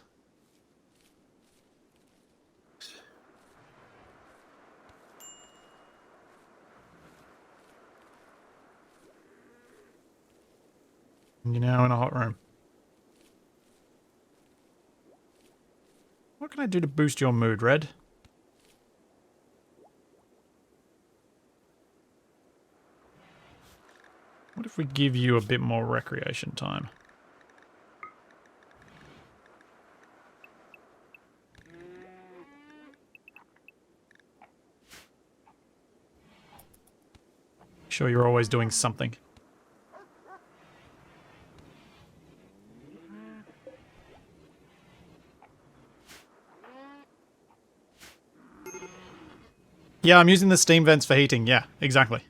Speaker 1: You're now in a hot room. What can I do to boost your mood, Red? What if we give you a bit more recreation time? Sure, you're always doing something. Yeah, I'm using the steam vents for heating. Yeah, exactly.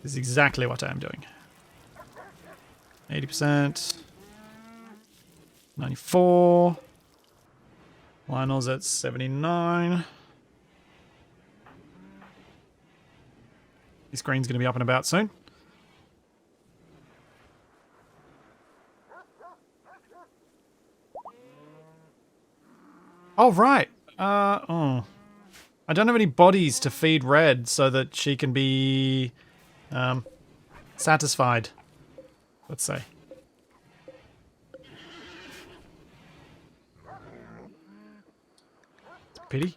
Speaker 1: This is exactly what I'm doing. 80%. 94. Lionel's at 79. This green's going to be up and about soon. Oh, right. Oh. I don't have any bodies to feed Red so that she can be satisfied, let's say. Pity.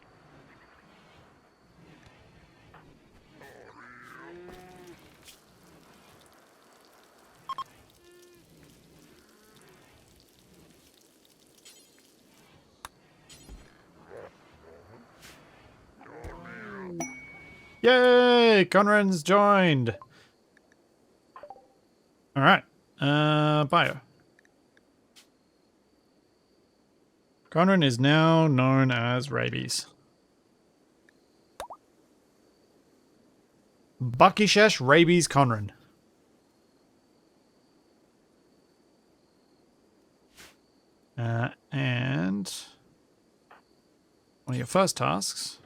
Speaker 1: Yay! Conran's joined! Alright. Bio. Conran is now known as Rabies. Buckyshesh Rabies Conran. And one of your first tasks.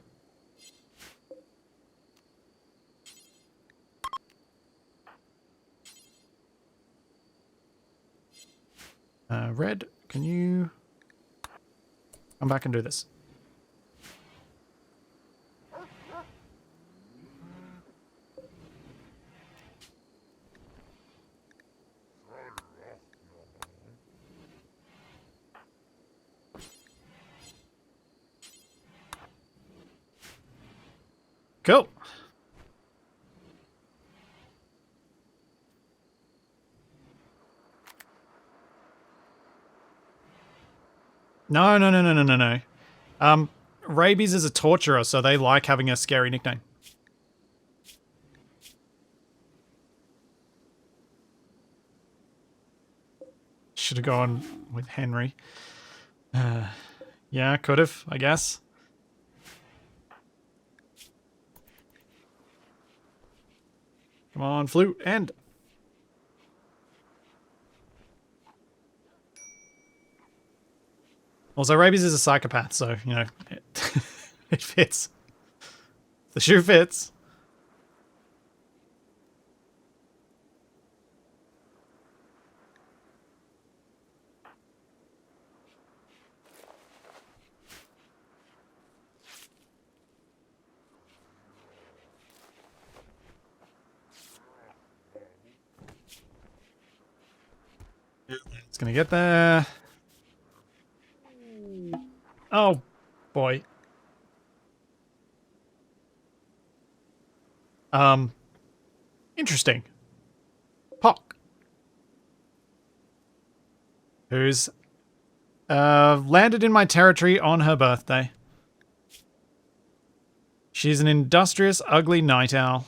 Speaker 1: Red, can you come back and do this? Cool. No. Rabies is a torturer, so they like having a scary nickname. Should have gone with Henry. Yeah, could have, I guess. Come on, flute, end. Also, Rabies is a psychopath, so, you know, it fits. The shoe fits. It's gonna get there. Oh, boy. Interesting. Pock. Who's landed in my territory on her birthday. She's an industrious, ugly night owl.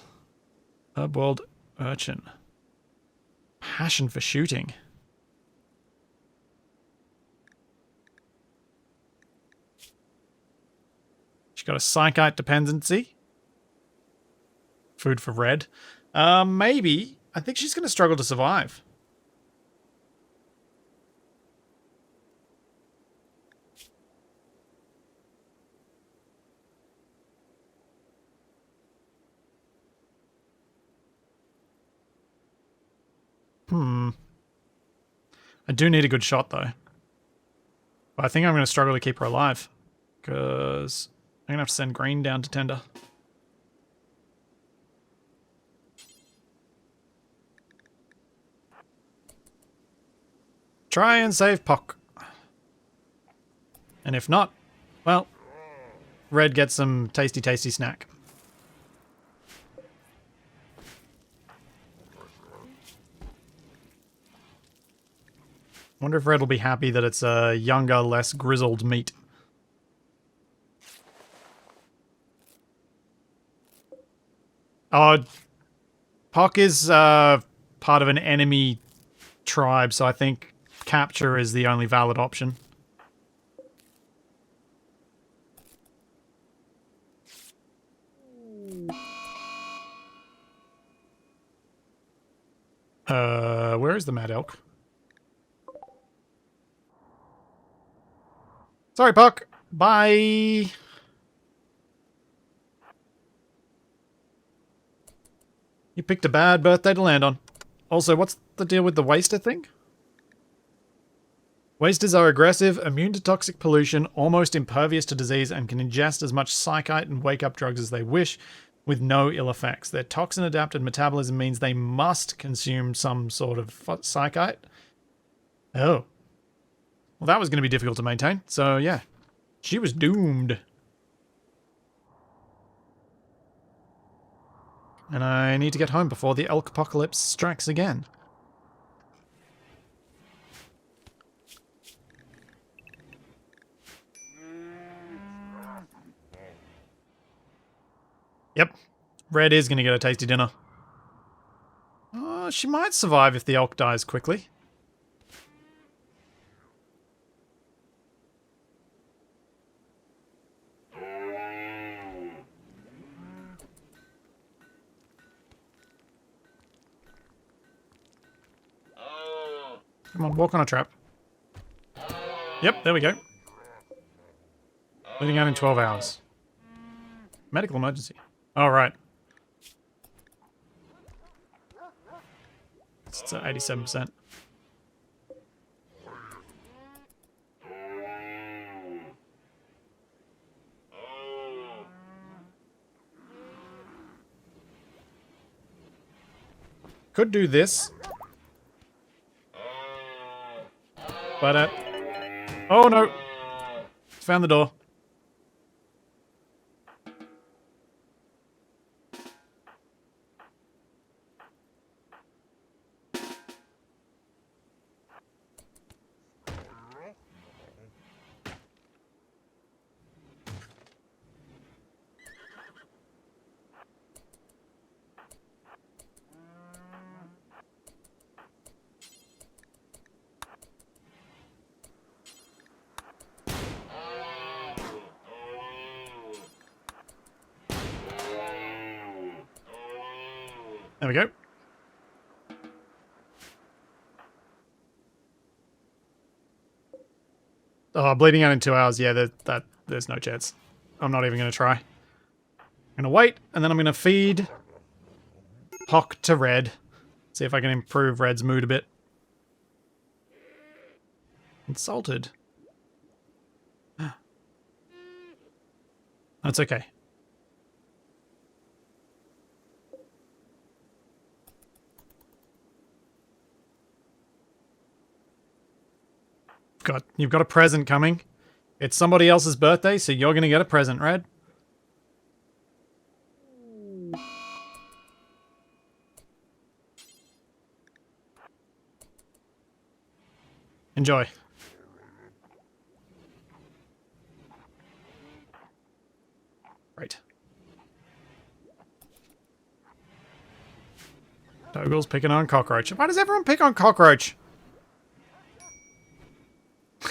Speaker 1: Herb-world urchin. Passion for shooting. She's got a psychite dependency. Food for Red. Maybe. I think she's going to struggle to survive. I do need a good shot, though. But I think I'm going to struggle to keep her alive. Because I'm going to have to send Green down to tender. Try and save Pock. And if not, well, Red gets some tasty, tasty snack. Wonder if Red will be happy that it's a younger, less grizzled meat. Oh, Pock is part of an enemy tribe, so I think capture is the only valid option. Where is the Mad Elk? Sorry, Puck. Bye. You picked a bad birthday to land on. Also, what's the deal with the waster thing? Wasters are aggressive, immune to toxic pollution, almost impervious to disease, and can ingest as much psychite and wake-up drugs as they wish, with no ill effects. Their toxin-adapted metabolism means they must consume some sort of psychite. Oh. Well, that was going to be difficult to maintain, so yeah. She was doomed. And I need to get home before the elk apocalypse strikes again. Yep. Red is going to get a tasty dinner. She might survive if the elk dies quickly. Come on, walk on a trap. Yep, there we go. Leading out in 12 hours. Medical emergency. All right. It's at 87%. Could do this. But, oh no! Found the door. There we go. Oh, bleeding out in 2 hours. Yeah, there's no chance. I'm not even going to try. I'm going to wait, and then I'm going to feed Pock to Red. See if I can improve Red's mood a bit. Insulted. That's okay. You've got a present coming. It's somebody else's birthday, so you're going to get a present, Red. Enjoy. Right. Doggle's picking on Cockroach. Why does everyone pick on Cockroach?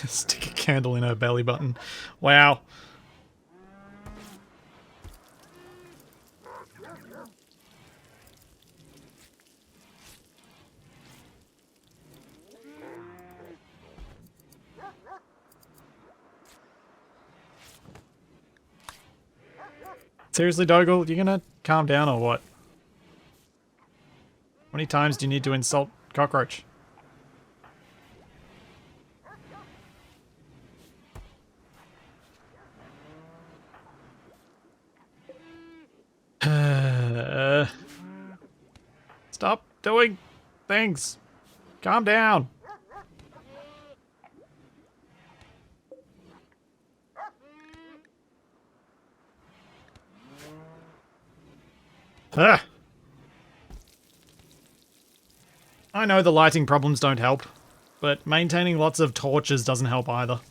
Speaker 1: Stick a candle in her belly button. Wow. Seriously, Doggle, you gonna calm down or what? How many times do you need to insult Cockroach? Stop doing things. Calm down. Ah. I know the lighting problems don't help. but maintaining lots of torches doesn't help either.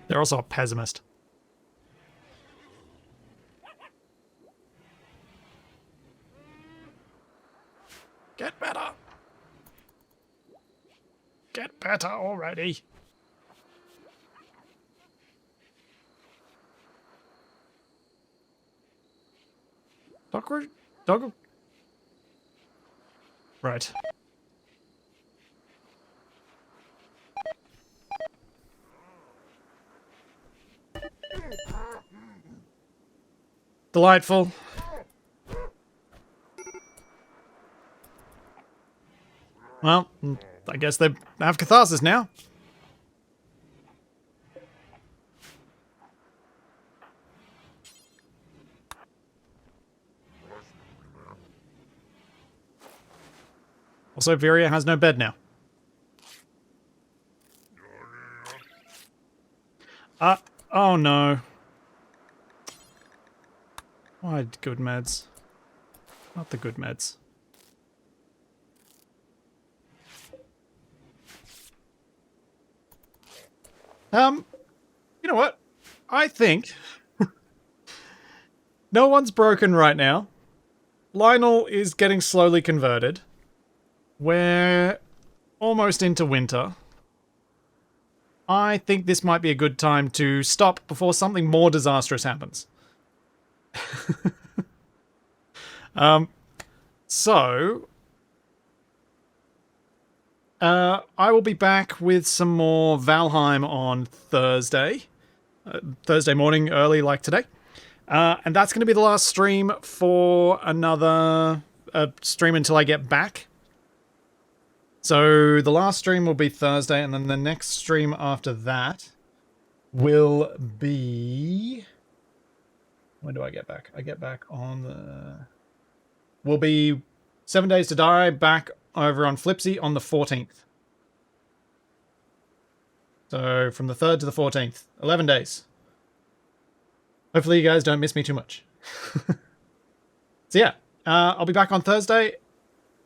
Speaker 1: They're also a pessimist. Get better. Get better already. Dog. Right. Delightful. Well, I guess they have catharsis now. Also, Viria has no bed now. Oh no. Why good meds? Not the good meds. You know what? I think no one's broken right now. Lionel is getting slowly converted. We're almost into winter. I think this might be a good time to stop before something more disastrous happens. I will be back with some more Valheim on Thursday. Thursday morning, early like today. And that's going to be the last stream for another stream until I get back. So the last stream will be Thursday, and then the next stream after that will be... When do I get back? I get back on the... Will be 7 Days to Die back over on Flipsy on the 14th. So from the 3rd to the 14th. 11 days. Hopefully you guys don't miss me too much. So yeah, I'll be back on Thursday.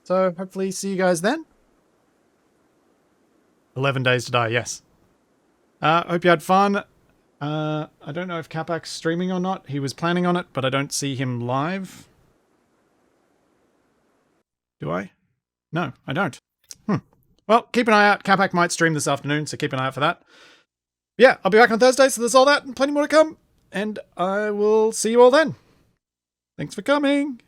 Speaker 1: So hopefully see you guys then. 11 Days to Die, yes. Hope you had fun. I don't know if Capac's streaming or not. He was planning on it, but I don't see him live. Do I? No, I don't. Well, keep an eye out. Capac might stream this afternoon, so keep an eye out for that. Yeah, I'll be back on Thursday, so there's all that and plenty more to come. And I will see you all then. Thanks for coming.